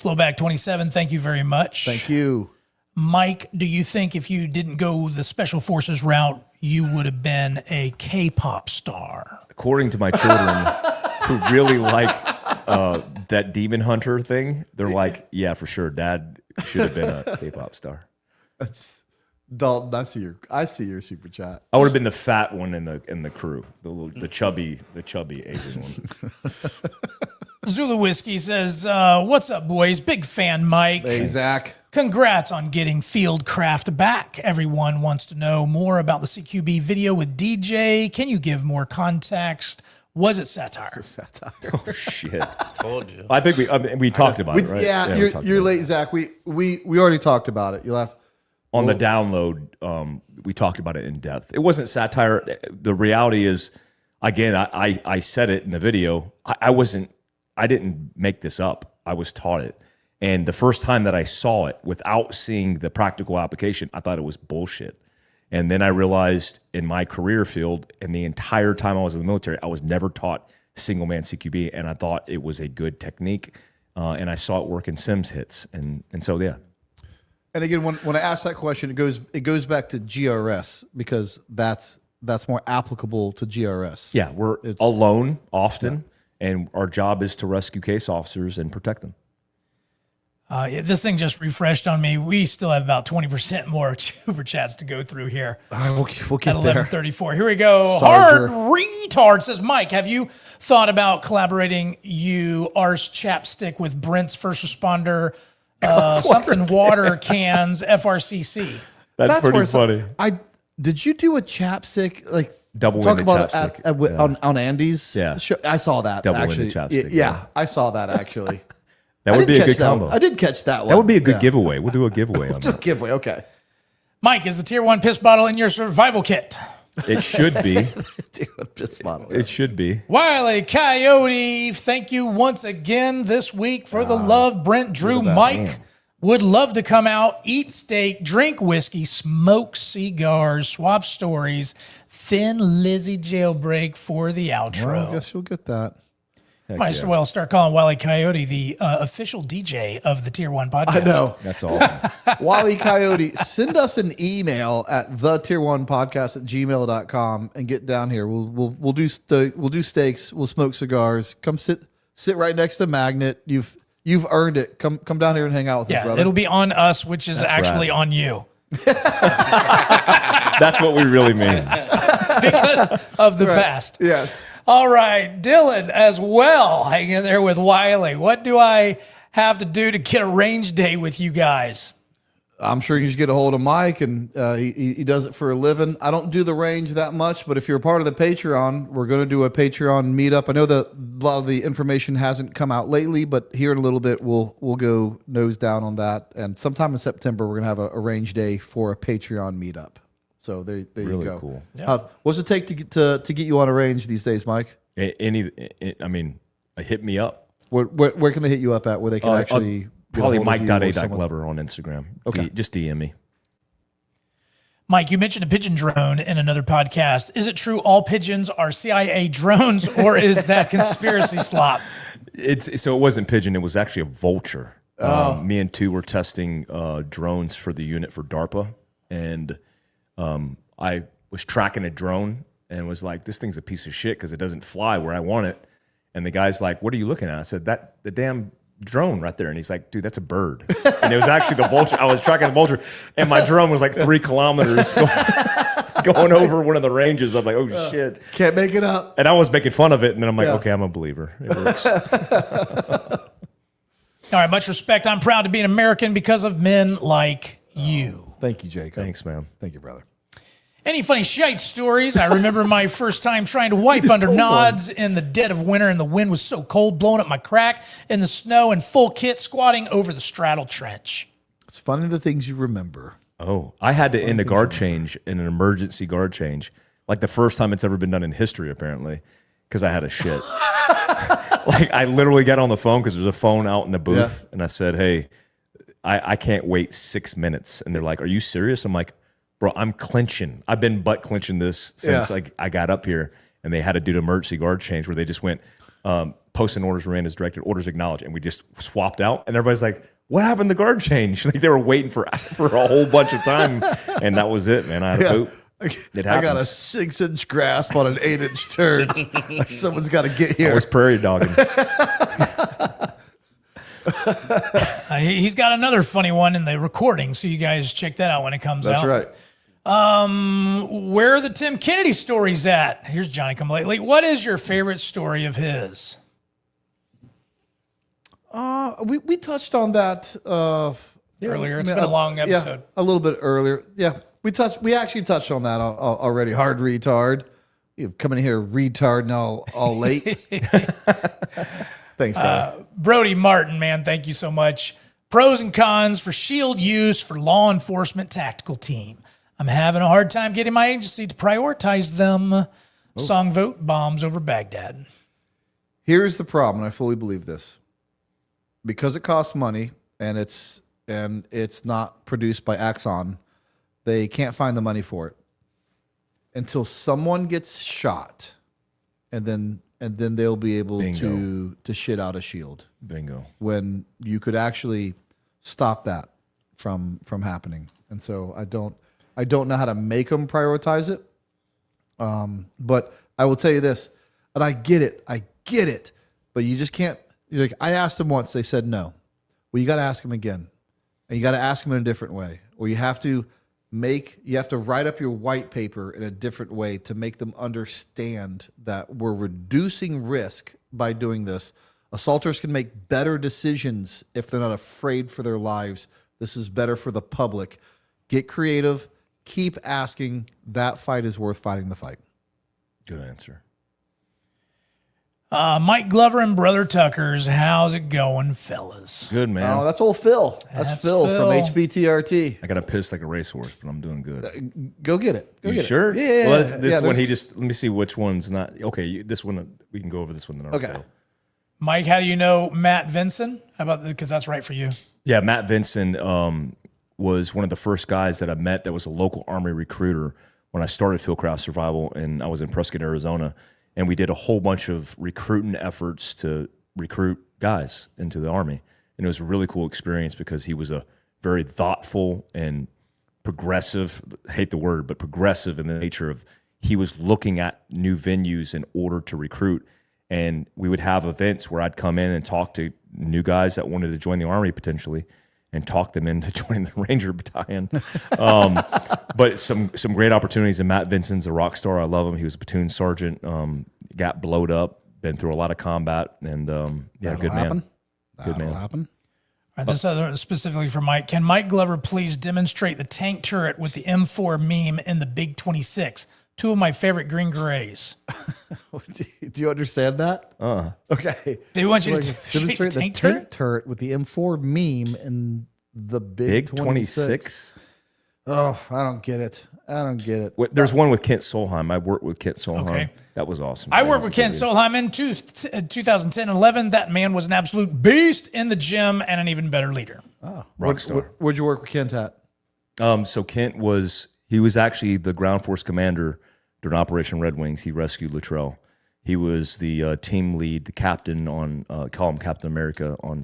Flowback 27, thank you very much. Thank you. Mike, do you think if you didn't go the Special Forces route, you would have been a K-pop star? According to my children, who really like that Demon Hunter thing, they're like, yeah, for sure, Dad should have been a K-pop star. That's Dalton. I see your super chat. I would have been the fat one in the crew, the chubby Asian one. Zulu Whiskey says, what's up, boys? Big fan, Mike. Hey, Zach. Congrats on getting Fieldcraft back. Everyone wants to know more about the CQB video with DJ. Can you give more context? Was it satire? Oh, shit. Told you. I think we talked about it, right? Yeah, you're late, Zach. We already talked about it. You laugh. On the download, we talked about it in depth. It wasn't satire. The reality is, again, I said it in the video. I didn't make this up. I was taught it. And the first time that I saw it without seeing the practical application, I thought it was bullshit. And then I realized in my career field, and the entire time I was in the military, I was never taught single man CQB, and I thought it was a good technique. And I saw it work in Sims hits, and so yeah. And again, when I ask that question, it goes back to GRS because that's more applicable to GRS. Yeah, we're alone often, and our job is to rescue case officers and protect them. This thing just refreshed on me. We still have about 20% more super chats to go through here. All right, we'll get at there. 11:34. Here we go. Sarger. Hard retard says, Mike, have you thought about collaborating you arse chapstick with Brent's first responder something water cans FRCC? That's pretty funny. Did you do a chapstick like Double talk winded about chapstick. it on Andy's? Yeah. show? I saw that Double actually. winded chapstick, Yeah, I saw that actually. That would be a good that combo. one. I did catch that one. That would be a good giveaway. We'll do a giveaway on that. Giveaway. Okay. Mike, is the Tier 1 piss bottle in your survival kit? It should be. Piss bottle. It should be. Wiley Coyote, thank you once again this week for the love. Brent, Drew, Mike would love to come out, eat steak, drink whiskey, smoke cigars, swap stories, Thin Lizzy jailbreak for the outro. Well, I guess you'll get that. Might as well start calling Wiley Coyote the official DJ of the Tier 1 podcast. I know. That's awesome. Wally Coyote, send us an email at thetier1podcast@gmail.com and get down here. We'll do steaks. We'll smoke cigars. Come sit right next to Magnet. You've earned it. Come down here and hang out with us, brother. It'll be on us, which is actually on you. That's what we really mean. Because of the past. Yes. All right, Dylan as well, hanging in there with Wiley. What do I have to do to get a range day with you guys? I'm sure you just get a hold of Mike, and he does it for a living. I don't do the range that much, but if you're a part of the Patreon, we're going to do a Patreon meetup. I know that a lot of the information hasn't come out lately, but here in a little bit, we'll go nose down on that. And sometime in September, we're going to have a range day for a Patreon meetup. So there you go. Cool. Yeah. What's it take to get you on a range these days, Mike? Hit me up. Where can they hit you up at? Where they can actually probably Mike.a.glover on Instagram. Okay, just DM me. Mike, you mentioned a pigeon drone in another podcast. Is it true all pigeons are CIA drones, or is that conspiracy slop? So it wasn't pigeon. It was actually a vulture. Me and two were testing drones for the unit for DARPA, and I was tracking a drone and was like, this thing's a piece of shit because it doesn't fly where I want it. And the guy's like, what are you looking at? I said, the damn drone right there. And he's like, dude, that's a bird. And it was actually the vulture. I was tracking the vulture, and my drone was like 3 kilometers going over one of the ranges. I'm like, oh shit. Can't make it up. And I was making fun of it. And then I'm like, okay, I'm a believer. It works. All right, much respect. I'm proud to be an American because of men like you. Thank you, Jacob. Thanks, man. Thank you, brother. Any funny shite stories? I remember my first time trying to wipe under nods in the dead of winter, and the wind was so cold, blowing up my crack in the snow in full kit, squatting over the straddle trench. It's funny the things you remember. Oh, I had to end a guard change in an emergency guard change, like the first time it's ever been done in history, apparently, because I had a shit. Like, I literally got on the phone because there's a phone out in the booth, and I said, hey, I can't wait 6 minutes. And they're like, are you serious? I'm like, bro, I'm clenching. I've been butt clenching this since I got up here. And they had to do the emergency guard change where they just went, posting orders ran as directed, orders acknowledged. And we just swapped out. And everybody's like, what happened to guard change? Like, they were waiting for a whole bunch of time. And that was it, man. I had a poop. It happens. I got a 6-inch grasp on an 8-inch turd. Someone's got to get here. I was prairie dogging. He's got another funny one in the recording, so you guys check that out when it comes out. That's right. Where are the Tim Kennedy stories at? Here's Johnny Come Lately. What is your favorite story of his? We touched on that Earlier. It's been a long episode. Yeah, a little bit earlier. Yeah, we actually touched on that already. Hard retard. You've come in here retard and all late. Thanks, man. Brody Martin, man, thank you so much. Pros and cons for shield use for law enforcement tactical team. I'm having a hard time getting my agency to prioritize them. Song vote, bombs over Baghdad. Here's the problem, and I fully believe this. Because it costs money and it's not produced by Axon, they can't find the money for it until someone gets shot, and then they'll be able to shit out a shield. Bingo. When you could actually stop that from happening. And so I don't know how to make them prioritize it. But I will tell you this, and I get it, but you just can't. Like, I asked them once, they said no. Well, you got to ask them again, and you got to ask them in a different way, or you have to write up your white paper in a different way to make them understand that we're reducing risk by doing this. Assaulters can make better decisions if they're not afraid for their lives. This is better for the public. Get creative. Keep asking. That fight is worth fighting the fight. Good answer. Mike Glover and Brother Tuckers, how's it going, fellas? Good, man. Oh, that's old Phil. That's Phil from HBTRT. I got to piss like a racehorse, but I'm doing good. Go get it. Go you get sure? it. Yeah. Well, this one, let me see which one's not. Okay, this one, we can go over this one. Then okay. Mike, how do you know Matt Vinson? How about, because that's right for you. Yeah, Matt Vinson was one of the first guys that I met that was a local Army recruiter when I started Fieldcraft Survival, and I was in Prescott, Arizona. And we did a whole bunch of recruiting efforts to recruit guys into the Army. And it was a really cool experience because he was a very thoughtful and progressive, I hate the word, but progressive in the nature of he was looking at new venues in order to recruit. And we would have events where I'd come in and talk to new guys that wanted to join the Army potentially and talk them into joining the Ranger Battalion. But some great opportunities. And Matt Vinson's a rock star. I love him. He was a platoon sergeant, got blowed up, been through a lot of combat, and good man. Good man. That'll happen. All right, this other specifically for Mike. Can Mike Glover please demonstrate the tank turret with the M4 meme in the Big 26? Two of my favorite Green Berets. Do you understand that? Okay. They want you to demonstrate the tank turret with the M4 meme in the Big 26. Oh, I don't get it. There's one with Kent Solheim. I worked with Kent Solheim. Okay. That was awesome. I worked with Kent Solheim in 2010-11. That man was an absolute beast in the gym and an even better leader. Oh, rockstar. Where'd you work with Kent at? So Kent was actually the ground force commander during Operation Red Wings. He rescued Luttrell. He was the team lead, the captain on call him Captain America on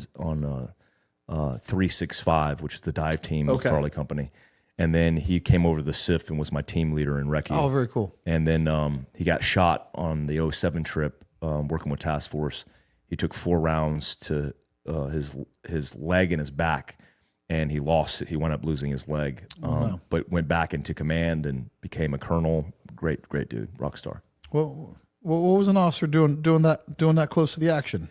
365, which is the dive team of Charlie Company. And then he came over to the SIF and was my team leader in Recce. Oh, very cool. And then he got shot on the 07 trip working with task force. He took 4 rounds to his leg and his back, and he lost it. He wound up losing his leg, but went back into command and became a colonel. Great dude, rock star. Well, what was an officer doing that close to the action?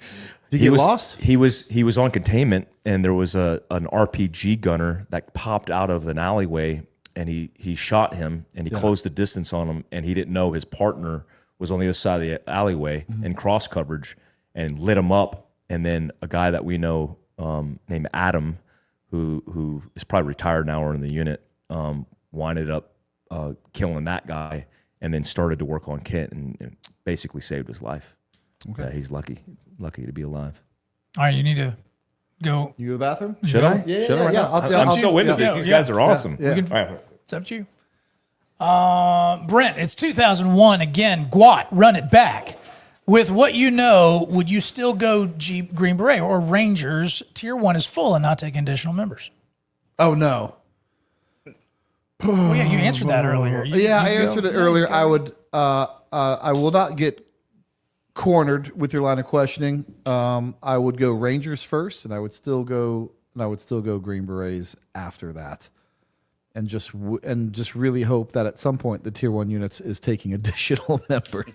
Did he get lost? He was on containment, and there was an RPG gunner that popped out of an alleyway, and he shot him, and he closed the distance on him, and he didn't know his partner was on the other side of the alleyway in cross coverage, and lit him up. And then a guy that we know named Adam, who is probably retired now or in the unit, winded up killing that guy, and then started to work on Kent and basically saved his life. Okay. Yeah, he's lucky to be alive. All right, you need to go. You go to the bathroom? Should I? Yeah, Should I? yeah. I'm so into this. These guys are awesome. Yeah. We can, All right. it's up to you. Brent, it's 2001 again. Gwat, run it back. With what you know, would you still go Jeep, Green Beret, or Rangers? Tier 1 is full and not taking additional members. Oh no. Well, yeah, you answered that earlier. I answered it earlier. I would. I will not get cornered with your line of questioning. I would go Rangers first, and I would still go Green Berets after that, and just really hope that at some point the Tier 1 units is taking additional members.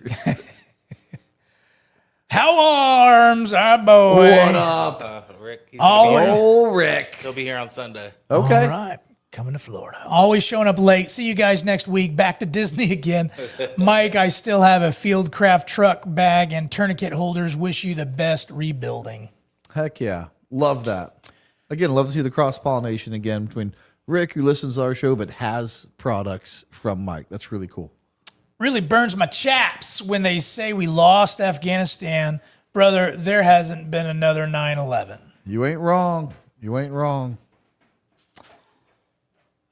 How arms, our boy? What up, Rick? Rick? He'll be here on Sunday. Okay. All right. Coming to Florida. Always showing up late. See you guys next week. Back to Disney again. Mike, I still have a Fieldcraft truck bag and tourniquet holders. Wish you the best rebuilding. Heck yeah. Love that. Again, love to see the cross-pollination again between Rick, who listens to our show but has products from Mike. That's really cool. Really burns my chaps when they say we lost Afghanistan. Brother, there hasn't been another 9/11. You ain't wrong. You ain't wrong.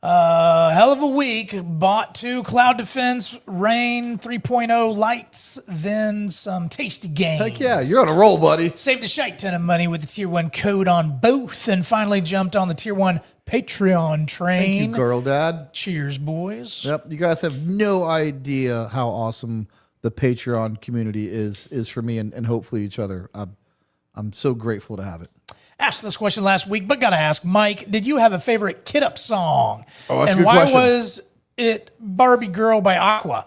Hell of a week. Bought 2 Cloud Defense Rain 3.0 lights, then some tasty games. Heck yeah, you're on a roll, buddy. Saved a shite ton of money with the Tier 1 code on both, and finally jumped on the Tier 1 Patreon train. Thank you, girl dad. Cheers, boys. Yep, you guys have no idea how awesome the Patreon community is for me and hopefully each other. I'm so grateful to have it. Asked this question last week, but gotta ask, Mike, did you have a favorite Kid Up song? Oh, that's and a good why question. was it Barbie Girl by Aqua?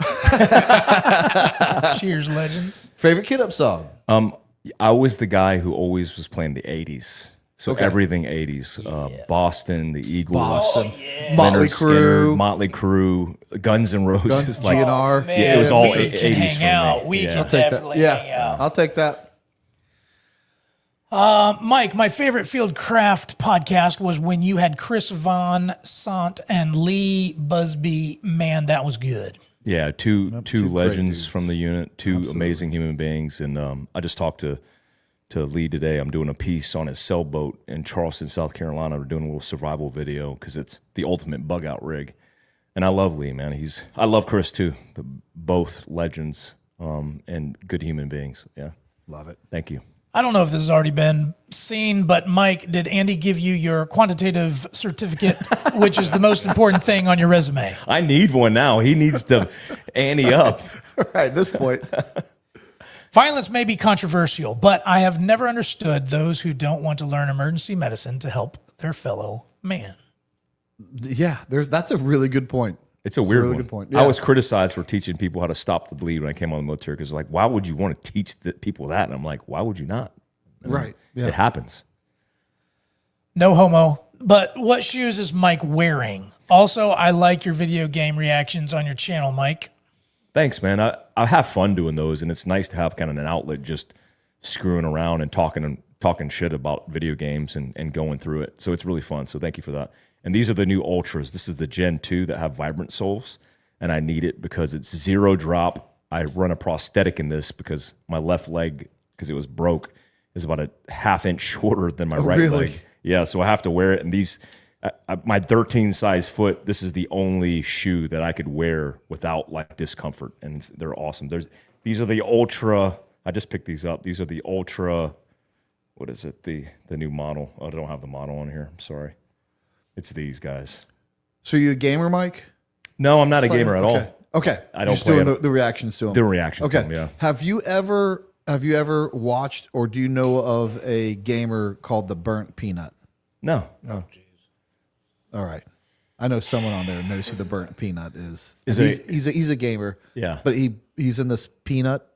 Cheers, legends. Favorite Kid Up song? I was the guy who always was playing the 80s. So everything 80s. Boston, the Eagles, Motley Leonard Skinner, Crue. Motley Crue, Guns N' Roses. Like, GNR. it was all we can 80s hang out. for me. We Yeah. can Take that. definitely hang Yeah, out. I'll take that. Mike, my favorite Fieldcraft podcast was when you had Chris Von Sant and Lee Busby. Man, that was good. Yeah, two great legends dudes. from the unit, two amazing human beings. And I just talked to Lee today. I'm doing a piece on his sailboat in Charleston, South Carolina. We're doing a little survival video because it's the ultimate bug out rig. And I love Lee, man. I love Chris too. Both legends and good human beings. Yeah. Love it. Thank you. I don't know if this has already been seen, but Mike, did Andy give you your quantitative certificate, which is the most important thing on your resume? I need one now. He needs to ante up. Right, at this point. Violence may be controversial, but I have never understood those who don't want to learn emergency medicine to help their fellow man. Yeah, that's a really good point. It's a weird really one. good point. I Yeah. was criticized for teaching people how to stop the bleed when I came on the military because, like, why would you want to teach people that? And I'm like, why would you not? I mean, Right. Yeah. It happens. No homo. But what shoes is Mike wearing? Also, I like your video game reactions on your channel, Mike. Thanks, man. I have fun doing those, and it's nice to have kind of an outlet just screwing around and talking shit about video games and going through it. So it's really fun. So thank you for that. And these are the new Ultras. This is the Gen 2 that have vibrant soles, and I need it because it's 0 drop. I run a prosthetic in this because my left leg, because it was broke, is about a ½ inch shorter than my right really? leg. Yeah, so I have to wear it. And these, my 13 size foot, this is the only shoe that I could wear without like discomfort, and they're awesome. These are the Ultra. I just picked these up. These are the Ultra. What is it? The new model. Oh, I don't have the model on here. I'm sorry. It's these guys. So you a gamer, Mike? No, I'm not a gamer at all. Okay. I don't Just play doing it. the reactions to them. Doing reactions to them, yeah. Have you ever have you ever watched or do you know of a gamer called the Burnt Peanut? No. All right. I know someone on there knows who the Burnt Peanut is. He's a gamer. Yeah. But he's in this peanut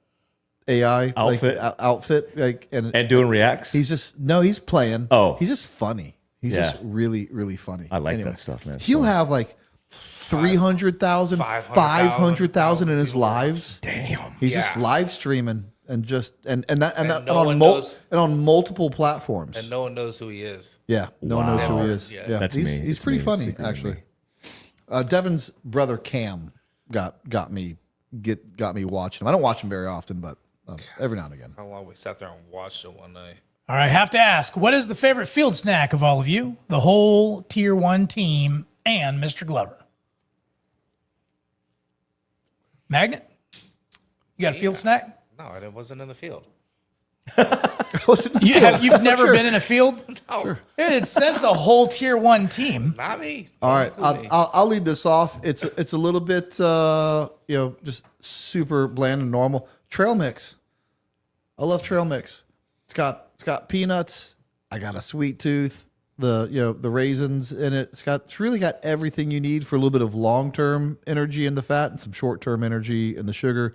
AI outfit, and doing reacts. He's playing. Oh, he's just funny. He's just really, really funny. I like that stuff, man. He'll have like 300,000, 500,000 in his lives. Damn. He's just live streaming and on multiple platforms. And no one knows who he is. Yeah, no one knows who he is. Yeah, that's me. He's pretty funny, actually. Devin's brother Cam got me watching him. I don't watch him very often, but every now and again. How long we sat there and watched it one night? All right, have to ask, what is the favorite field snack of all of you, the whole Tier 1 team, and Mr. Glover? Magnet? You got a field snack? No, it wasn't in the field. You've never been in a field? No. Sure. It says the whole Tier 1 team. Not me. All right, I'll lead this off. It's a little bit, just super bland and normal. Trail mix. I love trail mix. It's got peanuts. I got a sweet tooth. The raisins in it. It's really got everything you need for a little bit of long-term energy in the fat and some short-term energy in the sugar.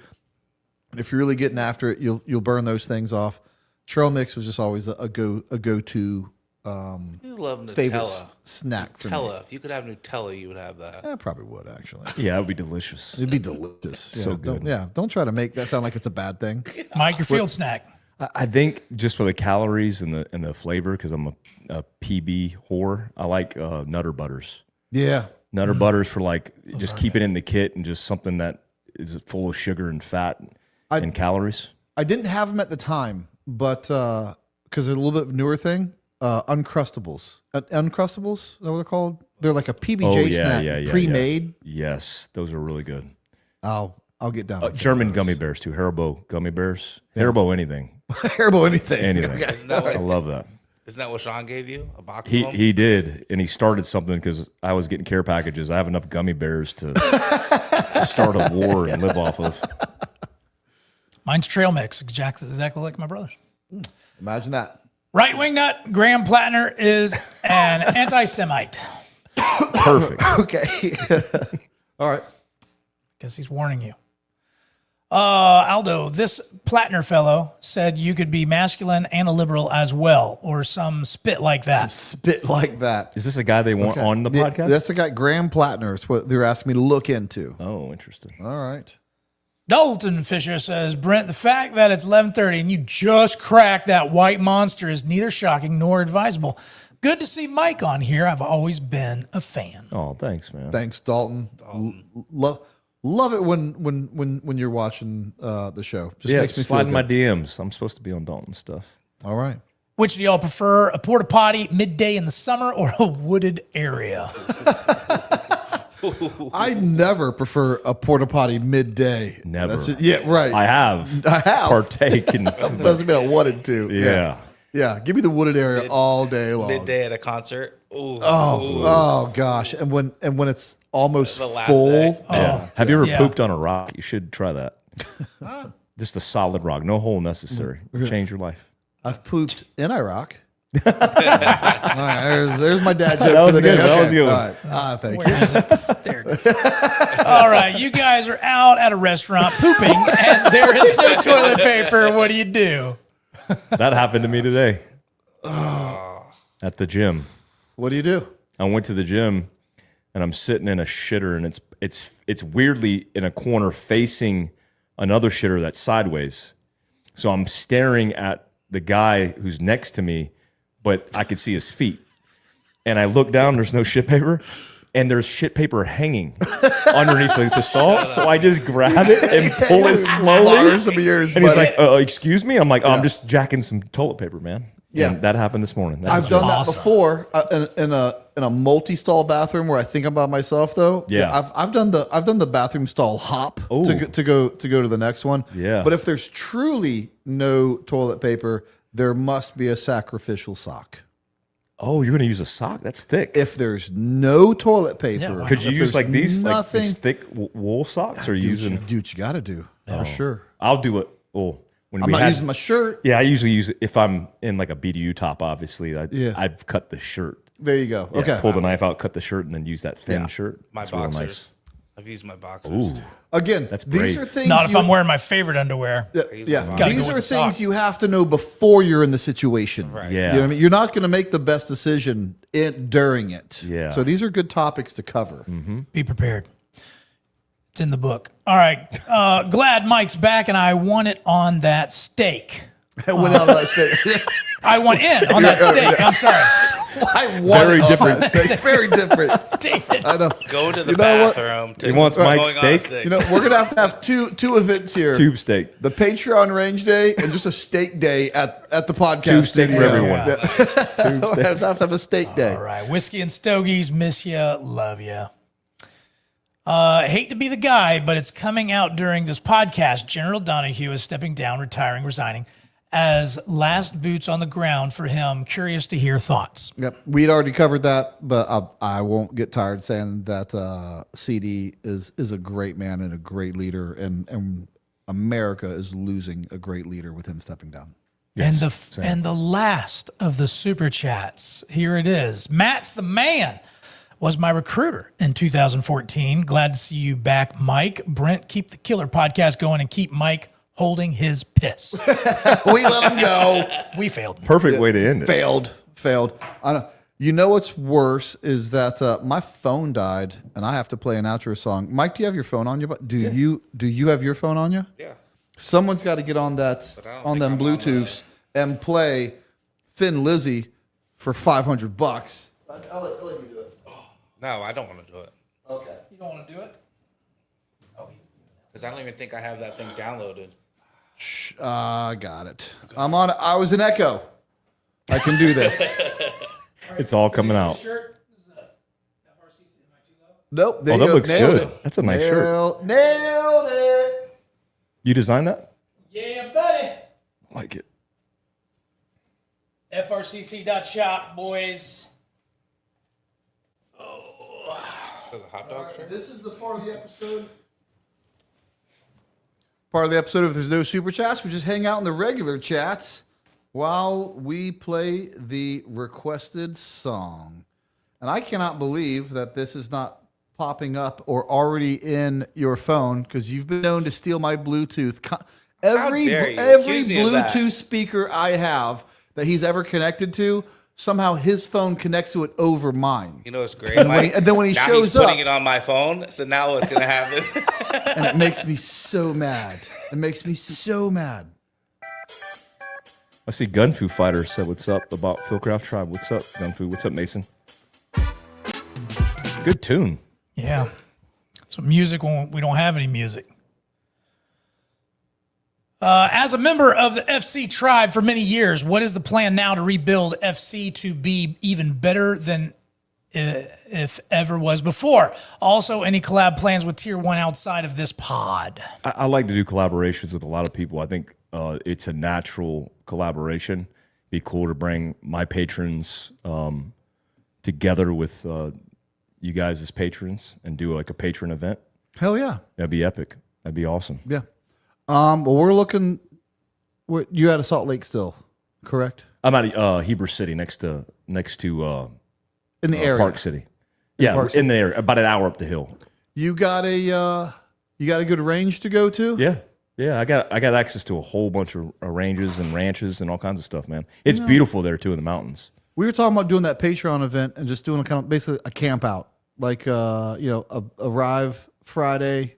And if you're really getting after it, you'll burn those things off. Trail mix was just always a go-to You love Nutella. favorite snack for me. Nutella. If you could have Nutella, you would have that. I probably would, actually. Yeah, it would be delicious. It'd be delicious. So good. Don't try to make that sound like it's a bad thing. Mike, your field snack. I think just for the calories and the flavor, because I'm a PB whore, I like Nutter Butters. Yeah. Nutter Butters for just keep it in the kit and just something that is full of sugar and fat and calories. I didn't have them at the time, but because they're a little bit of a newer thing, Uncrustables. Uncrustables, is that what they're called? They're like a PBJ snack, pre-made. Yeah. Yes, those are really good. I'll get down. with German gummy bears too. Haribo gummy bears. Yeah. Haribo anything. Haribo anything. Anything. Okay. I love that. Isn't that what Sean gave you? A box of them? He did, and he started something because I was getting care packages. I have enough gummy bears to start a war and live off of. Mine's trail mix, exactly like my brother's. Imagine that. Right wing nut, Graham Plattner is an anti-Semite. Perfect. Okay. All right. Guess he's warning you. Aldo, this Plattner fellow said you could be masculine and a liberal as well, or some spit like that. Spit like that. Is this a guy they want on the podcast? That's the guy, Graham Plattner. It's what they're asking me to look into. Oh, interesting. All right. Dalton Fisher says, Brent, the fact that it's 11:30 and you just cracked that white monster is neither shocking nor advisable. Good to see Mike on here. I've always been a fan. Oh, thanks, man. Thanks, Dalton. Love it when you're watching the show. Just makes me slide in feel my good. DMs. I'm supposed to be on Dalton stuff. All right. Which do y'all prefer, a porta potty midday in the summer or a wooded area? I never prefer a porta potty midday. Never. Yeah, right. I have partaken. Doesn't mean I wanted to. Yeah. Yeah. Give me the wooded area all day long. Midday at a concert. Ooh. Oh gosh. And when it's almost The last full. day. Yeah. Have you ever Yeah. pooped on a rock? You should try that. Just a solid rock, no hole necessary. Change your life. I've pooped in Iraq. All right, there's my dad joke. That was for the good. day. That was Okay. good. All right. Thank Where you. is it? There it is. All right, you guys are out at a restaurant pooping, and there is no toilet paper. What do you do? That happened to me today. At the gym. What do you do? I went to the gym and I'm sitting in a shitter and it's weirdly in a corner facing another shitter that's sideways. So I'm staring at the guy who's next to me, but I could see his feet. And I look down, there's no shit paper. And there's shit paper hanging underneath the stall. So I just grab it and pull it slowly. Borrow some of yours, And he's buddy. like, excuse me? I'm like, I'm just jacking some toilet paper, man. Yeah. And that happened this morning. I've done awesome. that before in a multi-stall bathroom where I think I'm by myself though. Yeah. I've done the bathroom stall hop to go to the next one. Yeah. But if there's truly no toilet paper, there must be a sacrificial sock. Oh, you're going to use a sock? That's thick. If there's no toilet paper, Yeah, why Could you if use there's like these nothing, thick wool socks? Or are you using? do what you got to do for sure. I'll do it. Oh, When I'm not using my shirt. Yeah, I usually use it if I'm in like a BDU top. Obviously, Yeah. I've cut the shirt. There you go. Yeah, Okay. pull the knife out, cut the shirt, and then use that thin shirt. My It's real boxers. nice. I've used my boxers. Ooh, Again, That's these brave. are things. Not if I'm wearing my favorite underwear. Yeah, Gotta these go are with the things sock. you have to know before you're in the situation. Right. yeah. You know what I mean? You're not going to make the best decision during it. Yeah. So these are good topics to cover. Be prepared. It's in the book. All right. Glad Mike's back, and I want it on that steak. I went out on that stage. I want in on that steak. I'm sorry. I want Very it on different. that stage. Very different. Damn it. I know. Go to the You know what? bathroom. He wants going Mike's on a steak? You know, we're gonna have two events here: Tube steak. the Patreon range day and just a steak day at the podcast. Tube steak for studio. everyone. Yeah. Have to have a steak day. All right. Whiskey and Stogies, miss ya, love ya. Hate to be the guy, but it's coming out during this podcast. General Donahue is stepping down, retiring, resigning as last boots on the ground for him. Curious to hear thoughts. Yep, we'd already covered that, but I won't get tired saying that CD is a great man and a great leader, and America is losing a great leader with him stepping down. Yes, and the last of the super chats. Here it is. Matt's the man. Was my recruiter in 2014. Glad to see you back, Mike. Brent, keep the killer podcast going and keep Mike holding his piss. We let him go. We failed. Perfect way to end it. Failed. I know. You know what's worse is that my phone died, and I have to play an outro song. Mike, do you have your phone on you? Do you have your phone on you? Yeah. Someone's got to get on that on them Bluetooths and play Thin Lizzy for $500. I'll let you do it. No, I don't want to do it. Okay. You don't want to do it? Because I don't even think I have that thing downloaded. I got it. I'm on. I was an Echo. I can do this. It's all coming out. Nope. There Oh, you that go. looks Nailed good. it. That's a nice shirt. Nailed it. You designed that? Yeah, buddy. I like it. FRCC.shop, boys. For the hot dog shirt? This is the part of the episode. If there's no super chats, we just hang out in the regular chats while we play the requested song. And I cannot believe that this is not popping up or already in your phone, because you've been known to steal my Bluetooth. Every dare you every accuse me of that? Bluetooth speaker I have that he's ever connected to, somehow his phone connects to it over mine. You know what's great, And Mike? then when he now shows he's putting up- it on my phone, so now what's going to happen? And it makes me so mad. It makes me so mad. I see Gunfu Fighter said, "What's up?" about Philcraft Tribe. What's up, Gunfu? What's up, Mason? Good tune. Yeah. Some music when we don't have any music. As a member of the FC tribe for many years, what is the plan now to rebuild FC to be even better than if ever was before? Also, any collab plans with Tier 1 outside of this pod? I like to do collaborations with a lot of people. I think it's a natural collaboration. Be cool to bring my patrons together with you guys as patrons and do like a patron event. Hell yeah. That'd be epic. That'd be awesome. Yeah. Well, we're looking. You at a Salt Lake still, correct? I'm at Heber City, next to In the area. Park City. Yeah, Park in the area, about an hour up the hill. You got a good range to go to? Yeah. I got access to a whole bunch of ranges and ranches and all kinds of stuff, man. It's beautiful there too in the mountains. We were talking about doing that Patreon event and just doing basically a camp out, like arrive Friday,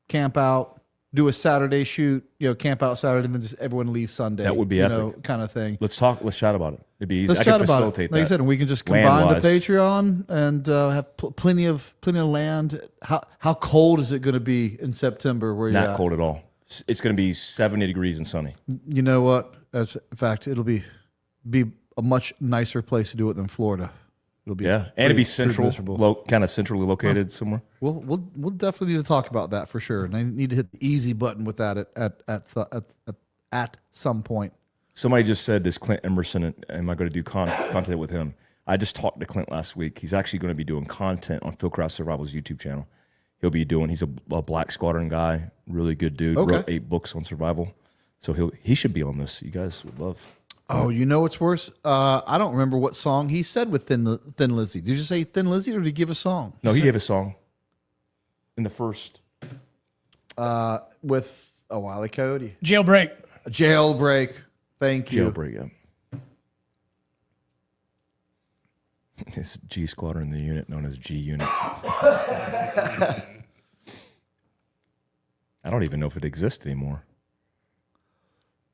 camp out, do a Saturday shoot, camp out Saturday, and then just everyone leave Sunday. That would be epic. Kind of thing. Let's chat about it. It'd be easy. Let's I can chat about it. facilitate Like that. I said, and we can just combine the Land-wise. Patreon and have plenty of land. How cold is it going to be in September? Where Not you're at? cold at all. It's going to be 70 degrees and sunny. You know what? In fact, it'll be a much nicer place to do it than Florida. It'll be Yeah, and it'd be central, miserable. kind of centrally located somewhere. We'll definitely need to talk about that for sure. And I need to hit the easy button with that at some point. Somebody just said, "Does Clint Emerson? Am I going to do content with him?" I just talked to Clint last week. He's actually going to be doing content on Philcraft Survival's YouTube channel. He's a Black Squadron guy, really good dude. Okay. Wrote 8 books on survival. So he should be on this. You guys would love. Oh, you know what's worse? I don't remember what song he said with Thin Lizzy. Did you say Thin Lizzy or did he give a song? No, he gave a song in the first. With a Wile E. Coyote. Jailbreak. Jailbreak. Thank you. Jailbreak, yeah. It's G Squadron, the unit known as G Unit. I don't even know if it exists anymore.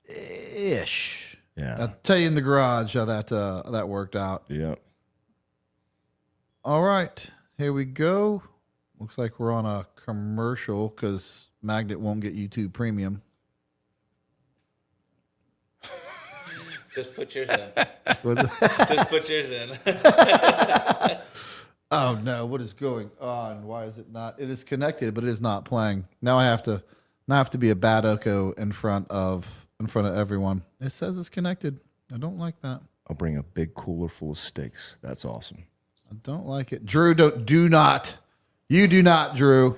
Ish. Yeah. I'll tell you in the garage how that worked out. Yeah. All right. Here we go. Looks like we're on a commercial because Magnet won't get YouTube Premium. Just put yours in. Just put yours in. Oh no! What is going on? Why is it not? It is connected, but it is not playing. Now I have to be a bad echo in front of everyone. It says it's connected. I don't like that. I'll bring a big cooler full of steaks. That's awesome. I don't like it. Drew, do not. You do not, Drew.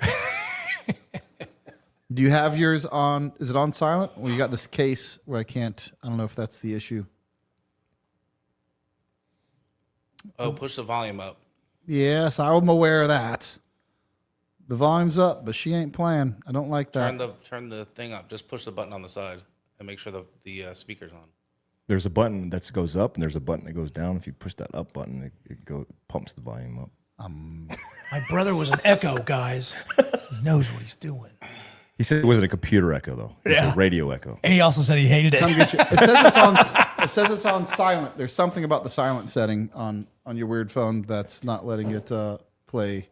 Do you have yours on? Is it on silent? Well, you got this case where I don't know if that's the issue. Oh, push the volume up. Yes, I'm aware of that. The volume's up, but she ain't playing. I don't like that. Turn the thing up. Just push the button on the side and make sure the speaker's on. There's a button that goes up, and there's a button that goes down. If you push that up button, it pumps the volume up. My brother was an echo, guys. He knows what he's doing. He said it wasn't a computer echo, though. It was Yeah. a radio echo. And he also said he hated it. Come get you. It says it's on silent. There's something about the silent setting on your weird phone that's not letting it play.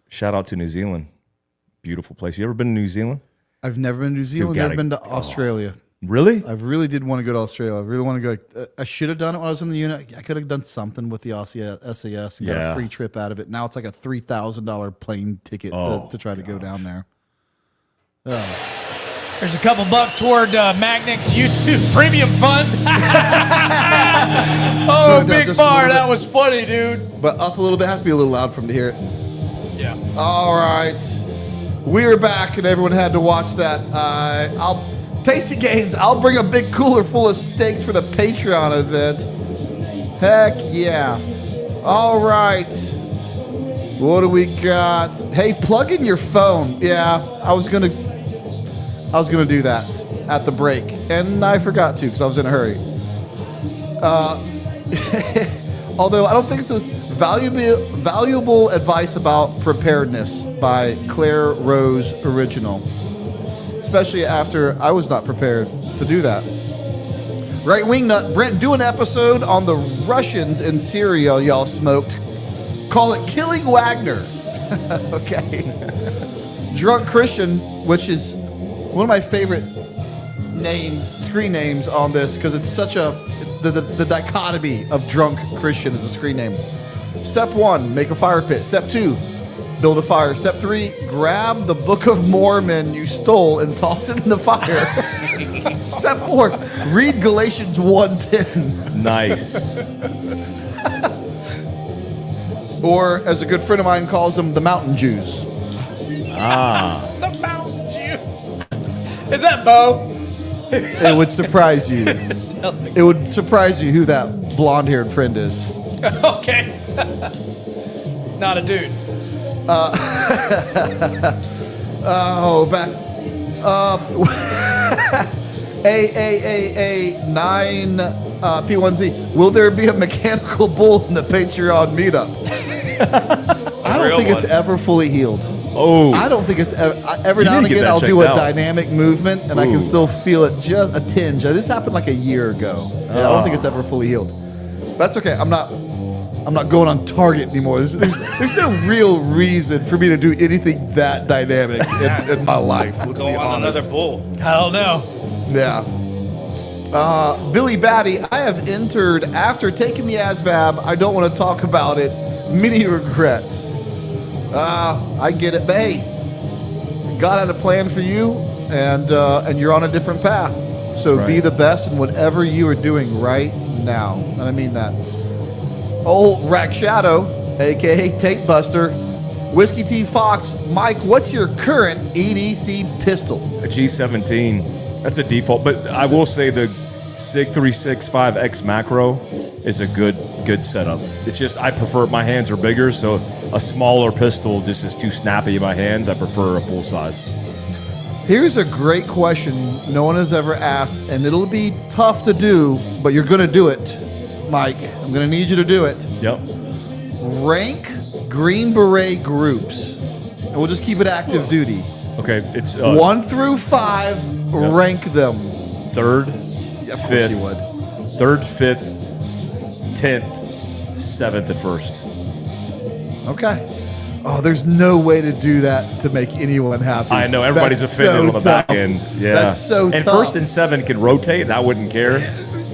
Shout out to New Zealand. Beautiful place. You ever been to New Zealand? I've never been to New Zealand. Never been to Australia. Really? I really did want to go to Australia. I really want to go. I should have done it when I was in the unit. I could have done something with the SAS and got a free trip out of it. Now it's like a $3,000 plane ticket to try to go down there. There's a couple bucks toward Magnix YouTube Premium Fund. Oh, Turn it down Big just a Bar, little that bit. was funny, dude. But up a little bit. Has to be a little loud for him to hear it. Yeah. All right. We're back, and everyone had to watch that. Tasty Gains, I'll bring a big cooler full of steaks for the Patreon event. Heck yeah. All right. What do we got? Hey, plug in your phone. Yeah, I was gonna do that at the break, and I forgot to because I was in a hurry. Although I don't think this is valuable advice about preparedness by Claire Rose Original, especially after I was not prepared to do that. Right Wing Nut, Brent, do an episode on the Russians in Syria y'all smoked. Call it Killing Wagner. Okay. Drunk Christian, which is one of my favorite screen names on this, because it's the dichotomy of Drunk Christian as a screen name. Step 1, make a fire pit. Step 2, build a fire. Step 3, grab the Book of Mormon you stole and toss it in the fire. Step 4, read Galatians 1:10. Nice. Or, as a good friend of mine calls them, the Mountain Jews. The Mountain Jews. Is that Bo? It would surprise you. It would surprise you who that blonde-haired friend is. Okay. Not a dude. Back. AAAA9 P1Z. Will there be a mechanical bull in the Patreon meetup? I don't think it's ever fully healed. Oh. I don't think it's every now and need to get again that I'll do checked a out. dynamic movement and I can still feel it, just a tinge. This happened like a year ago. Yeah, I don't think it's ever fully healed. That's okay. I'm not going on target anymore. There's no real reason for me to do anything that dynamic in my life. Let's Go be on honest. another bull. I don't know. Yeah. Billy Batty, I have entered after taking the ASVAB. I don't want to talk about it. Many regrets. I get it, but hey, God had a plan for you, and you're on a different path. So be the best in whatever you are doing right now, and I mean that. Old Rack Shadow, aka Tape Buster, Whiskey T Fox, Mike, what's your current EDC pistol? A G17. That's a default, but I will say the SIG 365X macro is a good setup. It's just I prefer, my hands are bigger, so a smaller pistol just is too snappy in my hands. I prefer a full size. Here's a great question no one has ever asked, and it'll be tough to do, but you're going to do it, Mike. I'm going to need you to do it. Yep. Rank Green Beret groups, and we'll just keep it active duty. Okay, it's 1 through 5. Rank them. Third, Of course fifth, you would. third, fifth, 10th, 7th, and 1st. Okay. Oh, there's no way to do that to make anyone happy. I know everybody's That's offended so on the back tough. end. Yeah, That's so and tough. 1st and 7 can rotate, and I wouldn't care.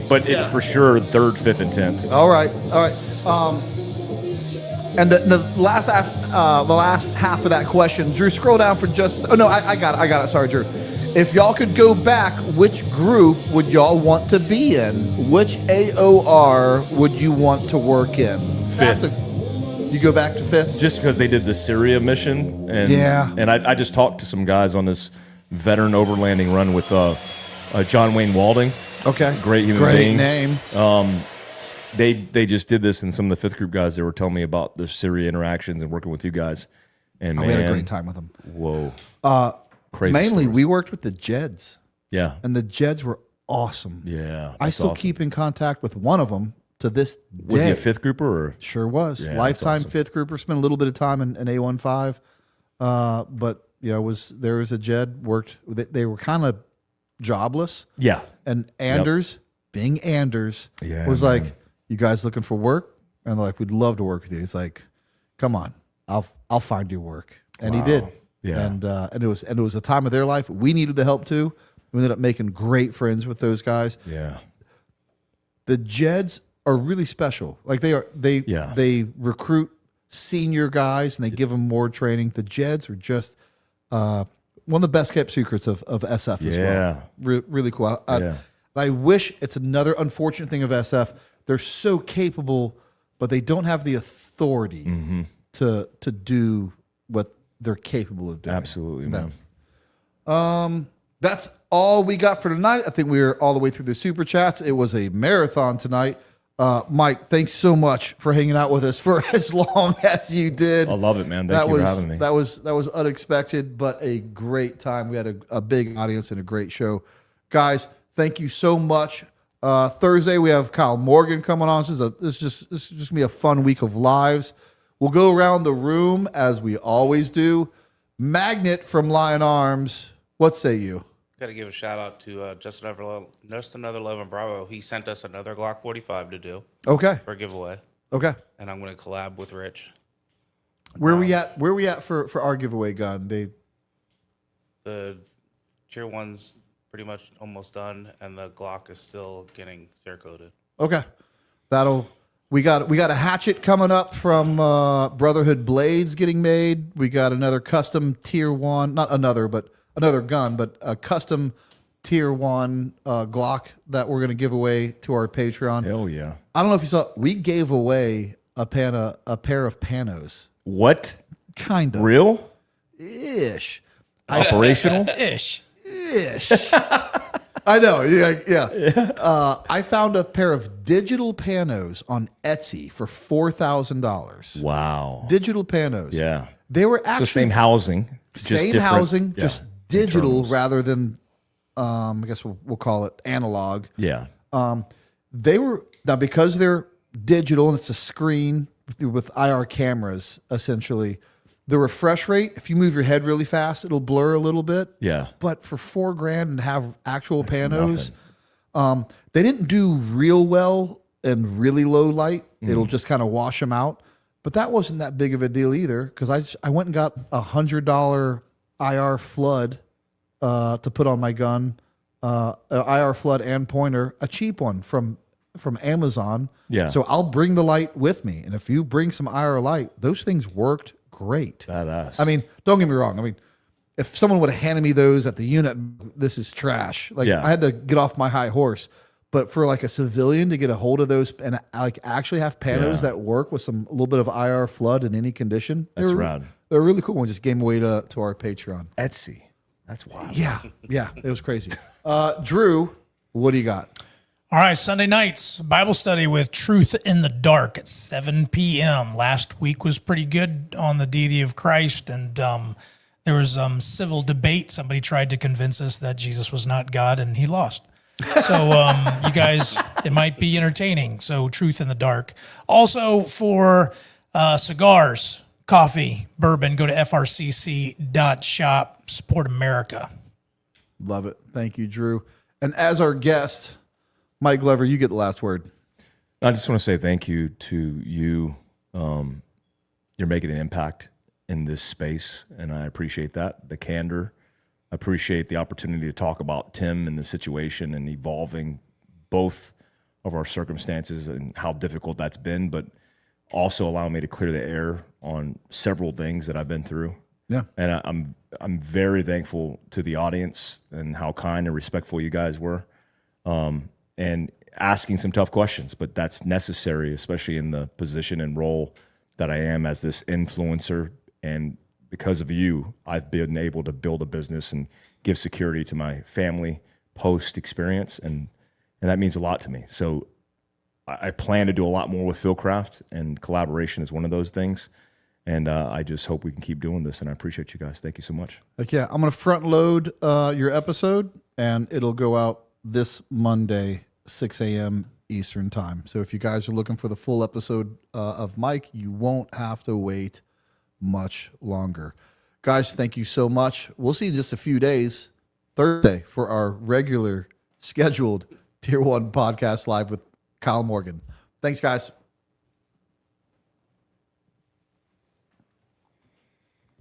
But it's for sure 3rd, 5th, and 10th. All right. And the last half of that question, Drew, scroll down for just. Oh no, I got it. Sorry, Drew. If y'all could go back, which group would y'all want to be in? Which AOR would you want to work in? Fifth. You go back to 5th? Just because they did the Syria mission, and Yeah. and I just talked to some guys on this veteran overlanding run with John Wayne Walding. Okay. Great human Great being. name. They just did this, and some of the 5th group guys, they were telling me about the Syria interactions and working with you guys. And man, We had a great time with them. Whoa. Crazy Mainly, stories. we worked with the Jeds, Yeah. and the Jeds were awesome. Yeah. I that's still awesome. keep in contact with one of them to this day. Was he a 5th grouper or? Sure was. Yeah, that's Lifetime awesome. 5th grouper. Spent a little bit of time in A15. But there was a Jed worked. They were kind of jobless. Yeah. And Anders, being Anders, Yeah, was man. like, "You guys looking for work?" And they're like, "We'd love to work with you." He's like, "Come on, I'll find you work." And he did. Yeah. And it was a time of their life. We needed the help too. We ended up making great friends with those guys. Yeah. The Jeds are really special. Like they recruit senior guys and they give them more training. The Jeds are just one of the best kept secrets of SF as well. Really cool. I wish, it's another unfortunate thing of SF. They're so capable, but they don't have the authority to do what they're capable of doing. Absolutely, man. That's all we got for tonight. I think we were all the way through the super chats. It was a marathon tonight. Mike, thanks so much for hanging out with us for as long as you did. I love it, man. Thank you for having me. That was unexpected, but a great time. We had a big audience and a great show. Guys, thank you so much. Thursday, we have Kyle Morgan coming on. This is just going to be a fun week of lives. We'll go around the room as we always do. Magnet from Lion Arms, what say you? Got to give a shout out to just another Love and Bravo. He sent us another Glock 45 to do. Okay. For a giveaway. Okay. And I'm going to collab with Rich. Where we at? Where we at for our giveaway gun? The Tier 1's pretty much almost done, and the Glock is still getting cerakoted. Okay. We got a hatchet coming up from Brotherhood Blades getting made. We got another custom Tier 1, not another, but another gun, but a custom Tier 1 Glock that we're going to give away to our Patreon. Hell yeah. I don't know if you saw, we gave away a pair of Panos. What? Kind of. Real? Ish. Operational? Ish. I know. Yeah. I found a pair of digital Panos on Etsy for $4,000. Wow. Digital Panos. Yeah. They were actually So same housing. just same different- housing, yeah, just digital terms. rather than I guess we'll call it analog. Yeah. They were now because they're digital and it's a screen with IR cameras essentially. The refresh rate, if you move your head really fast, it'll blur a little bit. Yeah. But for $4,000 and have actual That's Panos, nothing. they didn't do real well in really low light. It'll just kind of wash them out. But that wasn't that big of a deal either because I went and got $100 IR flood to put on my gun, IR flood and pointer, a cheap one from Amazon. Yeah. So I'll bring the light with me, and if you bring some IR light, those things worked great. Badass. I mean, don't get me wrong. I mean, if someone would have handed me those at the unit, this is trash. Like Yeah. I had to get off my high horse. But for like a civilian to get a hold of those and like actually have Panos that work with a little bit of IR flood in any condition, That's rad. They're really cool. We just gave them away to our Patreon. Etsy. That's wild. Yeah, it was crazy. Drew, what do you got? All right, Sunday nights, Bible study with Truth in the Dark at 7 p.m. Last week was pretty good on the deity of Christ, and there was civil debate. Somebody tried to convince us that Jesus was not God, and he lost. So you guys, it might be entertaining. So Truth in the Dark. Also for cigars, coffee, bourbon, go to frcc.shop. Support America. Love it. Thank you, Drew. And as our guest, Mike Glover, you get the last word. I just want to say thank you to you. You're making an impact in this space, and I appreciate that. The candor. I appreciate the opportunity to talk about Tim and the situation and evolving both of our circumstances and how difficult that's been, but also allow me to clear the air on several things that I've been through. Yeah. And I'm very thankful to the audience and how kind and respectful you guys were, and asking some tough questions, but that's necessary, especially in the position and role that I am as this influencer. And because of you, I've been able to build a business and give security to my family post experience. And that means a lot to me. So I plan to do a lot more with Philcraft, and collaboration is one of those things. And I just hope we can keep doing this. And I appreciate you guys. Thank you so much. Like, yeah, I'm going to front load your episode, and it'll go out this Monday, 6 a.m. Eastern time. So if you guys are looking for the full episode of Mike, you won't have to wait much longer. Guys, thank you so much. We'll see you in just a few days, Thursday, for our regular scheduled Tier 1 podcast live with Kyle Morgan. Thanks, guys.